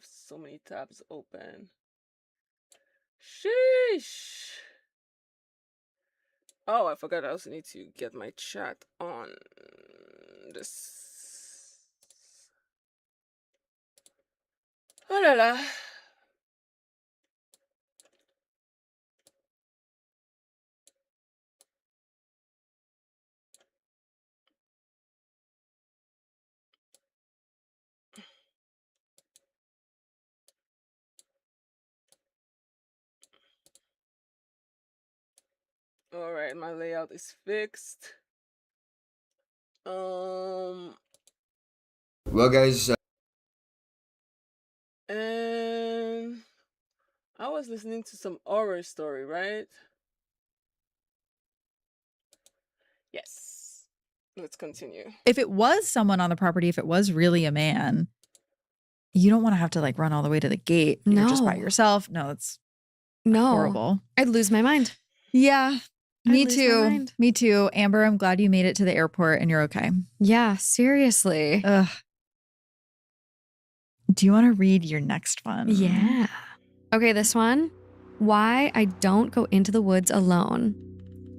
have so many tabs open. Sheesh. Oh, I forgot I also need to get my chat on this. Oh la la. All right, my layout is fixed. Well, guys, And I was listening to some horror story, right? Yes. Let's continue. If it was someone on the property, if it was really a man, you don't want to have to like run all the way to the gate. You're just by No. yourself. No, it's No. horrible. I'd lose my mind. Yeah. Me I'd lose my too. mind. Me too. Amber, I'm glad you made it to the airport and you're okay. Yeah, seriously. Ugh. Do you want to read your next one? Yeah. Okay, this one. Why I don't go into the woods alone.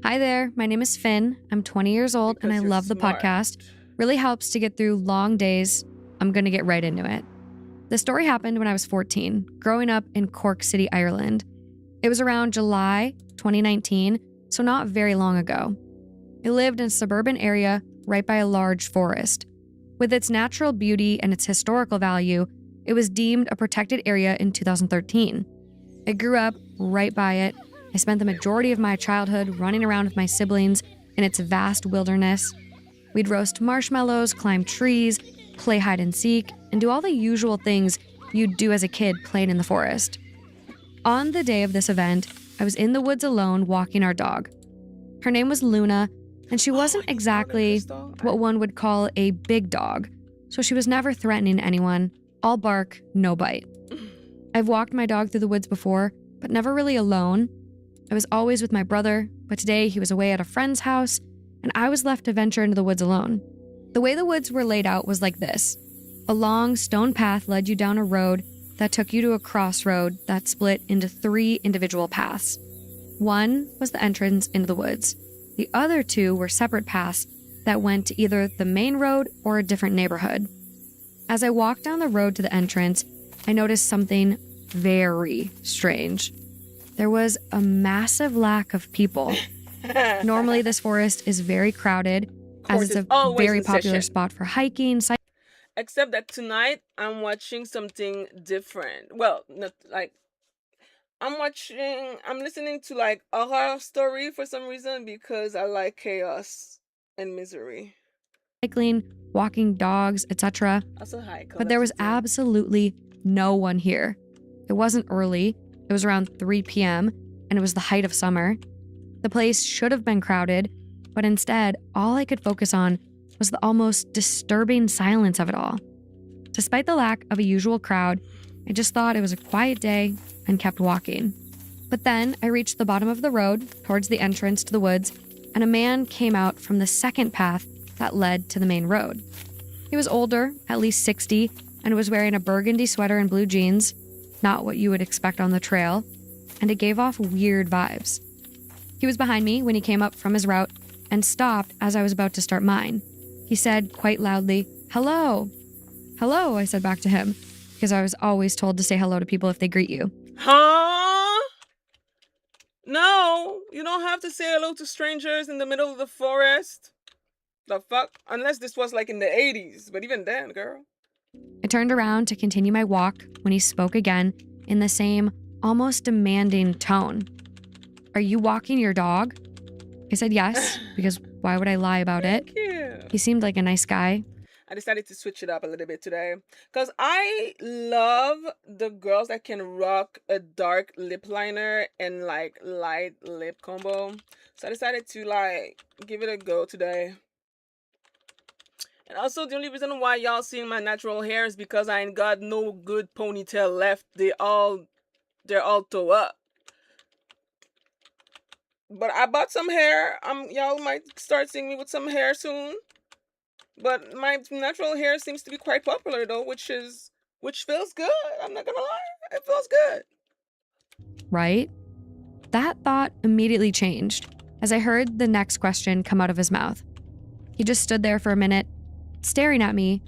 Hi there. My name is Finn. I'm 20 years old and Because I you're love the smart. podcast. Really helps to get through long days. I'm going to get right into it. The story happened when I was 14, growing up in Cork City, Ireland. It was around July 2019, so not very long ago. I lived in a suburban area right by a large forest. With its natural beauty and its historical value, it was deemed a protected area in 2013. I grew up right by it. I spent the majority of my childhood running around with my siblings in its vast wilderness. We'd roast marshmallows, climb trees, play hide and seek, and do all the usual things you'd do as a kid playing in the forest. On the day of this event, I was in the woods alone walking our dog. Her name was Luna, and she wasn't exactly what one would call a big dog, so she was never threatening anyone. All bark, no bite. I've walked my dog through the woods before, but never really alone. I was always with my brother, but today he was away at a friend's house, and I was left to venture into the woods alone. The way the woods were laid out was like this. A long stone path led you down a road that took you to a crossroad that split into 3 individual paths. One was the entrance into the woods. The other 2 were separate paths that went to either the main road or a different neighborhood. As I walked down the road to the entrance, I noticed something very strange. There was a massive lack of people. Normally, this forest is very crowded, as it's a always very in popular session. spot for hiking, Except that tonight I'm watching something different. Well, not like I'm listening to like a horror story for some reason because I like chaos and misery. cycling, walking dogs, etc. Also hi. But there was Collectively. absolutely no one here. It wasn't early. It was around 3 p.m., and it was the height of summer. The place should have been crowded, but instead, all I could focus on was the almost disturbing silence of it all. Despite the lack of a usual crowd, I just thought it was a quiet day and kept walking. But then I reached the bottom of the road towards the entrance to the woods, and a man came out from the second path that led to the main road. He was older, at least 60, and was wearing a burgundy sweater and blue jeans, not what you would expect on the trail, and it gave off weird vibes. He was behind me when he came up from his route and stopped as I was about to start mine. He said quite loudly, "Hello." "Hello," I said back to him, because I was always told to say hello to people if they greet you. Huh? No, you don't have to say hello to strangers in the middle of the forest. The fuck? Unless this was like in the 80s, but even then, girl. I turned around to continue my walk when he spoke again in the same, almost demanding tone. "Are you walking your dog?" I said yes, because why would I lie about it? Thank you. He seemed like a nice guy. I decided to switch it up a little bit today because I love the girls that can rock a dark lip liner and like light lip combo. So I decided to like give it a go today. And also the only reason why y'all seeing my natural hair is because I ain't got no good ponytail left. They're all toe up. But I bought some hair. Y'all might start seeing me with some hair soon. But my natural hair seems to be quite popular though, which is which feels good. I'm not gonna lie. It feels good. Right? That thought immediately changed as I heard the next question come out of his mouth. He just stood there for a minute, staring at me.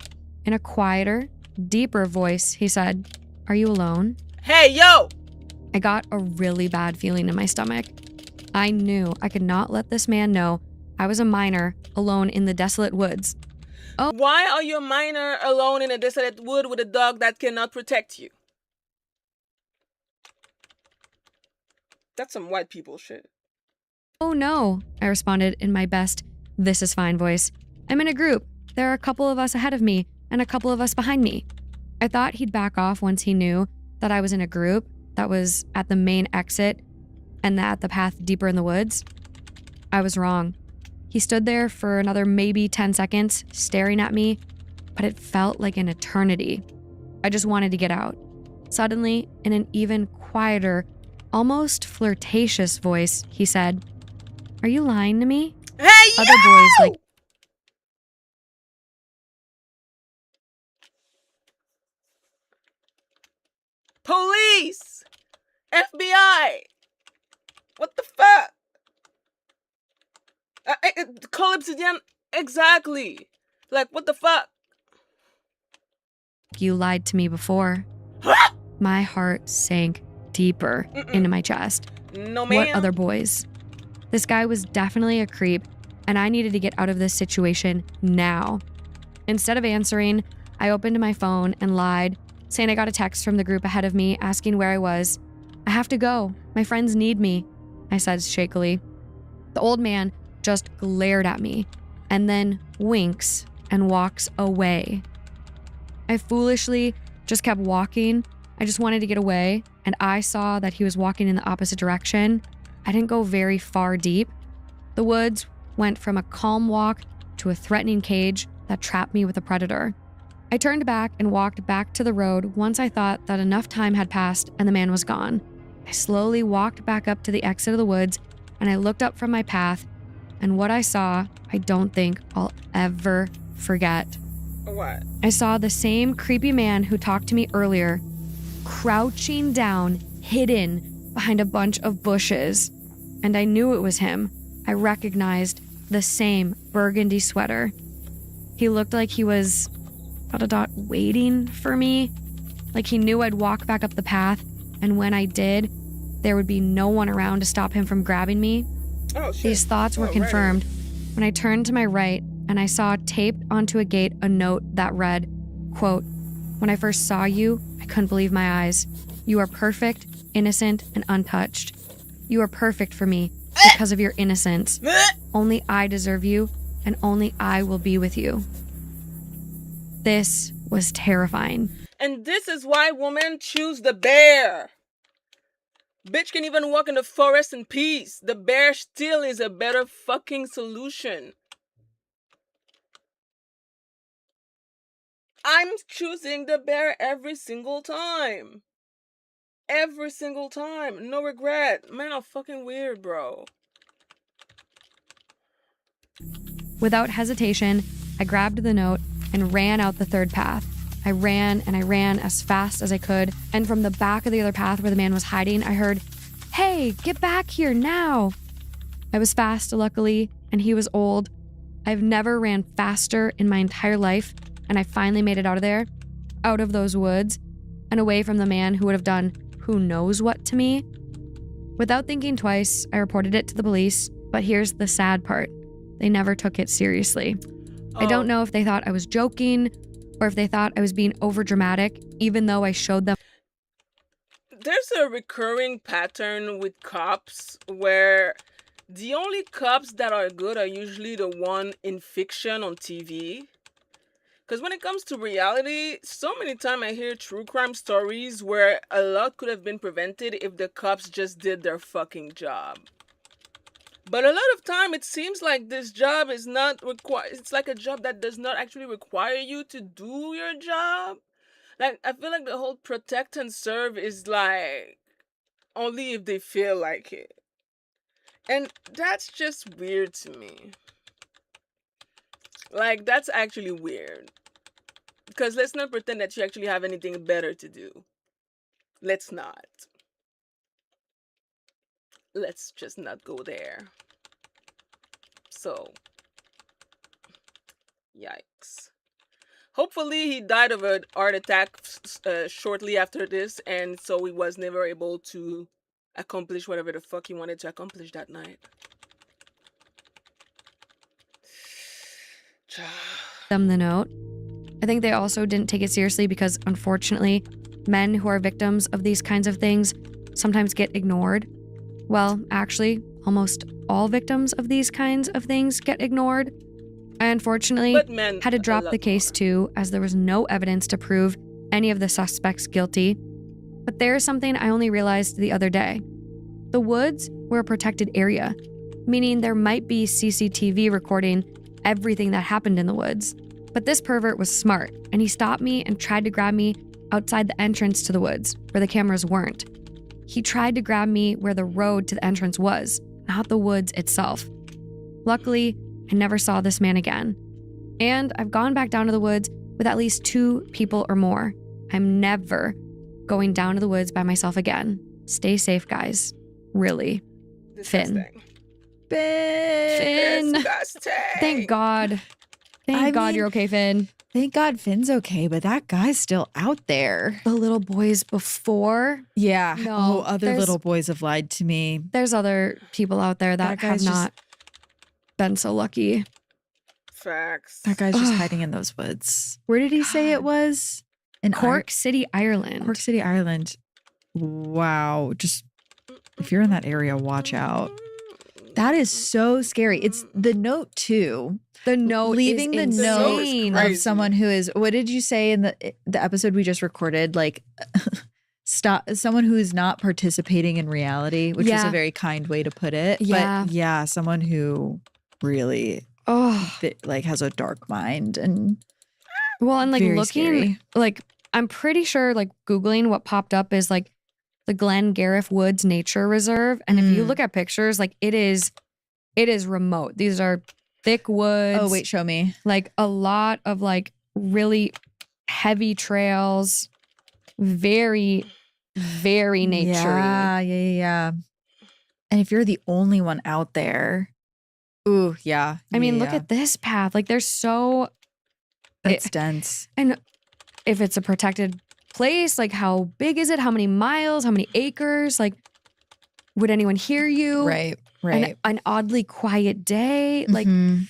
In a quieter, deeper voice, he said, "Are you alone?" Hey, yo! I got a really bad feeling in my stomach. I knew I could not let this man know I was a minor alone in the desolate woods. Why are you a minor alone in a desolate wood with a dog that cannot protect you? That's some white people shit. "Oh no," I responded in my best "this is fine" voice. "I'm in a group. There are a couple of us ahead of me and a couple of us behind me." I thought he'd back off once he knew that I was in a group that was at the main exit and at the path deeper in the woods. I was wrong. He stood there for another maybe 10 seconds, staring at me, but it felt like an eternity. I just wanted to get out. Suddenly, in an even quieter, almost flirtatious voice, he said, "Are you lying to me?" Hey, Other boys like police! FBI! What the fuck? Call obsidian? Exactly. Like, what the fuck? "You lied to me before." My heart sank deeper into my chest. No, What ma'am. other boys? This guy was definitely a creep, and I needed to get out of this situation now. Instead of answering, I opened my phone and lied, saying I got a text from the group ahead of me asking where I was. "I have to go. My friends need me," I said shakily. The old man just glared at me and then winks and walks away. I foolishly just kept walking. I just wanted to get away, and I saw that he was walking in the opposite direction. I didn't go very far deep. The woods went from a calm walk to a threatening cage that trapped me with a predator. I turned back and walked back to the road once I thought that enough time had passed and the man was gone. I slowly walked back up to the exit of the woods, and I looked up from my path, and what I saw, I don't think I'll ever forget. What? I saw the same creepy man who talked to me earlier, crouching down, hidden behind a bunch of bushes. And I knew it was him. I recognized the same burgundy sweater. He looked like he was waiting for me. Like he knew I'd walk back up the path, and when I did, there would be no one around to stop him from grabbing me. Oh, shit. These thoughts were confirmed when I turned to my right and I saw taped onto a gate a note that read, quote, "When I first saw you, I couldn't believe my eyes. You are perfect, innocent, and untouched. You are perfect for me because of your innocence. Only I deserve you, and only I will be with you." This was terrifying. And this is why women choose the bear. Bitch can even walk in the forest in peace. The bear still is a better fucking solution. I'm choosing the bear every single time. Every single time. No regret. Men are fucking weird, bro. Without hesitation, I grabbed the note and ran out the third path. I ran and I ran as fast as I could, and from the back of the other path where the man was hiding, I heard, "Hey, get back here now!" I was fast, luckily, and he was old. I've never ran faster in my entire life, and I finally made it out of there, out of those woods, and away from the man who would have done who knows what to me. Without thinking twice, I reported it to the police, but here's the sad part. They never took it seriously. I don't know if they thought I was joking or if they thought I was being overdramatic, even though I showed them. There's a recurring pattern with cops where the only cops that are good are usually the one in fiction on TV. Because when it comes to reality, so many times I hear true crime stories where a lot could have been prevented if the cops just did their fucking job. But a lot of time it seems like this job is not required. It's like a job that does not actually require you to do your job. Like, I feel like the whole protect and serve is like only if they feel like it. And that's just weird to me. Like, that's actually weird. Because let's not pretend that you actually have anything better to do. Let's not. Let's just not go there. So, yikes. Hopefully he died of a heart attack shortly after this, and so he was never able to accomplish whatever the fuck he wanted to accomplish that night. Them the note. I think they also didn't take it seriously because, unfortunately, men who are victims of these kinds of things sometimes get ignored. Well, actually, almost all victims of these kinds of things get ignored. I unfortunately But men had to drop a the lot case more. too, as there was no evidence to prove any of the suspects guilty. But there is something I only realized the other day. The woods were a protected area, meaning there might be CCTV recording everything that happened in the woods. But this pervert was smart, and he stopped me and tried to grab me outside the entrance to the woods, where the cameras weren't. He tried to grab me where the road to the entrance was, not the woods itself. Luckily, I never saw this man again. And I've gone back down to the woods with at least 2 people or more. I'm never going down to the woods by myself again. Stay safe, guys. Really. Disgusting. Finn. Disgusting. Thank God. Thank I God mean- you're okay, Finn. Thank God Finn's okay, but that guy's still out there. The little boys before, Yeah. No, oh, other there's- little boys have lied to me. there's other people out there that That guy's have just- not been so lucky. Facts. That guy's just Ugh. hiding in those woods. Where did he say it God. was? In Cork City, Ireland. Cork City, Ireland. Wow. Just if you're in that area, watch out. That is so scary. It's the note too. The note Leaving the is note insane. crazy. Of someone who is, what did you say in the episode we just recorded? Like stop someone who is not participating in reality, which is Yeah. a very kind way to put it. Yeah. But yeah, someone who really Oh, like has a dark mind and well, and like very looking, scary. like I'm pretty sure, like Googling what popped up is like the Glen Garriff Woods Nature Reserve, and if you Mm. look at pictures, like it is remote. These are thick woods. Oh wait, show me. Like a lot of like really heavy trails, very, very naturey. Yeah. And if you're the only one out there, ooh, yeah. I mean, look yeah. at this path. Like there's so, That's dense. and if it's a protected place, like how big is it? How many miles? How many acres? Like, would anyone hear you? Right. An oddly quiet day. Like, Mhm.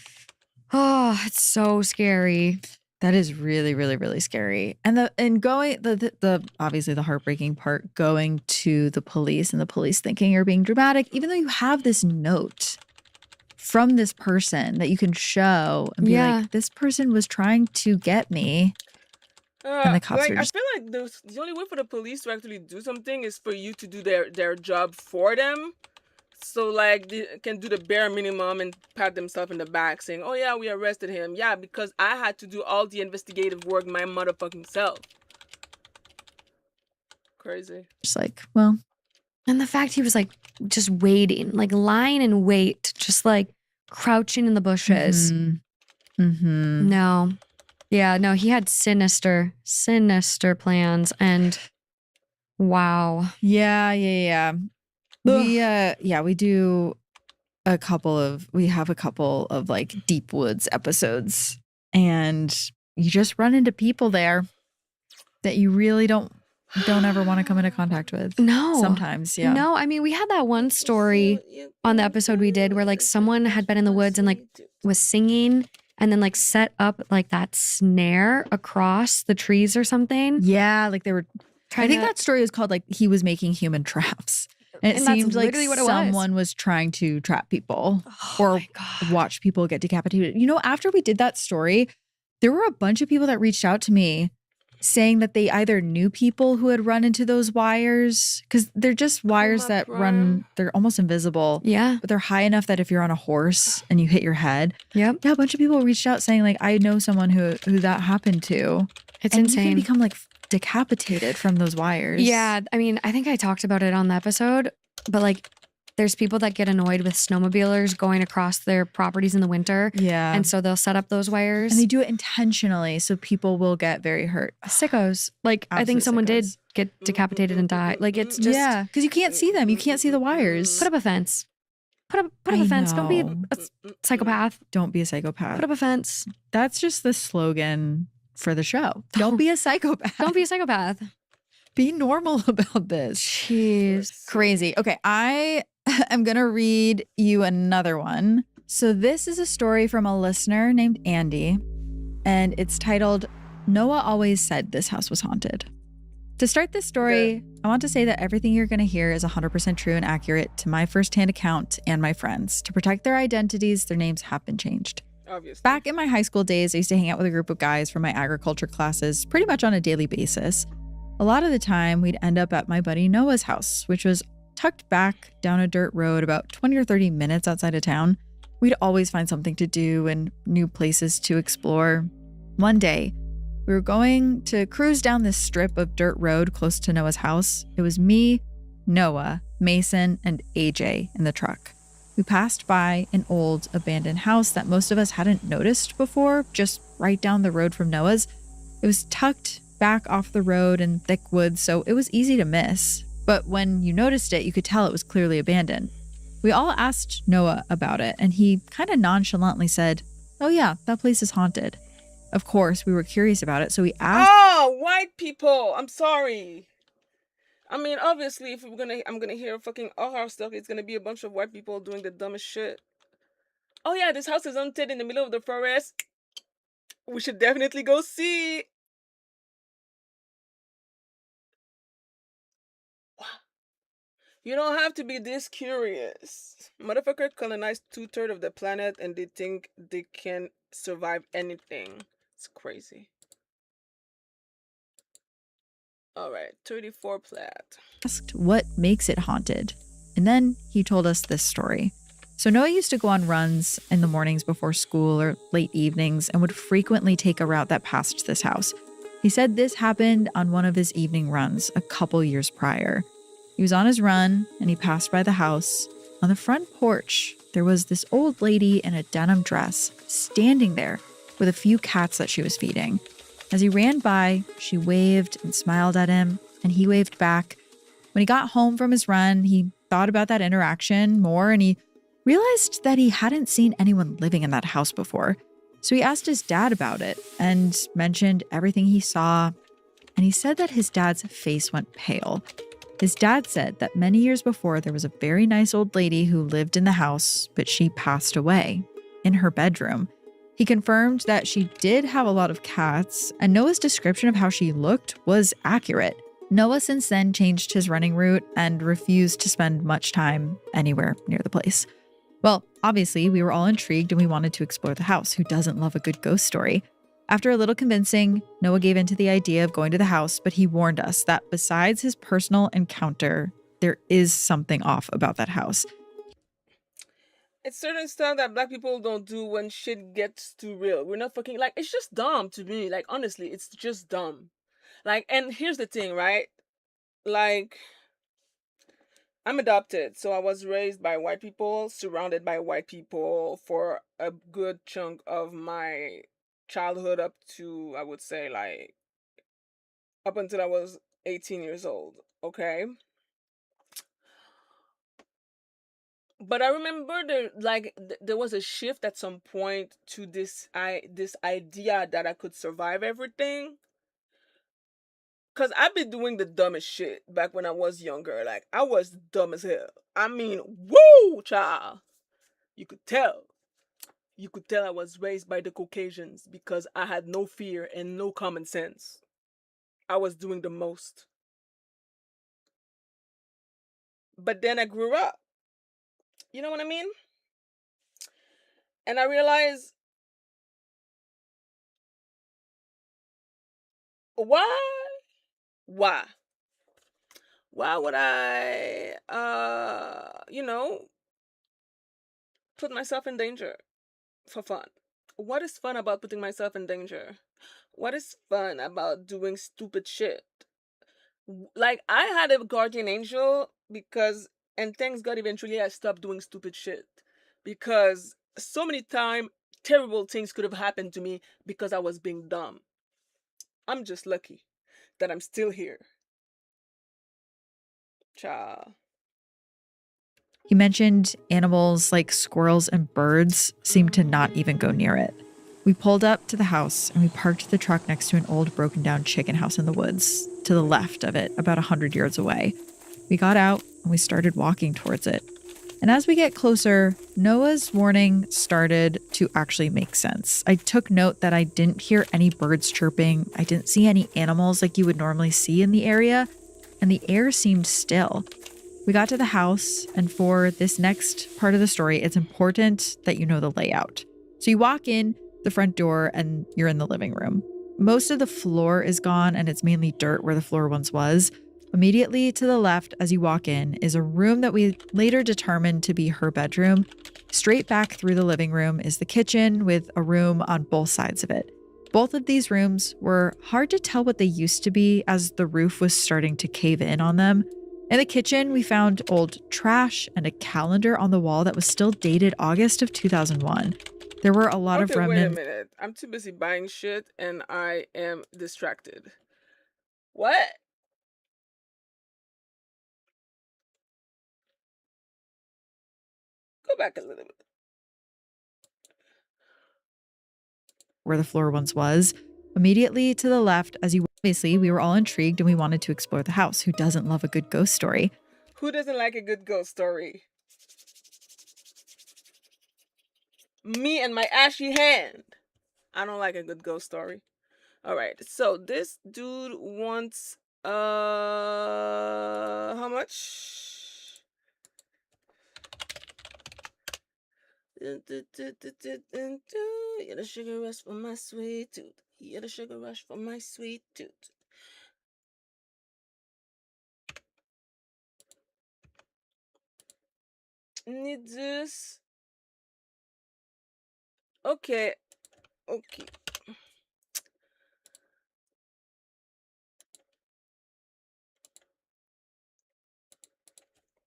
oh, it's so scary. That is really, really, really scary. And the obviously the heartbreaking part, going to the police and the police thinking you're being dramatic, even though you have this note from this person that you can show and be Yeah. like, this person was trying to get me. And the cops like, are I just- feel like the only way for the police to actually do something is for you to do their job for them. So like they can do the bare minimum and pat themselves in the back saying, oh yeah, we arrested him. Yeah, because I had to do all the investigative work my motherfucking self. Crazy. Just like, well, And the fact he was like just waiting, like lying in wait, just like crouching in the bushes. mhm. No. Yeah, no, he had sinister plans, and wow. Yeah. We do we have a couple of like deep woods episodes, and you just run into people there that you really don't ever want to come into contact with. No. Sometimes, yeah. No, I mean, we had that one story on the episode we did where like someone had been in the woods and like was singing and then like set up like that snare across the trees or something. Yeah, like they were I think to- that story was called like he was making human traps. And it And that's seemed like literally what it was. someone was trying to trap people Oh or my God. watch people get decapitated. You know, after we did that story, there were a bunch of people that reached out to me saying that they either knew people who had run into those wires, because they're just wires my that prime. run, they're almost invisible, Yeah. but they're high enough that if you're on a horse and you hit your head. Yep. Yeah, a bunch of people reached out saying like, I know someone who that happened to. It's And you insane. can become like decapitated from those wires. Yeah, I mean, I think I talked about it on the episode, but like There's people that get annoyed with snowmobilers going across their properties in the winter. Yeah. And so they'll set up those wires. And they do it intentionally so people will get very hurt. Sickos. Like, I think Absolute someone did sickos. get decapitated and die. Like, it's just. Yeah, because you can't see them. You can't see the wires. Put up a fence. Put up I a fence. Don't be know. a psychopath. Don't be a psychopath. Put up a fence. That's just the slogan for the show. Don't be a psychopath. Don't be a psychopath. Be normal about this. Jeez. Crazy. Okay, I am going to read you another one. So this is a story from a listener named Andy, and it's titled, Noah Always Said This House Was Haunted. To start this story, I want to say that everything you're going to hear is 100% true and accurate to my firsthand account and my friends. To protect their identities, their names have been changed. Obviously. Back in my high school days, I used to hang out with a group of guys from my agriculture classes pretty much on a daily basis. A lot of the time, we'd end up at my buddy Noah's house, which was tucked back down a dirt road about 20 or 30 minutes outside of town. We'd always find something to do and new places to explore. One day, we were going to cruise down this strip of dirt road close to Noah's house. It was me, Noah, Mason, and AJ in the truck. We passed by an old abandoned house that most of us hadn't noticed before, just right down the road from Noah's. It was tucked back off the road in thick woods, so it was easy to miss. But when you noticed it, you could tell it was clearly abandoned. We all asked Noah about it, and he kind of nonchalantly said, "Oh yeah, that place is haunted." Of course, we were curious about it, so we asked. Oh, white people! I'm sorry. I mean, obviously, if I'm gonna hear fucking horror stuff, it's gonna be a bunch of white people doing the dumbest shit. Oh yeah, this house is haunted in the middle of the forest. We should definitely go see. You don't have to be this curious. Motherfucker colonized 2/3 of the planet and they think they can survive anything. It's crazy. Alright, 34 plat. Asked what makes it haunted. And then he told us this story. So Noah used to go on runs in the mornings before school or late evenings and would frequently take a route that passed this house. He said this happened on one of his evening runs a couple years prior. He was on his run and he passed by the house. On the front porch, there was this old lady in a denim dress standing there with a few cats that she was feeding. As he ran by, she waved and smiled at him, and he waved back. When he got home from his run, he thought about that interaction more, and he realized that he hadn't seen anyone living in that house before. So he asked his dad about it and mentioned everything he saw, and he said that his dad's face went pale. His dad said that many years before, there was a very nice old lady who lived in the house, but she passed away in her bedroom. He confirmed that she did have a lot of cats, and Noah's description of how she looked was accurate. Noah since then changed his running route and refused to spend much time anywhere near the place. Well, obviously, we were all intrigued and we wanted to explore the house. Who doesn't love a good ghost story? After a little convincing, Noah gave in to the idea of going to the house, but he warned us that besides his personal encounter, there is something off about that house. It's certain stuff that black people don't do when shit gets too real. We're not fucking, like, it's just dumb to me. Like, honestly, it's just dumb. Like, and here's the thing, right? Like, I'm adopted, so I was raised by white people, surrounded by white people for a good chunk of my childhood up to, I would say, like, up until I was 18 years old, okay? But I remember there was a shift at some point to this idea that I could survive everything. Cause I've been doing the dumbest shit back when I was younger. Like, I was dumb as hell. I mean, woo, child. You could tell. You could tell I was raised by the Caucasians because I had no fear and no common sense. I was doing the most. But then I grew up. You know what I mean? And I realized, why? Why? Why would I, put myself in danger for fun? What is fun about putting myself in danger? What is fun about doing stupid shit? Like, I had a guardian angel because And thanks God eventually I stopped doing stupid shit. Because so many times terrible things could have happened to me because I was being dumb. I'm just lucky that I'm still here. Cha. He mentioned animals like squirrels and birds seemed to not even go near it. We pulled up to the house and we parked the truck next to an old broken down chicken house in the woods, to the left of it, about 100 yards away. We got out and we started walking towards it. And as we get closer, Noah's warning started to actually make sense. I took note that I didn't hear any birds chirping. I didn't see any animals like you would normally see in the area, and the air seemed still. We got to the house, and for this next part of the story, it's important that you know the layout. So you walk in the front door and you're in the living room. Most of the floor is gone and it's mainly dirt where the floor once was. Immediately to the left as you walk in is a room that we later determined to be her bedroom. Straight back through the living room is the kitchen with a room on both sides of it. Both of these rooms were hard to tell what they used to be as the roof was starting to cave in on them. In the kitchen, we found old trash and a calendar on the wall that was still dated August of 2001. There were a lot of Okay, wait a remnants. minute. I'm too busy buying shit and I am distracted. What? Go back a little bit. Where the floor once was. Immediately to the left, as you obviously, we were all intrigued and we wanted to explore the house. Who doesn't love a good ghost story? Who doesn't like a good ghost story? Me and my ashy hand. I don't like a good ghost story. All right. So this dude wants how much? Yeah, the sugar rush for my sweet tooth. Yeah, the sugar rush for my sweet tooth. Need this. Okay. Okay.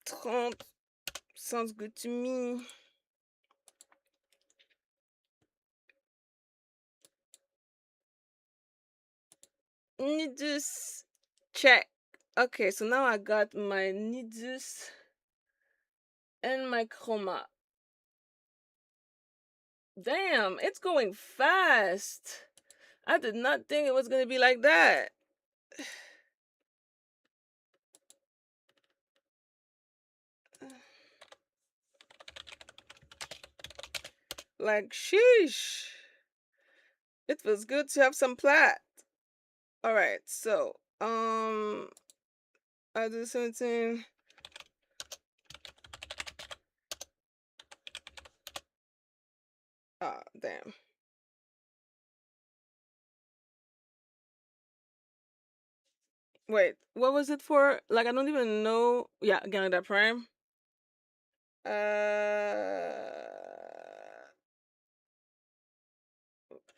Trente sounds good to me. Nidus check. Okay, so now I got my Nidus and my chroma. Damn, it's going fast. I did not think it was gonna be like that. Like sheesh. It feels good to have some plat. Alright, so I do 17. Ah, damn. Wait, what was it for? Like, I don't even know. Yeah, Canada Prime.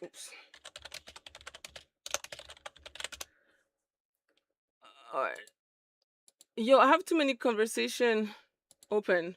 Oops. All right. Yo, I have too many conversation open.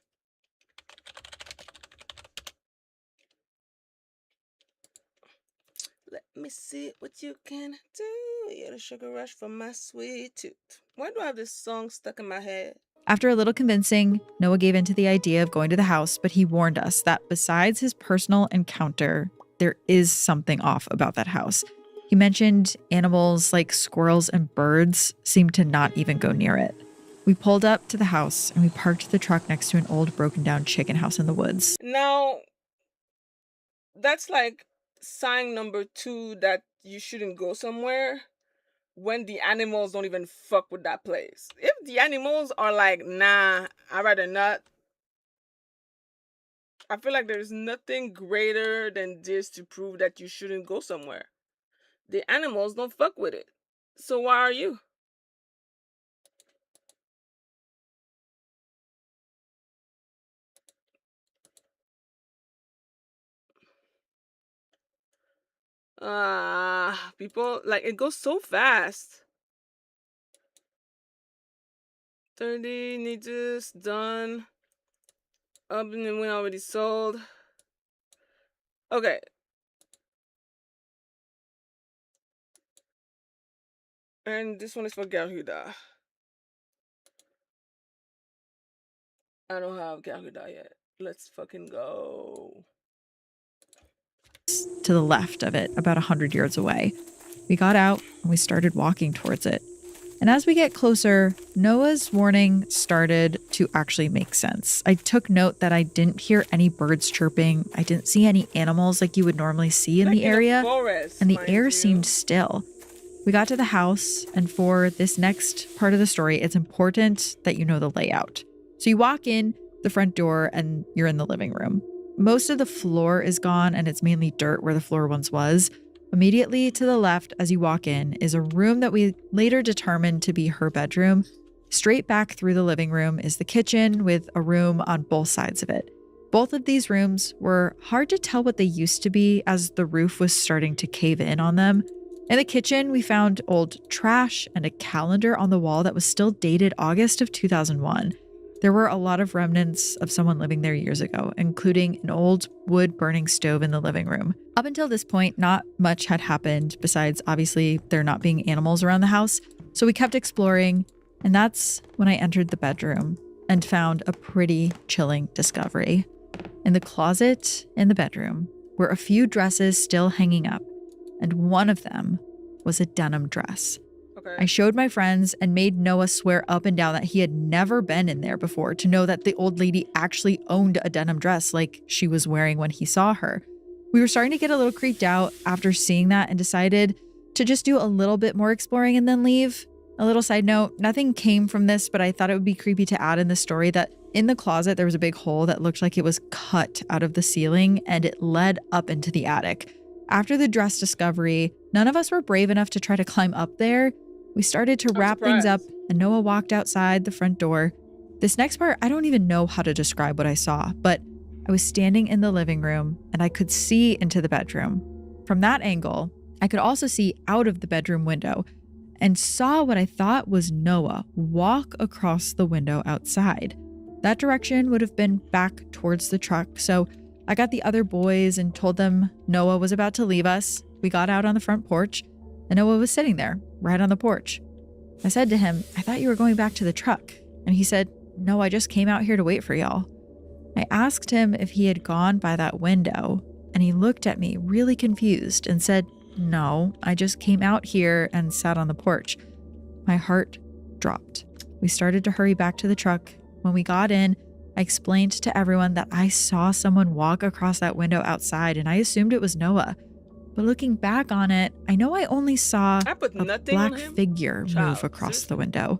Let me see what you can do. Yeah, the sugar rush for my sweet tooth. Why do I have this song stuck in my head? After a little convincing, Noah gave in to the idea of going to the house, but he warned us that besides his personal encounter, there is something off about that house. He mentioned animals like squirrels and birds seemed to not even go near it. We pulled up to the house and we parked the truck next to an old broken down chicken house in the woods. Now, that's like sign number two that you shouldn't go somewhere when the animals don't even fuck with that place. If the animals are like, nah, I'd rather not, I feel like there's nothing greater than this to prove that you shouldn't go somewhere. The animals don't fuck with it. So why are you? People, like, it goes so fast. 30 niches done. Up and then when already sold. Okay. And this one is for Garuda. I don't have Garuda yet. Let's fucking go. To the left of it, about 100 yards away. We got out and we started walking towards it. And as we get closer, Noah's warning started to actually make sense. I took note that I didn't hear any birds chirping. I didn't see any animals like you would normally see in Like the in a area. forest, And the mind air you. seemed still. We got to the house, and for this next part of the story, it's important that you know the layout. So you walk in the front door and you're in the living room. Most of the floor is gone and it's mainly dirt where the floor once was. Immediately to the left as you walk in is a room that we later determined to be her bedroom. Straight back through the living room is the kitchen with a room on both sides of it. Both of these rooms were hard to tell what they used to be as the roof was starting to cave in on them. In the kitchen, we found old trash and a calendar on the wall that was still dated August of 2001. There were a lot of remnants of someone living there years ago, including an old wood burning stove in the living room. Up until this point, not much had happened besides obviously there not being animals around the house. So we kept exploring, and that's when I entered the bedroom and found a pretty chilling discovery. In the closet in the bedroom were a few dresses still hanging up, and one of them was a denim dress. Okay. I showed my friends and made Noah swear up and down that he had never been in there before to know that the old lady actually owned a denim dress like she was wearing when he saw her. We were starting to get a little creeped out after seeing that and decided to just do a little bit more exploring and then leave. A little side note, nothing came from this, but I thought it would be creepy to add in the story that in the closet there was a big hole that looked like it was cut out of the ceiling and it led up into the attic. After the dress discovery, none of us were brave enough to try to climb up there. We started to I'm wrap things up surprised. and Noah walked outside the front door. This next part, I don't even know how to describe what I saw, but I was standing in the living room and I could see into the bedroom. From that angle, I could also see out of the bedroom window and saw what I thought was Noah walk across the window outside. That direction would have been back towards the truck, so I got the other boys and told them Noah was about to leave us. We got out on the front porch and Noah was sitting there, right on the porch. I said to him, "I thought you were going back to the truck." And he said, "No, I just came out here to wait for y'all." I asked him if he had gone by that window, and he looked at me really confused and said, "No, I just came out here and sat on the porch." My heart dropped. We started to hurry back to the truck. When we got in, I explained to everyone that I saw someone walk across that window outside, and I assumed it was Noah. But looking back on it, I know I only saw I put a nothing on black him. figure Child, move across seriously? the window.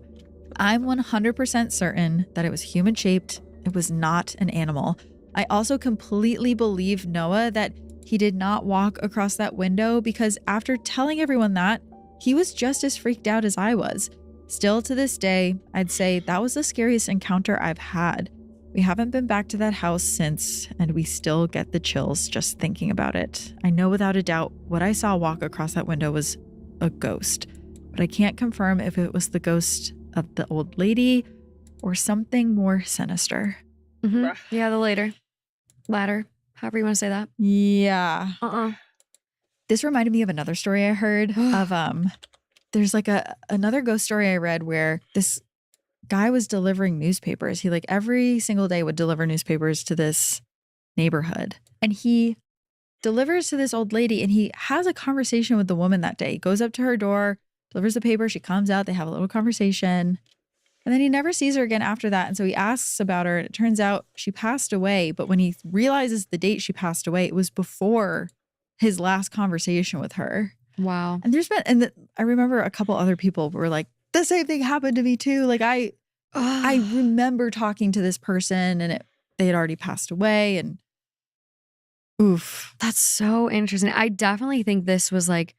I'm 100% certain that it was human-shaped. It was not an animal. I also completely believe Noah that he did not walk across that window because after telling everyone that, he was just as freaked out as I was. Still to this day, I'd say that was the scariest encounter I've had. We haven't been back to that house since, and we still get the chills just thinking about it. I know without a doubt what I saw walk across that window was a ghost, but I can't confirm if it was the ghost of the old lady or something more sinister. Bruh. Yeah, the latter, however you want to say that. Yeah. This reminded me of another story I heard of there's like another ghost story I read where this guy was delivering newspapers. He like every single day would deliver newspapers to this neighborhood. And he delivers to this old lady and he has a conversation with the woman that day. He goes up to her door, delivers the paper, she comes out, they have a little conversation. And then he never sees her again after that. And so he asks about her and it turns out she passed away. But when he realizes the date she passed away, it was before his last conversation with her. Wow. And I remember a couple other people were like, the same thing happened to me too. Like I remember talking to this person and they had already passed away and oof. That's so interesting. I definitely think this was like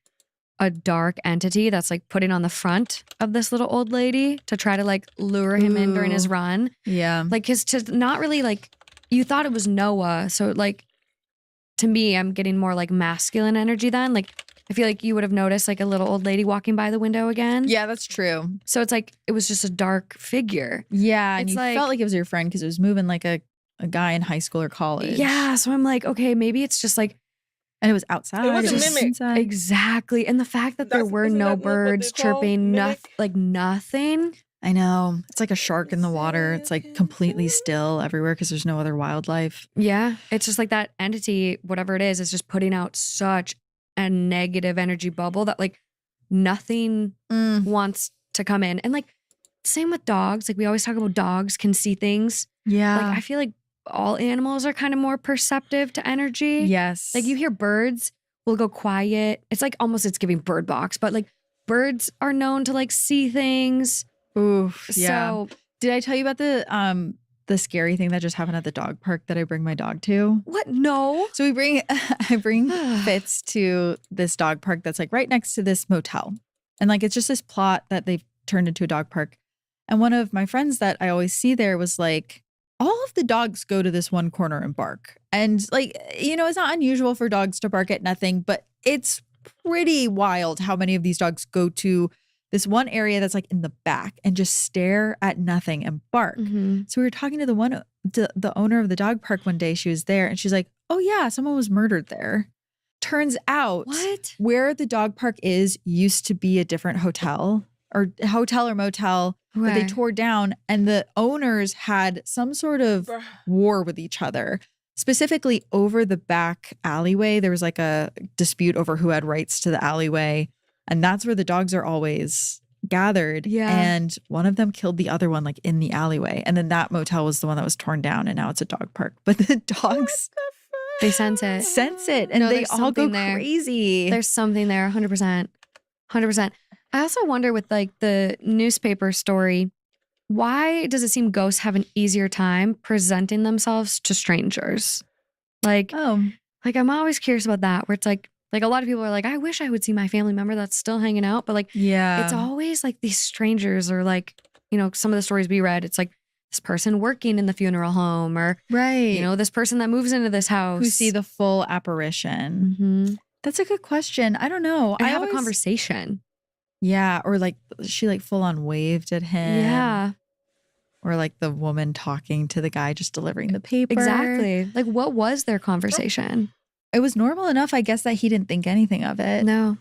a dark entity that's like putting on the front of this little old lady to try to like lure him in during his Ooh. run. Yeah. Like, cause to not really like, you thought it was Noah. So like, to me, I'm getting more like masculine energy then. Like I feel like you would have noticed like a little old lady walking by the window again. Yeah, that's true. So it's like it was just a dark figure. Yeah, and It's you like- felt like it was your friend because it was moving like a guy in high school or college. Yeah. So I'm like, okay, maybe it's just like And it was outside. It was a just mimic. inside. exactly. And the fact that there That's- were isn't no that what they birds call chirping, mimic? nothing. I know. It's like a shark in the water. It's like completely still everywhere because there's no other wildlife. Yeah. It's just like that entity, whatever it is just putting out such a negative energy bubble that like nothing wants to come in. And like same with dogs. Like we always talk about dogs can see things. Yeah. Like I feel like all animals are kind of more perceptive to energy. Yes. Like you hear birds will go quiet. It's like almost it's giving bird box, but like birds are known to like see things. Oof. Yeah. So Did I tell you about the scary thing that just happened at the dog park that I bring my dog to? what? No. So I bring Fitz to this dog park that's like right next to this motel. And like it's just this plot that they've turned into a dog park. And one of my friends that I always see there was like, all of the dogs go to this one corner and bark. And like, you know, it's not unusual for dogs to bark at nothing, but it's pretty wild how many of these dogs go to this one area that's like in the back and just stare at nothing and bark. Mhm. So we were talking to the owner of the dog park one day. She was there and she's like, oh yeah, someone was murdered there. Turns out What? where the dog park is used to be a different hotel or motel that they Okay. tore down, and the owners had some sort of Bruh. war with each other. Specifically over the back alleyway, there was like a dispute over who had rights to the alleyway. And that's where the dogs are always gathered. Yeah. And one of them killed the other one like in the alleyway. And then that motel was the one that was torn down and now it's a dog park. But the dogs They sense it. sense it and No, they there's all go something there. crazy. There's something there, 100%. 100%. I also wonder with like the newspaper story, why does it seem ghosts have an easier time presenting themselves to strangers? Like I'm always curious about that, where it's like a lot of people are like, I wish I would see my family member that's still hanging out. But like, yeah. it's always like these strangers or like, you know, some of the stories we read, it's like this person working in the funeral home or, right. you know, this person that moves into this house. who see the full apparition. Mhm. That's a good question. I don't know. And I have a always- conversation. Yeah. Or like she like full on waved at him. Yeah, Or like the woman talking to the guy just delivering the paper. exactly. Like what was their conversation? It was normal enough, I guess, that he didn't think anything of it. No.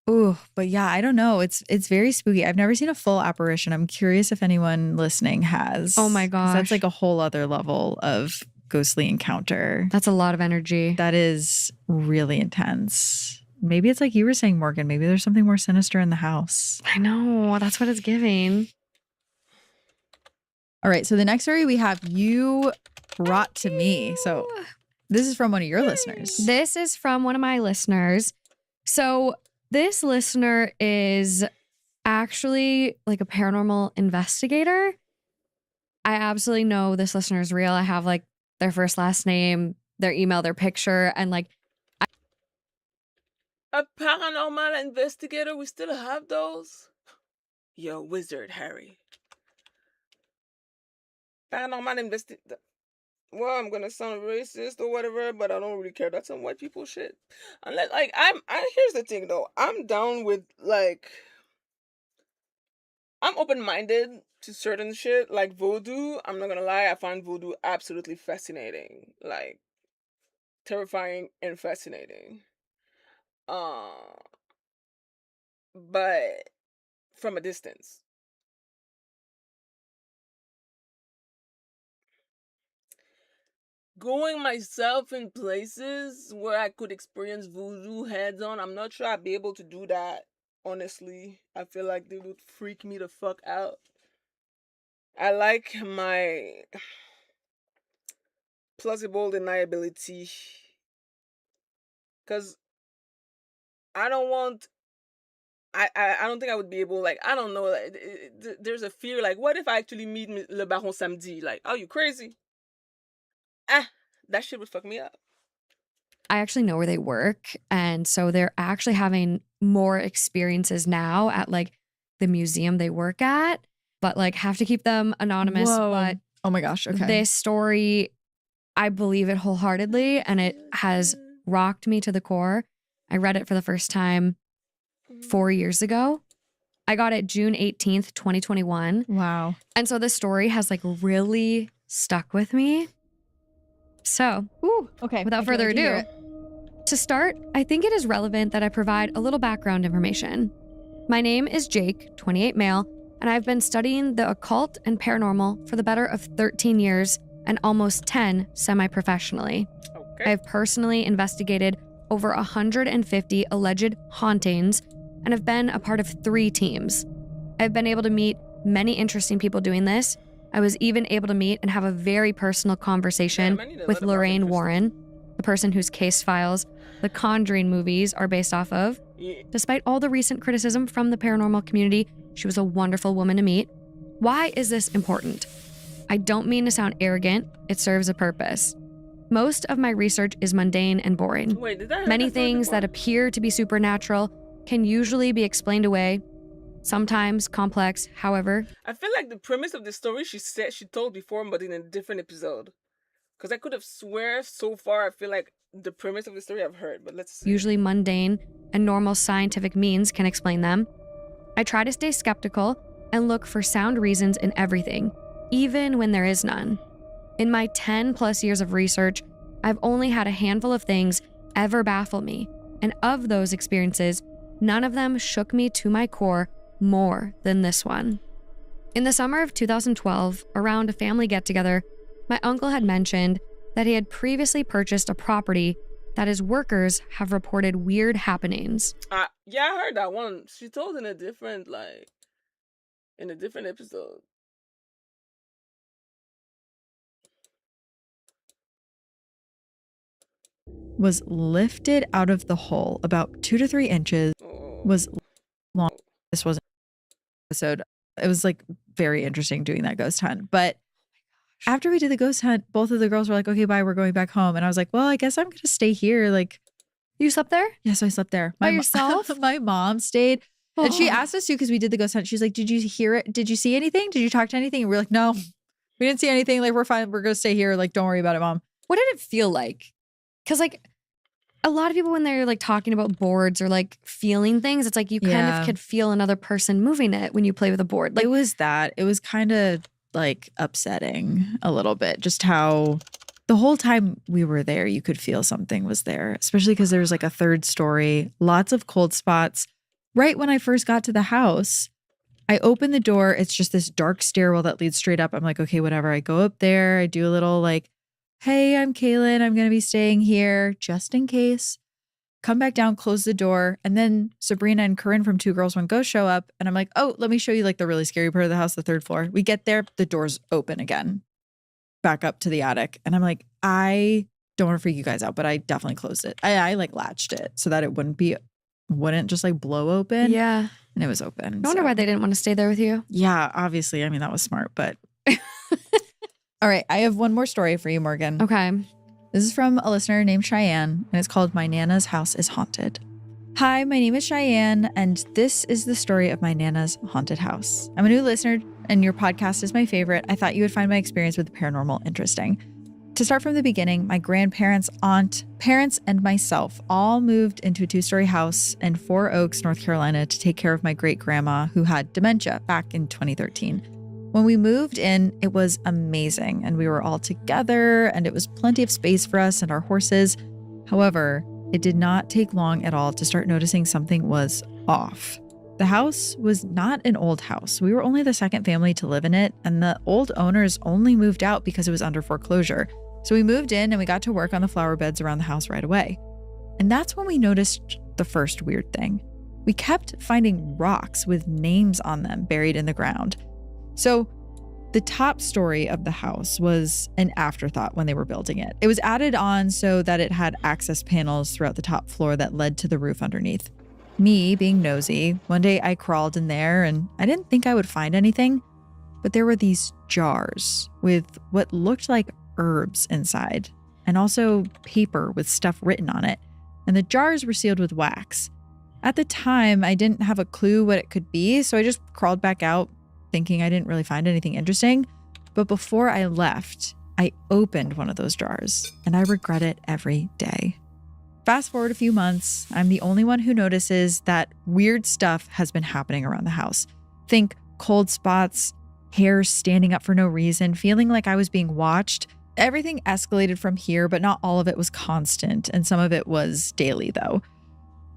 Ooh, but yeah, I don't know. It's very spooky. I've never seen a full apparition. I'm curious if anyone listening has. Oh my 'Cause that's gosh. like a whole other level of ghostly encounter. That's a lot of energy. That is really intense. Maybe it's like you were saying, Morgan. Maybe there's something more sinister in the house. I know. That's what it's giving. All right. So the next story we have you brought to me. So this is from one of your listeners. This is from one of my listeners. So this listener is actually like a paranormal investigator. I absolutely know this listener is real. I have like their first, last name, their email, their picture, and like A paranormal investigator? We still have those? Yo, wizard, Harry. Paranormal investigator. Well, I'm gonna sound racist or whatever, but I don't really care. That's some white people shit. Unless, like, here's the thing though. I'm down with, like, I'm open-minded to certain shit, like voodoo. I'm not gonna lie, I find voodoo absolutely fascinating. Like, terrifying and fascinating. But from a distance. Going myself in places where I could experience voodoo heads on, I'm not sure I'd be able to do that. Honestly, I feel like they would freak me the fuck out. I like my plausible deniability. Because I don't want. I don't think I would be able, like, I don't know. Like, there's a fear, like, what if I actually meet Le Baron Samedi? Like, are you crazy? That shit would fuck me up. I actually know where they work. And so they're actually having more experiences now at like the museum they work at, but like have to keep them anonymous. Whoa. But Oh my gosh. Okay. this story, I believe it wholeheartedly and it has rocked me to the core. I read it for the first time 4 years ago. I got it June 18th, 2021. Wow. And so this story has like really stuck with me. So, Okay. without further ado, to start, I think it is relevant that I provide a little background information. My name is Jake, 28 male, and I've been studying the occult and paranormal for the better of 13 years and almost 10 semi-professionally. Okay. I've personally investigated over 150 alleged hauntings and have been a part of 3 teams. I've been able to meet many interesting people doing this. I was even able to meet and have a very personal conversation Damn, I need a with lot of Lorraine market Warren, the person whose case files the Conjuring movies are based off of. Yeah. Despite all the recent criticism from the paranormal community, she was a wonderful woman to meet. Why is this important? I don't mean to sound arrogant, it serves a purpose. Most of my research is mundane and boring. Wait, did I hear Many that story things that before? appear to be supernatural can usually be explained away, sometimes complex, however. I feel like the premise of the story she told before, but in a different episode. Because I could have swear so far. I feel like the premise of the story I've heard, but let's see. Usually mundane and normal scientific means can explain them. I try to stay skeptical and look for sound reasons in everything, even when there is none. In my 10 plus years of research, I've only had a handful of things ever baffle me, and of those experiences, none of them shook me to my core more than this one. In the summer of 2012, around a family get-together, my uncle had mentioned that he had previously purchased a property that his workers have reported weird happenings. Yeah, I heard that one. She told in a different episode. Was lifted out of the hole about 2 to 3 inches. Oh. Was long. This wasn't an episode. It was like very interesting doing that ghost hunt. But after we did the ghost hunt, both of the girls were like, okay, bye, we're going back home. And I was like, well, I guess I'm going to stay here. Like, You slept there? yes, I slept there. By yourself? My mom stayed. And she Oh. asked us to because we did the ghost hunt. She's like, did you hear it? Did you see anything? Did you talk to anything? And we're like, no, we didn't see anything. Like, we're fine. We're going to stay here. Like, don't worry about it, Mom. What did it feel like? Because like a lot of people when they're like talking about boards or like feeling things, it's like you kind Yeah. of could feel another person moving it when you play with a board. Like It was that. It was kind of like upsetting a little bit. Just how the whole time we were there, you could feel something was there, especially because there was like a 3rd story, lots of cold spots. Right when I first got to the house, I open the door. It's just this dark stairwell that leads straight up. I'm like, okay, whatever. I go up there. I do a little like, hey, I'm Kaylin. I'm going to be staying here just in case. Come back down, close the door. And then Sabrina and Corinne from 2 Girls, 1 Ghost show up. And I'm like, oh, let me show you like the really scary part of the house, the 3rd floor. We get there, the door's open again, back up to the attic. And I'm like, I don't want to freak you guys out, but I definitely closed it. I like latched it so that it wouldn't just like blow open. yeah. And it was open. I wonder why they didn't want to stay there with you. Yeah, obviously. I mean, that was smart, but. All right. I have one more story for you, Morgan. Okay. This is from a listener named Cheyenne, and it's called My Nana's House is Haunted. Hi, my name is Cheyenne, and this is the story of my Nana's haunted house. I'm a new listener, and your podcast is my favorite. I thought you would find my experience with the paranormal interesting. To start from the beginning, my grandparents, parents, and myself all moved into a 2-story house in 4 Oaks, North Carolina to take care of my great-grandma who had dementia back in 2013. When we moved in, it was amazing, and we were all together, and it was plenty of space for us and our horses. However, it did not take long at all to start noticing something was off. The house was not an old house. We were only the 2nd family to live in it, and the old owners only moved out because it was under foreclosure. So we moved in and we got to work on the flower beds around the house right away. And that's when we noticed the first weird thing. We kept finding rocks with names on them buried in the ground. So the top story of the house was an afterthought when they were building it. It was added on so that it had access panels throughout the top floor that led to the roof underneath. Me, being nosy, one day I crawled in there and I didn't think I would find anything, but there were these jars with what looked like herbs inside and also paper with stuff written on it. And the jars were sealed with wax. At the time, I didn't have a clue what it could be, so I just crawled back out thinking I didn't really find anything interesting. But before I left, I opened one of those jars and I regret it every day. Fast forward a few months, I'm the only one who notices that weird stuff has been happening around the house. Think cold spots, hair standing up for no reason, feeling like I was being watched. Everything escalated from here, but not all of it was constant, and some of it was daily though.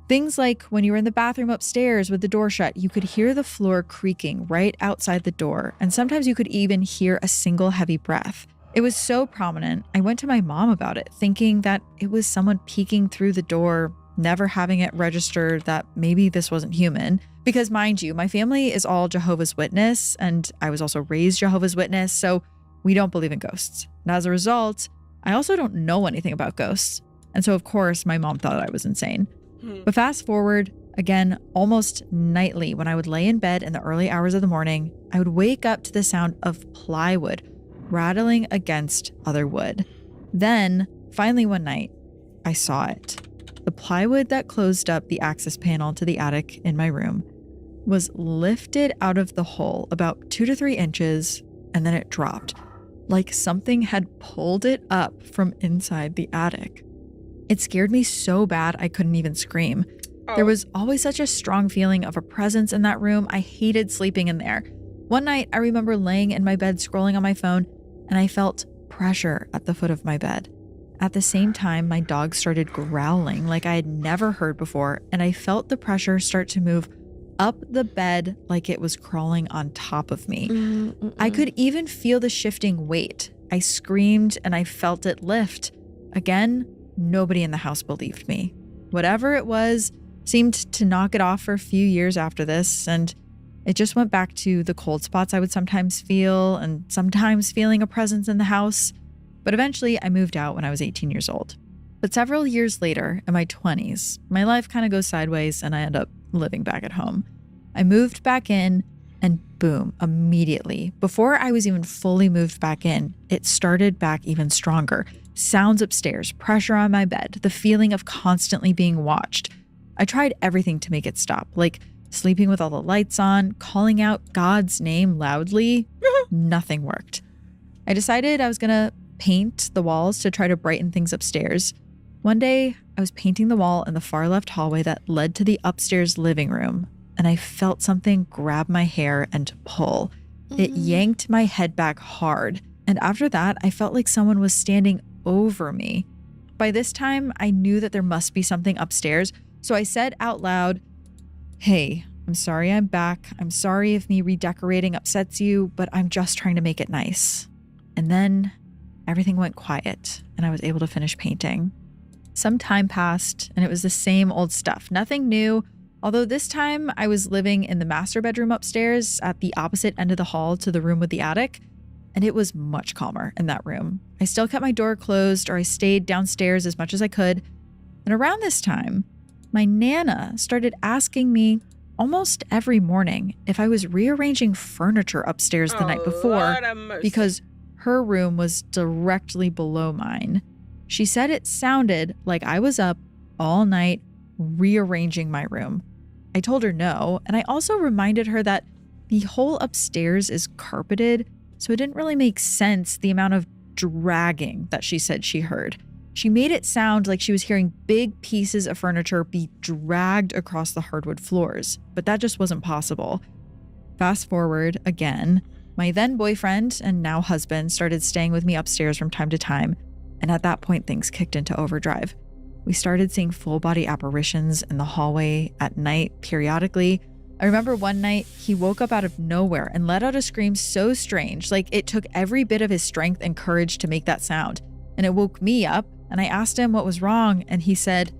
Things like when you were in the bathroom upstairs with the door shut, you could hear the floor creaking right outside the door, and sometimes you could even hear a single heavy breath. It was so prominent, I went to my mom about it, thinking that it was someone peeking through the door, never having it register that maybe this wasn't human. Because mind you, my family is all Jehovah's Witness, and I was also raised Jehovah's Witness, so we don't believe in ghosts. And as a result, I also don't know anything about ghosts. And so of course, my mom thought I was insane. But fast forward, again, almost nightly, when I would lay in bed in the early hours of the morning, I would wake up to the sound of plywood rattling against other wood. Then, finally one night, I saw it. The plywood that closed up the access panel to the attic in my room was lifted out of the hole about 2 to 3 inches, and then it dropped, like something had pulled it up from inside the attic. It scared me so bad I couldn't even scream. There was always such a strong feeling of a presence in that room. I hated sleeping in there. One night, I remember laying in my bed scrolling on my phone, and I felt pressure at the foot of my bed. At the same time, my dog started growling like I had never heard before, and I felt the pressure start to move up the bed like it was crawling on top of me. I could even feel the shifting weight. I screamed and I felt it lift. Again, nobody in the house believed me. Whatever it was seemed to knock it off for a few years after this, and it just went back to the cold spots I would sometimes feel and sometimes feeling a presence in the house. But eventually I moved out when I was 18 years old. But several years later, in my 20s, my life kind of goes sideways and I end up living back at home. I moved back in and boom, immediately, before I was even fully moved back in, it started back even stronger. Sounds upstairs, pressure on my bed, the feeling of constantly being watched. I tried everything to make it stop, like sleeping with all the lights on, calling out God's name loudly. Nothing worked. I decided I was going to paint the walls to try to brighten things upstairs. One day, I was painting the wall in the far left hallway that led to the upstairs living room, and I felt something grab my hair and pull. It yanked my head back hard, and after that, I felt like someone was standing over me. By this time, I knew that there must be something upstairs, so I said out loud, "Hey, I'm sorry I'm back. I'm sorry if me redecorating upsets you, but I'm just trying to make it nice." And then everything went quiet and I was able to finish painting. Some time passed and it was the same old stuff, nothing new. Although this time I was living in the master bedroom upstairs at the opposite end of the hall to the room with the attic, and it was much calmer in that room. I still kept my door closed or I stayed downstairs as much as I could. And around this time, my Nana started asking me almost every morning if I was rearranging furniture upstairs the night before because her room was directly below mine. She said it sounded like I was up all night rearranging my room. I told her no, and I also reminded her that the whole upstairs is carpeted, so it didn't really make sense the amount of dragging that she said she heard. She made it sound like she was hearing big pieces of furniture be dragged across the hardwood floors, but that just wasn't possible. Fast forward again, my then boyfriend and now husband started staying with me upstairs from time to time, and at that point things kicked into overdrive. We started seeing full body apparitions in the hallway at night periodically. I remember one night he woke up out of nowhere and let out a scream so strange, like it took every bit of his strength and courage to make that sound. And it woke me up, and I asked him what was wrong, and he said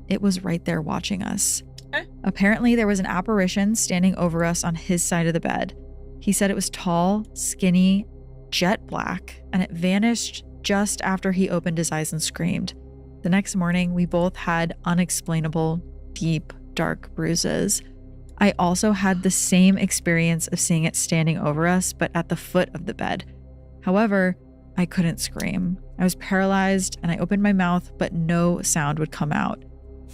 it was right there watching us. Apparently there was an apparition standing over us on his side of the bed. He said it was tall, skinny, jet black, and it vanished just after he opened his eyes and screamed. The next morning, we both had unexplainable, deep, dark bruises. I also had the same experience of seeing it standing over us, but at the foot of the bed. However, I couldn't scream. I was paralyzed and I opened my mouth, but no sound would come out.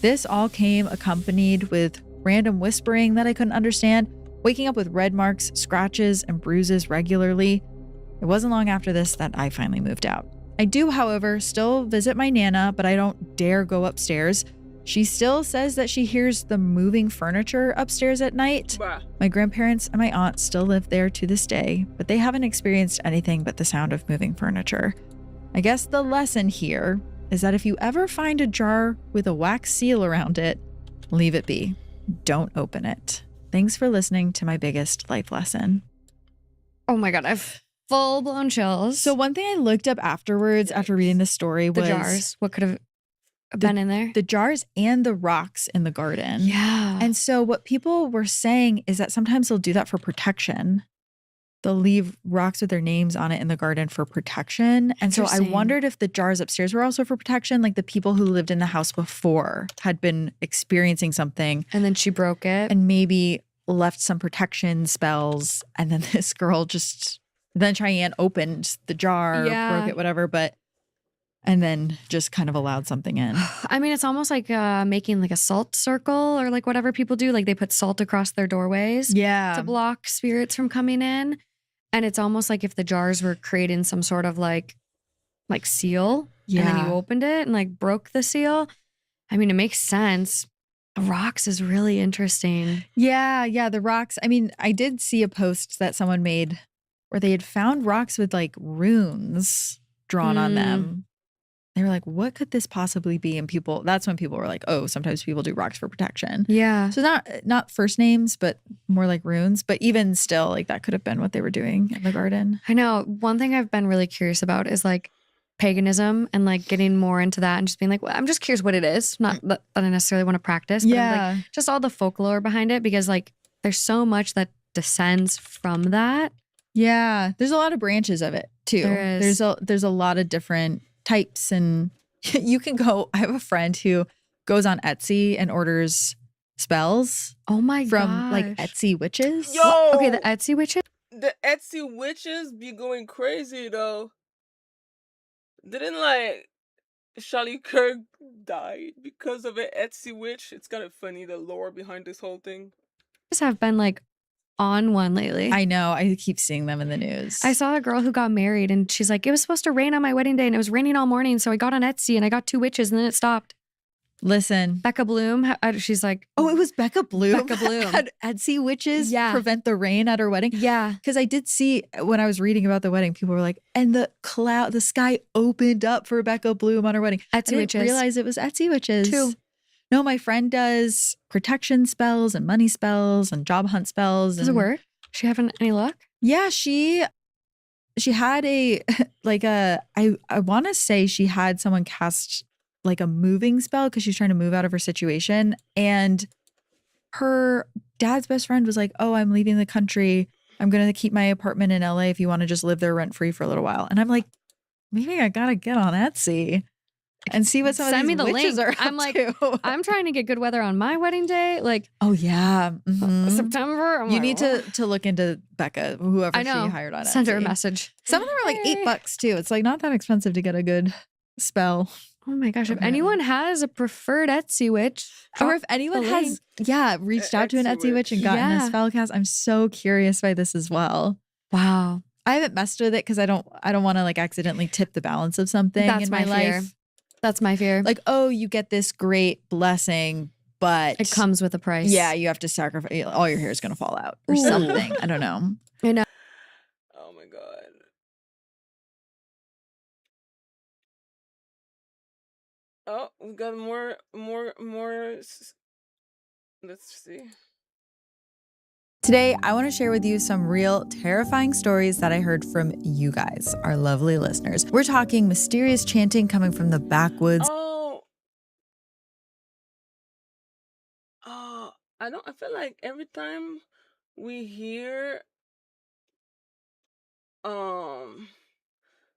This all came accompanied with random whispering that I couldn't understand, waking up with red marks, scratches, and bruises regularly. It wasn't long after this that I finally moved out. I do, however, still visit my Nana, but I don't dare go upstairs. She still says that she hears the moving furniture upstairs at night. Bruh. My grandparents and my aunt still live there to this day, but they haven't experienced anything but the sound of moving furniture. I guess the lesson here is that if you ever find a jar with a wax seal around it, leave it be. Don't open it. Thanks for listening to my biggest life lesson. Oh my God, I've full-blown chills. So one thing I looked up afterwards after reading this story the was jars. What could have been in there? the jars and the rocks in the garden. Yeah. And so what people were saying is that sometimes they'll do that for protection. They'll leave rocks with their names on it in the garden for protection. And so I Interesting. wondered if the jars upstairs were also for protection, like the people who lived in the house before had been experiencing something And then she broke it. and maybe left some protection spells. And then this girl then Cheyenne opened the jar, Yeah. broke it, whatever, and then just kind of allowed something in. I mean, it's almost like making like a salt circle or like whatever people do. Like they put salt across their doorways Yeah. to block spirits from coming in. And it's almost like if the jars were creating some sort of like seal. Yeah. And then you opened it and like broke the seal. I mean, it makes sense. The rocks is really interesting. Yeah, the rocks. I mean, I did see a post that someone made where they had found rocks with like runes drawn on them. They were like, what could this possibly be? And that's when people were like, oh, sometimes people do rocks for protection. Yeah. So not first names, but more like runes. But even still, like that could have been what they were doing in the garden. I know. One thing I've been really curious about is like paganism and like getting more into that and just being like, well, I'm just curious what it is. Not that I necessarily want to practice, but I'm like, just all the folklore behind it, because like there's so much that descends from that. Yeah. There's a lot of branches of it too. There is. There's a lot of different types, and you can go. I have a friend who goes on Etsy and orders spells Oh my from like gosh. Etsy witches. Yo! Okay, the Etsy witches? The Etsy witches be going crazy though. Didn't like Charlie Kirk die because of an Etsy witch? It's kind of funny, the lore behind this whole thing. Have been like on one lately. I know. I keep seeing them in the news. I saw a girl who got married and she's like, it was supposed to rain on my wedding day and it was raining all morning. So I got on Etsy and I got 2 witches and then it stopped. Listen. Becca Bloom, she's like, Oh, it was Becca Bloom. Becca Bloom. Had Etsy witches Yeah. prevent the rain at her wedding? yeah. Because I did see when I was reading about the wedding, people were like, and the sky opened up for Becca Bloom on her wedding. I Etsy didn't witches. realize it was Etsy witches. Two. No, my friend does protection spells and money spells and job hunt spells. Does it work? She having any luck? Yeah, she had I want to say she had someone cast like a moving spell because she's trying to move out of her situation, and her dad's best friend was like, "Oh, I'm leaving the country. I'm going to keep my apartment in LA if you want to just live there rent free for a little while." And I'm like, maybe I got to get on Etsy and see what some of Send these me the witches link. are I'm up like, to. I'm trying to get good weather on my wedding day. Like Oh yeah. Mhm. September. I'm You like, need to look into Becca, whoever I know. she hired on Send her a Etsy. message. Some of them are like Hey. $8 too. It's like not that expensive to get a good spell. Oh my gosh. If Okay. anyone has a preferred Etsy witch, Or drop if anyone the has, reached out to an Etsy Etsy witch and witch. gotten Yeah. a spell cast, I'm so curious by this as well. wow. I haven't messed with it because I don't want to like accidentally tip the balance of something That's in my my fear. life. That's my fear. Like, oh, you get this great blessing, but It comes with a price. Yeah, you have to sacrifice. All your hair is going to fall out or Ooh. something. I don't know. Oh my god. Oh, we got more. Let's see. Today, I want to share with you some real terrifying stories that I heard from you guys, our lovely listeners. We're talking mysterious chanting coming from the backwoods. I feel like every time we hear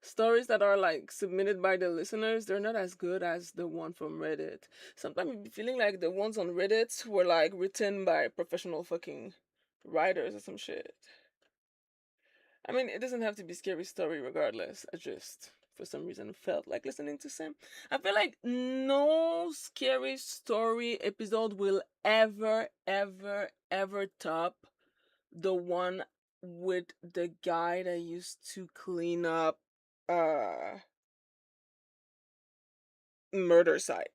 stories that are like submitted by the listeners, they're not as good as the one from Reddit. Sometimes you be feeling like the ones on Reddit were like written by professional fucking writers or some shit. I mean, it doesn't have to be scary story regardless. I just, for some reason, felt like listening to Sam. I feel like no scary story episode will ever top the one with the guy that used to clean up murder site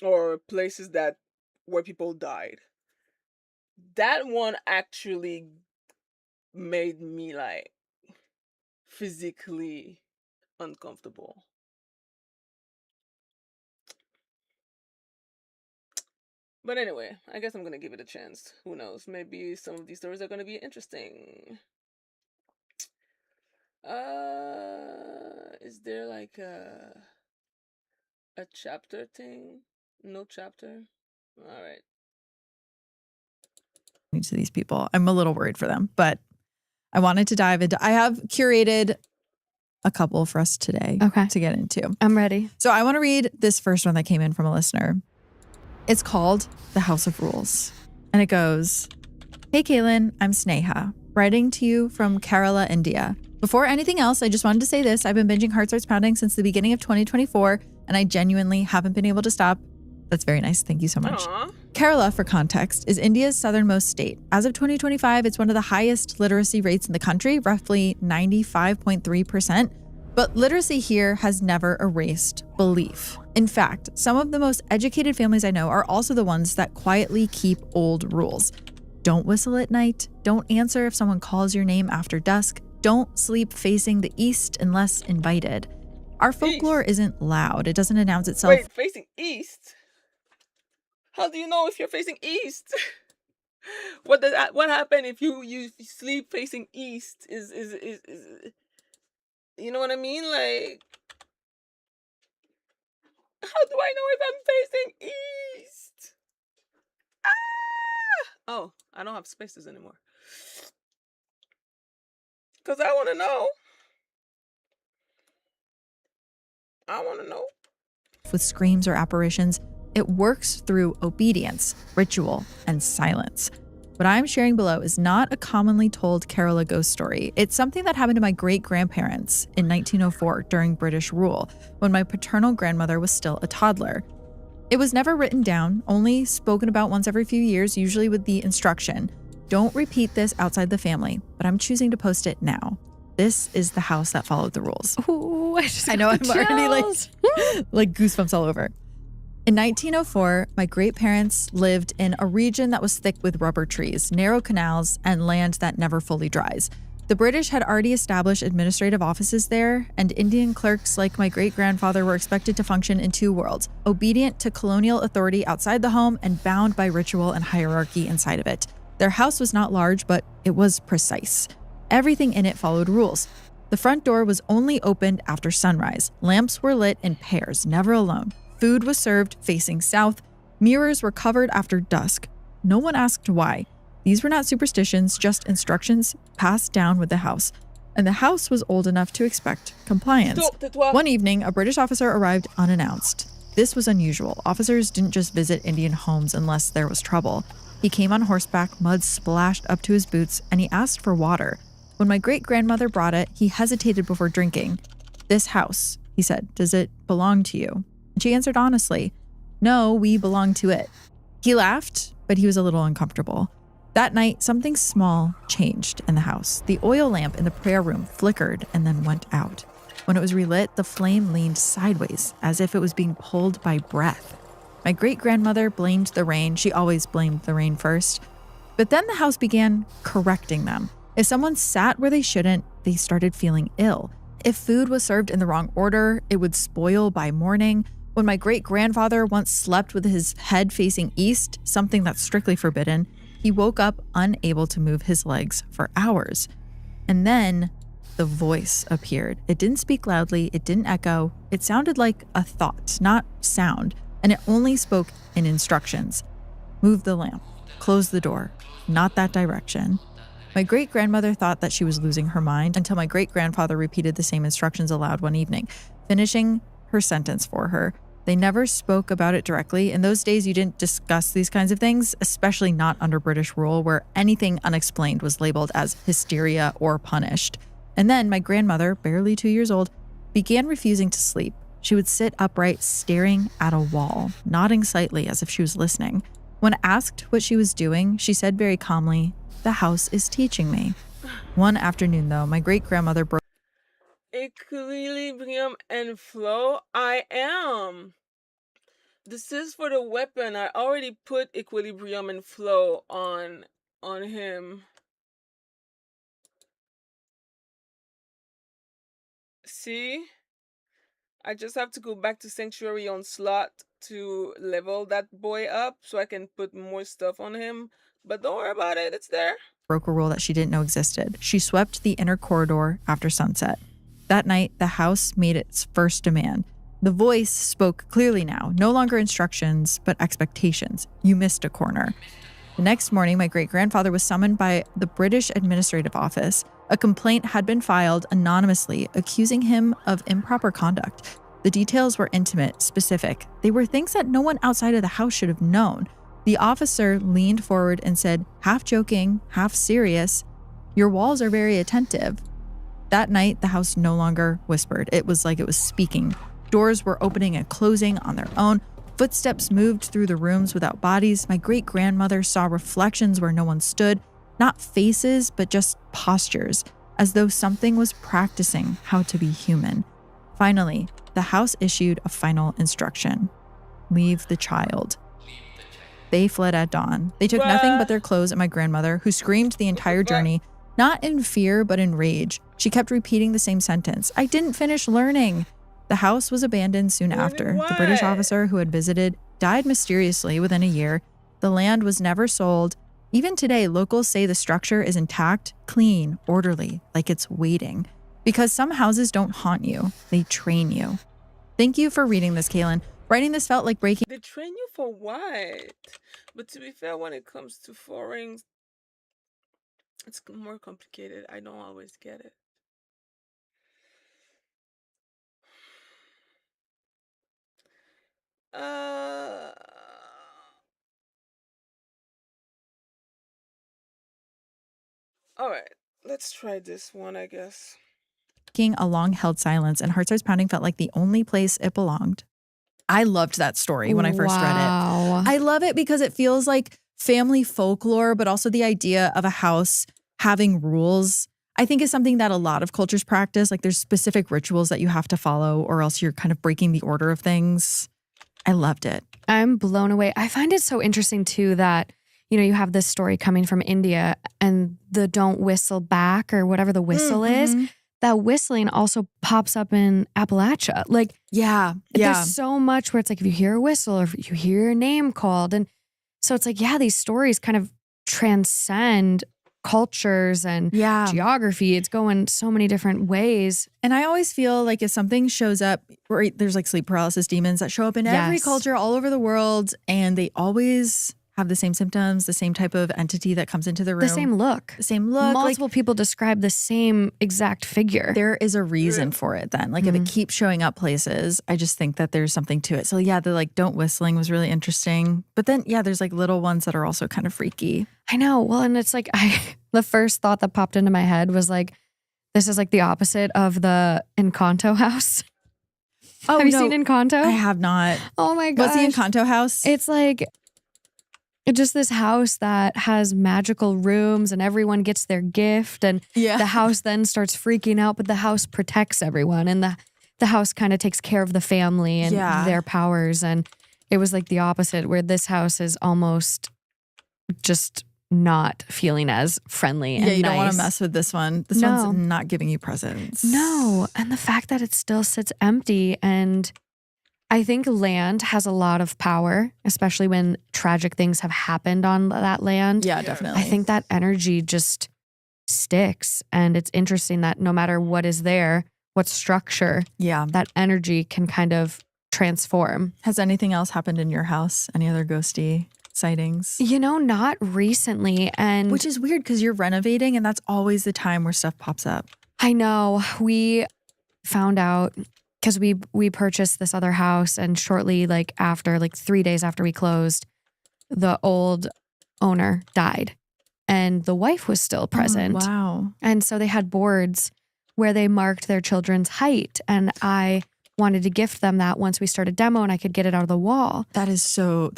or places that where people died. That one actually made me like physically uncomfortable. But anyway, I guess I'm gonna give it a chance. Who knows? Maybe some of these stories are gonna be interesting. Is there like a chapter thing? No chapter. All right. To these people, I'm a little worried for them, but I wanted to dive into. I have curated a couple for us today to get into. I'm ready. So I want to read this first one that came in from a listener. It's called The House of Rules. And it goes, "Hey Kaylin, I'm Sneha, writing to you from Kerala, India. Before anything else, I just wanted to say this. I've been binging Heart Starts Pounding since the beginning of 2024, and I genuinely haven't been able to stop." That's very nice. Thank you so much. Aww. Kerala, for context, is India's southernmost state. As of 2025, it's one of the highest literacy rates in the country, roughly 95.3%. But literacy here has never erased belief. In fact, some of the most educated families I know are also the ones that quietly keep old rules. Don't whistle at night. Don't answer if someone calls your name after dusk. Don't sleep facing the east unless invited. Our folklore isn't loud. It doesn't announce itself. Wait, facing east? How do you know if you're facing east? What happen if you sleep facing east? Is you know what I mean? Like, how do I know if I'm facing east? Ah! Oh, I don't have spaces anymore. Cause I want to know. I want to know. With screams or apparitions, it works through obedience, ritual, and silence. What I'm sharing below is not a commonly told Kerala ghost story. It's something that happened to my great-grandparents in 1904 during British rule, when my paternal grandmother was still a toddler. It was never written down, only spoken about once every few years, usually with the instruction, "Don't repeat this outside the family," but I'm choosing to post it now. This is the house that followed the rules. Ooh, I know, I'm already like goosebumps all over. In 1904, my great-parents lived in a region that was thick with rubber trees, narrow canals, and land that never fully dries. The British had already established administrative offices there, and Indian clerks like my great-grandfather were expected to function in two worlds, obedient to colonial authority outside the home and bound by ritual and hierarchy inside of it. Their house was not large, but it was precise. Everything in it followed rules. The front door was only opened after sunrise. Lamps were lit in pairs, never alone. Food was served facing south. Mirrors were covered after dusk. No one asked why. These were not superstitions, just instructions passed down with the house. And the house was old enough to expect compliance. One evening, a British officer arrived unannounced. This was unusual. Officers didn't just visit Indian homes unless there was trouble. He came on horseback, mud splashed up to his boots, and he asked for water. When my great-grandmother brought it, he hesitated before drinking. "This house," he said, "does it belong to you?" And she answered honestly, "No, we belong to it." He laughed, but he was a little uncomfortable. That night, something small changed in the house. The oil lamp in the prayer room flickered and then went out. When it was relit, the flame leaned sideways, as if it was being pulled by breath. My great-grandmother blamed the rain. She always blamed the rain first. But then the house began correcting them. If someone sat where they shouldn't, they started feeling ill. If food was served in the wrong order, it would spoil by morning. When my great-grandfather once slept with his head facing east, something that's strictly forbidden, he woke up unable to move his legs for hours. And then the voice appeared. It didn't speak loudly, it didn't echo. It sounded like a thought, not sound, and it only spoke in instructions. Move the lamp, close the door, not that direction. My great-grandmother thought that she was losing her mind until my great-grandfather repeated the same instructions aloud one evening, finishing her sentence for her. They never spoke about it directly. In those days, you didn't discuss these kinds of things, especially not under British rule, where anything unexplained was labeled as hysteria or punished. And then my grandmother, barely 2 years old, began refusing to sleep. She would sit upright, staring at a wall, nodding slightly as if she was listening. When asked what she was doing, she said very calmly, "The house is teaching me." One afternoon, though, my great-grandmother broke. Equilibrium and flow. I am. This is for the weapon. I already put equilibrium and flow on him. See? I just have to go back to Sanctuary on slot to level that boy up so I can put more stuff on him. But don't worry about it, it's there. Broke a rule that she didn't know existed. She swept the inner corridor after sunset. That night, the house made its first demand. The voice spoke clearly now, no longer instructions, but expectations. You missed a corner. The next morning, my great-grandfather was summoned by the British Administrative Office. A complaint had been filed anonymously, accusing him of improper conduct. The details were intimate, specific. They were things that no one outside of the house should have known. The officer leaned forward and said, half joking, half serious, "Your walls are very attentive." That night, the house no longer whispered. It was like it was speaking. Doors were opening and closing on their own. Footsteps moved through the rooms without bodies. My great-grandmother saw reflections where no one stood. Not faces, but just postures, as though something was practicing how to be human. Finally, the house issued a final instruction. Leave the child. They fled at dawn. They took nothing but their clothes and my grandmother, who screamed the entire journey, not in fear, but in rage. She kept repeating the same sentence. I didn't finish learning. The house was abandoned soon after. The British officer who had visited died mysteriously within a year. The land was never sold. Even today, locals say the structure is intact, clean, orderly, like it's waiting. Because some houses don't haunt you, they train you. Thank you for reading this, Kaylin. Writing this felt like breaking. They train you for what? But to be fair, when it comes to foreign, it's more complicated. I don't always get it. Uh, all right, let's try this one, I guess. A long-held silence, and Heart Starts Pounding felt like the only place it belonged. I loved that story when I first read it. I love it because it feels like family folklore, but also the idea of a house having rules, I think, is something that a lot of cultures practice. Like there's specific rituals that you have to follow or else you're kind of breaking the order of things. I loved it. I'm blown away. I find it so interesting too that, you know, you have this story coming from India and the don't whistle back or whatever the whistle is. That whistling also pops up in Appalachia. Like, there's so much where it's like if you hear a whistle or if you hear your name called. And so it's like, these stories kind of transcend cultures and geography. It's going so many different ways. And I always feel like if something shows up, right, there's like sleep paralysis demons that show up in every culture all over the world, and they always have the same symptoms, the same type of entity that comes into the room. The same look. Multiple people describe the same exact figure. There is a reason for it then. Like if it keeps showing up places, I just think that there's something to it. So the like don't whistling was really interesting. But then there's like little ones that are also kind of freaky. I know. Well, and it's like the first thought that popped into my head was like, this is like the opposite of the Encanto house. Oh, have you seen Encanto? I have not. Oh my gosh. What's the Encanto house? It's like just this house that has magical rooms and everyone gets their gift and the house then starts freaking out, but the house protects everyone and the house kind of takes care of the family and their powers. And it was like the opposite where this house is almost just not feeling as friendly and you nice. Don't want to mess with this one. This one's not giving you presents. No. And the fact that it still sits empty, and I think land has a lot of power, especially when tragic things have happened on that land. Yeah, definitely. I think that energy just sticks. And it's interesting that no matter what is there, what structure, that energy can kind of transform. Has anything else happened in your house? Any other ghosty sightings? You know, not recently. And which is weird because you're renovating and that's always the time where stuff pops up. I know. We found out because we purchased this other house, and shortly after 3 days after we closed, the old owner died and the wife was still present. Oh, wow. And so they had boards where they marked their children's height, and I wanted to gift them that once we started demo and I could get it out of the wall. That's so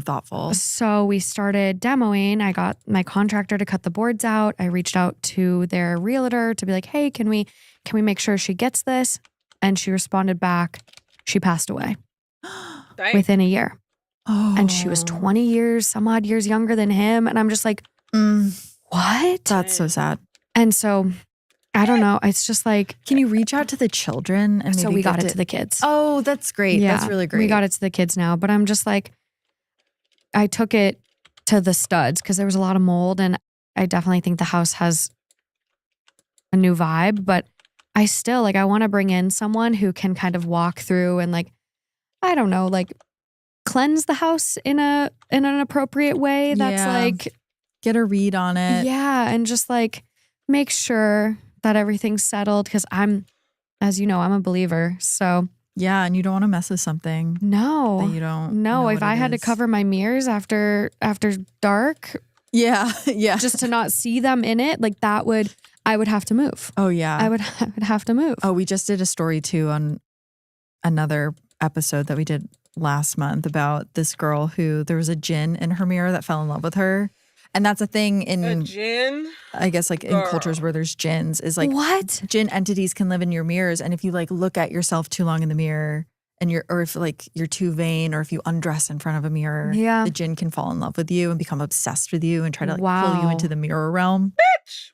thoughtful. So we started demoing. I got my contractor to cut the boards out. I reached out to their realtor to be like, hey, can we make sure she gets this? And she responded back, she passed away Dang. within a year. Oh. And she was 20 years, some odd years younger than him. And I'm just like, what? That's so sad. And so I don't know. It's just like, Can you reach out to the children? And so maybe we got gift it to the kids. Oh, that's great. Yeah, That's really great. We got it to the kids now. But I'm just like, I took it to the studs because there was a lot of mold. And I definitely think the house has a new vibe. But I still, like, I want to bring in someone who can kind of walk through and, like, I don't know, like, cleanse the house in an appropriate way. That's Yeah. like, Get a read on it. yeah. And just like make sure that everything's settled because I'm, as you know, I'm a believer. So Yeah, and you don't want to mess with something no, that you don't no. know If what I it had to is. cover my mirrors after dark Yeah, yeah. just to not see them in it, like I would have to move. Oh, yeah. I would have to move. Oh, we just did a story too on another episode that we did last month about this girl who there was a djinn in her mirror that fell in love with her. And that's a thing A in, gin. I guess, like in Girl. cultures where there's djinns is like What? djinn entities can live in your mirrors. And if you like look at yourself too long in the mirror and or if like you're too vain or if you undress in front of a mirror, Yeah. the djinn can fall in love with you and become obsessed with you and try to like pull Wow. you into the mirror realm,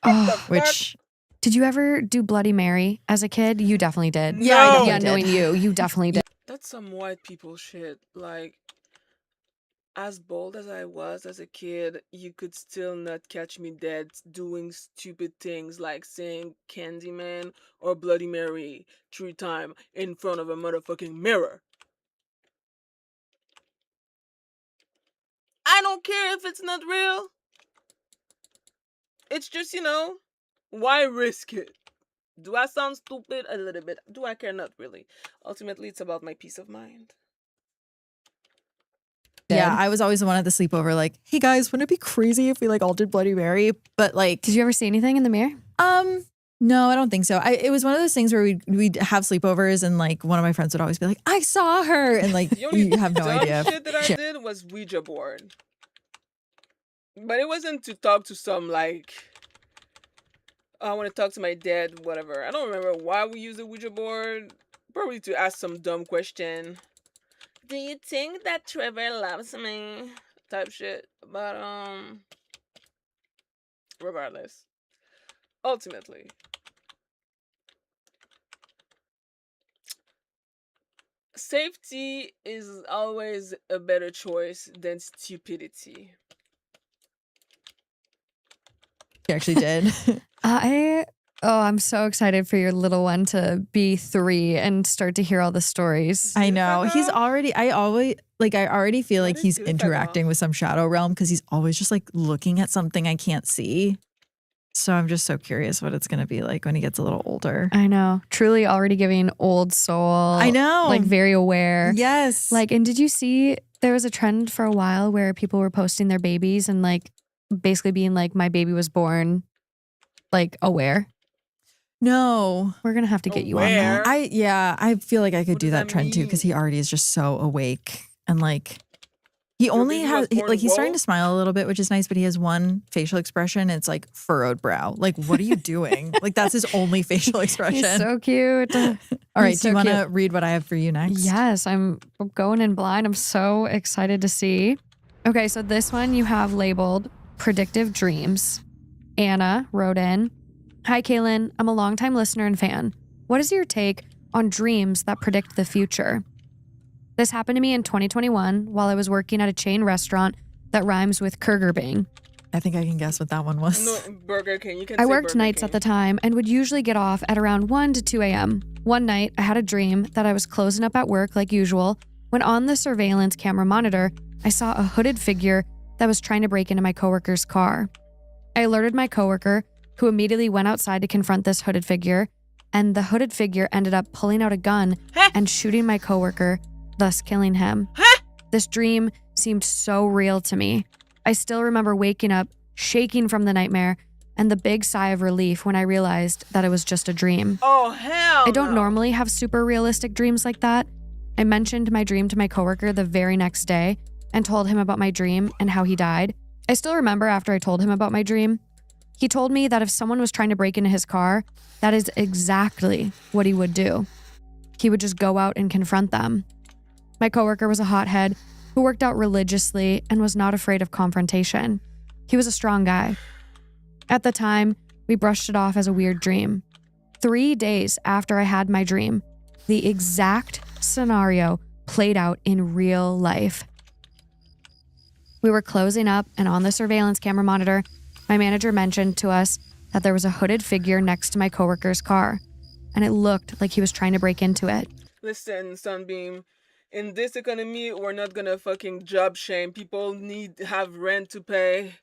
Oh, which did you ever do Bloody Mary as a kid? You definitely did. Yeah, I No. definitely Yeah, did. knowing you definitely did. That's some white people shit. Like, as bold as I was as a kid, you could still not catch me dead doing stupid things like saying Candyman or Bloody Mary 3 times in front of a motherfucking mirror. I don't care if it's not real. It's just, why risk it? Do I sound stupid? A little bit. Do I care? Not really. Ultimately, it's about my peace of mind. yeah, I was always the one at the sleepover like, hey guys, wouldn't it be crazy if we like all did Bloody Mary? But like, Did you ever see anything in the mirror? no, I don't think so. It was one of those things where we'd have sleepovers and like one of my friends would always be like, I saw her. And like, The only you have no dumb idea. shit that I did was Ouija board. But it wasn't to talk to some like, I want to talk to my dad, whatever. I don't remember why we used the Ouija board. Probably to ask some dumb question. Do you think that Trevor loves me? Type shit. But regardless. Ultimately. Safety is always a better choice than stupidity. He actually did. I'm so excited for your little one to be 3 and start to hear all the stories. I know. Good for He's her. already, I already feel That like is he's good for interacting her. with some shadow realm because he's always just like looking at something I can't see. So I'm just so curious what it's going to be like when he gets a little older. I know. Truly already giving old soul. I know. Like very aware. Yes. Like, and did you see there was a trend for a while where people were posting their babies and like basically being like, my baby was born like aware? no. We're going to have to get you on Aware? that. I feel like I could What do does that that trend too because he mean? already is just so awake and like he Your only baby has was born like he's starting woke? to smile a little bit, which is nice, but he has one facial expression. It's like furrowed brow. Like, what are you doing? Like, that's his only facial expression. He's so cute. All right, he's do you so want to cute. read what I have for you next? Yes, I'm going in blind. I'm so excited to see. Okay, so this one you have labeled Predictive Dreams. Anna wrote in, Hi, Kaylin. I'm a longtime listener and fan. What is your take on dreams that predict the future? This happened to me in 2021 while I was working at a chain restaurant that rhymes with Kurgerbing. I think I can guess what that one was. No, Burger King. You can I say worked Burger nights King. at the time and would usually get off at around 1 to 2 a.m. One night, I had a dream that I was closing up at work like usual when on the surveillance camera monitor, I saw a hooded figure that was trying to break into my coworker's car. I alerted my coworker, who immediately went outside to confront this hooded figure, and the hooded figure ended up pulling out a gun Huh? and shooting my coworker, thus killing him. Huh? This dream seemed so real to me. I still remember waking up, shaking from the nightmare, and the big sigh of relief when I realized that it was just a dream. Oh, hell I don't no. normally have super realistic dreams like that. I mentioned my dream to my coworker the very next day and told him about my dream and how he died. I still remember after I told him about my dream, he told me that if someone was trying to break into his car, that is exactly what he would do. He would just go out and confront them. My coworker was a hothead who worked out religiously and was not afraid of confrontation. He was a strong guy. At the time, we brushed it off as a weird dream. 3 days after I had my dream, the exact scenario played out in real life. We were closing up, and on the surveillance camera monitor, my manager mentioned to us that there was a hooded figure next to my coworker's car, and it looked like he was trying to break into it. Listen, Sunbeam, in this economy, we're not gonna fucking job shame. People have rent to pay,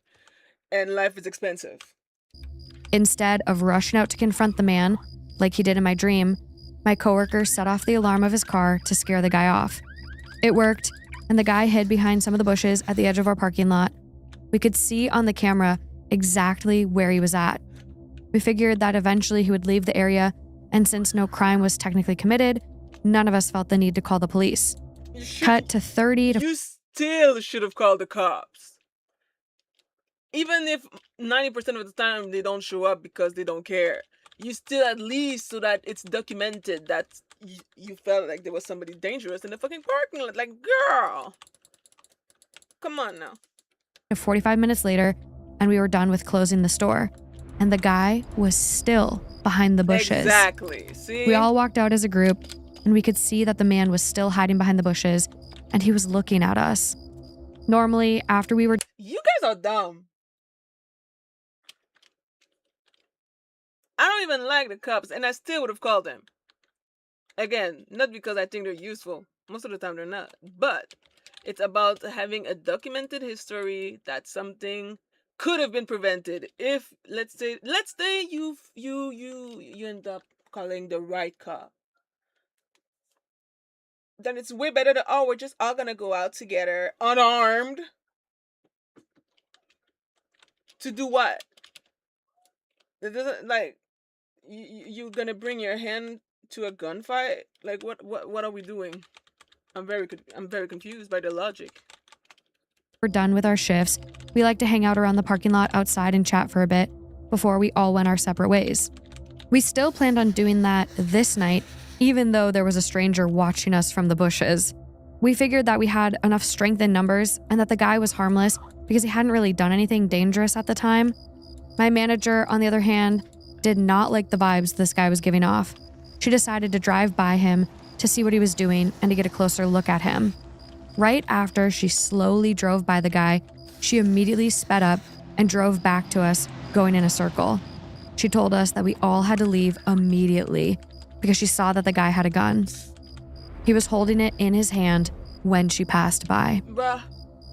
and life is expensive. Instead of rushing out to confront the man, like he did in my dream, my coworker set off the alarm of his car to scare the guy off. It worked, and the guy hid behind some of the bushes at the edge of our parking lot. We could see on the camera exactly where he was at. We figured that eventually he would leave the area, and since no crime was technically committed, none of us felt the need to call the police. Cut to 30 to... You still should have called the cops. Even if 90% of the time they don't show up because they don't care. You still at least so that it's documented that you felt like there was somebody dangerous in the fucking parking lot. Like, girl. Come on now. 45 minutes later, and we were done with closing the store. And the guy was still behind the bushes. Exactly. See? We all walked out as a group, and we could see that the man was still hiding behind the bushes, and he was looking at us. Normally, after we were... You guys are dumb. I don't even like the cops, and I still would have called them. Again, not because I think they're useful. Most of the time they're not. But it's about having a documented history that something could have been prevented if let's say you end up calling the right cop. Then it's way better that we're just all gonna go out together unarmed to do what? It doesn't like you're gonna bring your hand to a gunfight? Like what are we doing? I'm very confused by the logic. We're done with our shifts, we like to hang out around the parking lot outside and chat for a bit before we all went our separate ways. We still planned on doing that this night, even though there was a stranger watching us from the bushes. We figured that we had enough strength in numbers and that the guy was harmless because he hadn't really done anything dangerous at the time. My manager, on the other hand, did not like the vibes this guy was giving off. She decided to drive by him to see what he was doing and to get a closer look at him. Right after she slowly drove by the guy, she immediately sped up and drove back to us, going in a circle. She told us that we all had to leave immediately because she saw that the guy had a gun. He was holding it in his hand when she passed by. Bruh.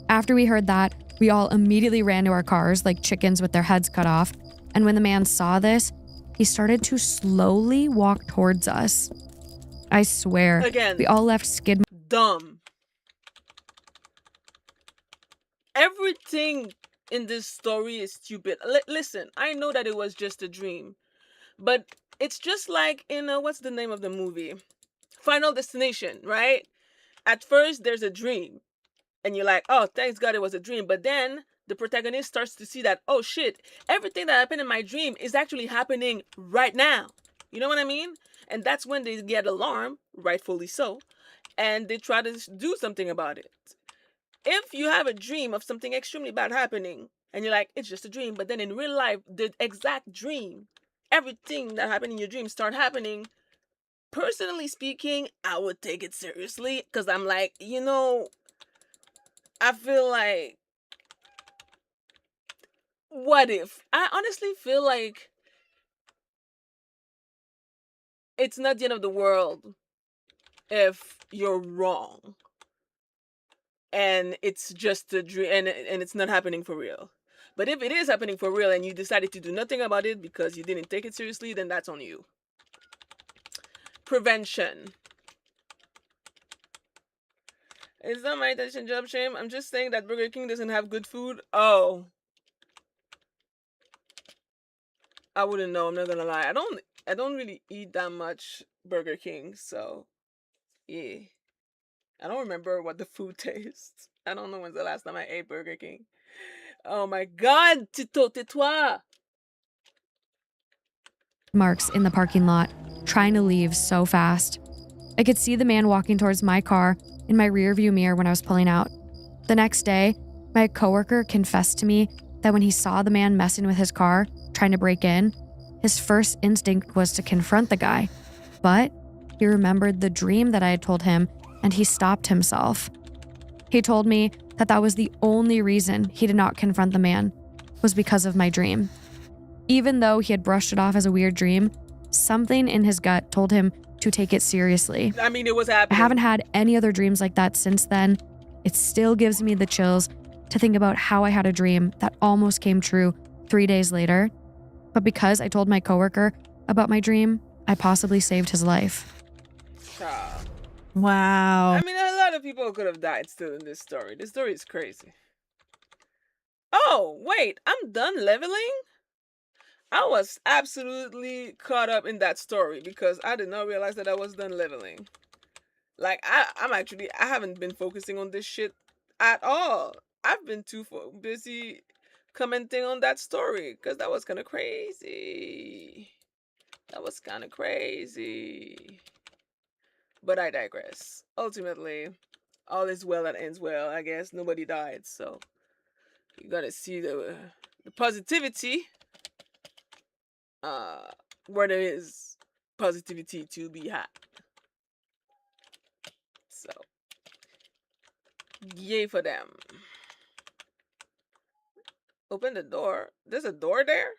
After we heard that, we all immediately ran to our cars like chickens with their heads cut off. And when the man saw this, he started to slowly walk towards us. I swear, Again, we all left skid. Dumb. Everything in this story is stupid. Listen, I know that it was just a dream, but it's just like in what's the name of the movie? Final Destination, right? At first, there's a dream, and you're like, oh, thanks God it was a dream. But then the protagonist starts to see that, oh shit, everything that happened in my dream is actually happening right now. You know what I mean? And that's when they get alarmed, rightfully so, and they try to do something about it. If you have a dream of something extremely bad happening, and you're like, it's just a dream, but then in real life, the exact dream, everything that happened in your dream start happening, personally speaking, I would take it seriously, because I'm like, I feel like, what if? I honestly feel like it's not the end of the world if you're wrong. And it's just a dream, and it's not happening for real. But if it is happening for real and you decided to do nothing about it because you didn't take it seriously, then that's on you. Prevention. It's not my intention, job shame. I'm just saying that Burger King doesn't have good food. Oh. I wouldn't know. I'm not gonna lie. I don't really eat that much Burger King, so yeah. I don't remember what the food tastes. I don't know when's the last time I ate Burger King. Oh my God, Tito, tais-toi. Marks in the parking lot, trying to leave so fast. I could see the man walking towards my car in my rearview mirror when I was pulling out. The next day, my coworker confessed to me that when he saw the man messing with his car, trying to break in, his first instinct was to confront the guy. But he remembered the dream that I had told him, and he stopped himself. He told me that that was the only reason he did not confront the man, was because of my dream. Even though he had brushed it off as a weird dream, something in his gut told him to take it seriously. I mean, it was I happening. haven't had any other dreams like that since then. It still gives me the chills to think about how I had a dream that almost came true 3 days later. But because I told my coworker about my dream, I possibly saved his life. Child. Wow. I mean, a lot of people could have died still in this story. This story is crazy. Oh, wait, I'm done leveling? I was absolutely caught up in that story because I did not realize that I was done leveling. Like, I haven't been focusing on this shit at all. I've been too busy commenting on that story because that was kind of crazy. That was kind of crazy. But I digress. Ultimately, all is well that ends well, I guess. Nobody died, so you gotta see the positivity where there is positivity to be had. So, yay for them. Open the door. There's a door there?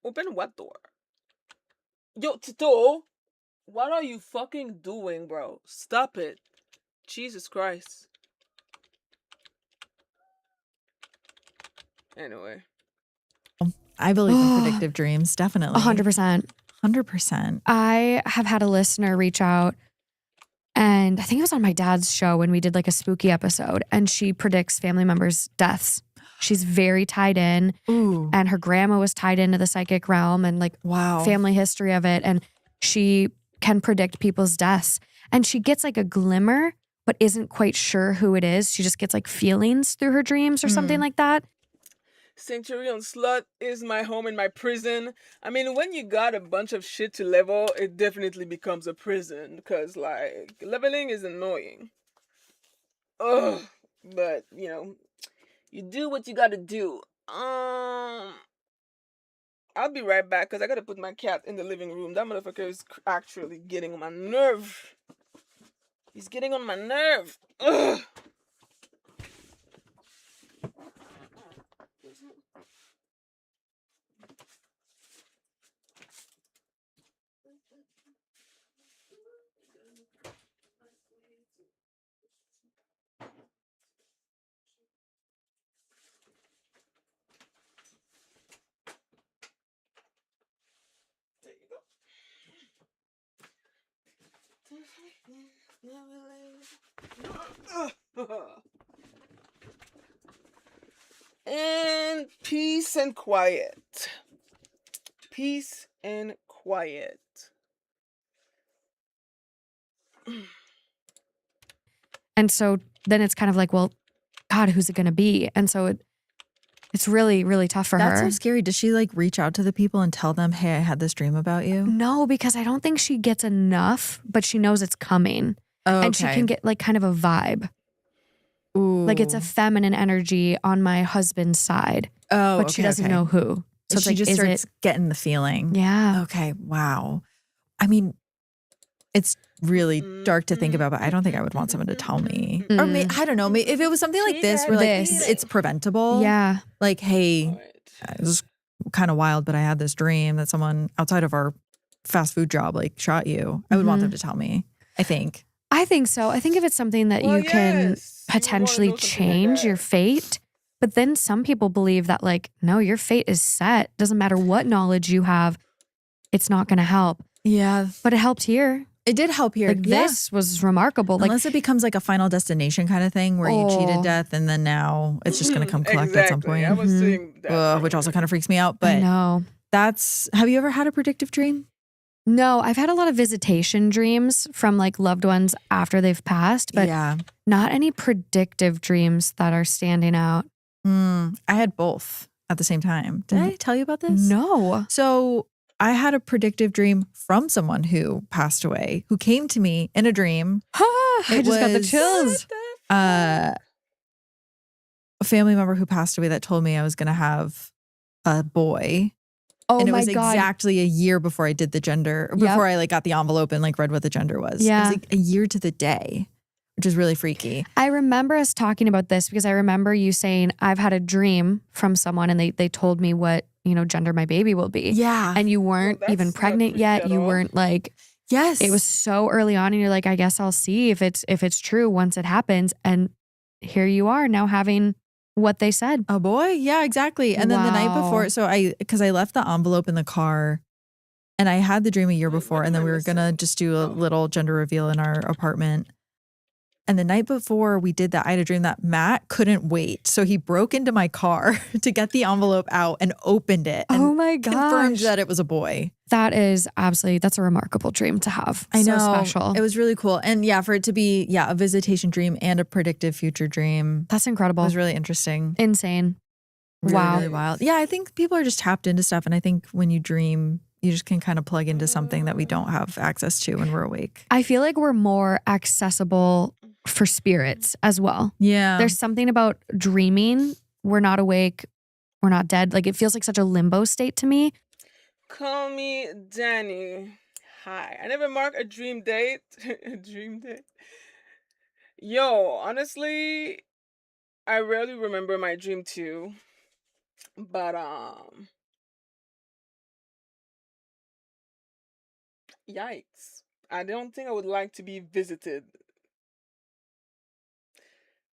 Open what door? Yo, Tito, what are you fucking doing, bro? Stop it. Jesus Christ. Anyway. I believe in predictive dreams, definitely. 100%. 100%. I have had a listener reach out, and I think it was on my dad's show when we did like a spooky episode, and she predicts family members' deaths. She's very tied in. Ooh. And her grandma was tied into the psychic realm and like Wow. family history of it. And she can predict people's deaths. And she gets like a glimmer, but isn't quite sure who it is. She just gets like feelings through her dreams or something like that. Centurion Slut is my home and my prison. I mean, when you got a bunch of shit to level, it definitely becomes a prison. Because, like, leveling is annoying. Ugh. But, you know, you do what you gotta do. I'll be right back because I gotta put my cat in the living room. That motherfucker is actually getting on my nerve. He's getting on my nerve. Ugh. There you go. And peace and quiet. Peace and quiet. And so then it's kind of like, well, God, who's it going to be? And so it's really, really tough for That's her. so scary. Does she like reach out to the people and tell them, hey, I had this dream about you? No, because I don't think she gets enough, but she knows it's coming. Oh, And she can get like kind of a vibe. Ooh. Like it's a feminine energy on my husband's side, Oh, but she doesn't know who. So it's she like, just is starts it? getting the feeling. Yeah. Okay. Wow. I mean, it's really dark to think about, but I don't think I would want someone to tell me. Or I don't know. If it was something like this, where like it's preventable. Yeah. Like, hey, it was kind of wild, but I had this dream that someone outside of our fast food job like shot you. I would want them to tell me. I think. I think so. I think if it's something that you can potentially change your fate, but then some people believe that like, no, your fate is set. Doesn't matter what knowledge you have, it's not going to help. Yeah. But it helped here. It did help here. Like this was remarkable. Like Unless it becomes like a Final Destination kind of thing where you cheated death and then now it's just going to come collect at some point. I was seeing that. Which also kind of freaks me out. I But know. have you ever had a predictive dream? No, I've had a lot of visitation dreams from like loved ones after they've passed, but not any predictive dreams that are standing out. I had both at the same time. Did I tell you about this? No. So I had a predictive dream from someone who passed away, who came to me in a dream. I just got the chills. A family member who passed away that told me I was going to have a boy. Oh and it my was God. exactly a year before I did the gender, before I like got the envelope and like read what the gender was. Yeah. It was like a year to the day, which is really freaky. I remember us talking about this because I remember you saying, I've had a dream from someone and they told me what, gender my baby will be. Yeah. And you weren't even pregnant yet. You weren't like, yes. It was so early on and you're like, I guess I'll see if it's true once it happens. And here you are now having what they said. A boy? Yeah, exactly. And then the night before, because I left the envelope in the car and I had the dream a year before and then we were going to just do a little gender reveal in our apartment. And the night before we did that, I had a dream that Matt couldn't wait. So he broke into my car to get the envelope out and opened it. And oh my gosh. confirmed that it was a boy. That's a remarkable dream to have. I know. So special. It was really cool. And for it to be, a visitation dream and a predictive future dream. That's incredible. It was really interesting. Insane. Really, wow. really wild. Yeah, I think people are just tapped into stuff. And I think when you dream, you just can kind of plug into something that we don't have access to when we're awake. I feel like we're more accessible for spirits as well. Yeah. There's something about dreaming. We're not awake. We're not dead. Like it feels like such a limbo state to me. Call me Danny. Hi. I never mark a dream date. A dream date. Yo, honestly, I rarely remember my dream too. But yikes. I don't think I would like to be visited.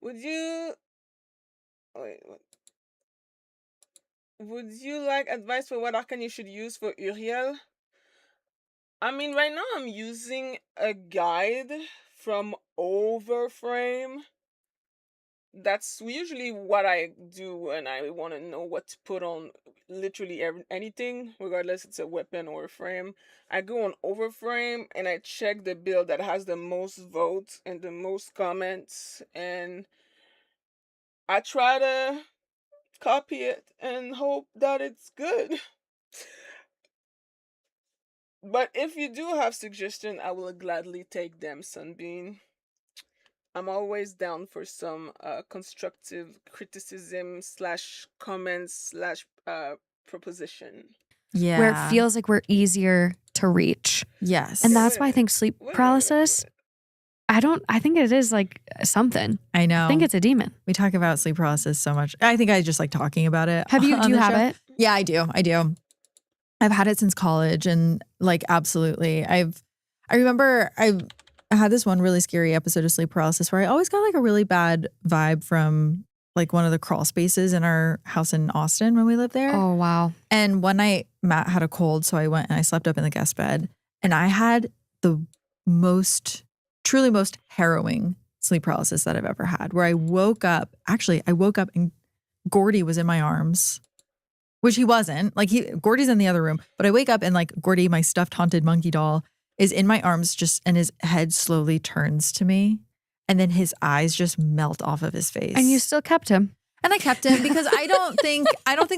Would you wait, would you like advice for what arcane you should use for Uriel? I mean, right now I'm using a guide from Overframe. That's usually what I do when I want to know what to put on literally anything, regardless it's a weapon or a frame. I go on Overframe and I check the build that has the most votes and the most comments, and I try to copy it and hope that it's good. But if you do have suggestions, I will gladly take them, Sunbeam. I'm always down for some constructive criticism slash comments slash proposition. Yeah. Where it feels like we're easier to reach. Yes. And that's why I think sleep paralysis, I think it is like something. I know. I think it's a demon. We talk about sleep paralysis so much. I think I just like talking about it. Do you have it? Yeah, I do. I've had it since college and like absolutely. I remember I had this one really scary episode of sleep paralysis where I always got like a really bad vibe from like one of the crawl spaces in our house in Austin when we lived there. Oh, wow. And one night Matt had a cold, so I went and I slept up in the guest bed and I had the truly most harrowing sleep paralysis that I've ever had, where I woke up and Gordy was in my arms, which he wasn't. Like Gordy's in the other room, but I wake up and like Gordy, my stuffed haunted monkey doll, is in my arms and his head slowly turns to me and then his eyes just melt off of his face. And you still kept him. And I kept him because I don't think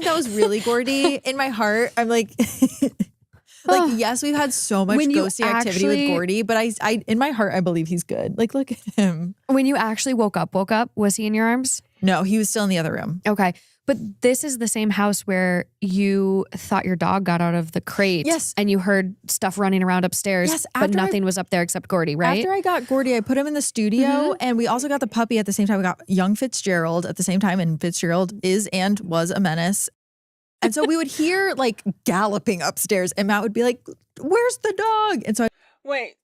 that was really Gordy. In my heart, I'm like yes, we've had so much ghosty activity with Gordy, but I in my heart I believe he's good. Like look at him. When you actually woke up, was he in your arms? No, he was still in the other room. Okay. But this is the same house where you thought your dog got out of the crate. Yes. And you heard stuff running around upstairs. Yes, but nothing was up there except Gordy, right? After I got Gordy, I put him in the studio and we also got the puppy at the same time. We got young Fitzgerald at the same time, and Fitzgerald is and was a menace. And so we would hear like galloping upstairs and Matt would be like, where's the dog? And so Wait.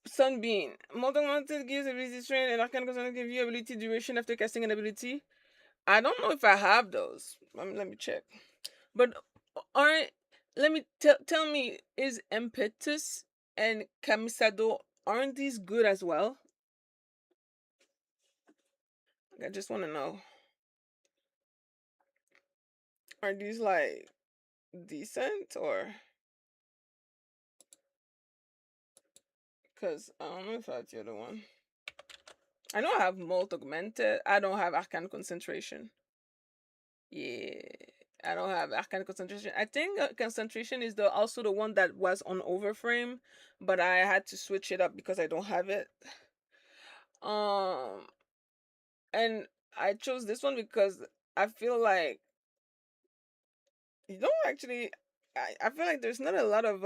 Sunbeam. Molten Wanted gives ability strain and Arcane goes on to give you ability duration after casting an ability. I don't know if I have those. Let me check. But tell me, is impetus and camisado, aren't these good as well? I just want to know, are these like decent or? Because I don't know if that's the other one. I know I have molt augmented. I don't have arcane concentration. Yeah, I don't have arcane concentration. I think concentration is the also the one that was on Overframe, but I had to switch it up because I don't have it. Um, and I chose this one because I feel like you don't actually. I feel like there's not a lot of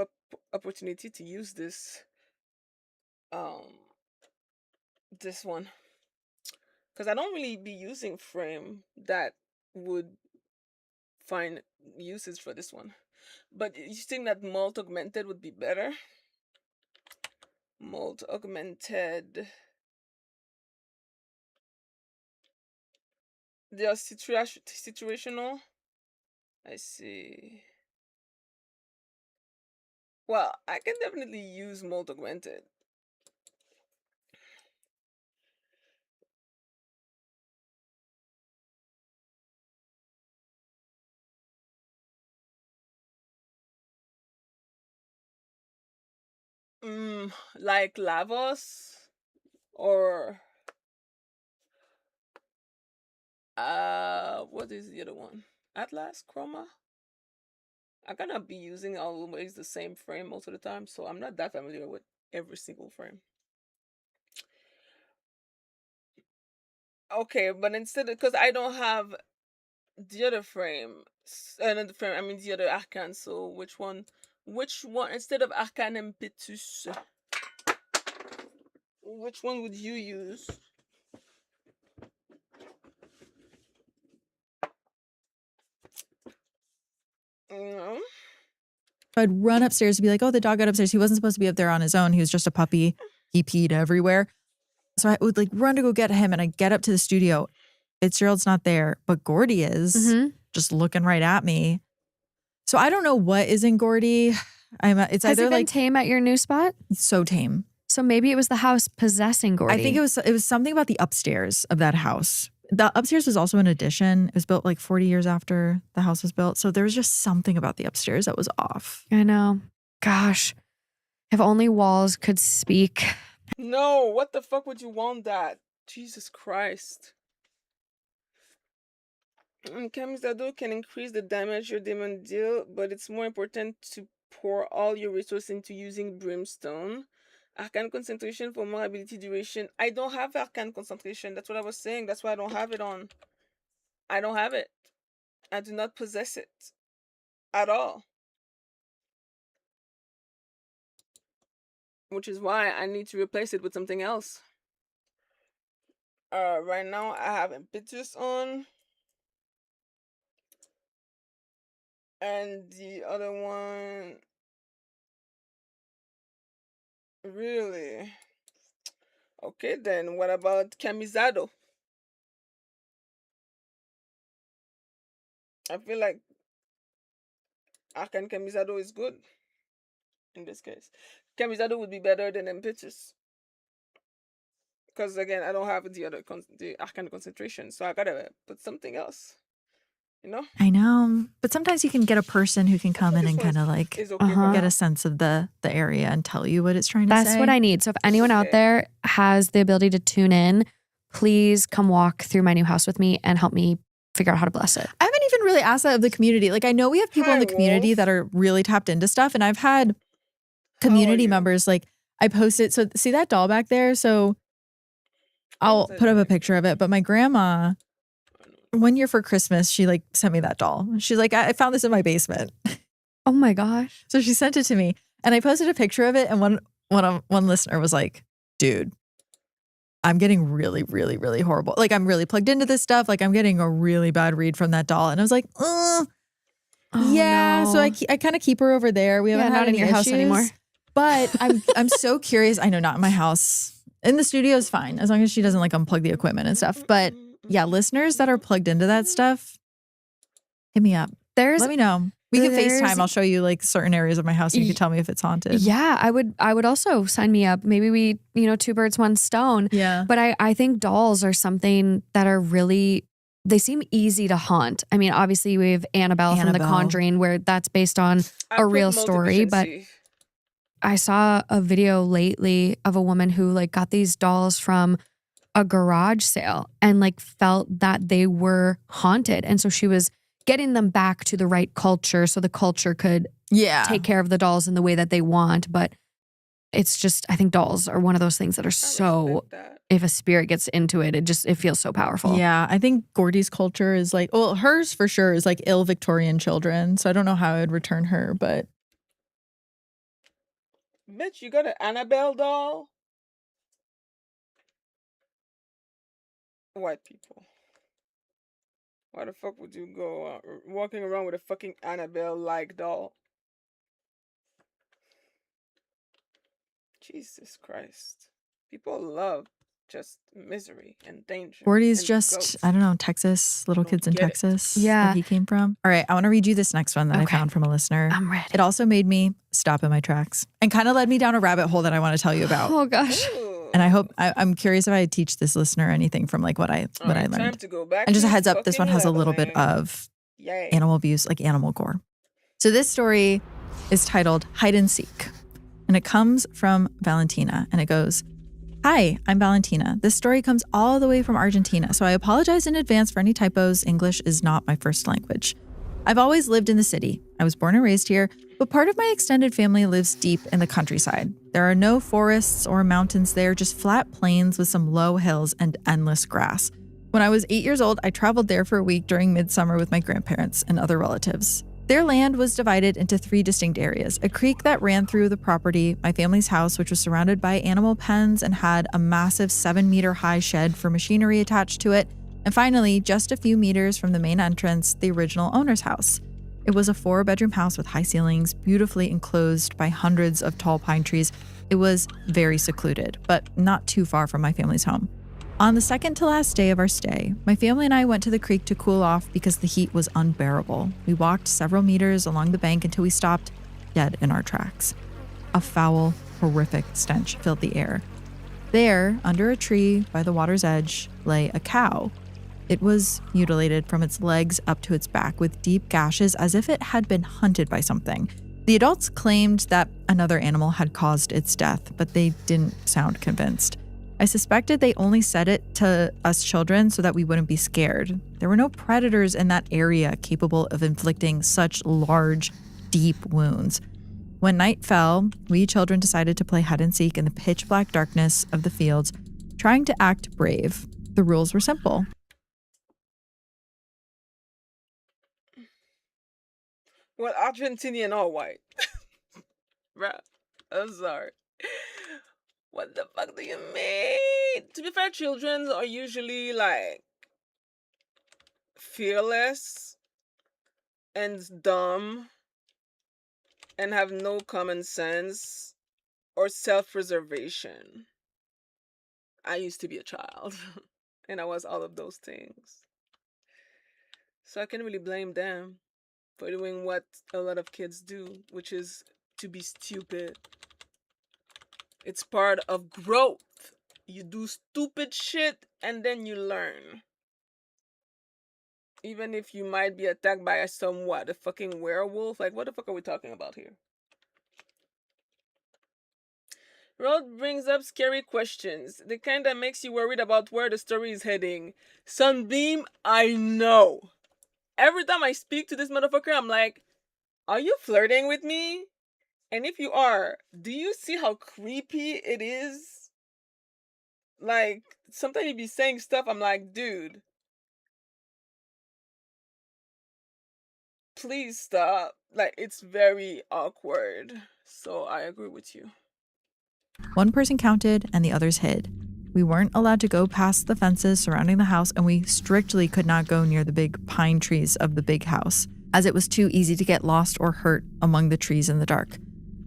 opportunity to use um this one because I don't really be using frame that would find uses for this one. But you think that malt augmented would be better? Malt augmented. They are situational. I see. Well, I can definitely use malt augmented. Like Lavos or what is the other one? Atlas Chroma. I'm gonna be using always the same frame most of the time, so I'm not that familiar with every single frame. Okay, but instead, because I don't have the other frame, not the frame, I mean the other arcane. So which one? Which one instead of arcane impetus? Which one would you use? No. I'd run upstairs to be like, oh, the dog got upstairs. He wasn't supposed to be up there on his own. He was just a puppy. He peed everywhere. So I would like run to go get him, and I get up to the studio. Fitzgerald's not there, but Gordy is just looking right at me. So I don't know what is in Gordy. It's Has either he been like tame at your new spot? so tame. So maybe it was the house possessing Gordy. I think it was something about the upstairs of that house. The upstairs was also an addition. It was built like 40 years after the house was built. So there was just something about the upstairs that was off. I know. Gosh, if only walls could speak. No, what the fuck would you want that? Jesus Christ. Camisado can increase the damage your demon deal, but it's more important to pour all your resources into using brimstone. Arcane concentration for more ability duration. I don't have arcane concentration. That's what I was saying. That's why I don't have it on. I don't have it. I do not possess it at all. Which is why I need to replace it with something else. Right now I have impetus on. And the other one, really? Okay, then what about camisado? I feel like arcane camisado is good in this case. Camisado would be better than impetus. Because again, I don't have the arcane concentration, so I gotta put something else. You know? I know. But sometimes you can get a person who can come in This and one kind of like is okay for get now. a sense of the area and tell you what it's trying to say. That's what I need. So if anyone out okay. there has the ability to tune in, please come walk through my new house with me and help me figure out how to bless it. I haven't even really asked that of the community. Like I know we have people in Hi, the community Wolf. that are really tapped into stuff, and I've had How are community you? members like I posted. So see that doll back there? So I'll was that put up a doing? picture of it. But my grandma, one year for Christmas, she like sent me that doll. She's like, I found this in my basement. Oh my gosh. So she sent it to me, and I posted a picture of it. And one listener was like, "Dude, I'm getting really, really, really horrible. Like I'm really plugged into this stuff. Like I'm getting a really bad read from that doll." And I was like, Oh, yeah. no. So I kind of keep her over there. We haven't had not in any your house issues, anymore. But I'm so curious. I know not in my house. In the studio is fine as long as she doesn't like unplug the equipment and stuff. But yeah, listeners that are plugged into that stuff, hit me up. There's Let me know. We can There's- FaceTime. I'll show you like certain areas of my house and you can tell me if it's haunted. Yeah, I would also sign me up. Maybe we, two birds, one stone. Yeah. But I think dolls are something that are really, they seem easy to haunt. I mean, obviously we have Annabelle from The Annabelle. Conjuring, where that's based on I a put real story. But multiplicency. I saw a video lately of a woman who like got these dolls from a garage sale and like felt that they were haunted. And so she was getting them back to the right culture so the culture could take care of the dolls in the way that they want. But it's just, I think dolls are one of those things that are I so, respect that. if a spirit gets into it, it feels so powerful. Yeah, I think Gordy's culture is like, well, hers for sure is like ill Victorian children. So I don't know how I would return her, but Bitch, you got an Annabelle doll? White people. Why the fuck would you go walking around with a fucking Annabelle-like doll? Jesus Christ. People love just misery and danger. Gordy's and just, ghosts. I don't know, Texas, little Don't kids in get it. Texas. Yeah. Where he came from. All right, I want to read you this next one that I Okay. found from a listener. I'm ready. It also made me stop in my tracks and kind of led me down a rabbit hole that I want to tell you about. Oh gosh. Ooh. And I hope I'm curious if I teach this listener anything from like what I All right, learned. time to go back And just to a heads up, this one fucking has a little bit leveling. of Yay. animal abuse, like animal gore. So this story is titled Hide and Seek. And it comes from Valentina. And it goes, "Hi, I'm Valentina. This story comes all the way from Argentina, so I apologize in advance for any typos. English is not my first language. I've always lived in the city. I was born and raised here, but part of my extended family lives deep in the countryside. There are no forests or mountains there, just flat plains with some low hills and endless grass. When I was 8 years old, I traveled there for a week during midsummer with my grandparents and other relatives. Their land was divided into 3 distinct areas: a creek that ran through the property, my family's house, which was surrounded by animal pens and had a massive 7-meter high shed for machinery attached to it, and finally, just a few meters from the main entrance, the original owner's house. It was a 4-bedroom house with high ceilings, beautifully enclosed by hundreds of tall pine trees. It was very secluded, but not too far from my family's home. On the second to last day of our stay, my family and I went to the creek to cool off because the heat was unbearable. We walked several meters along the bank until we stopped dead in our tracks. A foul, horrific stench filled the air. There, under a tree by the water's edge, lay a cow. It was mutilated from its legs up to its back with deep gashes as if it had been hunted by something. The adults claimed that another animal had caused its death, but they didn't sound convinced. I suspected they only said it to us children so that we wouldn't be scared. There were no predators in that area capable of inflicting such large, deep wounds. When night fell, we children decided to play hide and seek in the pitch black darkness of the fields, trying to act brave. The rules were simple. Well, Argentinian or white. Bruh. I'm sorry. What the fuck do you mean? To be fair, children are usually like fearless and dumb and have no common sense or self-preservation. I used to be a child and I was all of those things. So I can't really blame them for doing what a lot of kids do, which is to be stupid. It's part of growth. You do stupid shit and then you learn. Even if you might be attacked by a fucking werewolf. Like, what the fuck are we talking about here? Road brings up scary questions. The kind that makes you worried about where the story is heading. Sunbeam, I know. Every time I speak to this motherfucker, I'm like, are you flirting with me? And if you are, do you see how creepy it is? Like, sometimes you be saying stuff, I'm like, dude, please stop. Like, it's very awkward. So I agree with you. One person counted and the others hid. We weren't allowed to go past the fences surrounding the house, and we strictly could not go near the big pine trees of the big house, as it was too easy to get lost or hurt among the trees in the dark.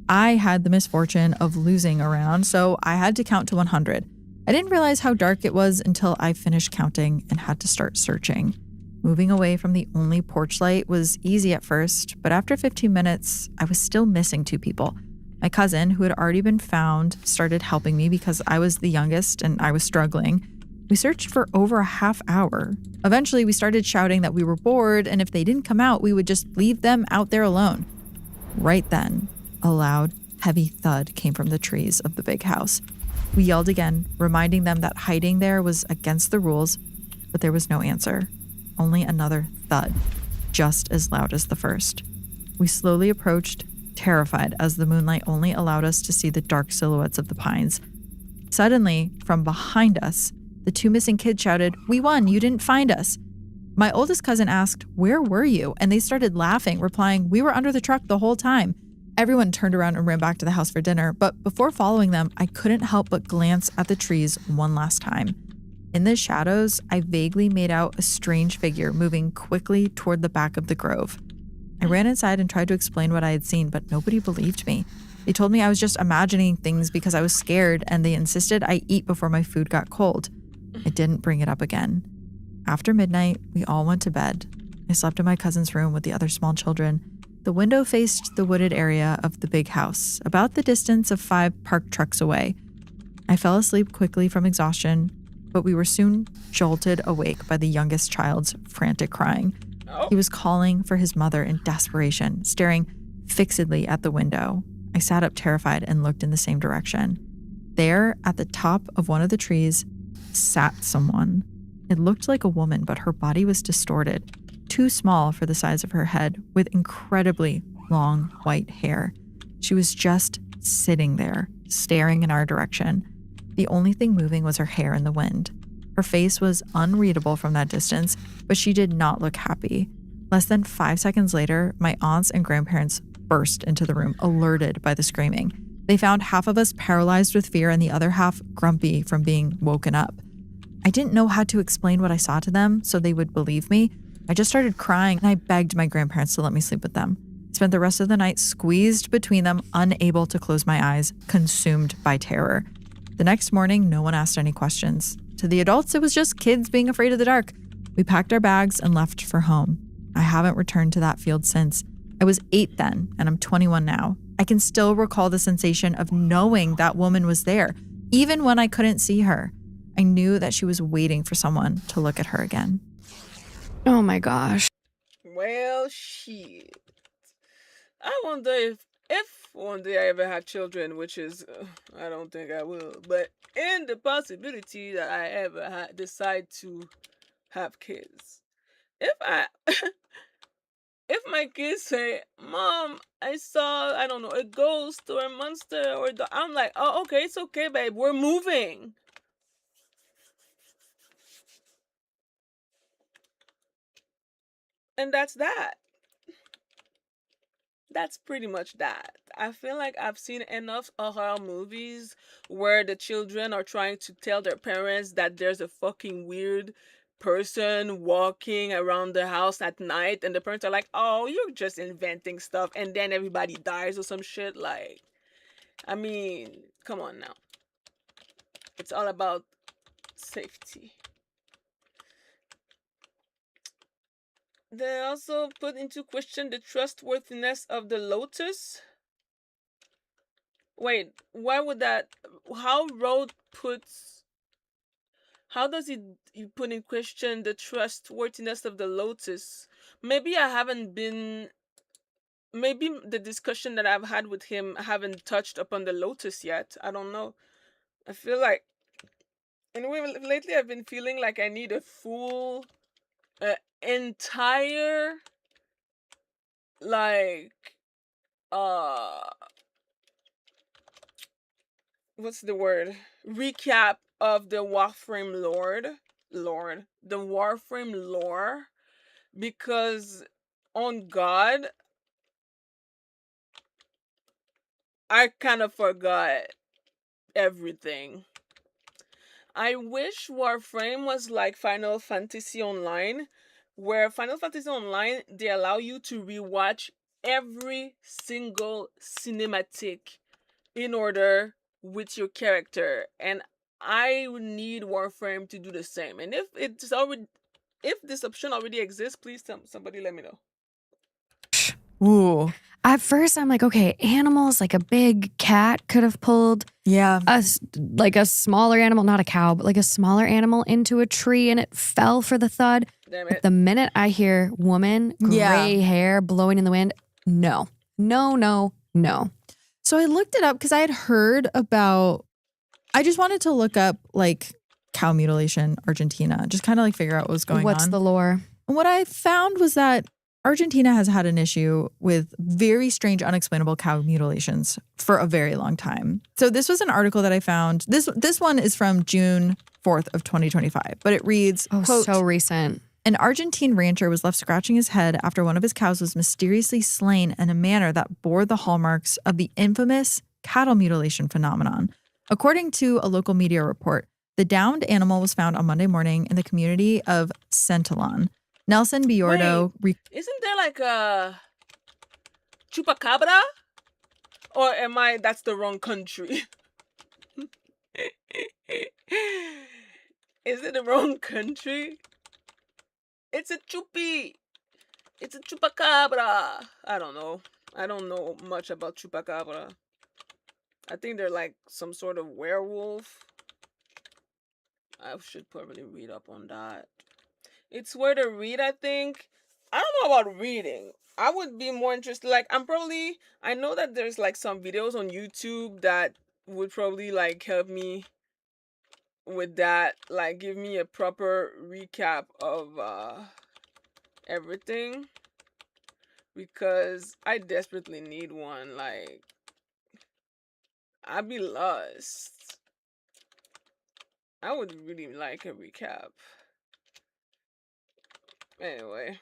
I had the misfortune of losing a round, so I had to count to 100. I didn't realize how dark it was until I finished counting and had to start searching. Moving away from the only porch light was easy at first, but after 15 minutes, I was still missing 2 people. My cousin, who had already been found, started helping me because I was the youngest and I was struggling. We searched for over a half hour. Eventually, we started shouting that we were bored, and if they didn't come out, we would just leave them out there alone. Right then, a loud, heavy thud came from the trees of the big house. We yelled again, reminding them that hiding there was against the rules, but there was no answer. Only another thud, just as loud as the first. We slowly approached, terrified as the moonlight only allowed us to see the dark silhouettes of the pines. Suddenly, from behind us, the 2 missing kids shouted, "We won, you didn't find us." My oldest cousin asked, "Where were you?" And they started laughing, replying, "We were under the truck the whole time." Everyone turned around and ran back to the house for dinner, but before following them, I couldn't help but glance at the trees one last time. In the shadows, I vaguely made out a strange figure moving quickly toward the back of the grove. I ran inside and tried to explain what I had seen, but nobody believed me. They told me I was just imagining things because I was scared, and they insisted I eat before my food got cold. I didn't bring it up again. After midnight, we all went to bed. I slept in my cousin's room with the other small children. The window faced the wooded area of the big house, about the distance of 5 parked trucks away. I fell asleep quickly from exhaustion, but we were soon jolted awake by the youngest child's frantic crying. He was calling for his mother in desperation, staring fixedly at the window. I sat up terrified and looked in the same direction. There, at the top of one of the trees, sat someone. It looked like a woman, but her body was distorted, too small for the size of her head, with incredibly long white hair. She was just sitting there, staring in our direction. The only thing moving was her hair in the wind. Her face was unreadable from that distance, but she did not look happy. Less than 5 seconds later, my aunts and grandparents burst into the room, alerted by the screaming. They found half of us paralyzed with fear and the other half grumpy from being woken up. I didn't know how to explain what I saw to them so they would believe me. I just started crying and I begged my grandparents to let me sleep with them. I spent the rest of the night squeezed between them, unable to close my eyes, consumed by terror. The next morning, no one asked any questions. To the adults, it was just kids being afraid of the dark. We packed our bags and left for home. I haven't returned to that field since. I was 8 then, and I'm 21 now. I can still recall the sensation of knowing that woman was there, even when I couldn't see her. I knew that she was waiting for someone to look at her again. Oh my gosh. Well, shit. I wonder if one day I ever had children, which is, I don't think I will, but in the possibility that I ever decide to have kids, if I, if my kids say, "Mom, I saw, I don't know, a ghost or a monster or I'm like, "Oh, okay, it's okay, babe, we're moving." And that's that. That's pretty much that. I feel like I've seen enough horror movies where the children are trying to tell their parents that there's a fucking weird person walking around the house at night, and the parents are like, "Oh, you're just inventing stuff," and then everybody dies or some shit. Like, I mean, come on now. It's all about safety. They also put into question the trustworthiness of the Lotus. Wait, why would that? How Road puts? How does he put in question the trustworthiness of the Lotus? Maybe I haven't been. Maybe the discussion that I've had with him haven't touched upon the Lotus yet. I don't know. I feel like anyway lately I've been feeling like I need a full, entire like uh what's the word, recap of the Warframe the Warframe lore, because on God, I kind of forgot everything. I wish Warframe was like Final Fantasy Online, where Final Fantasy Online they allow you to rewatch every single cinematic in order with your character, and I would need Warframe to do the same. And if it's already if this option already exists, please somebody let me know. Ooh. At first, I'm like, okay, animals, like a big cat could have pulled Yeah. like a smaller animal, not a cow, but like a smaller animal into a tree and it fell for the thud. Damn But it. the minute I hear woman, gray hair blowing in the wind, no. So I looked it up because I had heard about, I just wanted to look up like cow mutilation, Argentina, just kind of like figure out what was going on. What's the lore? And what I found was that Argentina has had an issue with very strange, unexplainable cow mutilations for a very long time. So this was an article that I found. This one is from June 4th of 2025, but it reads, quote, so recent. An Argentine rancher was left scratching his head after one of his cows was mysteriously slain in a manner that bore the hallmarks of the infamous cattle mutilation phenomenon. According to a local media report, the downed animal was found on Monday morning in the community of Centelon. Nelson Biordo. Isn't there like a chupacabra? Or that's the wrong country? Is it the wrong country? It's a chupi. It's a chupacabra. I don't know. I don't know much about chupacabra. I think they're like some sort of werewolf. I should probably read up on that. It's where to read, I think. I don't know about reading. I would be more interested. Like, I know that there's like some videos on YouTube that would probably like help me with that. Like, give me a proper recap of everything. Because I desperately need one. Like, I'd be lost. I would really like a recap. Anyway.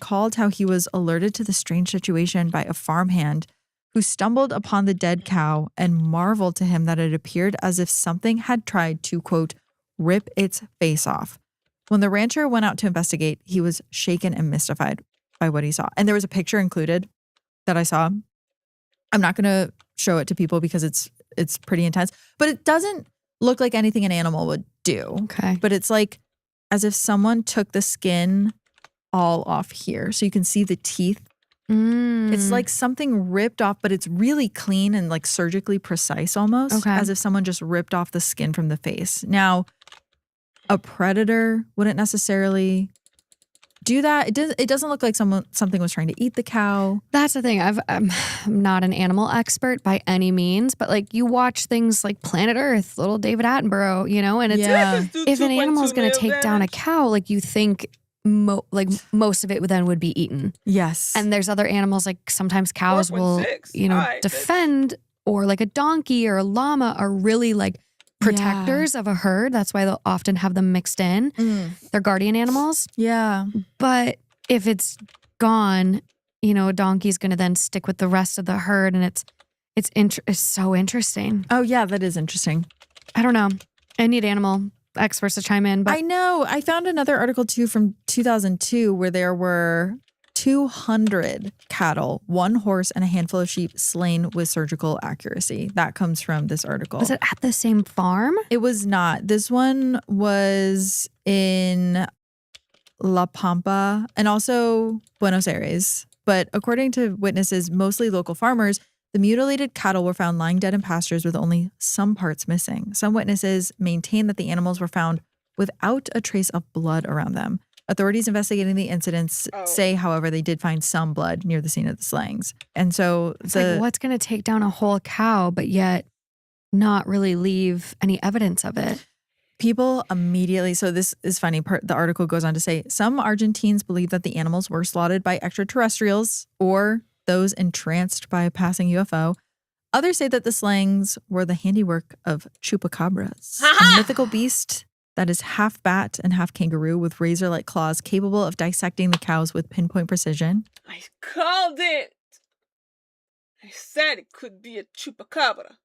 Called how he was alerted to the strange situation by a farmhand who stumbled upon the dead cow and marveled to him that it appeared as if something had tried to, quote, rip its face off. When the rancher went out to investigate, he was shaken and mystified by what he saw. And there was a picture included that I saw. I'm not going to show it to people because it's pretty intense, but it doesn't look like anything an animal would do. Okay. But it's like as if someone took the skin all off here. So you can see the teeth. It's like something ripped off, but it's really clean and like surgically precise almost. Okay. As if someone just ripped off the skin from the face. Now, a predator wouldn't necessarily do that. It doesn't look like something was trying to eat the cow. That's the thing. I'm not an animal expert by any means, but like you watch things like Planet Earth, little David Attenborough, you know, and it's if an animal is going to take down a cow, like you think most of it then would be eaten. Yes. And there's other animals, like sometimes cows will, 4.6. defend, or like a donkey or a llama are really like protectors of a herd. That's why they'll often have them mixed in. They're guardian animals. Yeah. But if it's gone, a donkey's going to then stick with the rest of the herd, and it's so interesting. Oh yeah, that is interesting. I don't know. I need animal experts to chime in. But I know. I found another article too from 2002 where there were 200 cattle, 1 horse, and a handful of sheep slain with surgical accuracy. That comes from this article. Was it at the same farm? It was not. This one was in La Pampa and also Buenos Aires. But according to witnesses, mostly local farmers, the mutilated cattle were found lying dead in pastures with only some parts missing. Some witnesses maintain that the animals were found without a trace of blood around them. Authorities investigating the incidents say, however, they did find some blood near the scene of the slayings. And so it's like, what's going to take down a whole cow, but yet not really leave any evidence of it? People immediately, so this is funny, the article goes on to say, some Argentines believe that the animals were slaughtered by extraterrestrials or those entranced by a passing UFO. Others say that the slayings were the handiwork of chupacabras, a mythical beast that is half bat and half kangaroo with razor-like claws capable of dissecting the cows with pinpoint precision. I called it. I said it could be a chupacabra.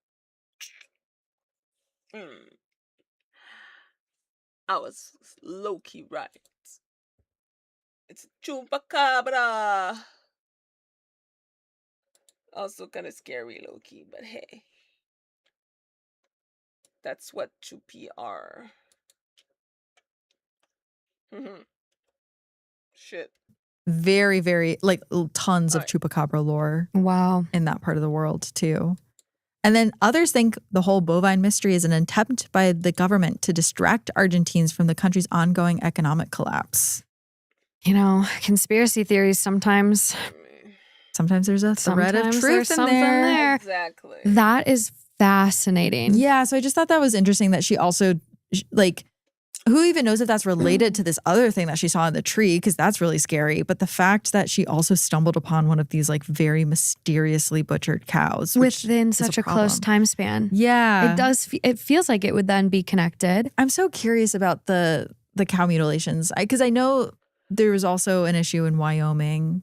I was low-key right. It's a chupacabra. Also kind of scary low-key, but hey. That's what chupi are. Mhm. Shit. Very, very, like tons of Alright. chupacabra lore Wow. in that part of the world too. And then others think the whole bovine mystery is an attempt by the government to distract Argentines from the country's ongoing economic collapse. You know, conspiracy theories sometimes. I mean, Sometimes there's a thread of Sometimes truth there's in something there. exactly. That is fascinating. Yeah, so I just thought that was interesting that she also, like, who even knows if that's related to this other thing that she saw in the tree, because that's really scary. But the fact that she also stumbled upon one of these like very mysteriously butchered cows Within such a close problem. time span. Yeah. It does. It feels like it would then be connected. I'm so curious about the cow mutilations, because I know there was also an issue in Wyoming.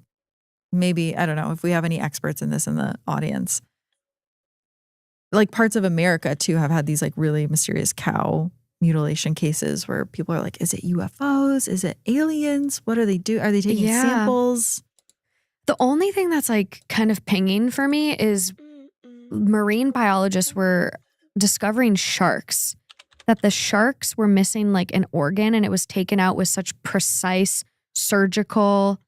Maybe, I don't know if we have any experts in this in the audience. Like parts of America too have had these like really mysterious cow mutilation cases where people are like, is it UFOs? Is it aliens? What are they doing? Are they taking Yeah. samples? The only thing that's like kind of pinging for me is marine biologists were discovering sharks, that the sharks were missing like an organ and it was taken out with such precise surgical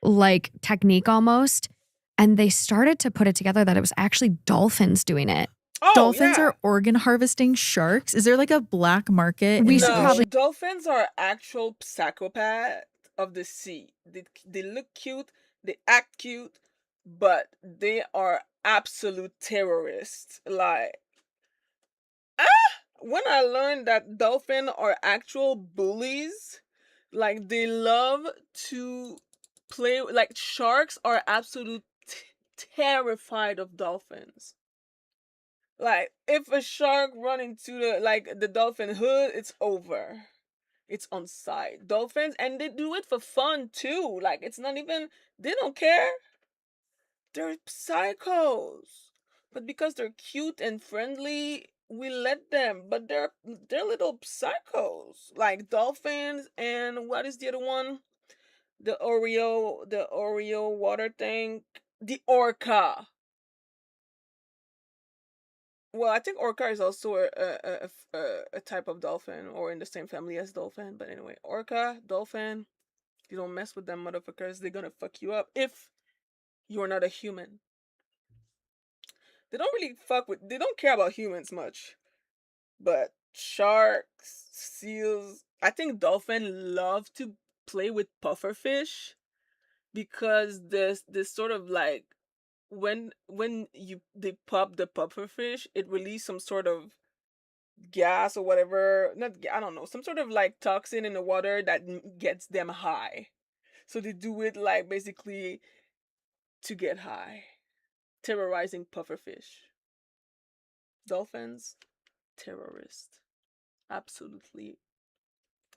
like technique almost. And they started to put it together that it was actually dolphins doing it. Oh, Dolphins yeah. are organ harvesting sharks. Is there like a black market? We in should the No, probably- ocean? dolphins are actual psychopaths of the sea. They look cute, they act cute, but they are absolute terrorists. Like, when I learned that dolphins are actual bullies, like they love to play, like sharks are absolute terrified of dolphins. Like if a shark run into the dolphin hood, it's over. It's on site. Dolphins, and they do it for fun too. Like it's not even, they don't care. They're psychos. But because they're cute and friendly, we let them. But they're little psychos. Like dolphins, and what is the other one? The Oreo water thing. The orca. Well, I think orca is also a type of dolphin, or in the same family as dolphin. But anyway, orca, dolphin, you don't mess with them motherfuckers. They're gonna fuck you up if you're not a human. They don't really fuck with. They don't care about humans much. But sharks, seals, I think dolphin love to play with pufferfish because this sort of like when you they pop the pufferfish, it releases some sort of gas or whatever, not I don't know, some sort of like toxin in the water that gets them high. So they do it like basically to get high, terrorizing pufferfish. Dolphins, terrorist, absolutely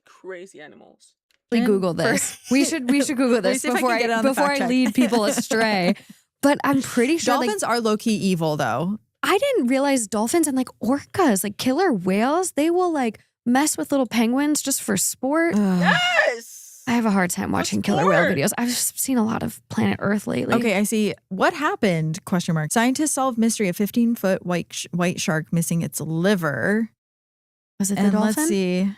crazy animals. We And Google for- this. We should Google Let me this see if I before can get it on the before fact I check. lead people astray. But I'm pretty sure Dolphins are low key evil though. I didn't realize dolphins and like orcas, like killer whales, they will like mess with little penguins just for sport. Yes. I have a hard time watching killer whale sport. videos. I've seen a lot of Planet Earth lately. Okay, I see. What happened? Question mark. Scientists solve mystery of 15-foot white shark missing its liver. Was it the And dolphin? let's see.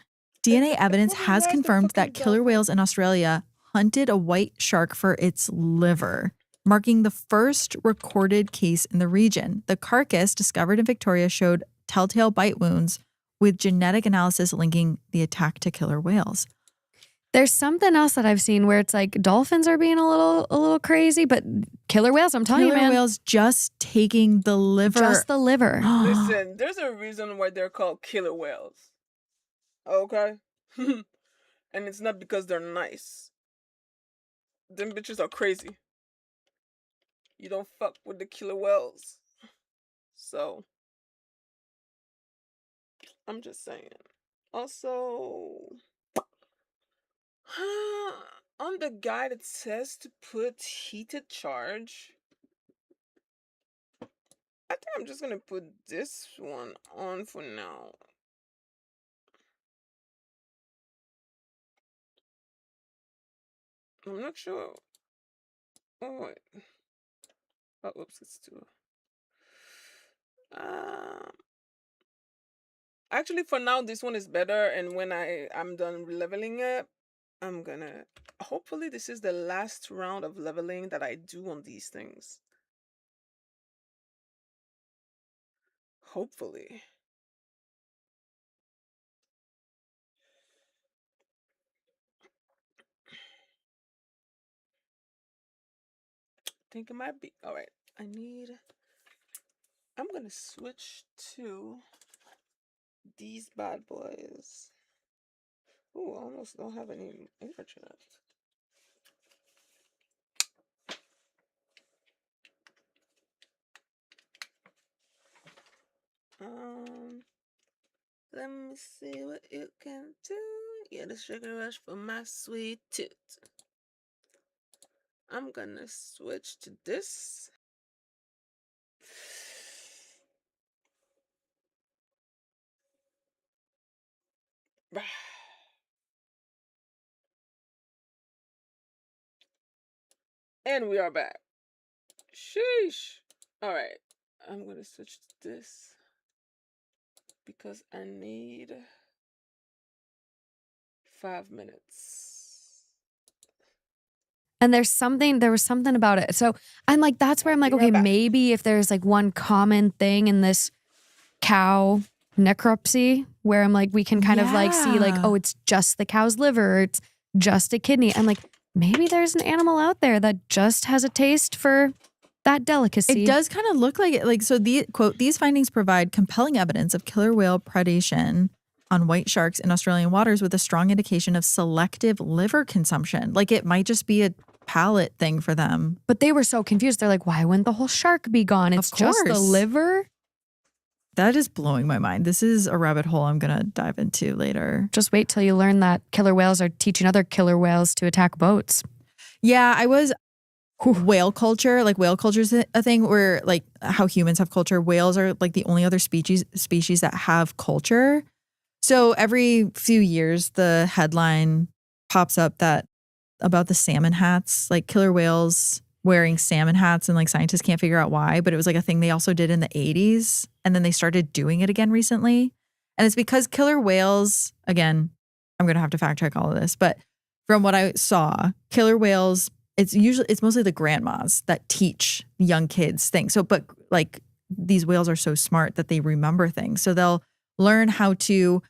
DNA evidence probably has was the confirmed that fucking killer dolphin. whales in Australia hunted a white shark for its liver, marking the first recorded case in the region. The carcass discovered in Victoria showed telltale bite wounds with genetic analysis linking the attack to killer whales. There's something else that I've seen where it's like dolphins are being a little crazy, but killer whales, I'm telling you, Killer man, whales just taking the liver. just the liver. Listen, there's a reason why they're called killer whales. Okay? And it's not because they're nice. Them bitches are crazy. You don't fuck with the killer whales. So, I'm just saying. Also, on the guide it says to put heated charge. I think I'm just gonna put this one on for now. I'm not sure. Oh wait. Oh, oops, it's too. Um, Actually, for now, this one is better. And when I'm done leveling it, I'm gonna... Hopefully this is the last round of leveling that I do on these things. Hopefully. I think it might be... Alright, I'm gonna switch to these bad boys. Ooh, I almost don't have any energy left. Let me see what you can do. Yeah, the sugar rush for my sweet tooth. I'm gonna switch to this. And we are back. Sheesh. Alright. I'm gonna switch to this because I need 5 minutes. And there was something about it. So I'm like, that's where I'm like, Be right okay, back. maybe if there's like one common thing in this cow necropsy where I'm like, we can kind of like see like, Yeah. oh, it's just the cow's liver, or it's just a kidney. I'm like, maybe there's an animal out there that just has a taste for that delicacy. It does kind of look like it. Like, so these findings provide compelling evidence of killer whale predation on white sharks in Australian waters with a strong indication of selective liver consumption. Like it might just be a palate thing for them. But they were so confused. They're like, why wouldn't the whole shark be gone? It's just the course. liver. That is blowing my mind. This is a rabbit hole I'm going to dive into later. Just wait till you learn that killer whales are teaching other killer whales to attack boats. Yeah, I was whale culture. Like whale culture is a thing where like how humans have culture. Whales are like the only other species that have culture. So every few years, the headline pops up that about the salmon hats, like killer whales wearing salmon hats, and like scientists can't figure out why, but it was like a thing they also did in the 80s. And then they started doing it again recently. And it's because killer whales, again, I'm going to have to fact check all of this, but from what I saw, killer whales, it's mostly the grandmas that teach young kids things. So, but like these whales are so smart that they remember things. So they'll learn how to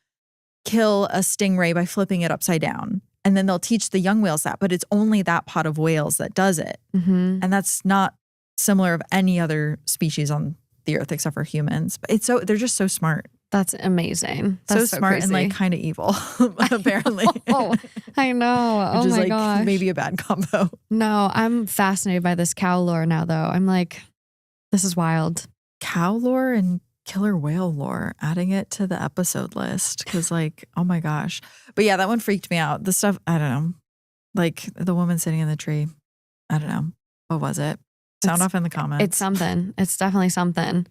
kill a stingray by flipping it upside down. And then they'll teach the young whales that, but it's only that pod of whales that does it. Mm-hmm. And that's not similar of any other species on the earth except for humans. But they're just so smart. That's amazing. That's so smart crazy. and like kind of evil, apparently. Oh, I know. Which Oh is my like gosh. maybe a bad combo. No, I'm fascinated by this cow lore now, though. I'm like, this is wild. Cow lore and killer whale lore, adding it to the episode list because like, oh my gosh. But yeah, that one freaked me out. The stuff, I don't know, like the woman sitting in the tree. I don't know. What was it? Sound off in the comments. It's something. It's definitely something.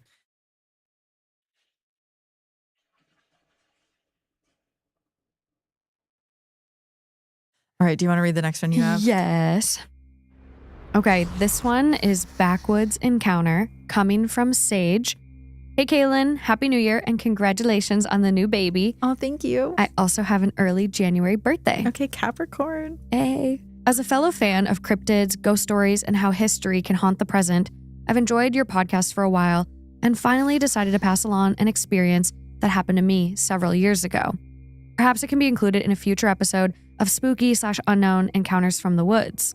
All right. Do you want to read the next one you have? Yes. Okay, this one is Backwoods Encounter coming from Sage. Hey, Kaylin, Happy New Year and congratulations on the new baby. Oh, thank you. I also have an early January birthday. Okay, Capricorn. Hey. As a fellow fan of cryptids, ghost stories, and how history can haunt the present, I've enjoyed your podcast for a while and finally decided to pass along an experience that happened to me several years ago. Perhaps it can be included in a future episode of spooky/unknown encounters from the woods.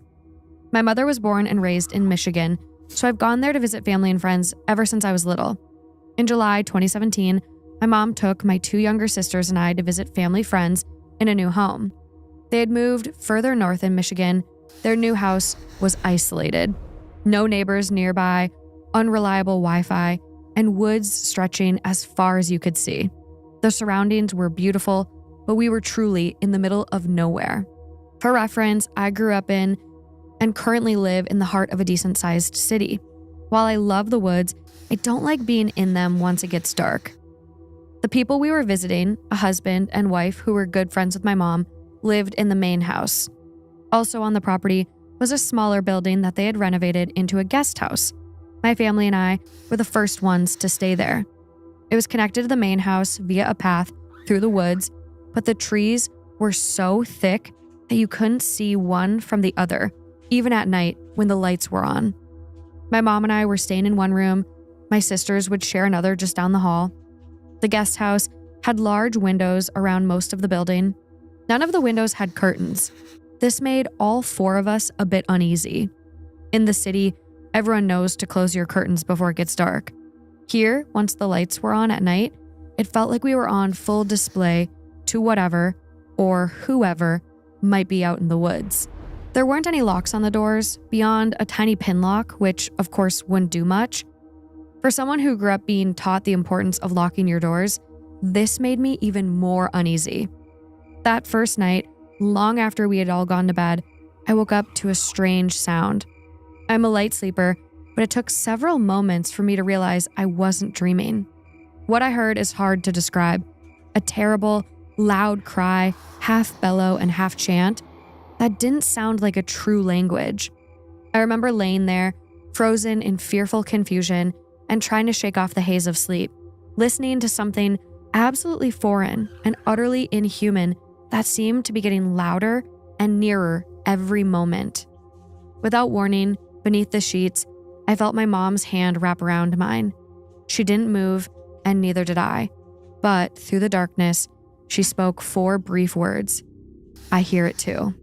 My mother was born and raised in Michigan, so I've gone there to visit family and friends ever since I was little. In July 2017, my mom took my 2 younger sisters and I to visit family friends in a new home. They had moved further north in Michigan. Their new house was isolated. No neighbors nearby, unreliable Wi-Fi, and woods stretching as far as you could see. The surroundings were beautiful, but we were truly in the middle of nowhere. For reference, I grew up in and currently live in the heart of a decent-sized city. While I love the woods, I don't like being in them once it gets dark. The people we were visiting, a husband and wife who were good friends with my mom, lived in the main house. Also on the property was a smaller building that they had renovated into a guest house. My family and I were the first ones to stay there. It was connected to the main house via a path through the woods, but the trees were so thick that you couldn't see one from the other, even at night when the lights were on. My mom and I were staying in one room. My sisters would share another just down the hall. The guest house had large windows around most of the building. None of the windows had curtains. This made all four of us a bit uneasy. In the city, everyone knows to close your curtains before it gets dark. Here, once the lights were on at night, it felt like we were on full display to whatever or whoever might be out in the woods. There weren't any locks on the doors beyond a tiny pin lock, which of course wouldn't do much. For someone who grew up being taught the importance of locking your doors, this made me even more uneasy. That first night, long after we had all gone to bed, I woke up to a strange sound. I'm a light sleeper, but it took several moments for me to realize I wasn't dreaming. What I heard is hard to describe. A terrible, loud cry, half bellow and half chant, that didn't sound like a true language. I remember laying there, frozen in fearful confusion and trying to shake off the haze of sleep, listening to something absolutely foreign and utterly inhuman that seemed to be getting louder and nearer every moment. Without warning, beneath the sheets, I felt my mom's hand wrap around mine. She didn't move, and neither did I. But through the darkness, she spoke 4 brief words. I hear it too.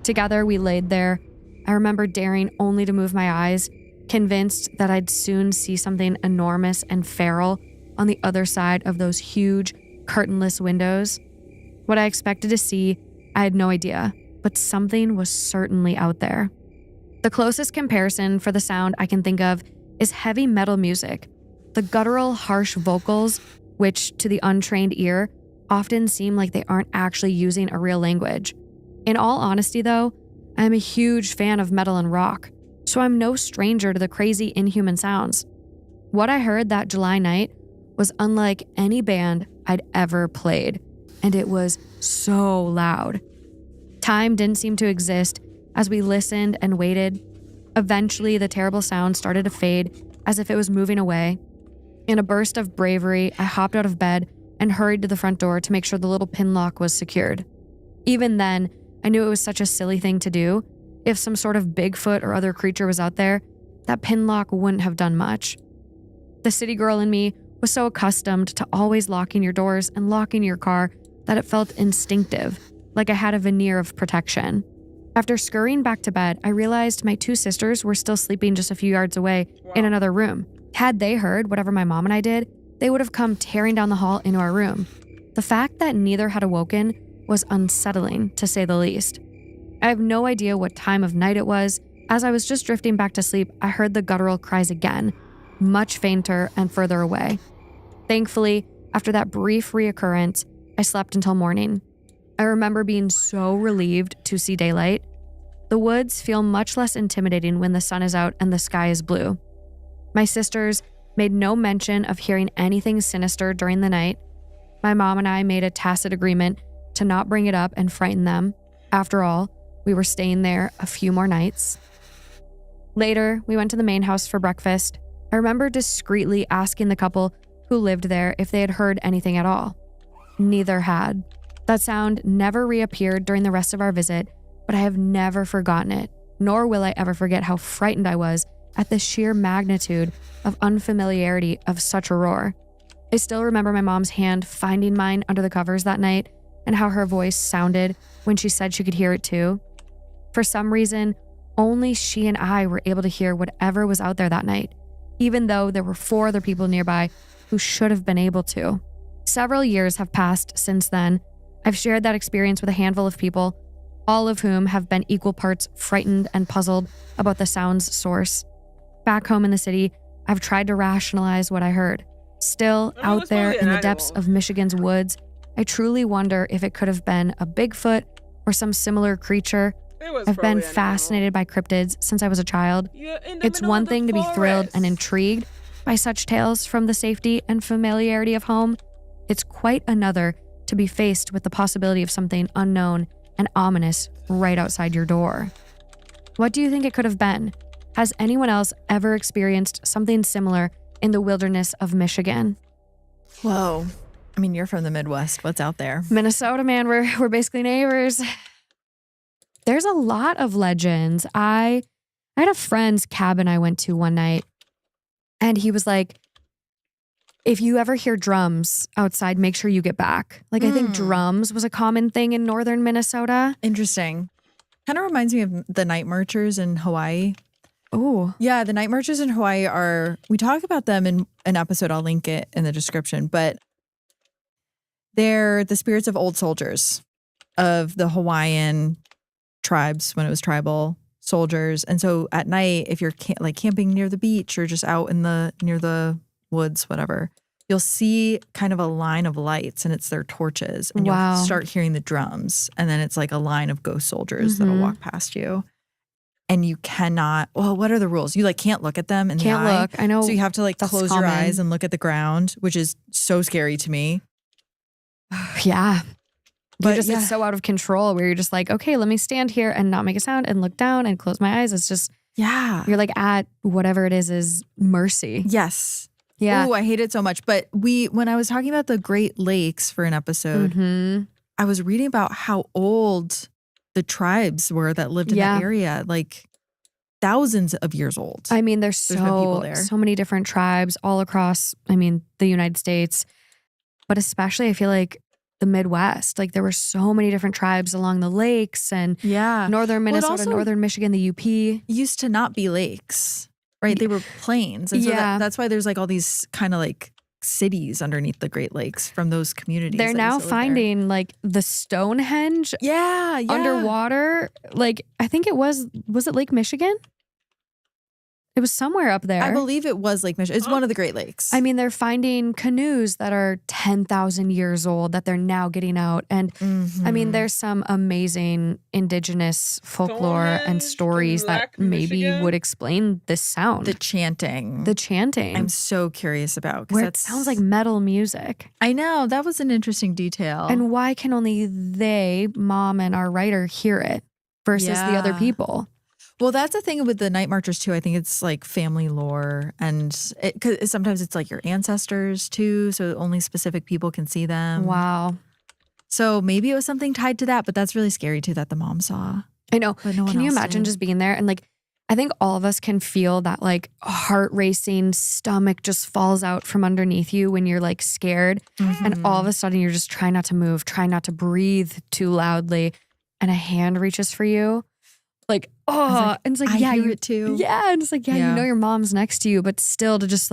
Together, we laid there. I remember daring only to move my eyes, convinced that I'd soon see something enormous and feral on the other side of those huge, curtainless windows. What I expected to see, I had no idea, but something was certainly out there. The closest comparison for the sound I can think of is heavy metal music. The guttural, harsh vocals, which to the untrained ear often seem like they aren't actually using a real language. In all honesty, though, I'm a huge fan of metal and rock, so I'm no stranger to the crazy, inhuman sounds. What I heard that July night was unlike any band I'd ever played, and it was so loud. Time didn't seem to exist as we listened and waited. Eventually, the terrible sound started to fade as if it was moving away. In a burst of bravery, I hopped out of bed and hurried to the front door to make sure the little pin lock was secured. Even then, I knew it was such a silly thing to do. If some sort of Bigfoot or other creature was out there, that pin lock wouldn't have done much. The city girl in me was so accustomed to always locking your doors and locking your car that it felt instinctive, like I had a veneer of protection. After scurrying back to bed, I realized my 2 sisters were still sleeping just a few yards away in another room. Had they heard whatever my mom and I did, they would have come tearing down the hall into our room. The fact that neither had awoken was unsettling, to say the least. I have no idea what time of night it was. As I was just drifting back to sleep, I heard the guttural cries again, much fainter and further away. Thankfully, after that brief reoccurrence, I slept until morning. I remember being so relieved to see daylight. The woods feel much less intimidating when the sun is out and the sky is blue. My sisters made no mention of hearing anything sinister during the night. My mom and I made a tacit agreement to not bring it up and frighten them. After all, we were staying there a few more nights. Later, we went to the main house for breakfast. I remember discreetly asking the couple who lived there if they had heard anything at all. Neither had. That sound never reappeared during the rest of our visit, but I have never forgotten it, nor will I ever forget how frightened I was at the sheer magnitude of unfamiliarity of such a roar. I still remember my mom's hand finding mine under the covers that night and how her voice sounded when she said she could hear it too. For some reason, only she and I were able to hear whatever was out there that night, even though there were 4 other people nearby who should have been able to. Several years have passed since then. I've shared that experience with a handful of people, all of whom have been equal parts frightened and puzzled about the sound's source. Back home in the city, I've tried to rationalize what I heard. Still, out there in the depths of Michigan's woods, I truly wonder if it could have been a Bigfoot or some similar creature. I've been fascinated by cryptids since I was a child. It's one thing to be thrilled and intrigued by such tales from the safety and familiarity of home. It's quite another to be faced with the possibility of something unknown and ominous right outside your door. What do you think it could have been? Has anyone else ever experienced something similar in the wilderness of Michigan? Whoa. I mean, you're from the Midwest. What's out there? Minnesota, man. We're basically neighbors. There's a lot of legends. I had a friend's cabin I went to one night, and he was like, if you ever hear drums outside, make sure you get back. Like, I think drums was a common thing in northern Minnesota. Interesting. Kind of reminds me of the night marchers in Hawaii. Oh. Yeah, the night marchers in Hawaii we talk about them in an episode, I'll link it in the description, but they're the spirits of old soldiers of the Hawaiian tribes when it was tribal soldiers. And so at night, if you're camping near the beach or just out in near the woods, whatever, you'll see kind of a line of lights and it's their torches. And you'll start hearing the drums. And then it's like a line of ghost soldiers that'll walk past you. And you cannot, what are the rules? You can't look at them in the eye. Can't look. I know. So you have to close your eyes and look at the ground, which is so scary to me. Yeah. But it's so out of control where you're just like, okay, let me stand here and not make a sound and look down and close my eyes. It's just, you're like at whatever it is mercy. Yes. Yeah. Oh, I hate it so much. But when I was talking about the Great Lakes for an episode, I was reading about how old the tribes were that lived in that area, like thousands of years old. I mean, there's been people there. So many different tribes all across, the United States, but especially I feel like the Midwest, like there were so many different tribes along the lakes and northern Minnesota, northern Michigan, the UP. Used to not be lakes, right? They were plains. And so that's why there's all these kind of cities underneath the Great Lakes from those communities. They're now finding the Stonehenge underwater. I think was it Lake Michigan? It was somewhere up there. I believe it was Lake Michigan. It's one of the Great Lakes. They're finding canoes that are 10,000 years old that they're now getting out. And there's some amazing indigenous folklore and stories that maybe would explain this sound. The chanting. I'm so curious about. Where it sounds like metal music. I know. That was an interesting detail. And why can only they, mom and our writer, hear it versus the other people? Well, that's the thing with the night marchers too. I think it's family lore, and cause sometimes it's your ancestors too. So only specific people can see them. Wow. So maybe it was something tied to that, but that's really scary too that the mom saw. I know. But no one can you else imagine did. just being there and I think all of us can feel that heart racing, stomach just falls out from underneath you when you're scared, and all of a sudden you're just trying not to move, trying not to breathe too loudly, and a hand reaches for you. And it's I hear it too. Yeah. And it's you know your mom's next to you, but still to just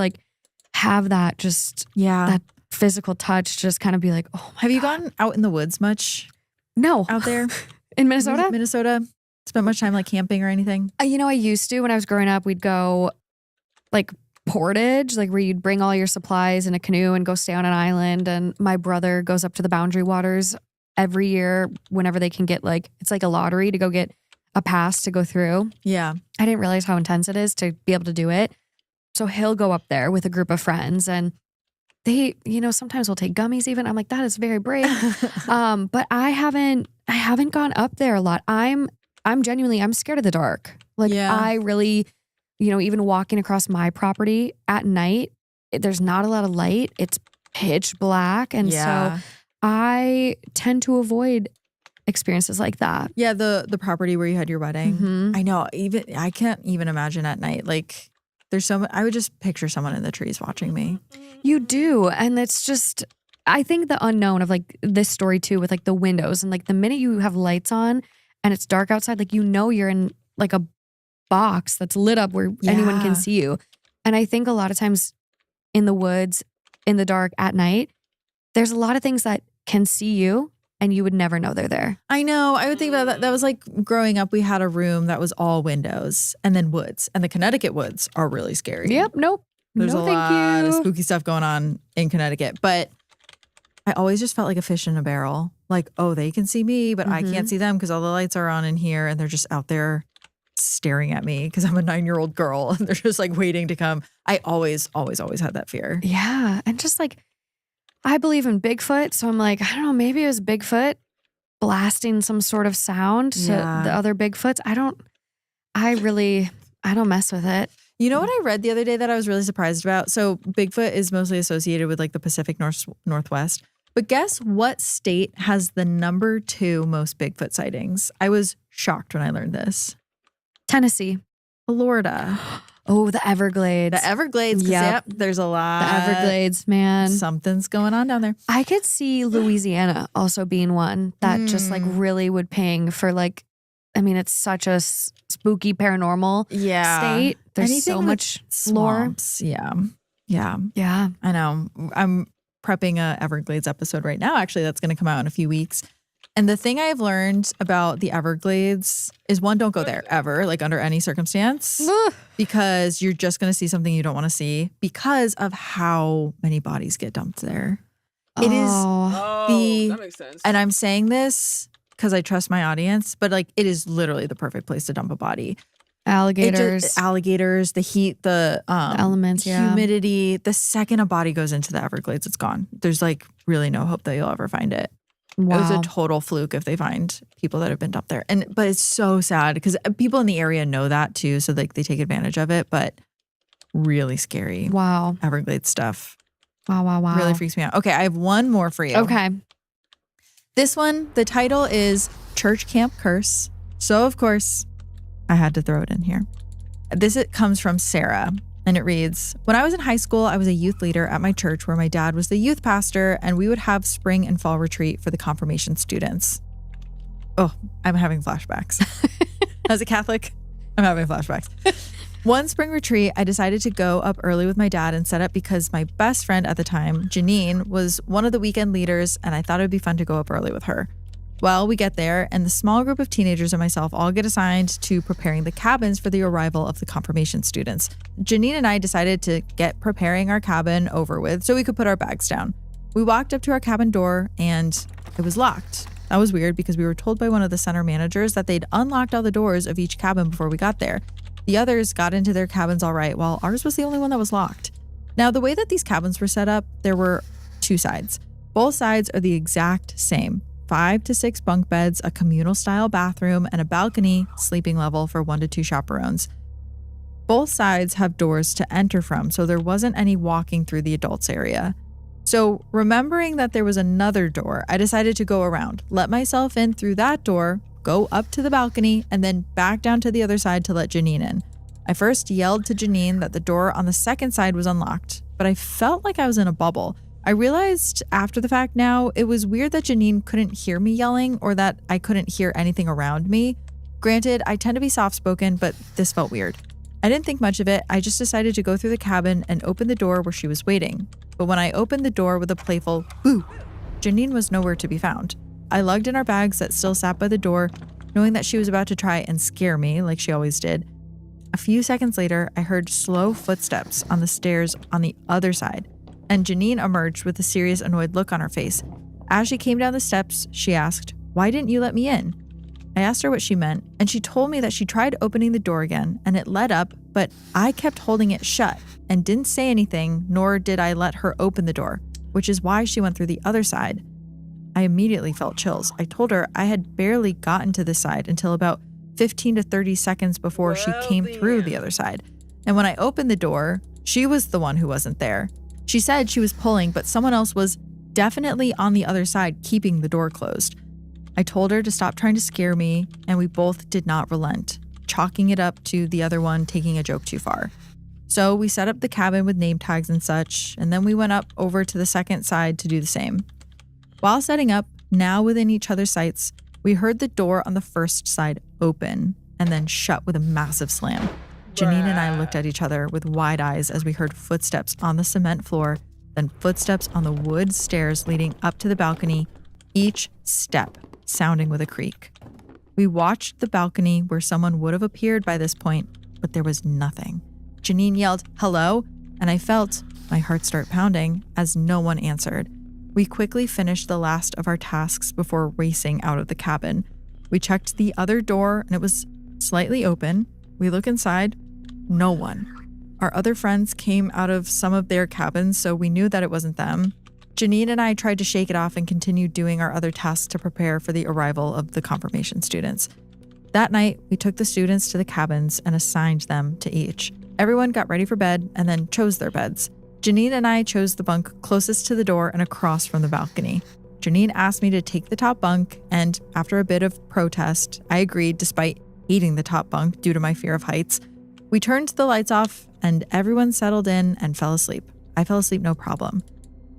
have that that physical touch, just kind of be oh my Have you God. gone out in the woods much? No. Out there? In Minnesota? Minnesota? Spent much time camping or anything? I used to when I was growing up, we'd go portage, where you'd bring all your supplies in a canoe and go stay on an island. And my brother goes up to the Boundary Waters every year whenever they can get it's a lottery to go get a pass to go through. Yeah. I didn't realize how intense it is to be able to do it. So he'll go up there with a group of friends and they, sometimes will take gummies even. I'm that is very brave. But I haven't gone up there a lot. I'm scared of the dark. I really, even walking across my property at night, there's not a lot of light. It's pitch black. And so I tend to avoid experiences like that. Yeah, the property where you had your wedding. I know. I can't even imagine at night. There's I would just picture someone in the trees watching me. You do, and it's just. I think the unknown of this story too, with the windows and the minute you have lights on and it's dark outside, you're in a box that's lit up where anyone can see you. And I think a lot of times in the woods, in the dark at night, there's a lot of things that can see you. And you would never know they're there. I know. I would think about that. That was growing up, we had a room that was all windows and then woods. And the Connecticut woods are really scary. Yep. Nope. There's no, a thank lot you. of spooky stuff going on in Connecticut. But I always just felt like a fish in a barrel. They can see me, but I can't see them because all the lights are on in here. And they're just out there staring at me because I'm a 9-year-old girl. And they're just waiting to come. I always had that fear. Yeah. And just I believe in Bigfoot. So I'm I don't know, maybe it was Bigfoot blasting some sort of sound to the other Bigfoots. I don't mess with it. You know what I read the other day that I was really surprised about? So Bigfoot is mostly associated with the Pacific Northwest, But guess what state has the number 2 most Bigfoot sightings? I was shocked when I learned this. Tennessee. Florida. Oh, the Everglades. The Everglades. Yep. There's a lot. The Everglades, man. Something's going on down there. I could see Louisiana also being one that just like really would ping for like, I mean, it's such a spooky paranormal state. There's Anything so with much lore. swamps. Yeah. Yeah. Yeah. I know. I'm prepping a Everglades episode right now. Actually, that's going to come out in a few weeks. And the thing I've learned about the Everglades is one, don't go there ever, like under any circumstance, because you're just going to see something you don't want to see because of how many bodies get dumped there. It is that makes sense. and I'm saying this because I trust my audience, but like it is literally the perfect place to dump a body. Alligators, the heat, the elements, humidity. The second a body goes into the Everglades, it's gone. There's like really no hope that you'll ever find it. Wow. It was a total fluke if they find people that have been dumped there. But it's so sad because people in the area know that too. So like they take advantage of it, but really scary. Wow. Everglades stuff. Wow. Really freaks me out. Okay, I have one more for you. Okay. This one, the title is Church Camp Curse. So of course, I had to throw it in here. It comes from Sarah. And it reads, when I was in high school, I was a youth leader at my church where my dad was the youth pastor, and we would have spring and fall retreat for the confirmation students. Oh, I'm having flashbacks. As a Catholic, I'm having flashbacks. One spring retreat, I decided to go up early with my dad and set up because my best friend at the time, Janine, was one of the weekend leaders, and I thought it would be fun to go up early with her. Well, we get there, and the small group of teenagers and myself all get assigned to preparing the cabins for the arrival of the confirmation students. Janine and I decided to get preparing our cabin over with so we could put our bags down. We walked up to our cabin door, and it was locked. That was weird because we were told by one of the center managers that they'd unlocked all the doors of each cabin before we got there. The others got into their cabins all right, while ours was the only one that was locked. Now, the way that these cabins were set up, there were 2 sides. Both sides are the exact same. 5 to 6 bunk beds, a communal style bathroom, and a balcony sleeping level for 1 to 2 chaperones. Both sides have doors to enter from, so there wasn't any walking through the adults area. So remembering that there was another door, I decided to go around, let myself in through that door, go up to the balcony, and then back down to the other side to let Janine in. I first yelled to Janine that the door on the second side was unlocked, but I felt like I was in a bubble. I realized after the fact now, it was weird that Janine couldn't hear me yelling or that I couldn't hear anything around me. Granted, I tend to be soft-spoken, but this felt weird. I didn't think much of it. I just decided to go through the cabin and open the door where she was waiting. But when I opened the door with a playful "boo," Janine was nowhere to be found. I lugged in our bags that still sat by the door, knowing that she was about to try and scare me like she always did. A few seconds later, I heard slow footsteps on the stairs on the other side, and Janine emerged with a serious, annoyed look on her face. As she came down the steps, she asked, "Why didn't you let me in?" I asked her what she meant, and she told me that she tried opening the door again, and it let up, but I kept holding it shut and didn't say anything, nor did I let her open the door, which is why she went through the other side. I immediately felt chills. I told her I had barely gotten to this side until about 15 to 30 seconds before she came through the other side. And when I opened the door, she was the one who wasn't there. She said she was pulling, but someone else was definitely on the other side, keeping the door closed. I told her to stop trying to scare me, and we both did not relent, chalking it up to the other one taking a joke too far. So we set up the cabin with name tags and such, and then we went up over to the second side to do the same. While setting up, now within each other's sights, we heard the door on the first side open and then shut with a massive slam. Janine and I looked at each other with wide eyes as we heard footsteps on the cement floor, then footsteps on the wood stairs leading up to the balcony, each step sounding with a creak. We watched the balcony where someone would have appeared by this point, but there was nothing. Janine yelled, "Hello?" and I felt my heart start pounding as no one answered. We quickly finished the last of our tasks before racing out of the cabin. We checked the other door and it was slightly open. We look inside, no one. Our other friends came out of some of their cabins, so we knew that it wasn't them. Janine and I tried to shake it off and continued doing our other tasks to prepare for the arrival of the confirmation students. That night, we took the students to the cabins and assigned them to each. Everyone got ready for bed and then chose their beds. Janine and I chose the bunk closest to the door and across from the balcony. Janine asked me to take the top bunk, and after a bit of protest, I agreed despite hating the top bunk due to my fear of heights. We turned the lights off and everyone settled in and fell asleep. I fell asleep no problem.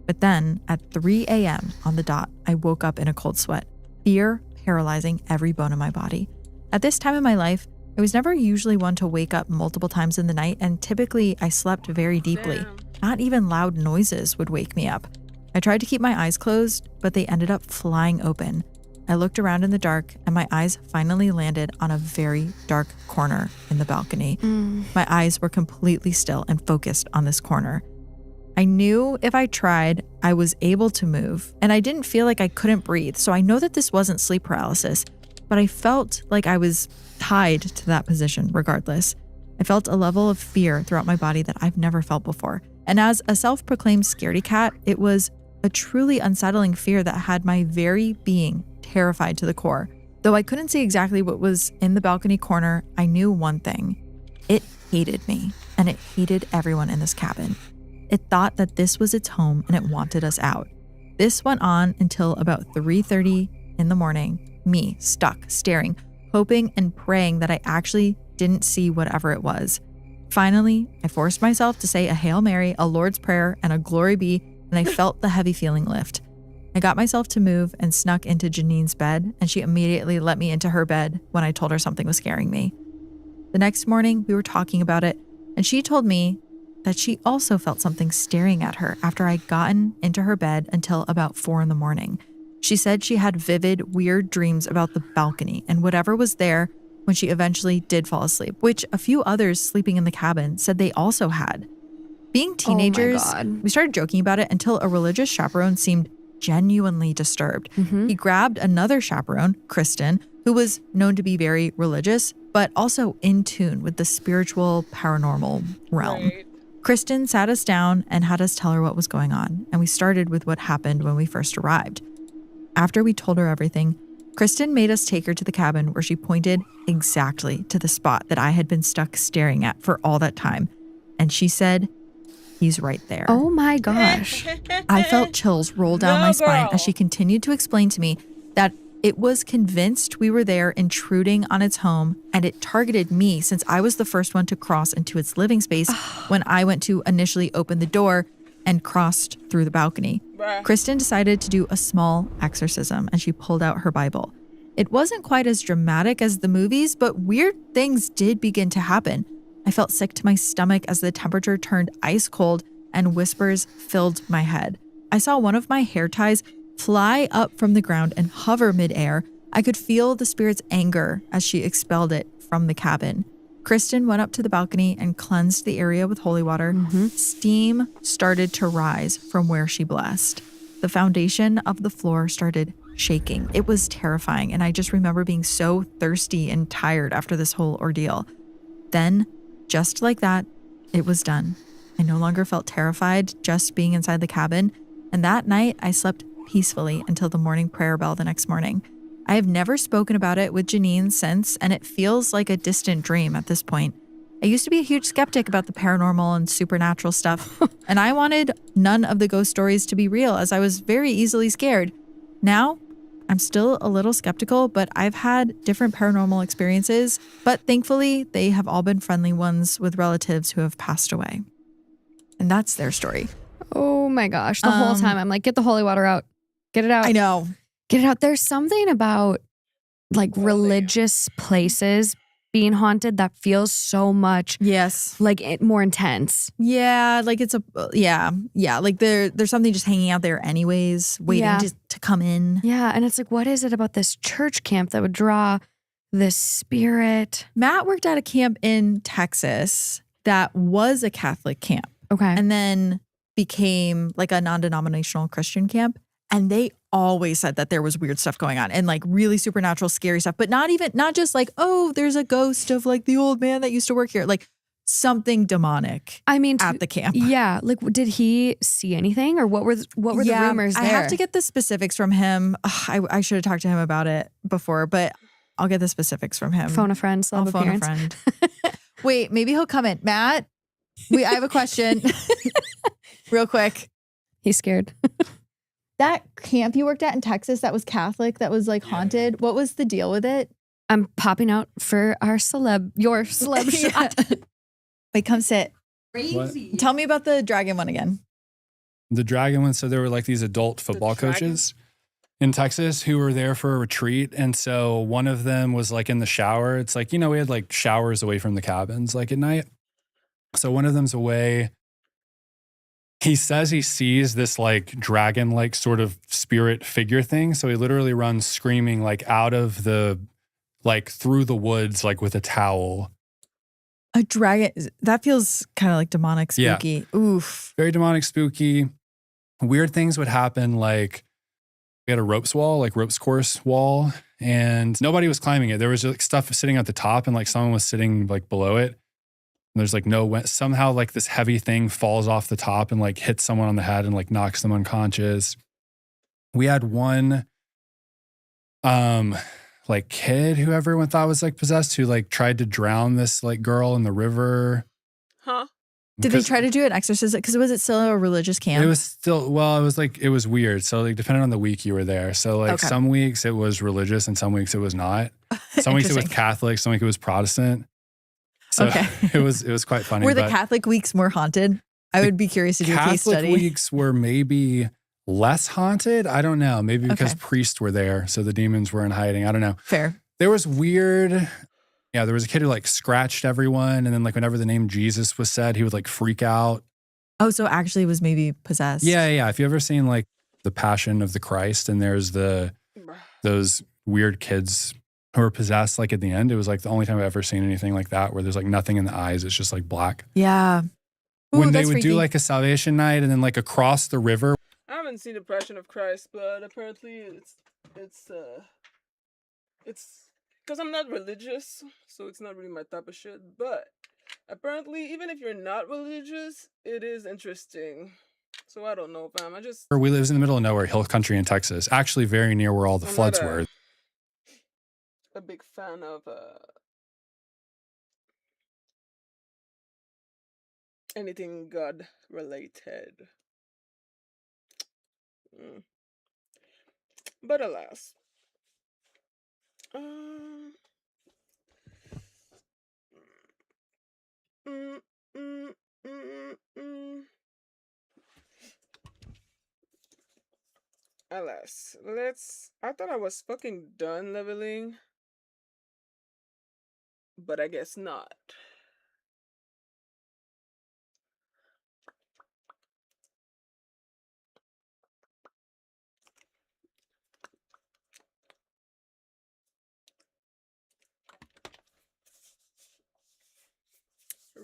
But then at 3 a.m. on the dot, I woke up in a cold sweat, fear paralyzing every bone in my body. At this time in my life, I was never usually one to wake up multiple times in the night, and typically I slept very deeply. Damn. Not even loud noises would wake me up. I tried to keep my eyes closed, but they ended up flying open. I looked around in the dark, and my eyes finally landed on a very dark corner in the balcony. My eyes were completely still and focused on this corner. I knew if I tried, I was able to move, and I didn't feel like I couldn't breathe, so I know that this wasn't sleep paralysis, but I felt like I was tied to that position regardless. I felt a level of fear throughout my body that I've never felt before. And as a self-proclaimed scaredy cat, it was a truly unsettling fear that had my very being terrified to the core. Though I couldn't see exactly what was in the balcony corner, I knew one thing. It hated me, and it hated everyone in this cabin. It thought that this was its home and it wanted us out. This went on until about 3:30 in the morning, me stuck, staring, hoping and praying that I actually didn't see whatever it was. Finally, I forced myself to say a Hail Mary, a Lord's Prayer, and a Glory Be, and I felt the heavy feeling lift. I got myself to move and snuck into Janine's bed, and she immediately let me into her bed when I told her something was scaring me. The next morning, we were talking about it, and she told me that she also felt something staring at her after I'd gotten into her bed until about 4 in the morning. She said she had vivid, weird dreams about the balcony and whatever was there when she eventually did fall asleep, which a few others sleeping in the cabin said they also had. Being teenagers, God. we started joking about it until a religious chaperone seemed genuinely disturbed. He grabbed another chaperone, Kristen, who was known to be very religious, but also in tune with the spiritual paranormal realm. Right. Kristen sat us down and had us tell her what was going on, and we started with what happened when we first arrived. After we told her everything, Kristen made us take her to the cabin where she pointed exactly to the spot that I had been stuck staring at for all that time. And she said, "He's right there." Oh my gosh. I felt chills roll down No, my spine girl. as she continued to explain to me that it was convinced we were there intruding on its home, and it targeted me since I was the first one to cross into its living space when I went to initially open the door and crossed through the balcony. Bruh. Kristen decided to do a small exorcism, and she pulled out her Bible. It wasn't quite as dramatic as the movies, but weird things did begin to happen. I felt sick to my stomach as the temperature turned ice cold and whispers filled my head. I saw one of my hair ties fly up from the ground and hover midair. I could feel the spirit's anger as she expelled it from the cabin. Kristen went up to the balcony and cleansed the area with holy water. Steam started to rise from where she blessed. The foundation of the floor started shaking. It was terrifying, and I just remember being so thirsty and tired after this whole ordeal. Then, just like that, it was done. I no longer felt terrified just being inside the cabin, and that night I slept peacefully until the morning prayer bell the next morning. I have never spoken about it with Janine since, and it feels like a distant dream at this point. I used to be a huge skeptic about the paranormal and supernatural stuff, and I wanted none of the ghost stories to be real as I was very easily scared. Now, I'm still a little skeptical, but I've had different paranormal experiences, but thankfully they have all been friendly ones with relatives who have passed away. And that's their story. Oh my gosh. The whole time I'm like, get the holy water out. Get it out. I know. Get it out. There's something about like religious places being haunted that feels so much Yes. like it more intense. Yeah, like it's like there's something just hanging out there anyways, waiting Yeah. to come in. Yeah. And it's like, what is it about this church camp that would draw this spirit? Matt worked at a camp in Texas that was a Catholic camp Okay. and then became like a non-denominational Christian camp. And they always said that there was weird stuff going on and like really supernatural, scary stuff, but not just like, oh, there's a ghost of like the old man that used to work here. Like something demonic I mean, at the camp. yeah. Like, did he see anything, or what were the rumors there? I have to get the specifics from him. Ugh, I should have talked to him about it before, but I'll get the specifics from him. Phone a friend, I'll love phone a appearance. friend. Wait, maybe he'll come in. Matt, I have a question. real quick. He's scared. That camp you worked at in Texas that was Catholic, that was like haunted. What was the deal with it? I'm popping out for your celeb shot. Wait, come sit. Crazy. Tell me about the dragon one again. The dragon one. So there were like these adult football dragon? coaches in Texas who were there for a retreat. And so one of them was like in the shower. It's like, we had like showers away from the cabins like at night. So one of them's away. He says he sees this like dragon like sort of spirit figure thing. So he literally runs screaming like out of like through the woods, like with a towel. A dragon. That feels kind of like demonic, spooky. Yeah. Oof. Very demonic, spooky. Weird things would happen. Like we had a ropes course wall, and nobody was climbing it. There was like stuff sitting at the top, and like someone was sitting like below it. And there's like somehow like this heavy thing falls off the top and like hits someone on the head and like knocks them unconscious. We had one like kid who everyone thought was like possessed who like tried to drown this like girl in the river. Huh? Did they try to do an exorcism? Because was it still a religious camp? It was still, it was weird. So like depending on the week you were there. So like some weeks it was religious and some weeks it was not. Some weeks it was Catholic, some weeks it was Protestant. So it was quite funny. Were the Catholic weeks more haunted? I would be curious to do a case study. Catholic weeks were maybe less haunted. I don't know. Maybe because priests were there. So the demons were in hiding. I don't know. Fair. There was weird. Yeah, there was a kid who like scratched everyone. And then like whenever the name Jesus was said, he would like freak out. Oh, so actually was maybe possessed. Yeah. If you ever seen like The Passion of the Christ and there's those weird kids who are possessed like at the end, it was like the only time I've ever seen anything like that where there's like nothing in the eyes. It's just like black. Yeah. Ooh, when they would do like a salvation night and then like across the river. I haven't seen The Passion of Christ, but apparently it's because I'm not religious, so it's not really my type of shit. But apparently, even if you're not religious, it is interesting. So I don't know, fam. We live in the middle of nowhere, hill country in Texas, actually very near where all the floods were. A big fan of anything God related. But alas. Alas, I thought I was fucking done leveling, but I guess not.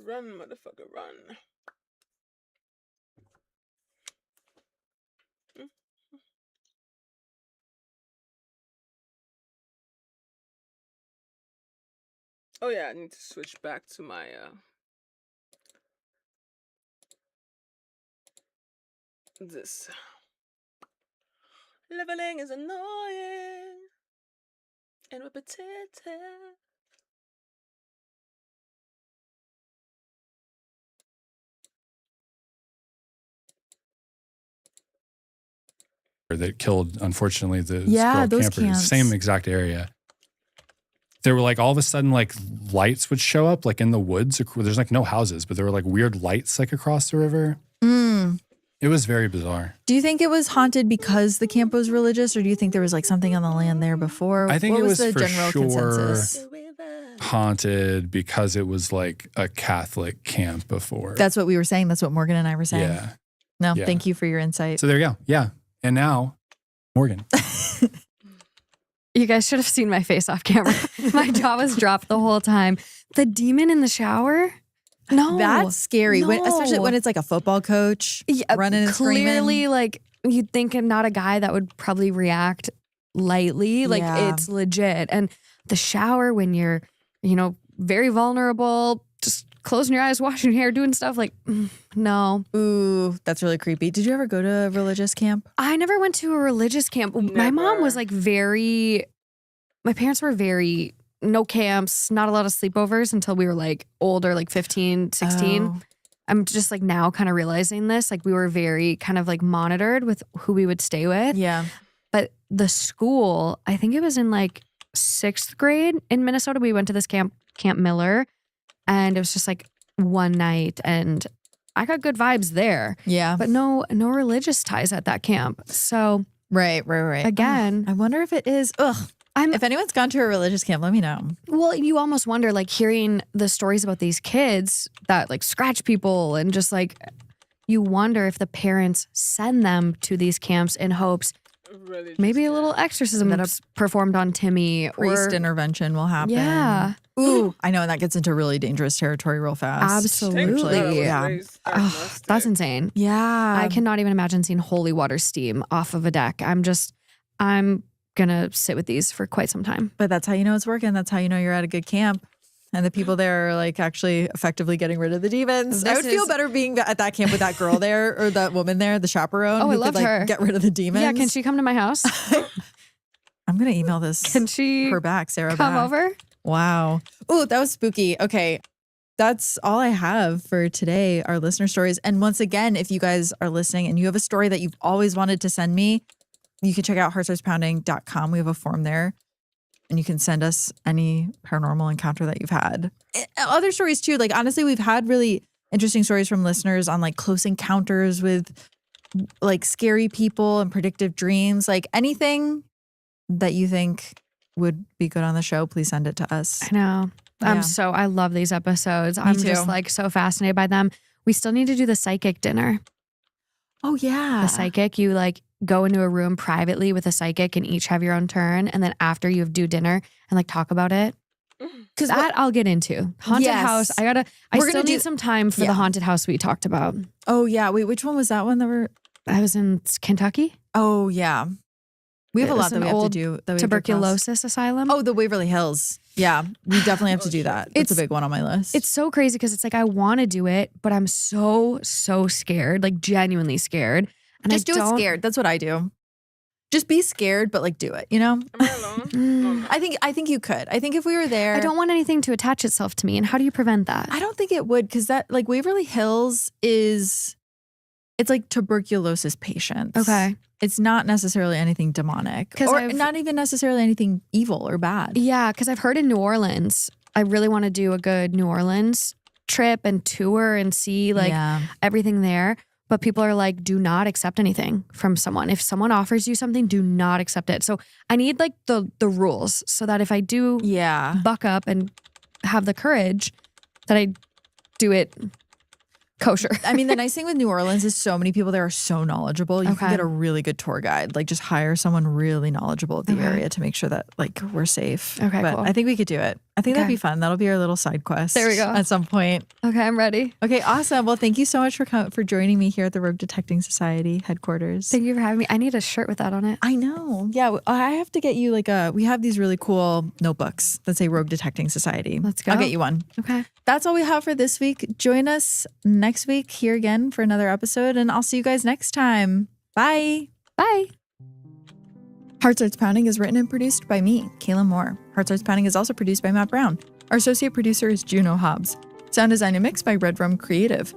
Run, motherfucker, run. Oh yeah, I need to switch back to my this. Leveling is annoying and repetitive. That killed, unfortunately, the those campers. camps. Same exact area. There were like all of a sudden like lights would show up like in the woods. There's like no houses, but there were like weird lights like across the river. It was very bizarre. Do you think it was haunted because the camp was religious, or do you think there was like something on the land there before? I think what it was the for general sure consensus? Haunted because it was like a Catholic camp before. That's what we were saying. That's what Morgan and I were saying. Yeah. No, thank you for your insight. So there you go. Yeah. And now, Morgan. You guys should have seen my face off camera. My jaw was dropped the whole time. The demon in the shower? No. That's scary. No. Especially when it's like a football coach running and screaming. Clearly, like, you'd think not a guy that would probably react lightly. Like, it's legit. And the shower when you're, very vulnerable, just closing your eyes, washing your hair, doing stuff like, no. Ooh, that's really creepy. Did you ever go to a religious camp? I never went to a religious camp. Never. My mom was like my parents were very, no camps, not a lot of sleepovers until we were like older, like 15, 16. Oh. I'm just like now kind of realizing this. Like we were very kind of like monitored with who we would stay with. Yeah. But the school, I think it was in like 6th grade in Minnesota. We went to this Camp Miller, and it was just like one night, and I got good vibes there. Yeah. But no religious ties at that camp. So Right. again, I wonder if it is. If anyone's gone to a religious camp, let me know. well, you almost wonder, like hearing the stories about these kids that like scratch people, and just like you wonder if the parents send them to these camps in hopes maybe a little exorcism That a that's performed on Timmy, Priest or intervention will happen. yeah. Ooh, I know, and that gets into really dangerous territory real fast. Absolutely. Yeah. That's insane. Yeah. I cannot even imagine seeing holy water steam off of a deck. I'm gonna sit with these for quite some time. But that's how you know it's working. That's how you know you're at a good camp. And the people there are like actually effectively getting rid of the demons. I would feel better being at that camp with that girl there or that woman there, the chaperone. Oh, I who love could, like, her. Get rid of the demons. Yeah, can she come to my house? I'm gonna email this. Can she her back, Sarah? come back. over? Wow. Ooh, that was spooky. Okay. That's all I have for today, our listener stories. And once again, if you guys are listening and you have a story that you've always wanted to send me, you can check out heartstartspounding.com. We have a form there. And you can send us any paranormal encounter that you've had. Other stories too. Like honestly, we've had really interesting stories from listeners on like close encounters with like scary people and predictive dreams. Like anything that you think would be good on the show, please send it to us. I know. Yeah. I love these episodes. I'm too. just like so fascinated by them. We still need to do the psychic dinner. Oh yeah. The psychic, you like go into a room privately with a psychic and each have your own turn. And then after you do dinner and like talk about it. Because that I'll get into. Haunted house. I still need some time for the haunted house we talked about. Oh yeah. Wait, which one was that one that we're I was in Kentucky. Oh yeah. We have It a was lot that an we have to old do. That we have to cross. Tuberculosis asylum. Oh, the Waverly Hills. Yeah. We definitely have to do that. It's a big one on my list. It's so crazy because it's like I want to do it, but I'm so scared, like genuinely scared. And just do it scared. That's what I do. Just be scared, but like do it, you know? Am I alone? No. I think you could. I think if we were there. I don't want anything to attach itself to me. And how do you prevent that? I don't think it would, because that like Waverly Hills it's like tuberculosis patients. Okay. It's not necessarily anything demonic. Or not even necessarily anything evil or bad. Yeah, because I've heard in New Orleans, I really want to do a good New Orleans trip and tour and see like everything there. But people are like, do not accept anything from someone. If someone offers you something, do not accept it. So I need like the rules so that if I do buck up and have the courage, that I do it kosher. I mean, the nice thing with New Orleans is so many people there are so knowledgeable. You can get a really good tour guide. Like just hire someone really knowledgeable of the area to make sure that like we're safe. Okay, but cool. I think we could do it. I think that'd be fun. That'll be our little side quest. There we go. At some point. Okay, I'm ready. Okay, awesome. Well, thank you so much for joining me here at the Rogue Detecting Society headquarters. Thank you for having me. I need a shirt with that on it. I know. Yeah, I have to get you like we have these really cool notebooks that say Rogue Detecting Society. Let's go. I'll get you one. Okay. That's all we have for this week. Join us next week here again for another episode, and I'll see you guys next time. Bye. Bye. Heart Starts Pounding is written and produced by me, Kayla Moore. Heart Starts Pounding is also produced by Matt Brown. Our associate producer is Juno Hobbs. Sound design and mix by Red Rum Creative.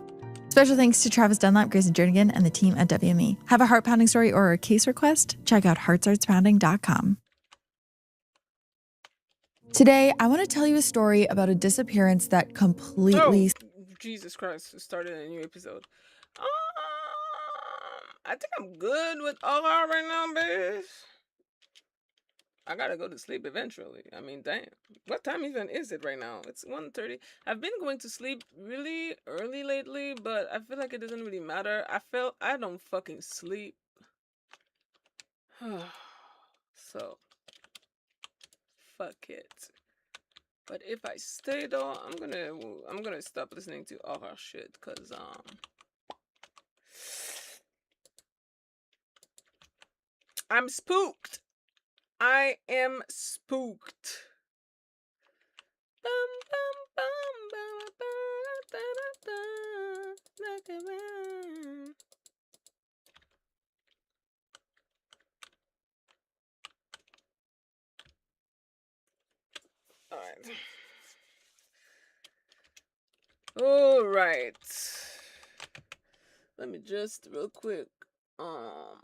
Special thanks to Travis Dunlap, Grayson Jernigan, and the team at WME. Have a heart pounding story or a case request? Check out heartstartspounding.com. Today, I want to tell you a story about a disappearance that completely... Oh, Jesus Christ. It started a new episode. I think I'm good with all right now, bitch. I gotta go to sleep eventually. I mean, damn. What time even is it right now? It's 1:30. I've been going to sleep really early lately, but I feel like it doesn't really matter. I don't fucking sleep. So, fuck it. But if I stay though, I'm gonna stop listening to all our shit, cause I'm spooked. I am spooked. Bum, bum, bum, bum, bum, da, da, da, da, da. All right. All right. Let me just real quick. Um.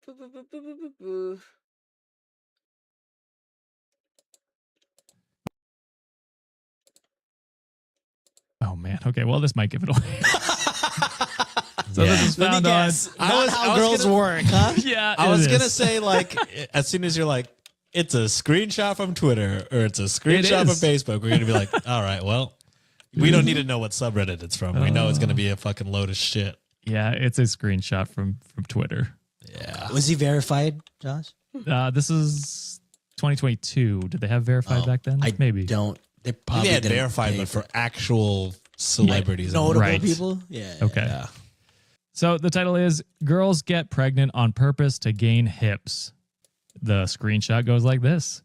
boo, boo, boo, boo, boo, boo, boo. Oh man. Okay. Well, this might give it away. So Yeah. this is Let me found on. guess. I Not was- how I was girls gonna- work, huh? Yeah. I it was is. gonna say, like, as soon as you're like, it's a screenshot from Twitter or it's a screenshot from is. Facebook, we're gonna be like, all right, well, we don't need to know what subreddit it's from. We know it's gonna be a fucking load of shit. Yeah, it's a screenshot from Twitter. Yeah. Was he verified, Josh? This is 2022. Did they have verified back then? I Maybe. don't. They Maybe probably they had didn't verified, pay but for actual celebrities. notable Right. people. Yeah. Okay. Yeah. So the title is Girls Get Pregnant on Purpose to Gain Hips. The screenshot goes like this.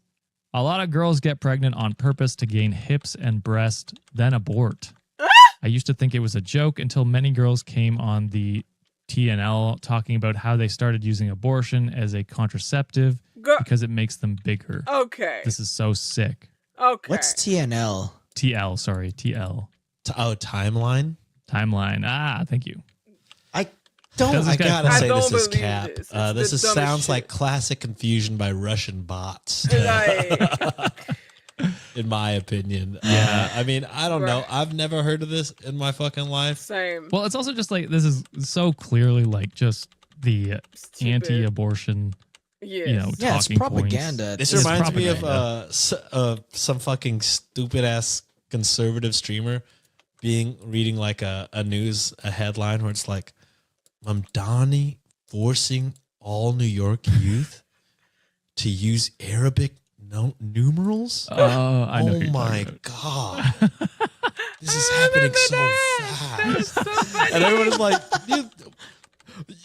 A lot of girls get pregnant on purpose to gain hips and breast, then abort. I used to think it was a joke until many girls came on the TNL talking about how they started using abortion as a contraceptive Girl. because it makes them bigger. Okay. This is so sick. Okay. What's TNL? TL, sorry, TL. Timeline. Timeline. Ah, thank you. I don't. Doesn't I get gotta I say don't this is believe cap. this. It's This the is, dumbest sounds shit. like classic confusion by Russian bots. Like, In my opinion. Yeah. I mean, I don't know. Right. I've never heard of this in my fucking life. same. Well, it's also just like this is so clearly like just the Stupid. anti-abortion, Yes. you know, Yeah, it's talking propaganda. This It's reminds me of propaganda. some fucking stupid ass conservative streamer reading like a headline where it's like, Mamdani forcing all New York youth to use Arabic numerals. Oh, I know. who Oh you're my talking god, this is happening so That is fast. so funny. And everyone's like, "Dude,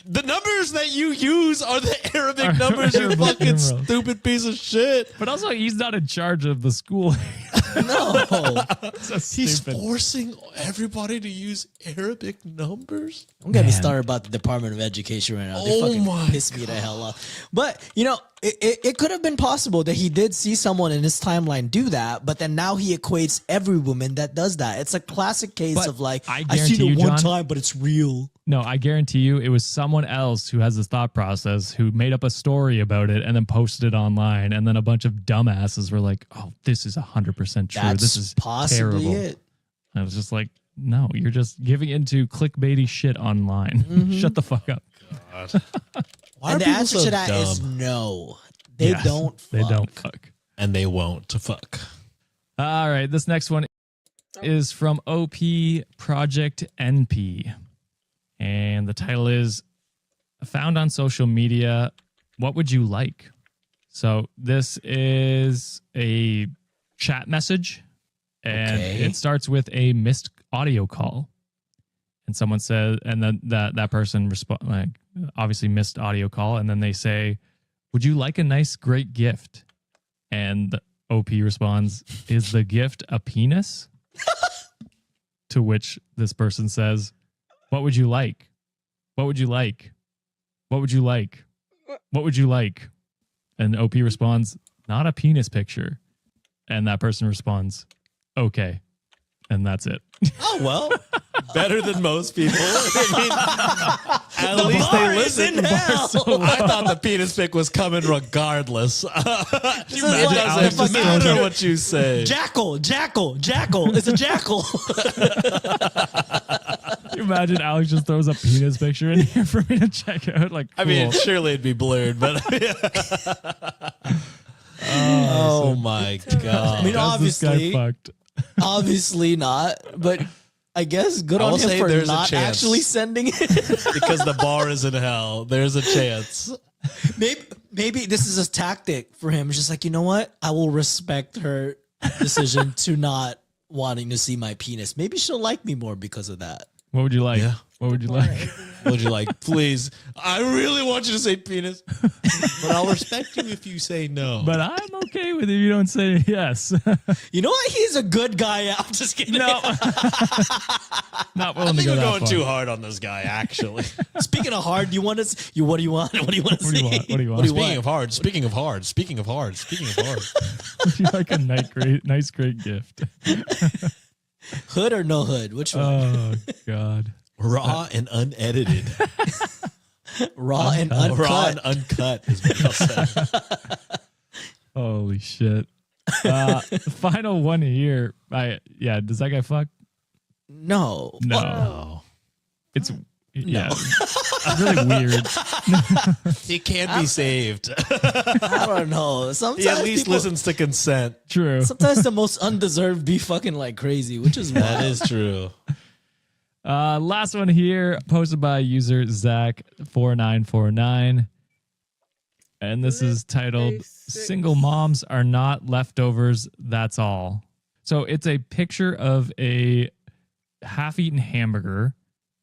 the numbers that you use are the Arabic numbers, you Arabic fucking numerals. stupid piece of shit." But also, he's not in charge of the school. No. So He's stupid. forcing everybody to use Arabic numbers. Don't get me Man. started about the Department of Education right now. They Oh fucking my piss me the hell off. But, you know, it could have been possible that he did see someone in his timeline do that, but then now he equates every woman that does that. It's a classic case But of like, I I seen guarantee it you, one John- time, but it's real. No, I guarantee you, it was someone else who has this thought process who made up a story about it and then posted it online, and then a bunch of dumbasses were like, "Oh, this is 100% true. That's this is possibly terrible." it. I was just like, "No, you're just giving into clickbaity shit online. Mm-hmm. Shut the fuck up." Why And are the people answer so to that dumb? is no. They Yes, don't They fuck. don't fuck. And they won't fuck. All right, this next one is from OP Project NP. And the title is Found on Social Media. What would you like? So this is a chat message, and Okay. it starts with a missed audio call. And someone says, and then that person like obviously missed audio call, and then they say, "Would you like a nice, great gift?" And the OP responds, "Is the gift a penis?" To which this person says, "What would you like? What would you like? What would you like? What would you like?" And OP responds, "Not a penis picture." And that person responds, "Okay." And that's it. Oh, well, better than most people. I mean, at least bar they is listen. in hell. I thought the penis pic was coming regardless. It imagine doesn't Alex just matter throwing- what you say. Jackal. It's a jackal. Can you imagine Alex just throws a penis picture in here for me to check out? Like, I mean, cool. surely it'd be blurred, but oh my god! I mean, How's this guy obviously, fucked? obviously not. But I guess good I on will him say for there's a not chance. actually sending it. Because the bar is in hell. There's a chance. Maybe this is a tactic for him. It's just like, you know what? I will respect her decision to not wanting to see my penis. Maybe she'll like me more because of that. What would you like? Yeah. What would you like? What would you like? Please. I really want you to say penis, but I'll respect you if you say no. But I'm okay with it if you don't say yes. You know what? He's a good guy. I'm just kidding. No. Not I willing to think go we're that going far. too hard on this guy, actually. Speaking of hard, you want to? What do you want? What do you want to What do see? you want? What do you want? Speaking of hard, speaking of hard, speaking of hard, speaking of hard. Would you like a nice, great gift? Hood or no hood? Which one? Oh, God. Raw and unedited. Raw and uncut. Raw and uncut is what I'll say. Holy shit. The final one here. Does that guy fuck? No. No. It's it's really weird. He can be saved. I don't know. Sometimes He at least people- listens to consent. True. Sometimes the most undeserved be fucking like crazy, which is That wild. is true. Last one here, posted by user Zach4949. And this is titled Basics. Single Moms Are Not Leftovers, That's All. So it's a picture of a half-eaten hamburger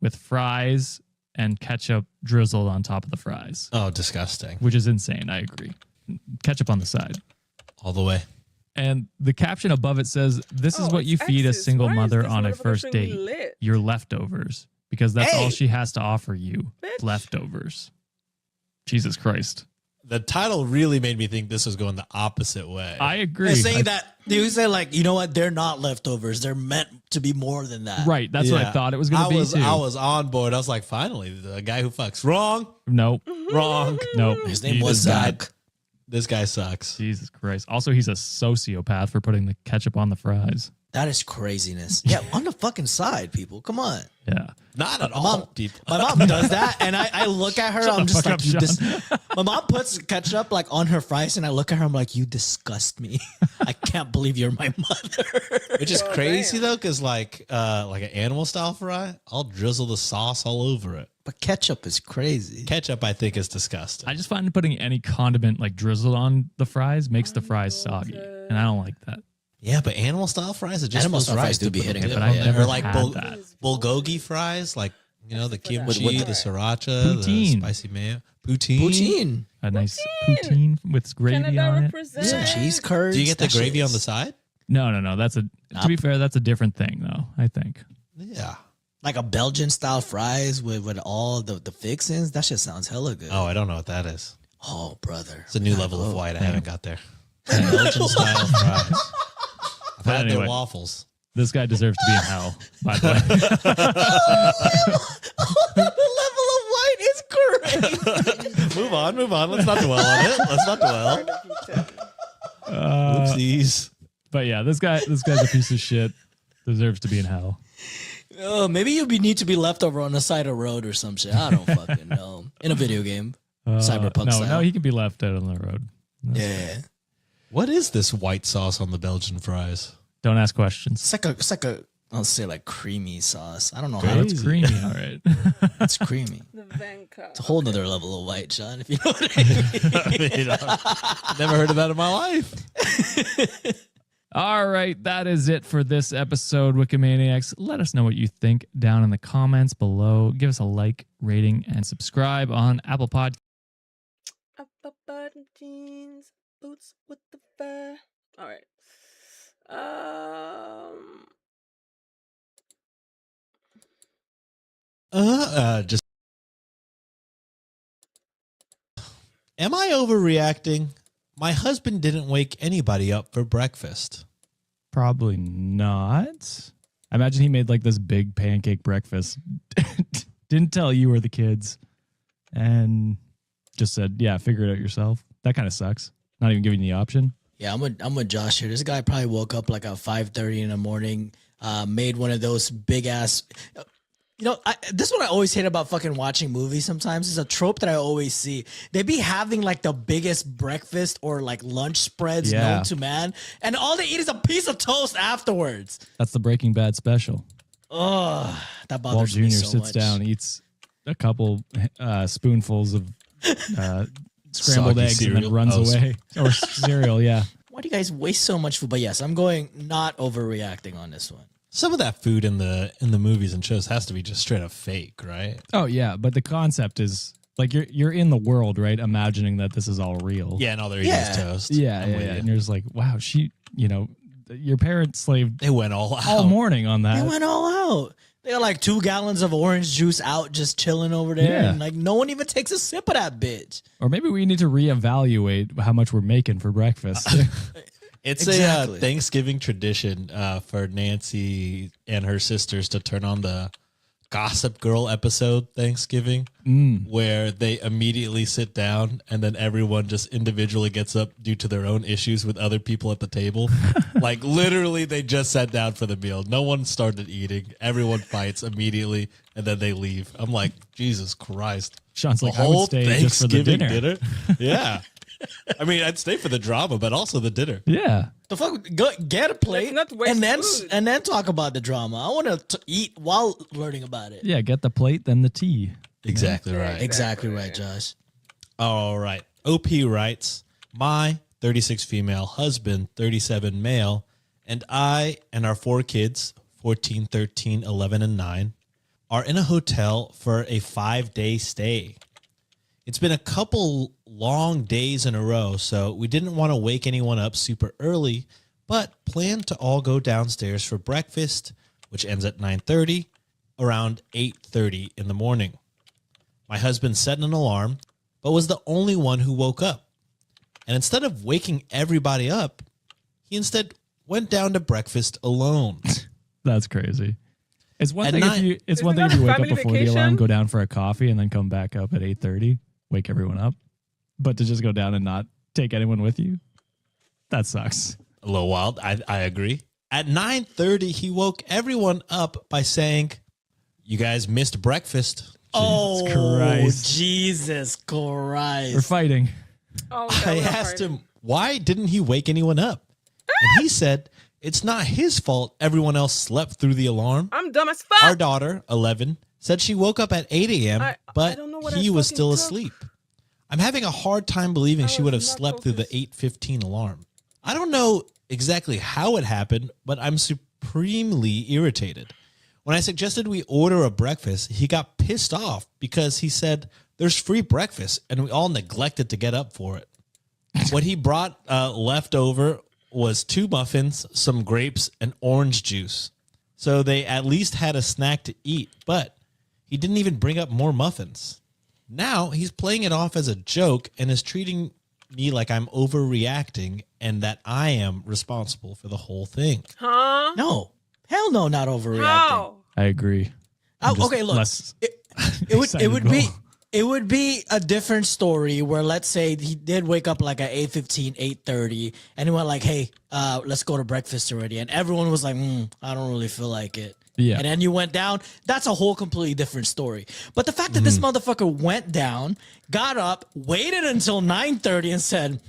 with fries and ketchup drizzled on top of the fries, Oh, disgusting. which is insane. I agree. Ketchup on the side. All the way. And the caption above it says, "This is Oh, what you it's feed a X's. single Why is mother this on a motherfucker first thing date. lit? Your leftovers, because that's all Hey! she has to offer you. Bitch. Leftovers." Jesus Christ. The title really made me think this was going the opposite way. I agree. They're saying that they say like, you know what? They're not leftovers. They're meant to be more than that. Right. That's what I Yeah. thought it was going to be too. I was on board. I was like, finally, the guy who fucks. Wrong. Nope. Wrong. Nope. His name He was does not. Zach. This guy sucks. Jesus Christ. Also, he's a sociopath for putting the ketchup on the fries. That is craziness. Yeah, on the fucking side, people. Come on. Yeah. Not at all, Mom, people. my mom does that, and I look at her. Shut I'm the just fuck like, up, you Sean. my mom puts ketchup like on her fries, and I look at her. I'm like, you disgust me. I can't believe you're my mother. Which is Oh, crazy damn. though, because like an animal style fry, I'll drizzle the sauce all over it. But ketchup is crazy. Ketchup, I think, is disgusting. I just find putting any condiment like drizzled on the fries makes the fries soggy. And I don't like that. Yeah, but animal style fries, it just Animal feels style right fries do to be put hitting them it, in but I've there. never Or like had that. bulgogi fries, like the kimchi, With the sriracha, Poutine. the spicy mayo, poutine. Poutine. A nice poutine with gravy Canada on it. represent. Some cheese curds. Do you get the That shit gravy on the is- side? No. That's to be fair, that's a different thing though, I think. Yeah. Like a Belgian style fries with all the fixings? That shit sounds hella good. Oh, I don't know what that is. Oh, brother. It's a new level of white. I Yeah. haven't got there. Belgian style fries. I've But had anyway. their waffles. This guy deserves to be in hell, by the way. The level of white is great. Move on. Let's not dwell on it. Let's not dwell. Oopsies. But yeah, this guy's a piece of shit. Deserves to be in hell. Oh, maybe you need to be left over on the side of the road or some shit. I don't fucking know. In a video game. Cyberpunk No, style. he can be left out on the road. Yeah. What is this white sauce on the Belgian fries? Don't ask questions. It's like a I'll say like creamy sauce. I don't know Oh, how it's creamy, all right. it's creamy. The Venka. It's a whole nother level of white, Sean, if you know what I mean. Never heard of that in my life. All right, that is it for this episode, Wikimaniacs. Let us know what you think down in the comments below. Give us a like, rating, and subscribe on Apple Podcasts. Up button jeans, boots with the fur. All right. Just. Am I overreacting? My husband didn't wake anybody up for breakfast. Probably not. I imagine he made like this big pancake breakfast. Didn't tell you or the kids. And just said, yeah, figure it out yourself. That kind of sucks. Not even giving you the option. Yeah, I'm with Josh here. This guy probably woke up like at 5:30 in the morning, made one of those big ass. You know, this is what I always hate about fucking watching movies sometimes. It's a trope that I always see. They be having like the biggest breakfast or like lunch spreads Yeah. known to man, and all they eat is a piece of toast afterwards. That's the Breaking Bad special. Oh, that Walt bothers Jr. me so sits much. down, eats a couple spoonfuls of scrambled Soggy eggs, and then cereal. runs Oh, away. Or cereal, yeah. Why do you guys waste so much food? But yes, I'm going not overreacting on this one. Some of that food in the movies and shows has to be just straight up fake, right? Oh yeah, but the concept is like you're in the world, right? Imagining that this is all real. Yeah, and all they're eating is toast. Yeah, I'm with you. And you're just like, wow, your parents slaved They went all out. all morning on that. They went all out. They got like 2 gallons of orange juice out just chilling over there. Yeah. And like no one even takes a sip of that bitch. Or maybe we need to reevaluate how much we're making for breakfast. It's Exactly. a Thanksgiving tradition for Nancy and her sisters to turn on the Gossip Girl episode Thanksgiving, where they immediately sit down and then everyone just individually gets up due to their own issues with other people at the table. Like literally, they just sat down for the meal. No one started eating. Everyone fights immediately and then they leave. I'm like, Jesus Christ. Sean's The like, I would whole stay just for the Thanksgiving dinner. Yeah. I mean, I'd stay for the drama, but also the dinner. Yeah. The fuck, go, get a plate Let's not waste and then food. talk about the drama. I want to eat while learning about it. Yeah, get the plate, then the tea. Exactly right. Exactly right, Josh. All right. OP writes, my 36 female husband, 37 male, and I and our 4 kids, 14, 13, 11, and 9, are in a hotel for a 5-day stay. It's been a couple long days in a row, so we didn't want to wake anyone up super early, but planned to all go downstairs for breakfast, which ends at 9:30, around 8:30 in the morning. My husband set an alarm, but was the only one who woke up. And instead of waking everybody up, he instead went down to breakfast alone. That's crazy. It's one At thing night- if Isn't that you a wake up family before the alarm, vacation? go down for a coffee, and then come back up at 8:30, wake everyone up. But to just go down and not take anyone with you, that sucks. A little wild. I agree. At 9:30, he woke everyone up by saying, "You guys missed breakfast." Oh, Christ. Jesus Christ. We're fighting. Oh, I asked him, why didn't he wake anyone up? And he said, it's not his fault everyone else slept through the alarm. I'm dumb as fuck. Our daughter, 11, said she woke up at 8 a.m., I but don't know what he I was fucking still took. asleep. I'm having a hard time believing I she would have was not slept through the focused. 8:15 alarm. I don't know exactly how it happened, but I'm supremely irritated. When I suggested we order a breakfast, he got pissed off because he said there's free breakfast and we all neglected to get up for it. What he brought left over was 2 muffins, some grapes, and orange juice. So they at least had a snack to eat, but he didn't even bring up more muffins. Now he's playing it off as a joke and is treating me like I'm overreacting and that I am responsible for the whole thing. Huh? No. Hell no, not overreacting. How? I agree. Oh, I'm just okay, look. less It would be excitable. it would be a different story where let's say he did wake up like at 8:15, 8:30, and he went like, hey, let's go to breakfast already. And everyone was like, I don't really feel like it. Yeah. And then you went down. That's a whole completely different story. But the fact that this motherfucker went down, got up, waited until 9:30 and said,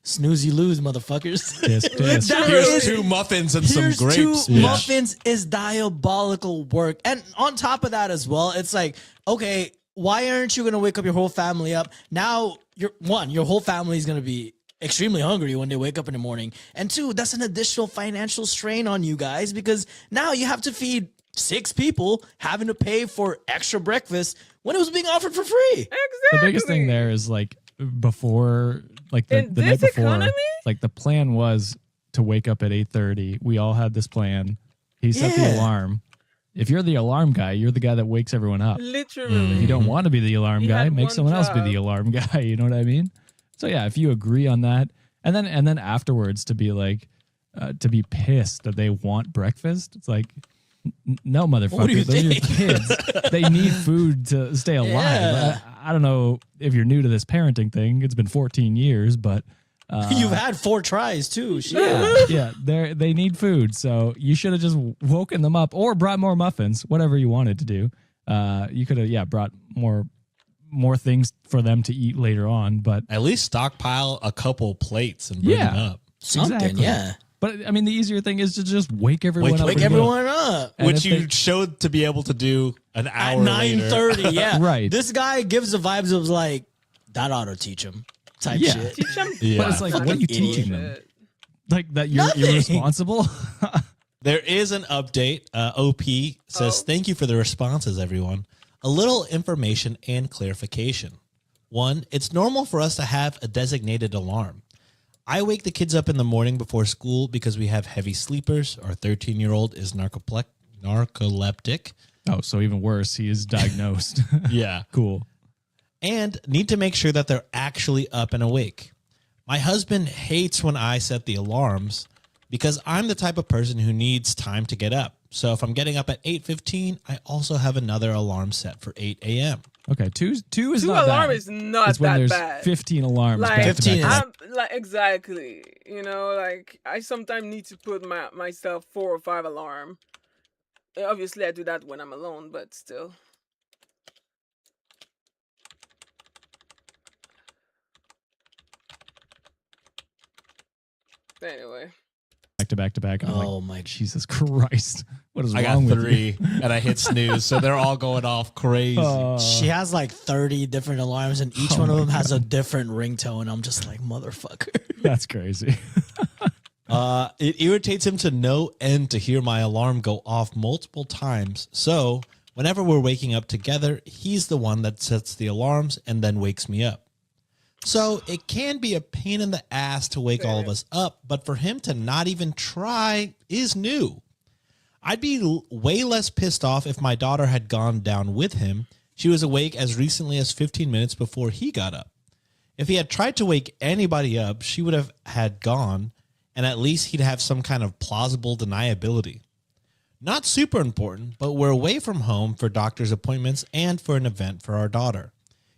snooze you lose, motherfuckers. Yes, yes. That Here's is- 2 muffins and some Here's grapes. 2 Yeah. muffins is diabolical work. And on top of that as well, it's like, okay, why aren't you going to wake up your whole family up? Now, your whole family is going to be extremely hungry when they wake up in the morning. And 2, that's an additional financial strain on you guys because now you have to feed 6 people having to pay for extra breakfast when it was being offered for free. Exactly. The biggest thing there is like before, like In the night this before, economy? like the plan was to wake up at 8:30. We all had this plan. He set the Yeah. alarm. If you're the alarm guy, you're the guy that wakes everyone up. Literally. If you don't want to be the alarm He guy, had make one someone else be job. the alarm guy. You know what I mean? So yeah, if you agree on that, and then afterwards to be like, to be pissed that they want breakfast, it's like, no, What do you motherfucker, those are your think? kids. They need food to stay alive. Yeah. I don't know if you're new to this parenting thing. It's been 14 years, but You've had 4 tries too. Shit. yeah, they need food. So you should have just woken them up or brought more muffins, whatever you wanted to do. You could have, brought more things for them to eat later on. But At least stockpile a couple plates and bring them up. Something, Exactly. yeah. But I mean, the easier thing is to just wake everyone up. Wake and go. everyone up. And Which if you they- showed to be able to do an At hour later. 9:30, yeah. Right. This guy gives the vibes of like, that ought to teach him type Yeah. shit. Teach them. Yeah. But it's like, what are you Fucking teaching them? Like that you're Nothing. irresponsible? There is an update. OP says, thank you for the responses, everyone. A little information and clarification. 1, it's normal for us to have a designated alarm. I wake the kids up in the morning before school because we have heavy sleepers. Our 13-year-old is narcoleptic. Oh, so even worse, he is diagnosed. Yeah. Cool. And need to make sure that they're actually up and awake. My husband hates when I set the alarms because I'm the type of person who needs time to get up. So if I'm getting up at 8:15, I also have another alarm set for 8 a.m. Okay, two is Two not alarm bad. is not It's when that there's bad. 15 alarms Like, back to 15 back. is- I'm like exactly. You know, like I sometimes need to put myself 4 or 5 alarm. Obviously, I do that when I'm alone, but still. Anyway, back to back to back. And I'm Oh like, my- Jesus Christ. What is I got wrong with 3 you? and I hit snooze, so they're all going off crazy. She has like 30 different alarms, and each Oh one of my them has a different ringtone. I'm just like, motherfucker. That's crazy. It irritates him to no end to hear my alarm go off multiple times. So whenever we're waking up together, he's the one that sets the alarms and then wakes me up. So it can be a pain in the ass to wake all of us up, but for him to not even try is new. I'd be way less pissed off if my daughter had gone down with him. She was awake as recently as 15 minutes before he got up. If he had tried to wake anybody up, she would have had gone, and at least he'd have some kind of plausible deniability. Not super important, but we're away from home for doctor's appointments and for an event for our daughter.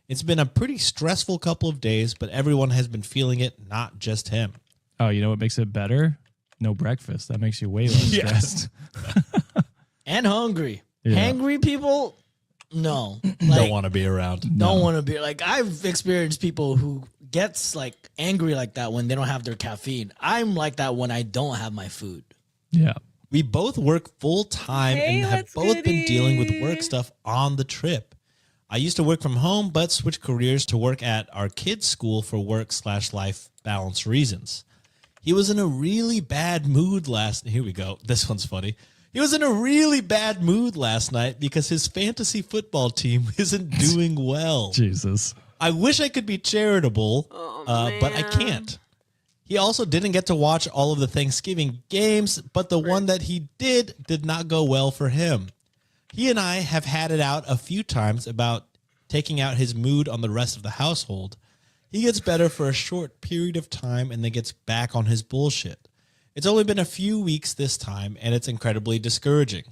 It's been a pretty stressful couple of days, but everyone has been feeling it, not just him. Oh, you know what makes it better? No breakfast. That makes you way less stressed. And hungry. Yeah. Hangry people, no. Don't Like, want to be around. don't want to be like, I've experienced people who gets like angry like that when they don't have their caffeine. I'm like that when I don't have my food. Yeah. We both work full time Hey, and have let's both been dealing with goody. work stuff on the trip. I used to work from home, but switched careers to work at our kids' school for work/life balance reasons. He was in a really bad mood here we go. This one's funny. He was in a really bad mood last night because his fantasy football team isn't doing well. Jesus. I wish I could be charitable, but I man. can't. He also didn't get to watch all of the Thanksgiving games, but the one that he did not go well for him. He and I have had it out a few times about taking out his mood on the rest of the household. He gets better for a short period of time and then gets back on his bullshit. It's only been a few weeks this time, and it's incredibly discouraging.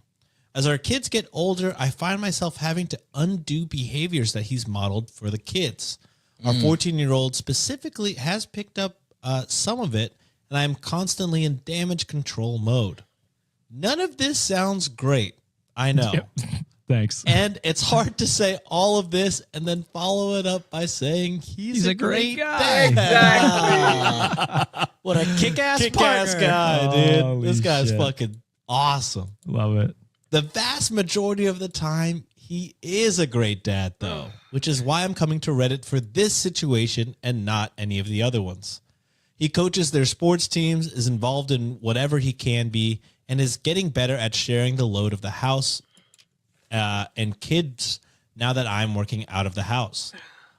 As our kids get older, I find myself having to undo behaviors that he's modeled for the kids. Our 14-year-old specifically has picked up some of it, and I am constantly in damage control mode. None of this sounds great. I know. Yep. Thanks. And it's hard to say all of this and then follow it up by saying he's a great guy. dad. What a kick-ass Kick-ass partner. guy, dude. Holy This guy's shit. fucking awesome. Love it. The vast majority of the time, he is a great dad, though, which is why I'm coming to Reddit for this situation and not any of the other ones. He coaches their sports teams, is involved in whatever he can be, and is getting better at sharing the load of the house and kids now that I'm working out of the house.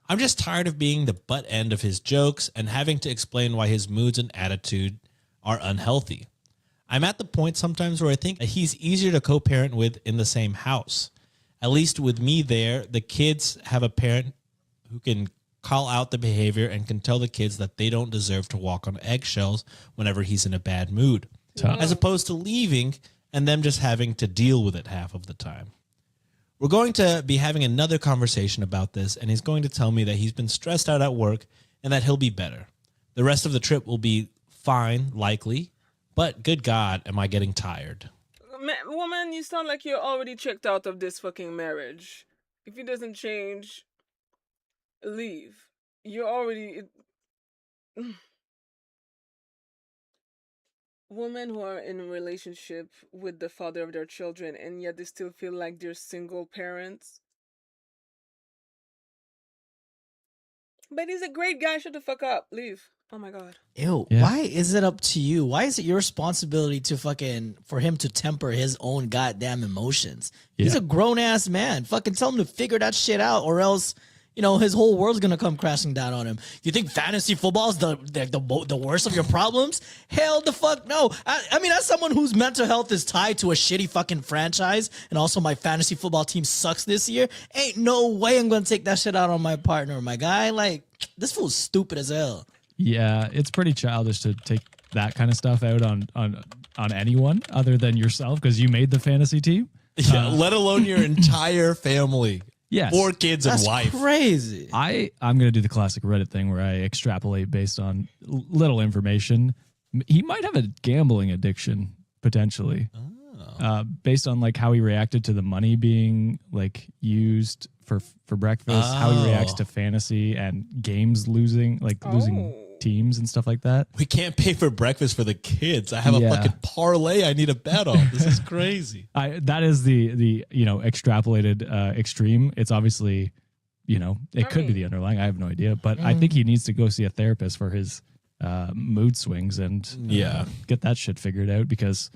I'm just tired of being the butt end of his jokes and having to explain why his moods and attitude are unhealthy. I'm at the point sometimes where I think that he's easier to co-parent with in the same house. At least with me there, the kids have a parent who can call out the behavior and can tell the kids that they don't deserve to walk on eggshells whenever he's in a bad mood, as opposed to leaving and them just having to deal with it half of the time. We're going to be having another conversation about this, and he's going to tell me that he's been stressed out at work and that he'll be better. The rest of the trip will be fine, likely, but good God, am I getting tired. Woman, you sound like you're already checked out of this fucking marriage. If it doesn't change, leave. You're already... Women who are in a relationship with the father of their children and yet they still feel like they're single parents. But he's a great guy. Shut the fuck up. Leave. Oh my god. Ew, Yeah. why is it up to you? Why is it your responsibility to for him to temper his own goddamn emotions? He's Yeah. a grown ass man. Fucking tell him to figure that shit out, or else, his whole world's gonna come crashing down on him. You think fantasy football is the worst of your problems? Hell the fuck no. I mean, as someone whose mental health is tied to a shitty fucking franchise, and also my fantasy football team sucks this year, ain't no way I'm gonna take that shit out on my partner, my guy. Like, this fool's stupid as hell. Yeah, it's pretty childish to take that kind of stuff out on anyone other than yourself because you made the fantasy team. Yeah, let alone your entire family. Yes. 4 kids That's and wife. crazy. I'm gonna do the classic Reddit thing where I extrapolate based on little information. He might have a gambling addiction potentially, based on like how he reacted to the money being like used for breakfast, how he reacts to fantasy and games losing teams and stuff like that. We can't pay for breakfast for the kids. I have a fucking parlay I need to bet on. This is crazy. That is the extrapolated extreme. It's obviously, it could be the underlying. I have no idea, but I think he needs to go see a therapist for his mood swings and get that shit figured out because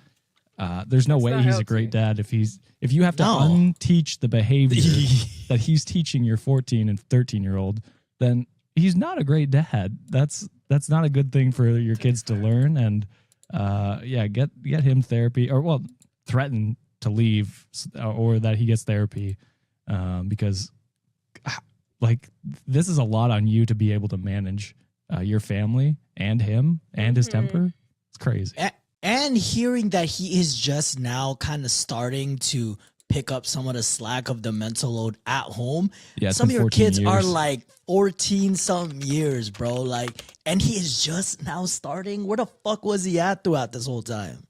there's no way not he's a great healthy. dad if you have to unteach the behavior that he's teaching your 14 and 13-year-old, then he's not a great dad. That's not a good thing for your kids to learn. And get him therapy or threaten to leave or that he gets therapy because like this is a lot on you to be able to manage your family and him and his temper. It's crazy. And hearing that he is just now kind of starting to pick up some of the slack of the mental load at home. Yeah, it's some of been your 14 kids are years. like 14 some years, bro. Like, and he is just now starting. Where the fuck was he at throughout this whole time?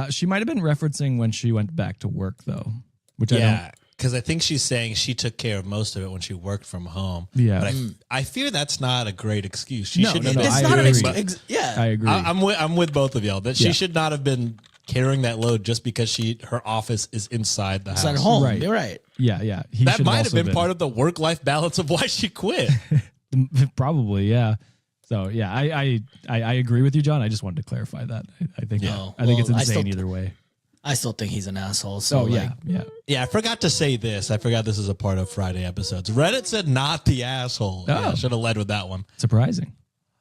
She might have been referencing when she went back to work though, which I don't. Yeah, because I think she's saying she took care of most of it when she worked from home. Yeah. But I fear that's not a great excuse. She No, should no, have no, been- It's I not an agree. yeah. I agree. I'm with both of y'all. That she Yeah. should not have been carrying that load just because her office is inside the It's house. at home. Right. You're right. yeah. He That should might have also been part of the work-life balance of why she quit. probably, yeah. So yeah, I agree with you, John. I just wanted to clarify that. I think Yeah. I think it's Well, I insane still- either way. I still think he's an asshole. So Oh like, yeah. Yeah, I forgot to say this. I forgot this is a part of Friday episodes. Reddit said not the asshole. Oh. Yeah, should have led with that one. Surprising.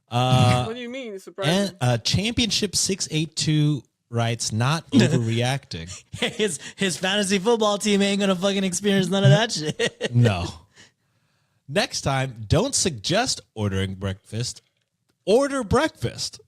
What do you mean? It's surprising. And Championship 682 writes not overreacting. his fantasy football team ain't gonna fucking experience none of that shit. No. Next time, don't suggest ordering breakfast. Order breakfast.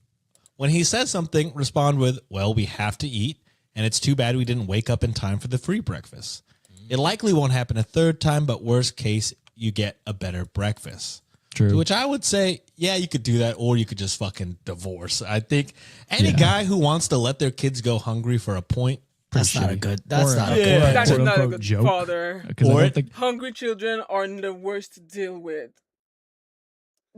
When he says something, respond with, well, we have to eat, and it's too bad we didn't wake up in time for the free breakfast. It likely won't happen a third time, but worst case, you get a better breakfast. True. To which I would say, yeah, you could do that, or you could just fucking divorce. I think any guy who wants to let their kids go hungry for a point, That's not a good. That's not a Yeah. good. That's quote not a unquote good joke. father. Because I Or- don't think Hungry children are the worst to deal with.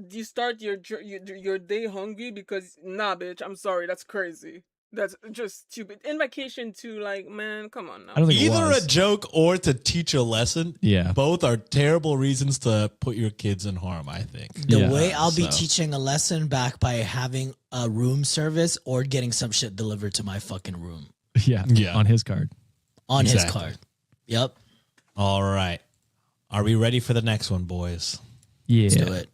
You start your day hungry because bitch. I'm sorry, that's crazy. That's just stupid. In vacation too, like man, come on now. I don't think it either was. a joke or to teach a lesson. Yeah. Both are terrible reasons to put your kids in harm, I think. The Yeah, way I'll be so- teaching a lesson back by having a room service or getting some shit delivered to my fucking room Yeah. Yeah. On his card. on his Exactly. card. Yep. All right. Are we ready for the next one, boys? Yeah. Let's do it.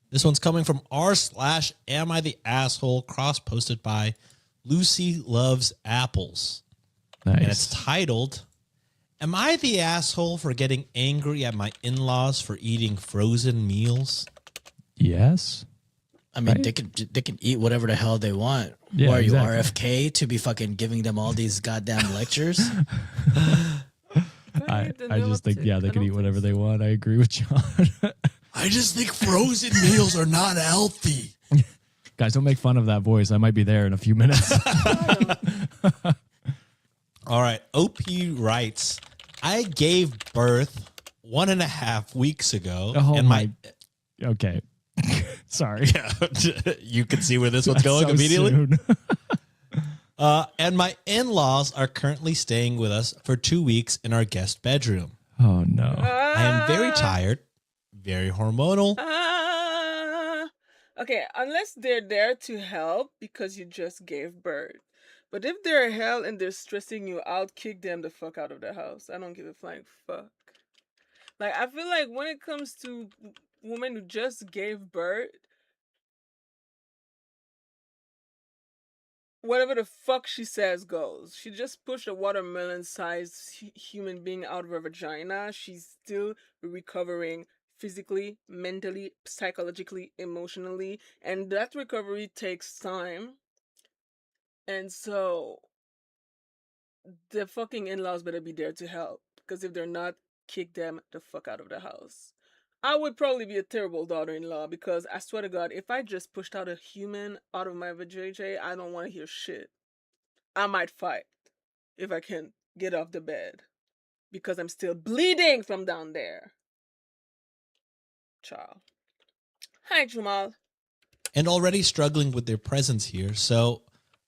This one's coming from r/am I the asshole, cross-posted by Lucy Loves Apples. Nice. And it's titled, Am I the asshole for getting angry at my in-laws for eating frozen meals? Yes. I mean, Right? they can eat whatever the hell they want. Yeah, Who are you, exactly. RFK, to be fucking giving them all these goddamn lectures? I just think, they can eat whatever they want. I agree with John. I just think frozen meals are not healthy. Guys, don't make fun of that voice. I might be there in a few minutes. All right. OP writes, I gave birth 1.5 weeks ago. Oh and my. Okay. Sorry. you can see where this one's going So immediately. soon. And my in-laws are currently staying with us for 2 weeks in our guest bedroom. Oh no. I am very tired, very hormonal, Okay, unless they're there to help because you just gave birth. But if they're hell and they're stressing you out, kick them the fuck out of the house. I don't give a flying fuck. Like, I feel like when it comes to women who just gave birth, whatever the fuck she says goes. She just pushed a watermelon-sized human being out of her vagina. She's still recovering physically, mentally, psychologically, emotionally, and that recovery takes time. And so the fucking in-laws better be there to help, because if they're not, kick them the fuck out of the house. I would probably be a terrible daughter-in-law, because I swear to God, if I just pushed out a human out of my vajayjay, I don't want to hear shit. I might fight if I can get off the bed, because I'm still bleeding from down there. Ciao. Hi, Jamal. And already struggling with their presence here, so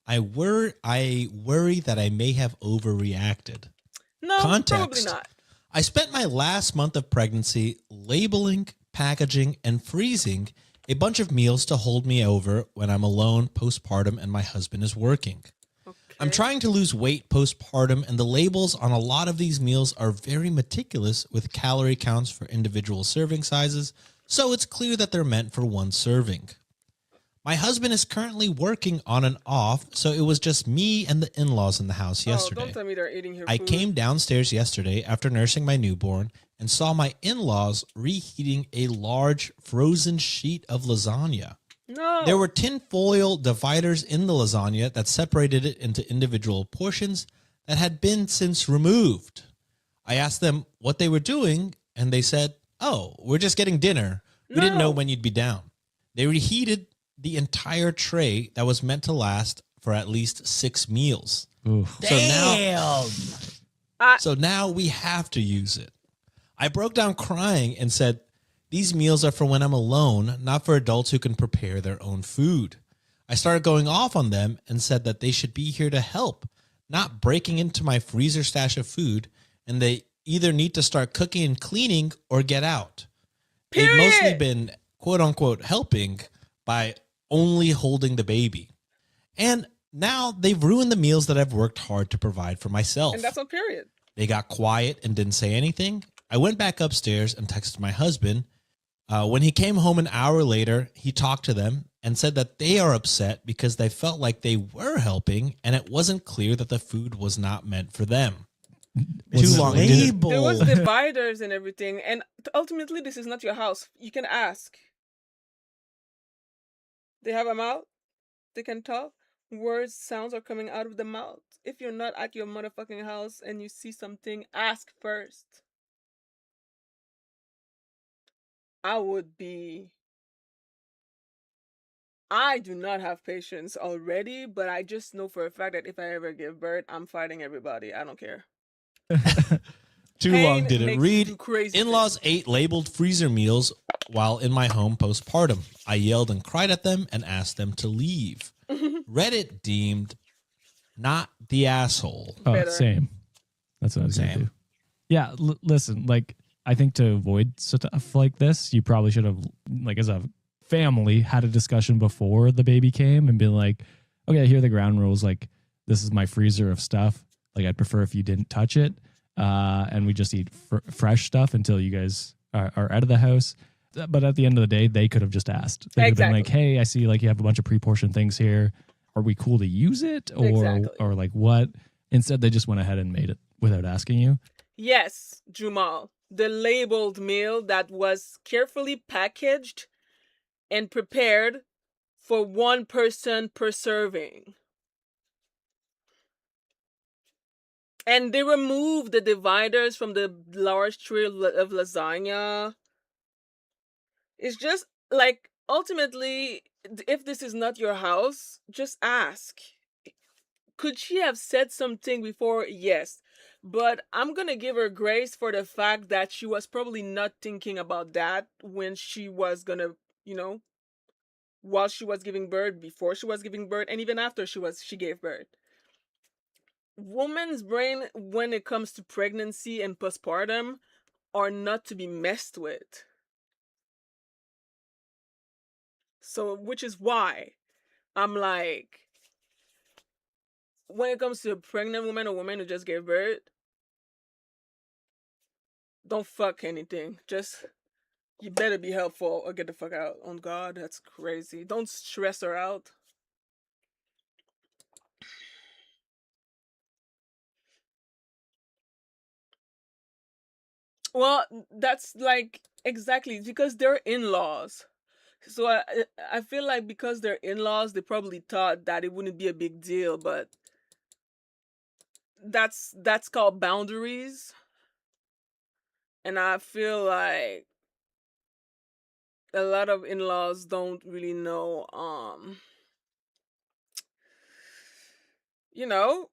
I worry that I may have overreacted. No, probably Context. not. I spent my last month of pregnancy labeling, packaging, and freezing a bunch of meals to hold me over when I'm alone postpartum and my husband is working. Okay. I'm trying to lose weight postpartum, and the labels on a lot of these meals are very meticulous with calorie counts for individual serving sizes, so it's clear that they're meant for one serving. My husband is currently working on and off, so it was just me and the in-laws in the house yesterday. Oh, don't tell me they're eating your I food. came downstairs yesterday after nursing my newborn and saw my in-laws reheating a large frozen sheet of lasagna. No. There were tinfoil dividers in the lasagna that separated it into individual portions that had been since removed. I asked them what they were doing, and they said, "Oh, we're just getting dinner. We didn't know when you'd be down." They reheated the entire tray that was meant to last for at least 6 meals. Oof. Damn. So now we have to use it. I broke down crying and said, "These meals are for when I'm alone, not for adults who can prepare their own food." I started going off on them and said that they should be here to help, not breaking into my freezer stash of food, and they either need to start cooking and cleaning or get out. Period. They've mostly been quote unquote helping by only holding the baby. And now they've ruined the meals that I've worked hard to provide for myself. And that's on period. They got quiet and didn't say anything. I went back upstairs and texted my husband. When he came home an hour later, he talked to them and said that they are upset because they felt like they were helping and it wasn't clear that the food was not meant for them. Too long. Label. There was dividers and everything, and ultimately this is not your house. You can ask. They have a mouth. They can talk. Words, sounds are coming out of the mouth. If you're not at your motherfucking house and you see something, ask first. I do not have patience already, but I just know for a fact that if I ever give birth, I'm fighting everybody. I don't care. Too Pain long did it makes you read. do crazy In-laws ate labeled freezer meals while in my home postpartum. I yelled and cried at them and asked them to leave. Reddit deemed not the asshole. Oh, Better. same. That's what I was going to Same. do. Yeah, listen, like, I think to avoid stuff like this, you probably should have, like, as a family, had a discussion before the baby came and been like, okay, here are the ground rules. Like, this is my freezer of stuff. Like, I'd prefer if you didn't touch it. And we just eat fresh stuff until you guys are out of the house. But at the end of the day, they could have just asked. They could have been like, hey, I see like you have a bunch of pre-portioned things here. Are we cool to use it? Or like what? Instead, they just went ahead and made it without asking you. Yes, Jumal. The labeled meal that was carefully packaged and prepared for one person per serving. And they removed the dividers from the large tray of lasagna. It's just like, ultimately, if this is not your house, just ask. Could she have said something before? Yes. But I'm going to give her grace for the fact that she was probably not thinking about that when she was going to, while she was giving birth, before she was giving birth, and even after she gave birth. Woman's brain, when it comes to pregnancy and postpartum, are not to be messed with. So, which is why I'm like, when it comes to a pregnant woman or woman who just gave birth, don't fuck anything. Just, you better be helpful or get the fuck out. On God, that's crazy. Don't stress her out. Well, that's like exactly because they're in-laws. So I feel like because they're in-laws, they probably thought that it wouldn't be a big deal, but that's called boundaries. And I feel like a lot of in-laws don't really know you know,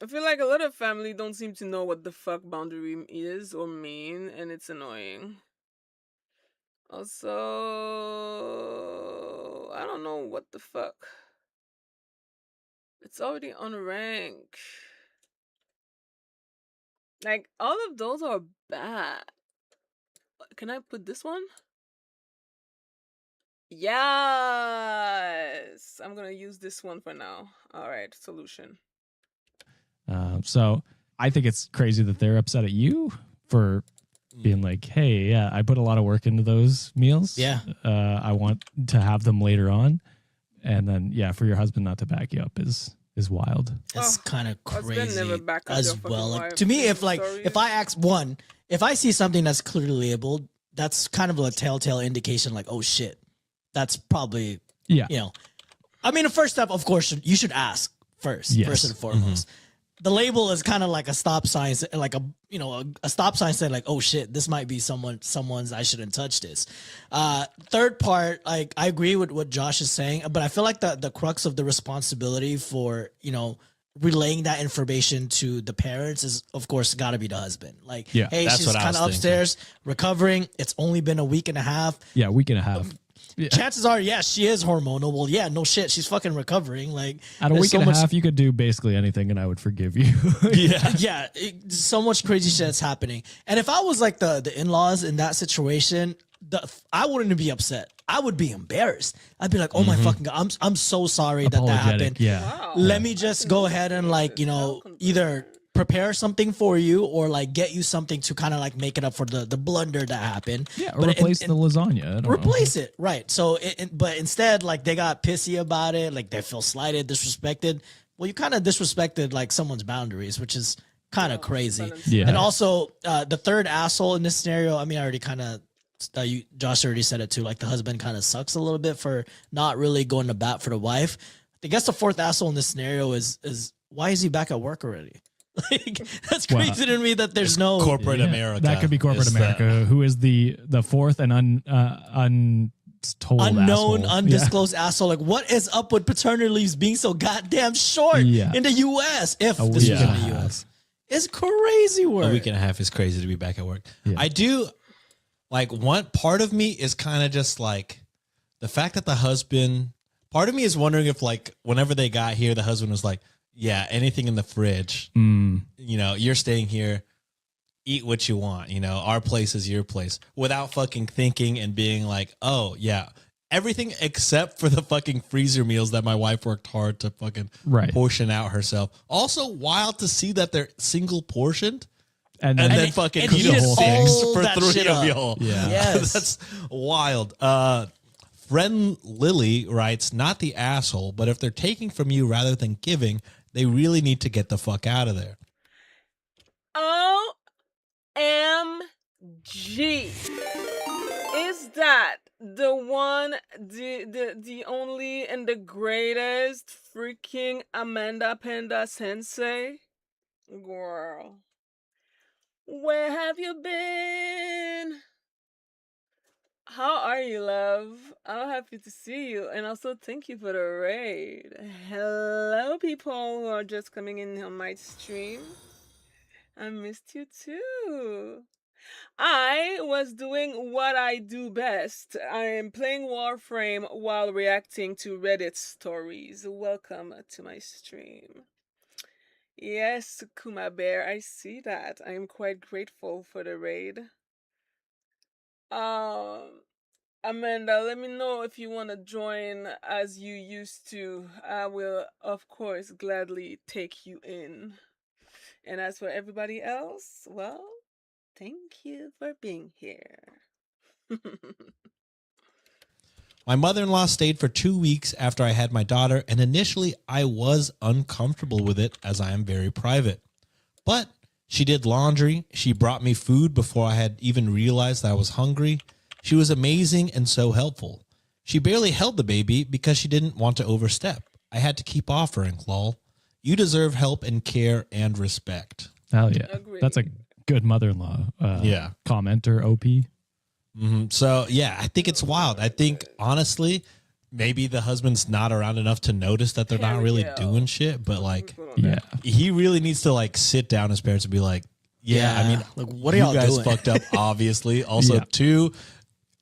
I feel like a lot of family don't seem to know what the fuck boundary is or mean, and it's annoying. Also, I don't know what the fuck. It's already on rank. Like, all of those are bad. Can I put this one? Yes! I'm gonna use this one for now. Alright, solution. So I think it's crazy that they're upset at you for being like, hey, yeah, I put a lot of work into those meals. Yeah. I want to have them later on. And then, yeah, for your husband not to back you up is wild. That's kind of Husband crazy never back up as your fucking well. Like, wife. to me, if Stories. I ask one, if I see something that's clearly labeled, that's kind of a telltale indication. Like, oh shit, that's probably Yeah. I mean, the first step, of course, you should ask first, Yes. first and foremost. The label is kind of like a stop sign, like a stop sign saying like, oh shit, this might be someone's. I shouldn't touch this. Third part, like I agree with what Josh is saying, but I feel like the crux of the responsibility for relaying that information to the parents is, of course, got to be the husband. Like, Yeah, hey, that's she's what I kind of was upstairs recovering. It's only been a week and a half. Yeah, week and a half. Yeah. Chances are, yeah, she is hormonal. Well, yeah, no shit, she's fucking recovering. Like, At a there's week so and a much- half, you could do basically anything and I would forgive you. yeah, so much crazy shit that's happening. And if I was like the in-laws in that situation, I wouldn't be upset. I would be embarrassed. I'd be like, oh my fucking God, I'm so sorry that happened. Yeah. Wow. Let me just go ahead and like, either prepare something for you or like get you something to kind of like make it up for the blunder that happened. Yeah, or But replace the lasagna. I don't know. replace it, right? So but instead, like, they got pissy about it, like they feel slighted, disrespected. Well, you kind of disrespected like someone's boundaries, which is kind of crazy. Yeah. And also, the third asshole in this scenario, I mean, I already kind of Josh already said it too, like the husband kind of sucks a little bit for not really going to bat for the wife. I guess the fourth asshole in this scenario is why is he back at work already? Like, that's crazy to me that there's no corporate Yeah, America. That could be corporate is America, who is the fourth and untold unknown, asshole. undisclosed asshole. Like, what is up with paternity leaves being so goddamn short Yeah. in the U.S.? If A this week was and in a the half. U.S., it's crazy work. A week and a half is crazy to be back at work. Yeah. I do like one part of me is kind of just like the fact that the husband, part of me is wondering if like whenever they got here, the husband was like, yeah, anything in the fridge, you're staying here, eat what you want, our place is your place, without fucking thinking and being like, oh yeah, everything except for the fucking freezer meals that my wife worked hard to fucking Right. portion out herself. Also wild to see that they're single portioned. And And then, then fucking and eat eat a all six for that 3 shit of up. y'all. Yeah. Yes. That's wild. Friend Lily writes, not the asshole, but if they're taking from you rather than giving, they really need to get the fuck out of there. OMG. Is that the one, the only and the greatest freaking Amanda Panda Sensei? Girl. Where have you been? How are you, love? I'm happy to see you. And also, thank you for the raid. Hello, people who are just coming in on my stream. I missed you too. I was doing what I do best. I am playing Warframe while reacting to Reddit stories. Welcome to my stream. Yes, Kuma Bear, I see that. I am quite grateful for the raid. Um, Amanda, let me know if you want to join as you used to. I will, of course, gladly take you in. And as for everybody else, well, thank you for being here. My mother-in-law stayed for 2 weeks after I had my daughter, and initially I was uncomfortable with it as I am very private. But she did laundry. She brought me food before I had even realized I was hungry. She was amazing and so helpful. She barely held the baby because she didn't want to overstep. I had to keep offering, lol. You deserve help and care and respect. Hell yeah. Agreed. That's a good mother-in-law Yeah. commenter, OP. So, yeah, I think it's wild. I think, honestly, maybe the husband's not around enough to notice that they're Hell not really yeah. doing shit. But, like, Yeah. he really needs to, like, sit down his parents and be like, yeah, I mean, like, what are you y'all guys doing? fucked up, obviously. Also, Yeah. two,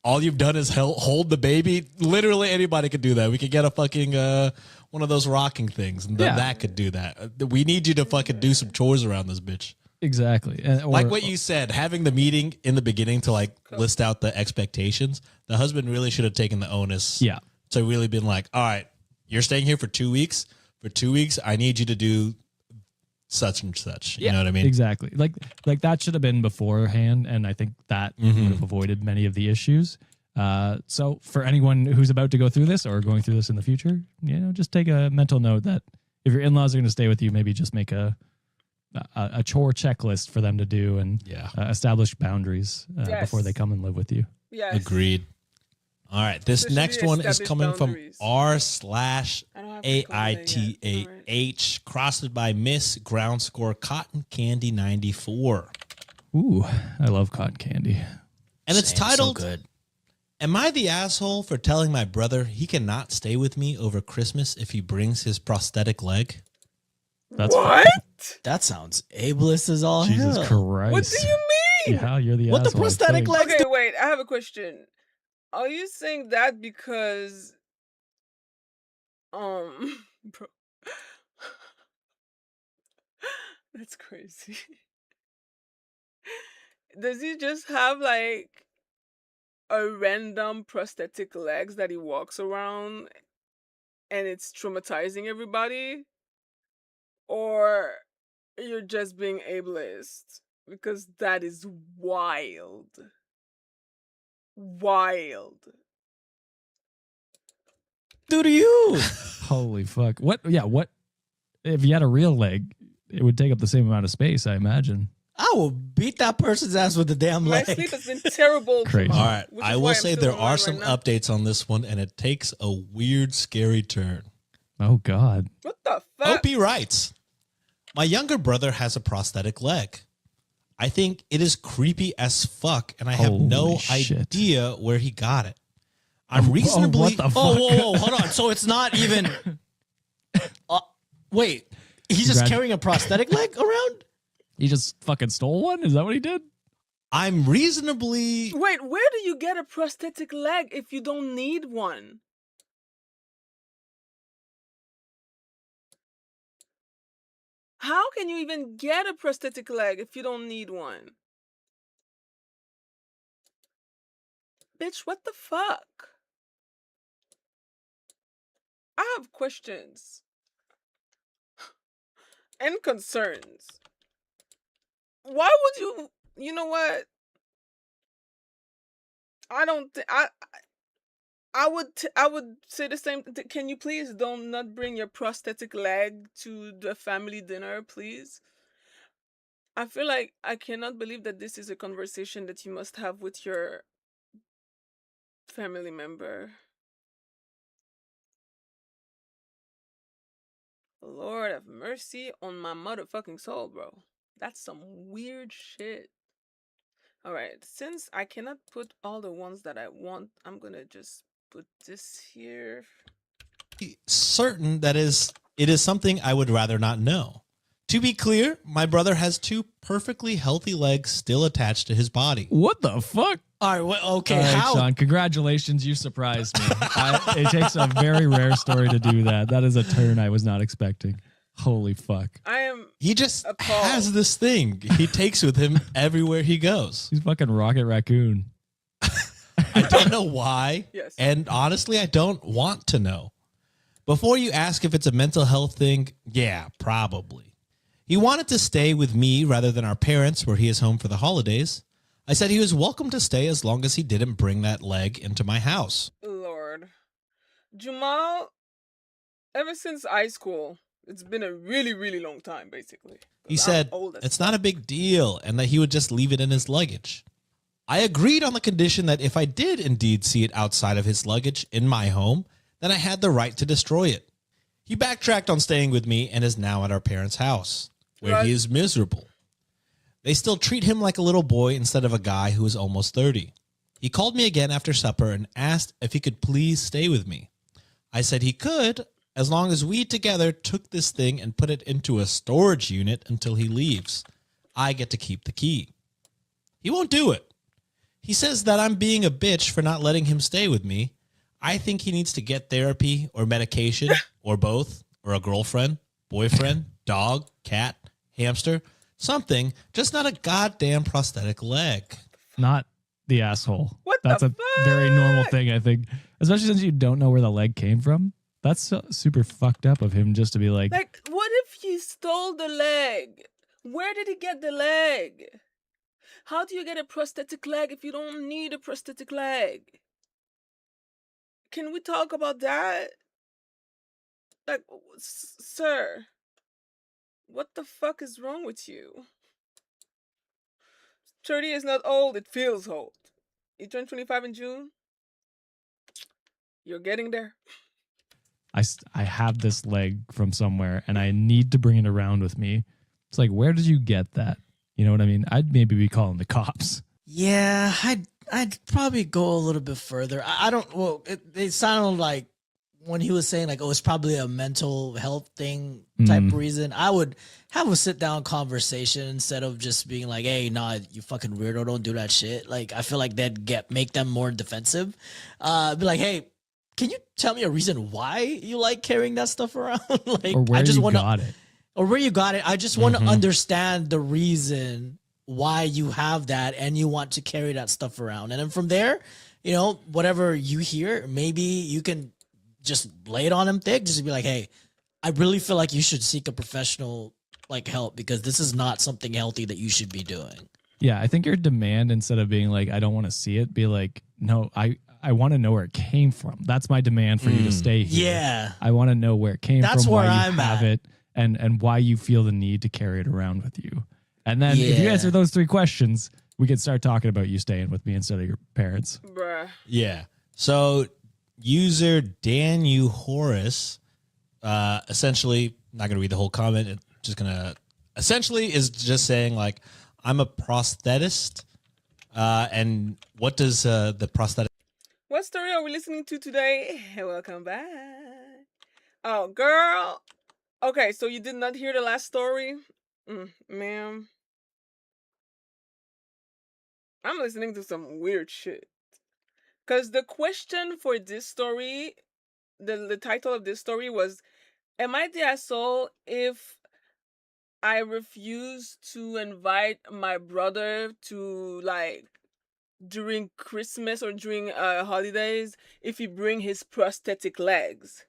all you've done is hold the baby. Literally anybody could do that. We could get a fucking one of those rocking things, and Yeah. that could do that. We need you to fucking do some chores around this bitch. Exactly. And, Like what you said, having the meeting in the beginning to like list out the expectations. The husband really should have taken the onus. Yeah. To really been like, all right, you're staying here for 2 weeks. For 2 weeks, I need you to do such and such. You know what I mean? Exactly. Like that should have been beforehand, and I think that would have avoided many of the issues. So for anyone who's about to go through this or going through this in the future, just take a mental note that if your in-laws are going to stay with you, maybe just make a chore checklist for them to do and establish boundaries before they come and live with you. Yes. Agreed. All right. This Especially next one is established coming boundaries. from R/AITAH, I don't have to comment yet. Alright. crossed by Miss Ground Score Cotton Candy 94. Ooh, I love cotton candy. And it's Same, so titled, good. Am I the asshole for telling my brother he cannot stay with me over Christmas if he brings his prosthetic leg? That's What? That sounds ableist as all Jesus hell. Christ. What do you mean? Yeah, you're the What the asshole, I prosthetic think. leg? Okay, wait. I have a question. Are you saying that because, bro, that's crazy. Does he just have like a random prosthetic legs that he walks around and it's traumatizing everybody? Or you're just being ableist? Because that is wild. Wild. Do to you? Holy fuck. What? Yeah, what? If you had a real leg, it would take up the same amount of space, I imagine. I will beat that person's ass with the damn My leg. sleep has been terrible. Crazy. All right. Which I is will why I'm say still there online are some right now. updates on this one, and it takes a weird, scary turn. Oh, God. What the fuck? Opie writes, my younger brother has a prosthetic leg. I think it is creepy as fuck, and I have Holy no shit. idea where he got it. I'm reasonably... what the fuck? Whoa, hold on. So it's not even. Wait, he's just Congrats. carrying a prosthetic leg around? He just fucking stole one? Is that what he did? I'm reasonably... Wait, where do you get a prosthetic leg if you don't need one? How can you even get a prosthetic leg if you don't need one? Bitch, what the fuck? I have questions and concerns. Why would you know what? I don't I would say the same. Can you please don't not bring your prosthetic leg to the family dinner, please? I feel like I cannot believe that this is a conversation that you must have with your family member. Lord have mercy on my motherfucking soul, bro. That's some weird shit. All right, since I cannot put all the ones that I want, I'm gonna just put this here. certain that it is something I would rather not know. To be clear, my brother has two perfectly healthy legs still attached to his body. What the fuck? All right, well, okay, All right, how? Sean, congratulations. You surprised me. It takes a very rare story to do that. That is a turn I was not expecting. Holy fuck. I am He just Appalled. has this thing he takes with him everywhere he goes. He's fucking Rocket Raccoon. I don't know why. Yes. And honestly, I don't want to know. Before you ask if it's a mental health thing, yeah, probably. He wanted to stay with me rather than our parents, where he is home for the holidays. I said he was welcome to stay as long as he didn't bring that leg into my house. Lord. Jamal, ever since high school, it's been a really, really long time, basically. He 'Cause I'm said old as it's fuck. not a big deal and that he would just leave it in his luggage. I agreed on the condition that if I did indeed see it outside of his luggage in my home, then I had the right to destroy it. He backtracked on staying with me and is now at our parents' house, where Right. he is miserable. They still treat him like a little boy instead of a guy who is almost 30. He called me again after supper and asked if he could please stay with me. I said he could, as long as we together took this thing and put it into a storage unit until he leaves. I get to keep the key. He won't do it. He says that I'm being a bitch for not letting him stay with me. I think he needs to get therapy or medication or both, or a girlfriend, boyfriend, dog, cat, hamster, something, just not a goddamn prosthetic leg. Not the asshole. What That's the a very normal fuck? thing, I think. Especially since you don't know where the leg came from. That's super fucked up of him just to be like, Like, what if he stole the leg? Where did he get the leg? How do you get a prosthetic leg if you don't need a prosthetic leg? Can we talk about that? Like, sir, what the fuck is wrong with you? 30 is not old, it feels old. You turned 25 in June? You're getting there. I have this leg from somewhere and I need to bring it around with me. It's like, where did you get that? You know what I mean? I'd maybe be calling the cops. Yeah, I'd probably go a little bit further. I don't. Well, it sounded like when he was saying like, oh, it's probably a mental health thing type reason. I would have a sit down conversation instead of just being like, hey, nah, you fucking weirdo, don't do that shit. Like, I feel like that'd make them more defensive. Be like, hey, can you tell me a reason why you like carrying that stuff around? Like, Or where I just you want got it. or where you got it. I just want to understand the reason why you have that and you want to carry that stuff around. And then from there, you know, whatever you hear, maybe you can just lay it on him thick. Just be like, hey, I really feel like you should seek a professional like help because this is not something healthy that you should be doing. Yeah, I think your demand, instead of being like, I don't want to see it, be like, no, I want to know where it came from. That's my demand for you to stay here. Yeah. I want to know where it came That's from, where why you I'm have at. it, and why you feel the need to carry it around with you. And then if you Yeah. answer those 3 questions, we can start talking about you staying with me instead of your parents. Bruh. Yeah. So user Danu Horace, essentially, not going to read the whole comment. It's just going to essentially is just saying like, I'm a prosthetist. And what does the prosthetic? What story are we listening to today? Welcome back. Oh, girl. Okay, so you did not hear the last story? Ma'am. I'm listening to some weird shit. Because the question for this story, the title of this story was, am I the asshole if I refuse to invite my brother to, like, during Christmas or during holidays if he bring his prosthetic legs?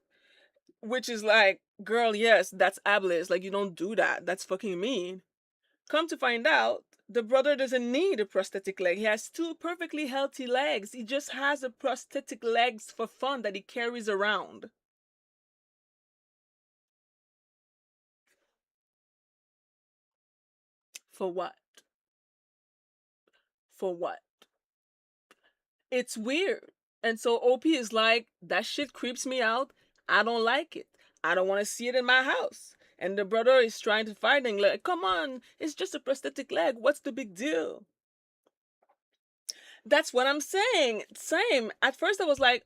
Which is like, girl, yes, that's ableist. Like, you don't do that. That's fucking mean. Come to find out, the brother doesn't need a prosthetic leg. He has 2 perfectly healthy legs. He just has a prosthetic legs for fun that he carries around. For what? For what? It's weird. And so OP is like, that shit creeps me out. I don't like it. I don't want to see it in my house. And the brother is trying to fight him like, come on, it's just a prosthetic leg. What's the big deal? That's what I'm saying. Same. At first I was like,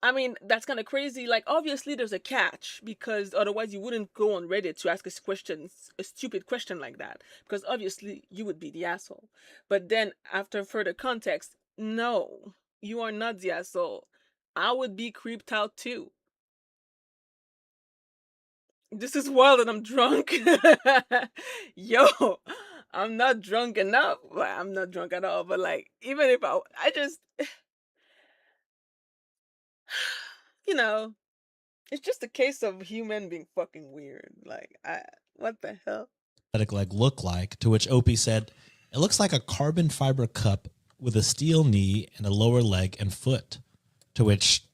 I mean, that's kind of crazy. Like, obviously there's a catch because otherwise you wouldn't go on Reddit to ask a stupid question like that. Because obviously you would be the asshole. But then after further context, no, you are not the asshole. I would be creeped out too. This is wild and I'm drunk. Yo, I'm not drunk enough. Well, I'm not drunk at all. But like, even if I just, you know, it's just a case of human being fucking weird. Like, what the hell? Leg look like? To which Opie said, it looks like a carbon fiber cup with a steel knee and a lower leg and foot. To which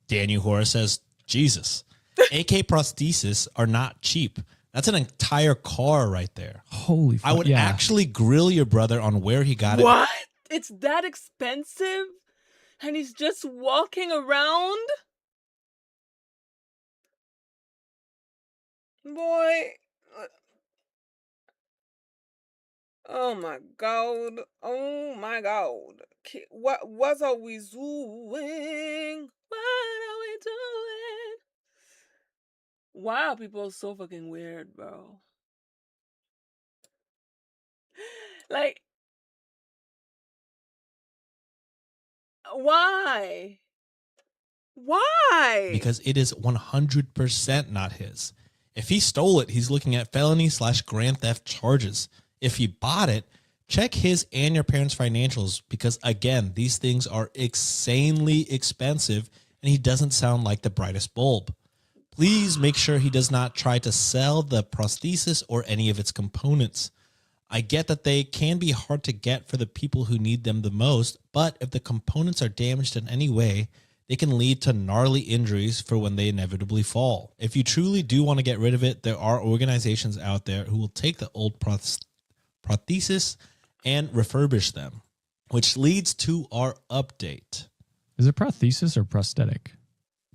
Daniel Horace says, Jesus, AK prostheses are not cheap. That's an entire car right there. Holy fuck. I would yeah. actually grill your brother on where he got it. What? It's that expensive? And he's just walking around? Boy. Oh my god. Oh my god. What are we doing? What are we doing? Why are people so fucking weird, bro? Like, why? Why? Because it is 100% not his. If he stole it, he's looking at felony/grand theft charges. If he bought it, check his and your parents' financials because, again, these things are insanely expensive and he doesn't sound like the brightest bulb. Please make sure he does not try to sell the prosthesis or any of its components. I get that they can be hard to get for the people who need them the most, but if the components are damaged in any way, they can lead to gnarly injuries for when they inevitably fall. If you truly do want to get rid of it, there are organizations out there who will take the old prosthesis and refurbish them, which leads to our update. Is it prosthesis or prosthetic?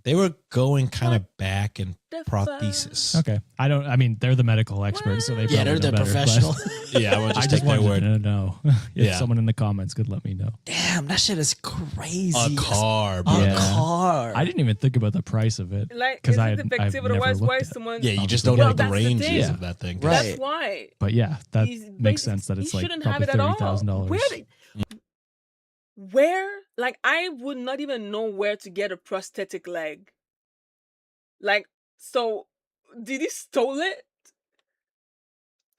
They were going kind of back in the prosthesis. Okay. I mean, they're the medical experts, so they probably Yeah, they're know the better, professional. but Yeah, I want to I just just take their wanted word. to know. If Yeah. someone in the comments could let me know. Damn, that shit is crazy. A car, bro. A Yeah. car. I didn't even think about the price of it. Like, because is I it I've defective? never Otherwise, looked why at is it. someone? Yeah, you Obviously. just don't Well, know the that's the ranges thing. of that thing. Right. That's why. But yeah, that He's makes basi- sense that it's he like shouldn't have probably it at all. $30,000. Where? Like, I would not even know where to get a prosthetic leg. Like, so, did he stole it?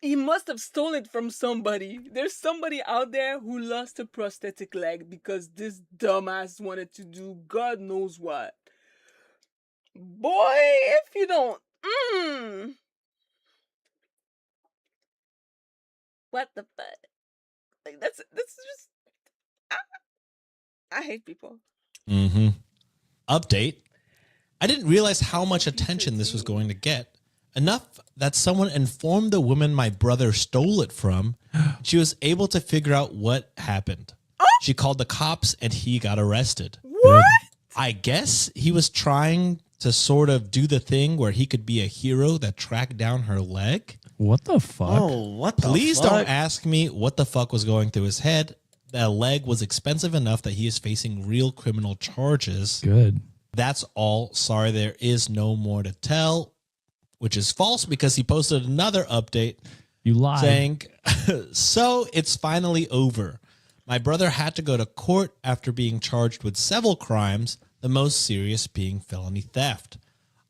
He must have stolen it from somebody. There's somebody out there who lost a prosthetic leg because this dumbass wanted to do God knows what. Boy, if you don't, what the fuck? Like, that's just, I hate people. Mm-hmm. Update. I didn't realize how much attention this was going to get. Enough that someone informed the woman my brother stole it from. She was able to figure out what happened. She called the cops and he got arrested. What? I guess he was trying to sort of do the thing where he could be a hero that tracked down her leg. What the fuck? Oh, what the Please fuck? don't ask me what the fuck was going through his head. That leg was expensive enough that he is facing real criminal charges. Good. That's all. Sorry, there is no more to tell, which is false because he posted another update You lied. saying, so it's finally over. My brother had to go to court after being charged with several crimes, the most serious being felony theft.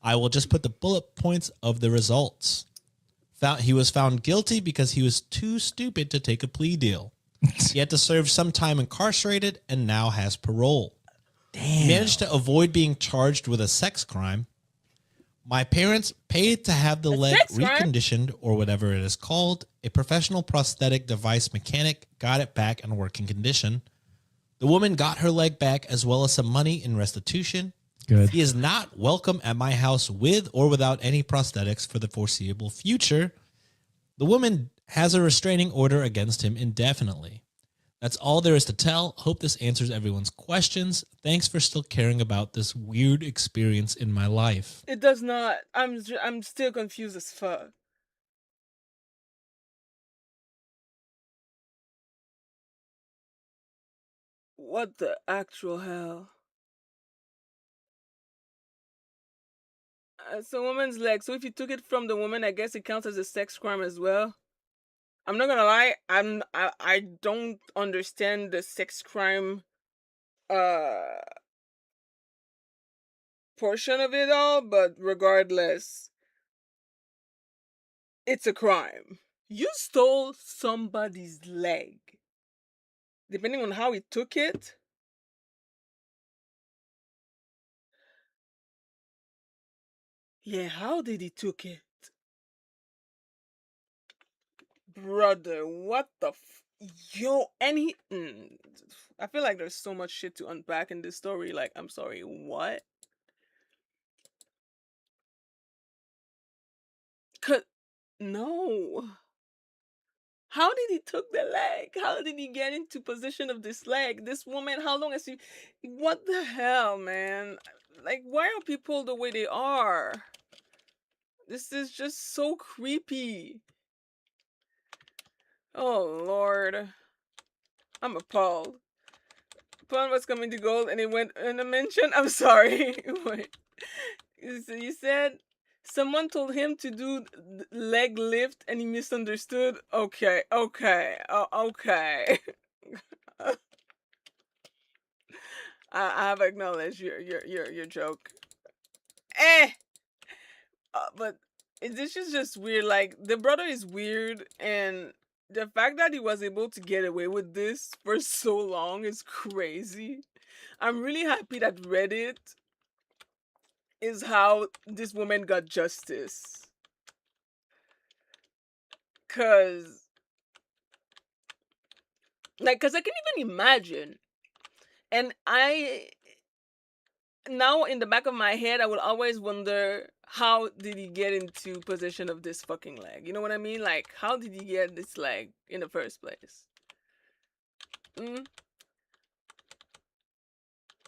I will just put the bullet points of the results. He was found guilty because he was too stupid to take a plea deal. He had to serve some time incarcerated and now has parole. He managed to avoid being charged with a sex crime. My parents paid to have the leg sex crime? reconditioned, or whatever it is called. A professional prosthetic device mechanic got it back in working condition. The woman got her leg back as well as some money in restitution. Good. He is not welcome at my house with or without any prosthetics for the foreseeable future. The woman has a restraining order against him indefinitely. That's all there is to tell. Hope this answers everyone's questions. Thanks for still caring about this weird experience in my life. It does not. I'm still confused as fuck. What the actual hell? It's a woman's leg. So if you took it from the woman, I guess it counts as a sex crime as well. I'm not gonna lie. I don't understand the sex crime portion of it all, but regardless, it's a crime. You stole somebody's leg. Depending on how he took it. Yeah, how did he took it? Brother, what the yo, and he I feel like there's so much shit to unpack in this story. Like, I'm sorry, what? Cause no. How did he took the leg? How did he get into position of this leg? This woman, how long has he? What the hell, man? Like, why are people the way they are? This is just so creepy. Oh Lord, I'm appalled. Pawn was coming to gold, and it went in a mention. I'm sorry. Wait. You said someone told him to do leg lift, and he misunderstood. Okay, okay, okay. I have acknowledged your joke. Eh. But this is just weird. Like, the brother is weird, and the fact that he was able to get away with this for so long is crazy. I'm really happy that Reddit is how this woman got justice. Cause cause I can even imagine. And now in the back of my head, I will always wonder, how did he get into possession of this fucking leg? You know what I mean? Like, how did he get this leg in the first place?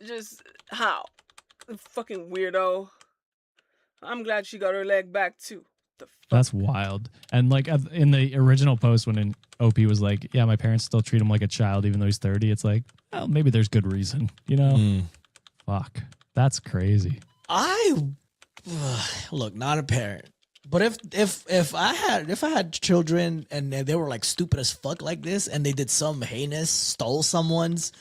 Just how? Fucking weirdo. I'm glad she got her leg back too. The fuck? That's wild. And like in the original post when OP was like, yeah, my parents still treat him like a child even though he's 30. It's like, well, maybe there's good reason, you know? Fuck. That's crazy. Look, not a parent. But if I had children and they were like stupid as fuck like this and they did some heinous, stole someone's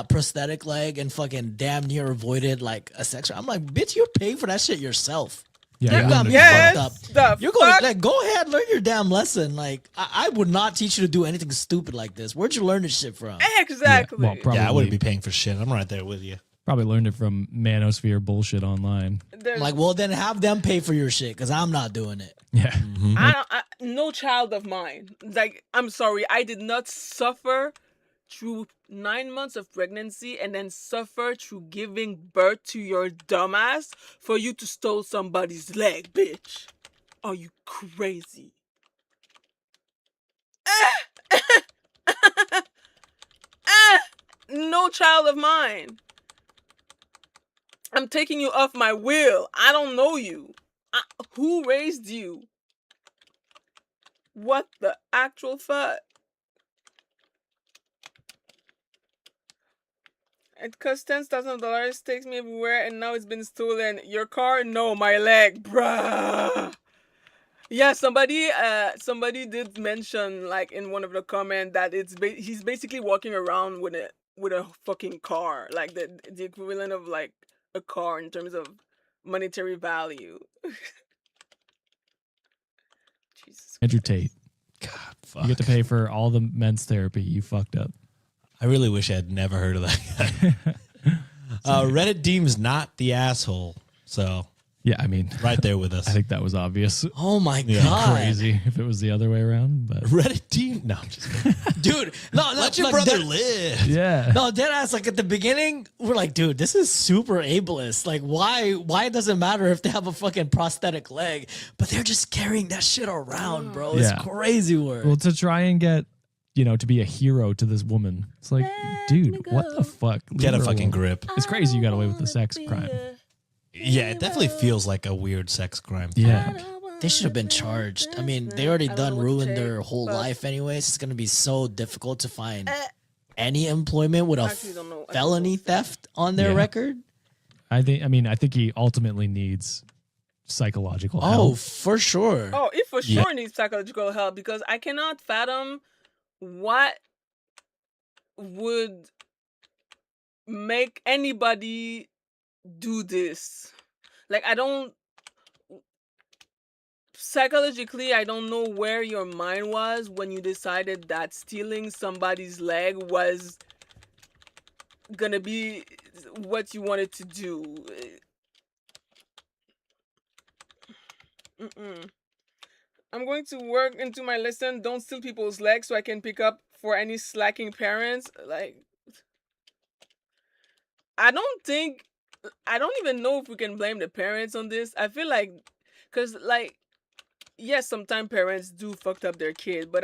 prosthetic leg and fucking damn near avoided like a sex, I'm like, bitch, you're paying for that shit yourself. Yeah, You got me yes, fucked up. the You're going fuck? like, go ahead, learn your damn lesson. Like, I would not teach you to do anything stupid like this. Where'd you learn this shit from? Exactly. Yeah, well, probably, Yeah, I wouldn't be paying for shit. I'm right there with you. Probably learned it from manosphere bullshit online. There's, Like, well, then have them pay for your shit because I'm not doing it. Yeah. no child of mine. Like, I'm sorry, I did not suffer through 9 months of pregnancy and then suffer through giving birth to your dumbass for you to steal somebody's leg, bitch. Are you crazy? No child of mine. I'm taking you off my wheel. I don't know you. Who raised you? What the actual fuck? It cost $10,000, takes me everywhere, and now it's been stolen. Your car? No, my leg, bruh. Yeah, somebody did mention like in one of the comments that he's basically walking around with a fucking car, like the equivalent of like a car in terms of monetary value. Jesus Andrew Christ. Tate. God, fuck. You get to pay for all the men's therapy. You fucked up. I really wish I had never heard of that guy. Reddit deems not the asshole. So, Yeah, I mean, right there with us. I think that was obvious. Oh my Yeah. god, Crazy if it was the other way around, but Reddit deem? No, I'm just kidding. dude! No, Let your like, brother that- live. yeah. No, deadass. Like at the beginning, we're like, dude, this is super ableist. Like, why it doesn't matter if they have a fucking prosthetic leg, but they're just carrying that shit around, bro. It's Yeah. crazy work. Well, to try and get, to be a hero to this woman. It's like, dude, what the fuck? Get a Leave her fucking alone. grip. It's crazy you got away with the sex crime. Yeah, it definitely feels like a weird sex crime. Yeah. They should have been charged. I mean, they already I don't know done what to ruined say, their whole but- life anyways. It's gonna be so difficult to find any employment with a Actually, don't know. I don't know felony what to say. theft on their Yeah. record. I think he ultimately needs psychological Oh, help. for sure. Oh, it for Yeah. sure needs psychological help because I cannot fathom what would make anybody do this. Like, psychologically, I don't know where your mind was when you decided that stealing somebody's leg was gonna be what you wanted to do. Mm-mm. I'm going to work into my lesson. Don't steal people's legs so I can pick up for any slacking parents. Like, I don't think, I don't even know if we can blame the parents on this. I feel like, because, like, yes, sometimes parents do fucked up their kid, but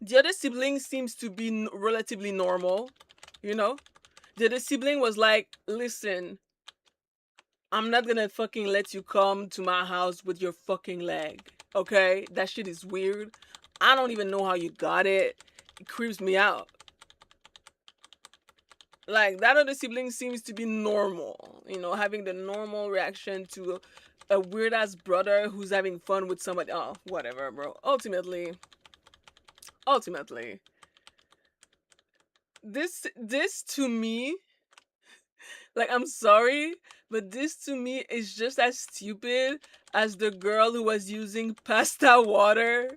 the other sibling seems to be relatively normal, you know? The other sibling was like, listen, I'm not gonna fucking let you come to my house with your fucking leg. Okay? That shit is weird. I don't even know how you got it. It creeps me out. Like, that other sibling seems to be normal, having the normal reaction to a weird ass brother who's having fun with somebody. Oh, whatever, bro. Ultimately, this to me, like, I'm sorry, but this to me is just as stupid as the girl who was using pasta water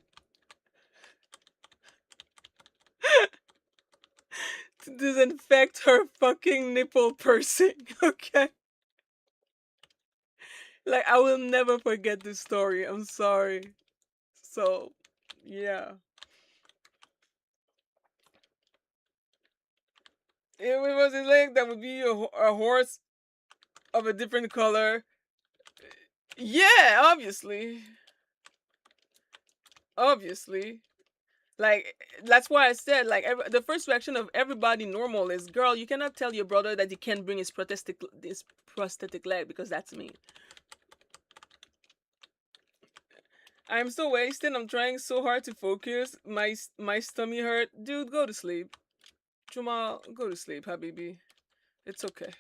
to disinfect her fucking nipple piercing. Okay? Like, I will never forget this story. I'm sorry. So, yeah. If it was a leg, that would be a horse of a different color. Yeah, obviously. Obviously. Like, that's why I said, like, the first reaction of everybody normal is, girl, you cannot tell your brother that he can't bring his prosthetic leg because that's me. I'm so wasted. I'm trying so hard to focus. My stomach hurt. Dude, go to sleep. Jamal, go to sleep, habibi. It's okay.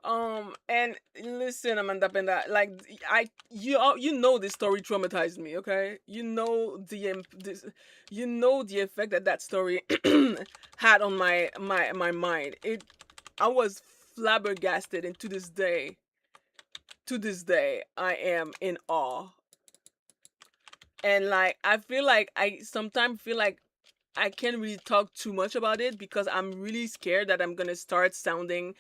And listen, Amanda Penda, like, you know this story traumatized me, okay? You know the effect that story had on my mind. I was flabbergasted, and to this day, I am in awe. And, like, I feel like I sometimes feel like I can't really talk too much about it because I'm really scared that I'm gonna start sounding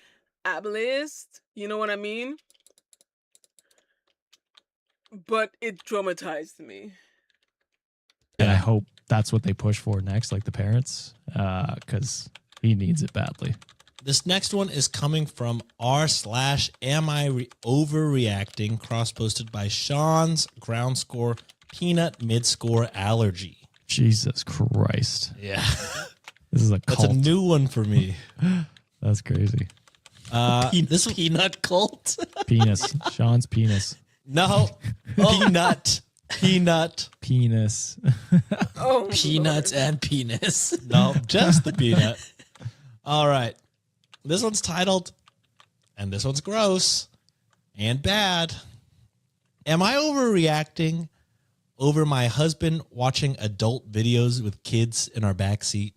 ableist. You know what I mean? But it traumatized me. And I hope that's what they push for next, like the parents, because he needs it badly. This next one is coming from r/am I overreacting, cross-posted by Sean's ground score peanut mid-score allergy. Jesus Christ. Yeah. This is a cult. That's a new one for me. That's crazy. This Peanut cult. Penis. Sean's penis. No. Peanut. Penis. Oh, Peanuts Lord. and penis. No, just the peanut. All right. This one's titled, and this one's gross and bad. Am I overreacting over my husband watching adult videos with kids in our backseat?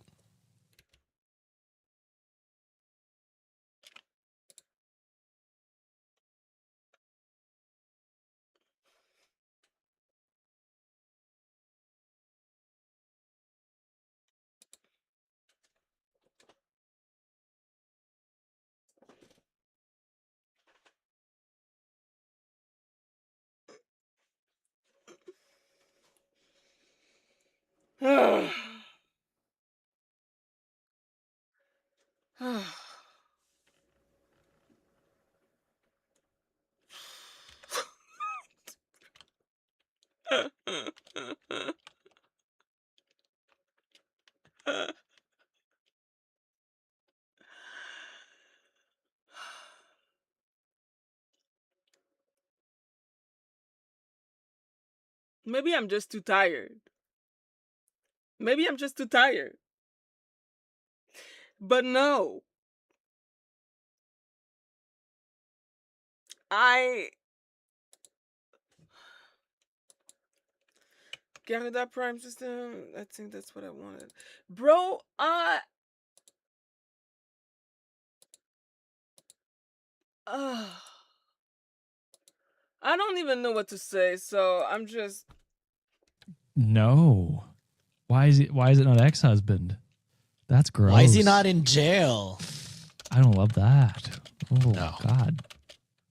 Maybe I'm just too tired. Maybe I'm just too tired. But no. I Garda Prime System. I think that's what I wanted. Bro, uh, I don't even know what to say, so I'm just No. Why is it not ex-husband? That's gross. Why is he not in jail? I don't love that. Oh No. God.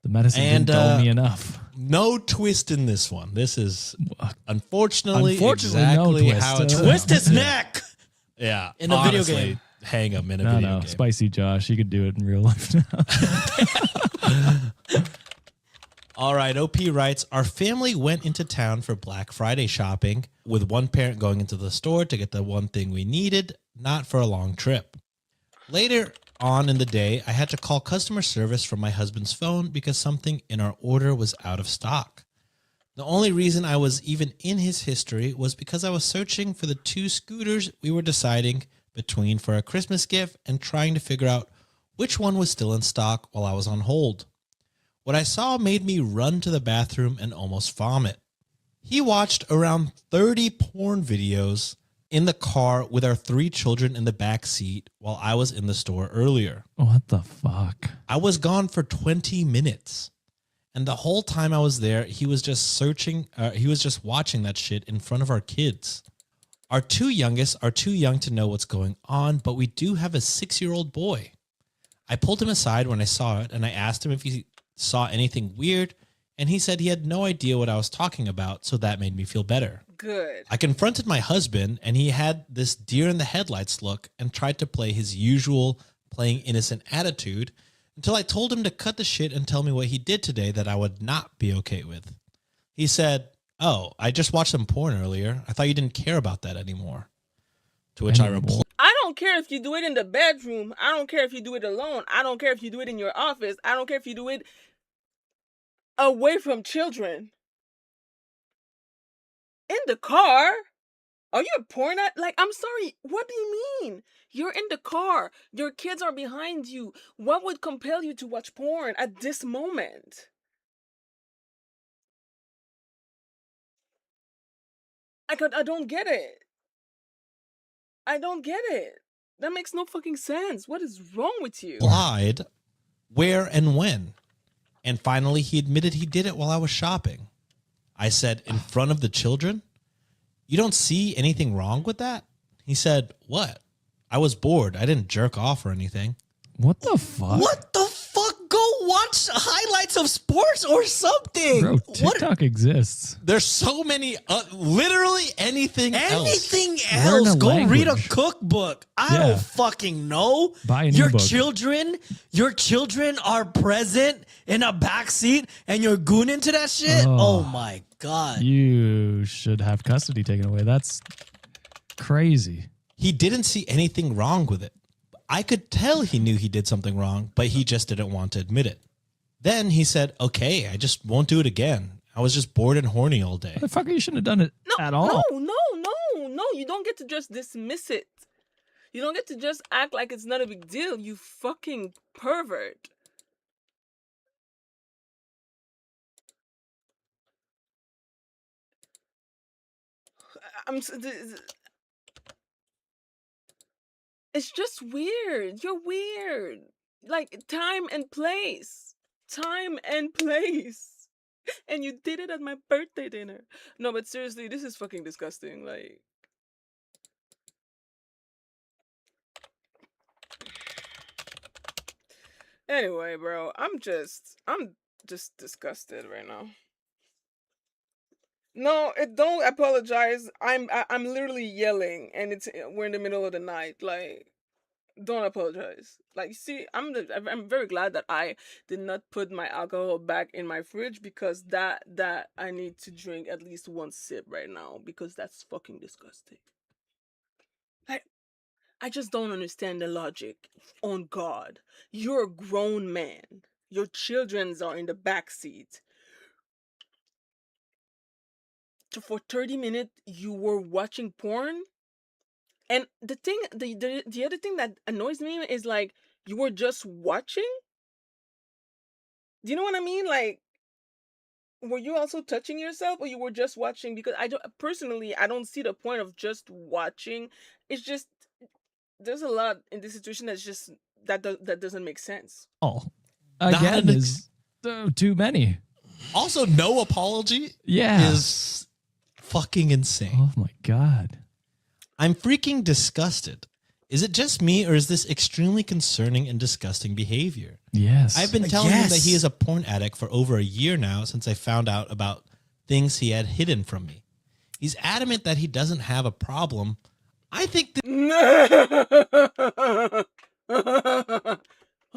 The medicine And, didn't dull me enough. No twist in this one. This is unfortunately Unfortunately, exactly no twist. how it's Twist his neck. Yeah, In a video honestly, game. Hang him in a No, video no, game. spicy Josh. You could do it in real life now. All right, OP writes, our family went into town for Black Friday shopping, with one parent going into the store to get the one thing we needed, not for a long trip. Later on in the day, I had to call customer service from my husband's phone because something in our order was out of stock. The only reason I was even in his history was because I was searching for the 2 scooters we were deciding between for a Christmas gift and trying to figure out which one was still in stock while I was on hold. What I saw made me run to the bathroom and almost vomit. He watched around 30 porn videos in the car with our 3 children in the back seat while I was in the store earlier. What the fuck? I was gone for 20 minutes. And the whole time I was there, he was just watching that shit in front of our kids. Our 2 youngest are too young to know what's going on, but we do have a 6-year-old boy. I pulled him aside when I saw it and I asked him if he saw anything weird, and he said he had no idea what I was talking about, so that made me feel better. Good. I confronted my husband, and he had this deer in the headlights look and tried to play his usual playing innocent attitude until I told him to cut the shit and tell me what he did today that I would not be okay with. He said, "Oh, I just watched some porn earlier. I thought you didn't care about that anymore." To which I replied, I don't care if you do it in the bedroom. I don't care if you do it alone. I don't care if you do it in your office. I don't care if you do it away from children. In the car? Are you a porn at? Like, I'm sorry. What do you mean? You're in the car. Your kids are behind you. What would compel you to watch porn at this moment? I don't get it. I don't get it. That makes no fucking sense. What is wrong with you? where and when. And finally, he admitted he did it while I was shopping. I said, in front of the children? You don't see anything wrong with that? He said, what? I was bored. I didn't jerk off or anything. What the fuck? What the fuck? Go watch highlights of sports or something. Bro, What? TikTok exists. There's so many, literally anything else. Anything Learn else? a Go read a language. cookbook. I Yeah. don't fucking know. Buy a new your book. your children are present in a backseat and you're gooning to that shit. Oh. Oh my god. You should have custody taken away. That's crazy. He didn't see anything wrong with it. I could tell he knew he did something wrong, but he just didn't want to admit it. Then he said, okay, I just won't do it again. I was just bored and horny all day. Motherfucker, you shouldn't have done it at all. No. You don't get to just dismiss it. You don't get to just act like it's not a big deal, you fucking pervert. It's just weird. You're weird. Like, time and place. Time and place. And you did it at my birthday dinner. No, but seriously, this is fucking disgusting. Like, anyway, bro, I'm just disgusted right now. No, don't apologize. I'm literally yelling, and we're in the middle of the night. Like, don't apologize. Like, see, I'm very glad that I did not put my alcohol back in my fridge, because that I need to drink at least one sip right now, because that's fucking disgusting. I just don't understand the logic. On God, you're a grown man. Your childrens are in the back seat. For 30 minutes, you were watching porn. And the other thing that annoys me is, like, you were just watching. Do you know what I mean? Like, were you also touching yourself, or you were just watching? Because I don't see the point of just watching. It's just, there's a lot in this situation that's just that doesn't make sense. Oh, again, is too many. Also, no apology Yeah. is fucking insane. Oh my God. I'm freaking disgusted. Is it just me, or is this extremely concerning and disgusting behavior? Yes. I've been telling him that Yes. he is a porn addict for over a year now since I found out about things he had hidden from me. He's adamant that he doesn't have a problem. I think that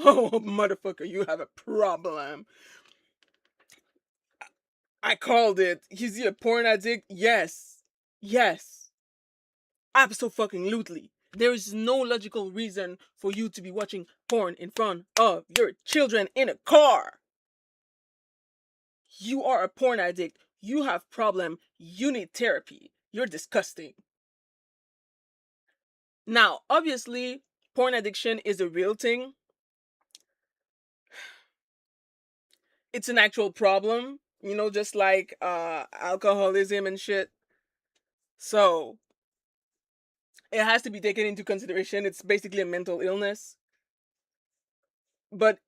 Oh, motherfucker, you have a problem. I called it. Is he a porn addict? Yes. Yes. Absolutely. There is no logical reason for you to be watching porn in front of your children in a car. You are a porn addict. You have problem. You need therapy. You're disgusting. Now, obviously, porn addiction is a real thing. It's an actual problem, just like alcoholism and shit. So, it has to be taken into consideration. It's basically a mental illness. But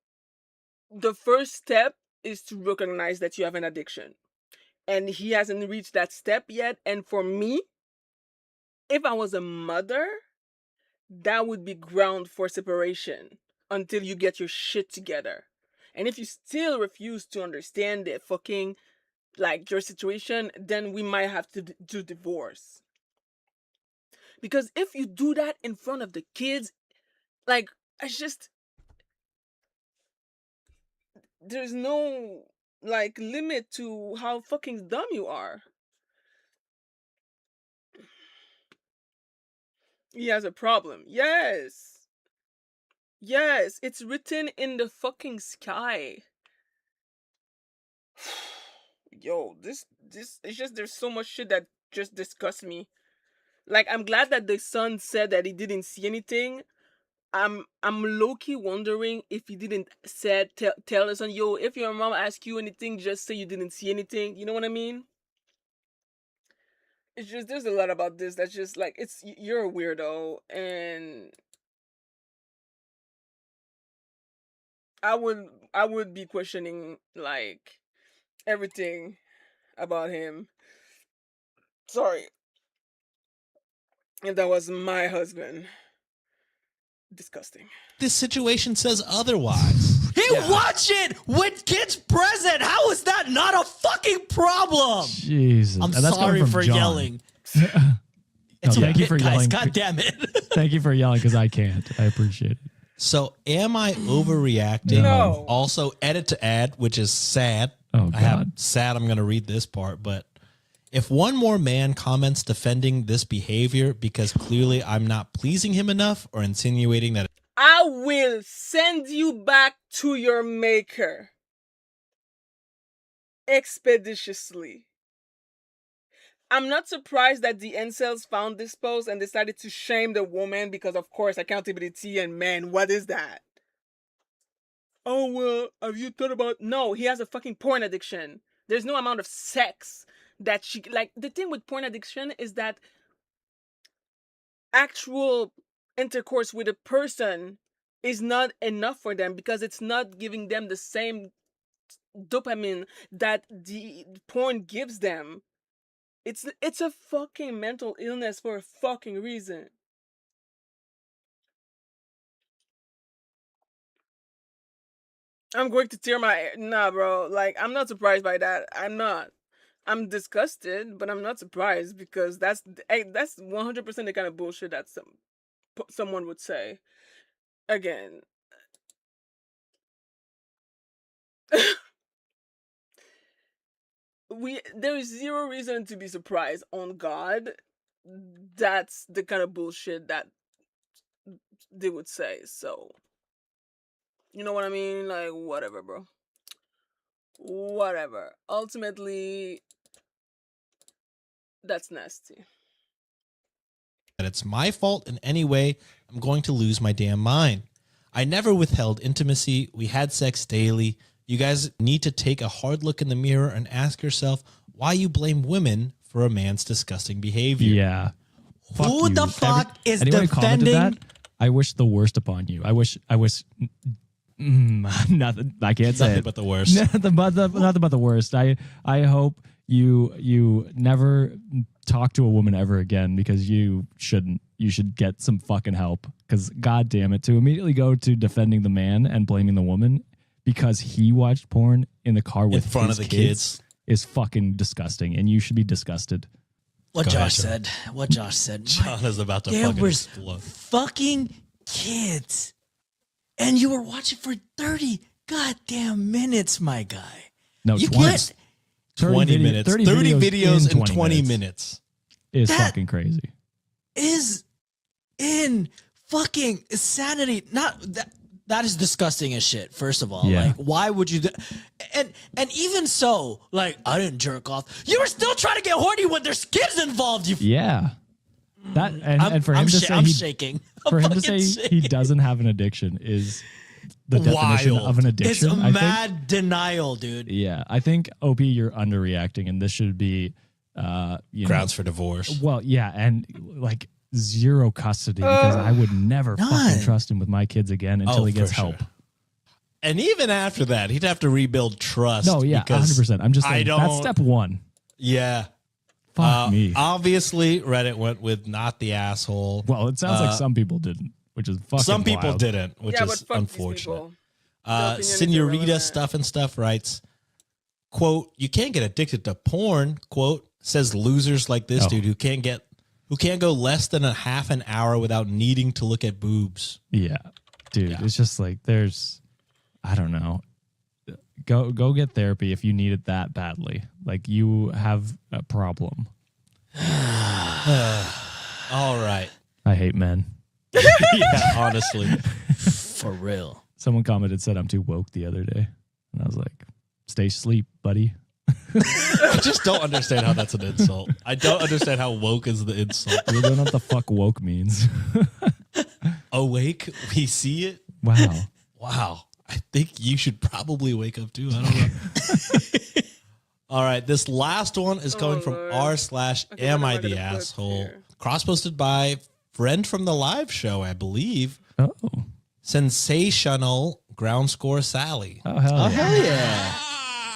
the first step is to recognize that you have an addiction. And he hasn't reached that step yet. And for me, if I was a mother, that would be ground for separation until you get your shit together. And if you still refuse to understand the fucking, like, your situation, then we might have to do divorce. Because if you do that in front of the kids, like, it's just, there's no, like, limit to how fucking dumb you are. He has a problem. Yes. Yes, it's written in the fucking sky. Yo, this it's just, there's so much shit that just disgusts me. Like, I'm glad that the son said that he didn't see anything. I'm low-key wondering if he didn't tell the son, yo, if your mom asks you anything, just say you didn't see anything. You know what I mean? It's just, there's a lot about this that's just like, you're a weirdo, and I would be questioning, like, everything about him. Sorry. If that was my husband. Disgusting. this situation says otherwise. He watched it with kids present. How is that not a fucking problem? Jesus. I'm And that's coming sorry from for John. yelling. No, It's thank you for guys, yelling. God damn it. Thank you for yelling because I can't. I appreciate it. So am I overreacting? No. Also, edit to add, which is sad. Oh, I have God. sad. I'm going to read this part, but if one more man comments defending this behavior because clearly I'm not pleasing him enough or insinuating that I will send you back to your maker. Expeditiously. I'm not surprised that the incels found this post and decided to shame the woman because, of course, accountability and men. What is that? Oh, well, have you thought about... No, he has a fucking porn addiction. There's no amount of sex that she... Like, the thing with porn addiction is that actual intercourse with a person is not enough for them because it's not giving them the same dopamine that the porn gives them. It's a fucking mental illness for a fucking reason. I'm going to tear my... Nah, bro. Like, I'm not surprised by that. I'm not. I'm disgusted, but I'm not surprised because that's 100% the kind of bullshit that someone would say. Again. There is zero reason to be surprised on God. That's the kind of bullshit that they would say. So, you know what I mean? Like, whatever, bro. Whatever. Ultimately, that's nasty. it's my fault in any way, I'm going to lose my damn mind. I never withheld intimacy. We had sex daily. You guys need to take a hard look in the mirror and ask yourself why you blame women for a man's disgusting behavior. Yeah. Fuck Who you. the fuck is anyone who commented defending? that, I wish the worst upon you. I wish nothing. I can't say Nothing it. but the worst. Nothing but the worst. I hope You never talk to a woman ever again because you shouldn't. You should get some fucking help because God damn it, to immediately go to defending the man and blaming the woman because he watched porn in the car with In front his of the kids. is fucking disgusting, and you should be disgusted. What Go Josh ahead, said. What Josh said. John is about to There fucking was explode. fucking kids, and you were watching for 30 goddamn minutes, my guy. No, You 20, can't. 20 minutes. 30 videos in 20 minutes. is That- fucking crazy. Is in fucking insanity. Not that. That is disgusting as shit. First of all, Yeah. like, why would you? And even so, like, I didn't jerk off. You were still trying to get horny when there's kids involved. You. Yeah, that and for him I'm to say I'm he, shaking. for I'm him to say fucking he shaking. doesn't have an addiction is the definition Wild. of an It's addiction. I think. mad denial, dude. Yeah, I think OP, you're underreacting, and this should be, Grounds for divorce. Well, yeah, and like zero custody because I would never fucking None. trust him with my kids again until Oh, he gets for sure. help. And even after that, he'd have to rebuild trust. No, yeah, because 100%. I'm just I saying that's don't- step one. Yeah. Fuck me. Obviously, Reddit went with not the asshole. Well, it sounds like some people didn't, which is fucking Some people wild. didn't, which yeah, but is fuck unfortunate. these people. Senorita Stuff and Stuff writes, quote, you can't get addicted to porn, quote, says losers like this Oh. dude who can't go less than a half an hour without needing to look at boobs. Yeah, dude, it's just like I don't know. Go get therapy if you need it that badly. Like you have a problem. All right. I hate men. Yeah, honestly. For real. Someone commented, said I'm too woke the other day. And I was like, stay asleep, buddy. I just don't understand how that's an insult. I don't understand how woke is the insult. You don't know what the fuck woke means. Awake, we see it. Wow. Wow. I think you should probably wake up too. I don't know. All right. This last one is coming from Lord. r/am Okay, what am I I the gonna put asshole? here? Cross posted by friend from the live show, I believe. Oh. Sensational ground score Sally. Oh, hell Oh, yeah. hell yeah.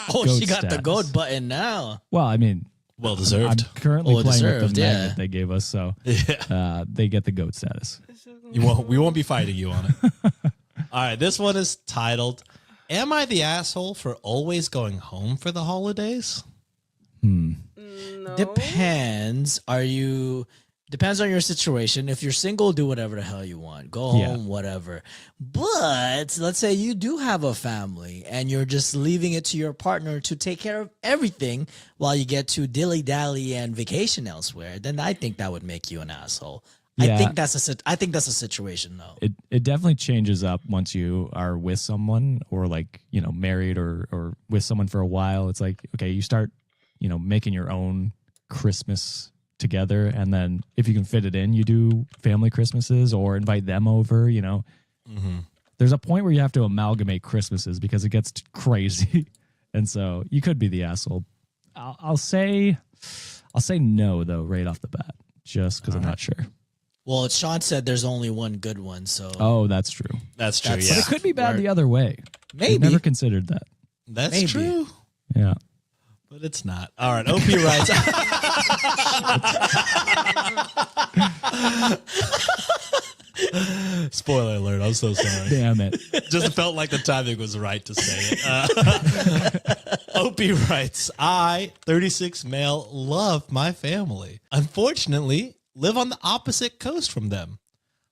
Oh, Goat she got the status. goat button now. Well, I mean, Well I'm deserved. currently Well playing with deserved, the yeah. magnet they gave us, so Yeah. they get the goat status. We won't be fighting you on it. All right. This one is titled, Am I the asshole for always going home for the holidays? No. Depends. Depends on your situation. If you're single, do whatever the hell you want. Go Yeah. home, whatever. But let's say you do have a family and you're just leaving it to your partner to take care of everything while you get to dilly-dally and vacation elsewhere, then I think that would make you an asshole. Yeah. I think that's a situation though. It definitely changes up once you are with someone or like, married or with someone for a while. It's like, okay, you start, making your own Christmas together. And then if you can fit it in, you do family Christmases or invite them over, There's a point where you have to amalgamate Christmases because it gets crazy. And so you could be the asshole. I'll say no though, right off the bat, just because I'm not sure. Well, Sean said there's only one good one, so Oh, that's true. That's true. That's- But Yeah. it could be bad Right. the other way. maybe. We've never considered that. That's Maybe. true. Yeah. But it's not. All right. OP writes. Spoiler alert. I'm so sorry. Damn it. Just felt like the timing was right to say it. OP writes, I, 36 male, love my family. Unfortunately, live on the opposite coast from them.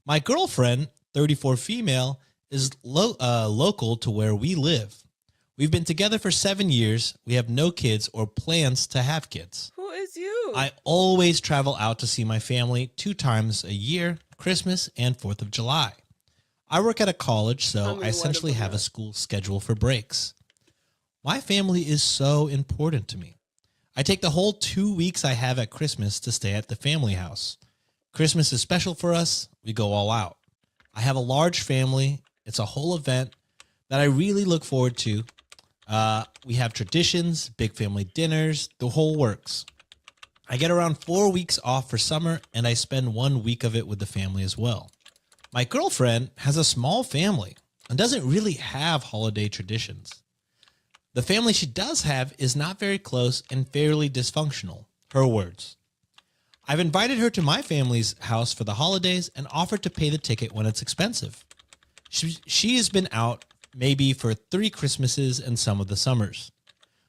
My girlfriend, 34 female, is local to where we live. We've been together for 7 years. We have no kids or plans to have kids. Who is you? I always travel out to see my family 2 times a year, Christmas and 4th of July. I work at a college, so I essentially have a school schedule for breaks. My family is so important to me. I take the whole 2 weeks I have at Christmas to stay at the family house. Christmas is special for us. We go all out. I have a large family. It's a whole event that I really look forward to. We have traditions, big family dinners, the whole works. I get around 4 weeks off for summer, and I spend 1 week of it with the family as well. My girlfriend has a small family and doesn't really have holiday traditions. The family she does have is not very close and fairly dysfunctional. Her words. I've invited her to my family's house for the holidays and offered to pay the ticket when it's expensive. She has been out maybe for 3 Christmases and some of the summers.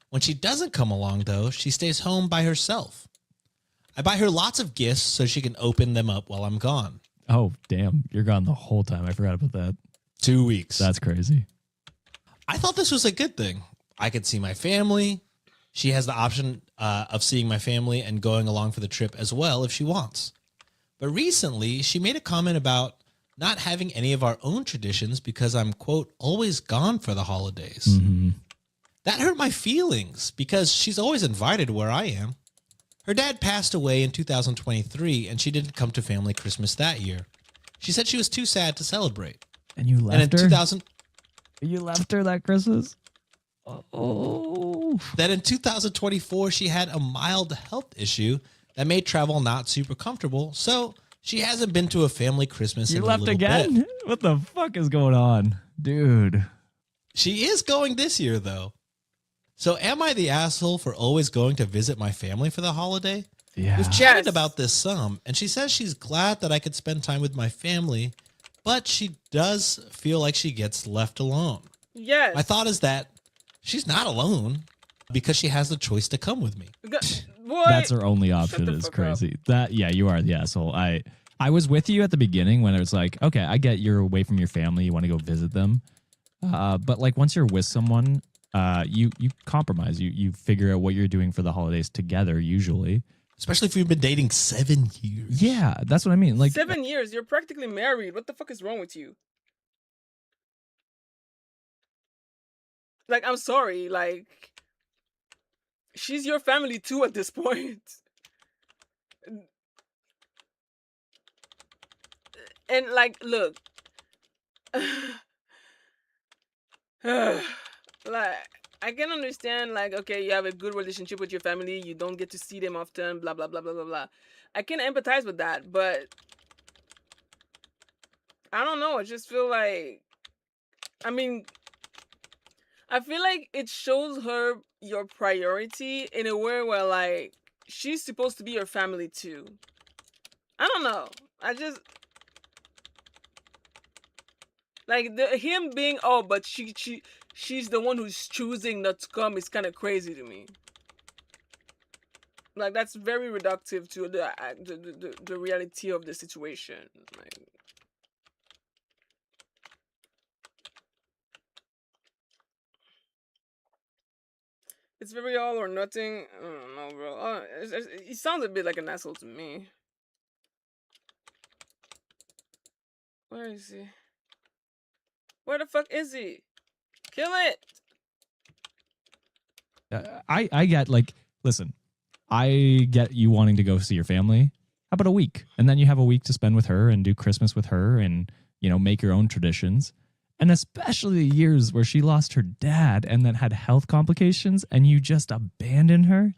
When she doesn't come along, though, she stays home by herself. I buy her lots of gifts so she can open them up while I'm gone. Oh, damn. You're gone the whole time. I forgot about that. 2 weeks. That's crazy. I thought this was a good thing. I could see my family. She has the option of seeing my family and going along for the trip as well if she wants. But recently, she made a comment about not having any of our own traditions because I'm, quote, always gone for the holidays. Mm-hmm. That hurt my feelings because she's always invited where I am. Her dad passed away in 2023 and she didn't come to family Christmas that year. She said she was too sad to celebrate. And you And left in her? 2000, You left her that Christmas? Oh. Then in 2024, she had a mild health issue that made travel not super comfortable. So she hasn't been to a family Christmas You in a left little again? bit. What the fuck is going on? Dude. She is going this year, though. So am I the asshole for always going to visit my family for the holiday? Yeah. We've chatted Yes. about this some, and she says she's glad that I could spend time with my family, but she does feel like she gets left alone. Yes. My thought is that she's not alone because she has the choice to come with me. Boy, That's her only option. the Is fuck crazy. That yeah, you are the asshole. I was with you at the beginning when it was like, okay, I get you're away from your family, you want to go visit them. But like once you're with someone, you compromise. You figure out what you're doing for the holidays together usually. Especially if you've been dating 7 years. Yeah, that's what I mean. Like 7 years, you're practically married. What the fuck is wrong with you? Like, I'm sorry. Like, she's your family too at this point. And like, look. Like, I can understand, like, okay, you have a good relationship with your family, you don't get to see them often, blah blah blah blah blah blah. I can empathize with that, but I don't know. I just feel like, I mean, I feel like it shows her your priority in a way where, like, she's supposed to be your family too. I don't know. I just like him being, oh, but she's the one who's choosing not to come is kind of crazy to me. Like, that's very reductive to the reality of the situation. Like, it's very all or nothing. I don't know, bro. He sounds a bit like an asshole to me. Where is he? Where the fuck is he? Kill it! I get like, listen, I get you wanting to go see your family. How about a week? And then you have a week to spend with her and do Christmas with her and, you know, make your own traditions. And especially the years where she lost her dad and then had health complications and you just abandoned her.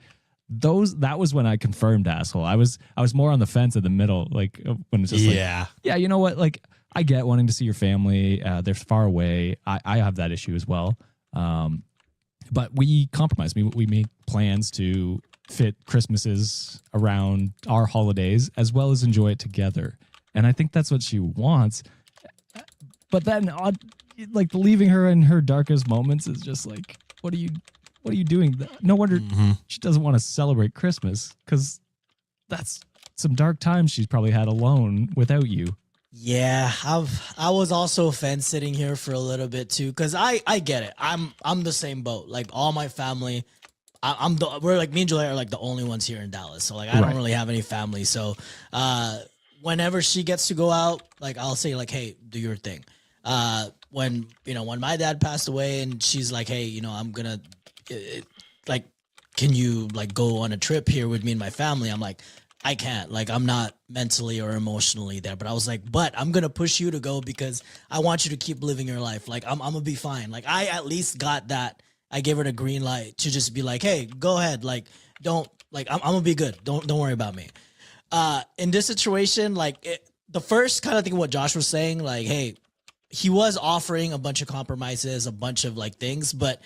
That was when I confirmed asshole. I was more on the fence in the middle, like when it's just yeah, you know what? Like, I get wanting to see your family. They're far away. I have that issue as well. But we compromise. We make plans to fit Christmases around our holidays as well as enjoy it together. And I think that's what she wants. But then, like, leaving her in her darkest moments is just like, what are you doing? No wonder she doesn't want to celebrate Christmas, because that's some dark times she's probably had alone without you. Yeah, I was also fence sitting here for a little bit too, because I get it. I'm the same boat. Like, all my family, we're like, me and Julia are like the only ones here in Dallas. So like, I don't really have any family. So whenever she gets to go out, like, I'll say like, hey, do your thing. When my dad passed away and she's like, hey, I'm gonna like, can you like go on a trip here with me and my family? I'm like, I can't. Like, I'm not mentally or emotionally there. But I was like, but I'm gonna push you to go because I want you to keep living your life. Like, I'm gonna be fine. Like, I at least got that. I gave her the green light to just be like, hey, go ahead. Like, don't, like, I'm gonna be good. Don't worry about me. In this situation, like, the first kind of thing what Josh was saying, like, hey, he was offering a bunch of compromises, a bunch of like things, but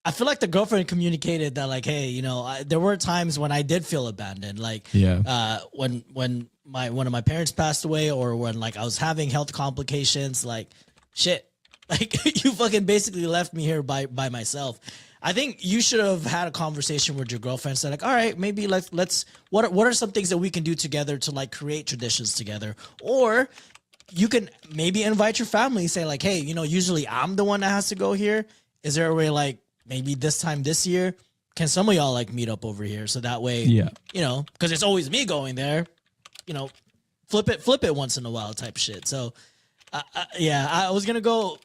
I feel like the girlfriend communicated that, like, hey, you know, there were times when I did feel abandoned, like, when one of my parents passed away, or when like I was having health complications, like, shit, like you fucking basically left me here by myself. I think you should have had a conversation with your girlfriend, said like, all right, maybe let's what are some things that we can do together to like create traditions together, or you can maybe invite your family, say like, hey, you know, usually I'm the one that has to go here. Is there a way, like, maybe this time this year, can some of y'all like meet up over here? So that way, you know, because it's always me going there, you know, flip it once in a while type shit. So, yeah, I was going to go,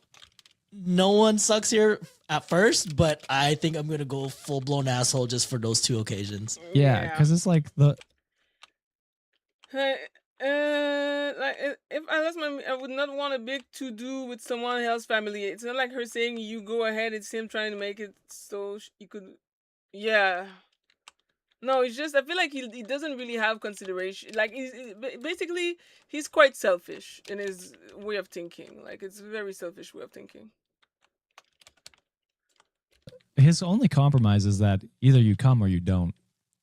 no one sucks here at first, but I think I'm going to go full blown asshole just for those 2 occasions. Yeah, because it's like the Like if I lost my, I would not want a big to do with someone else's family. It's not like her saying you go ahead. It's him trying to make it so you could. Yeah. No, it's just I feel like he doesn't really have consideration. Like basically he's quite selfish in his way of thinking. Like it's a very selfish way of thinking. his only compromise is that either you come or you don't.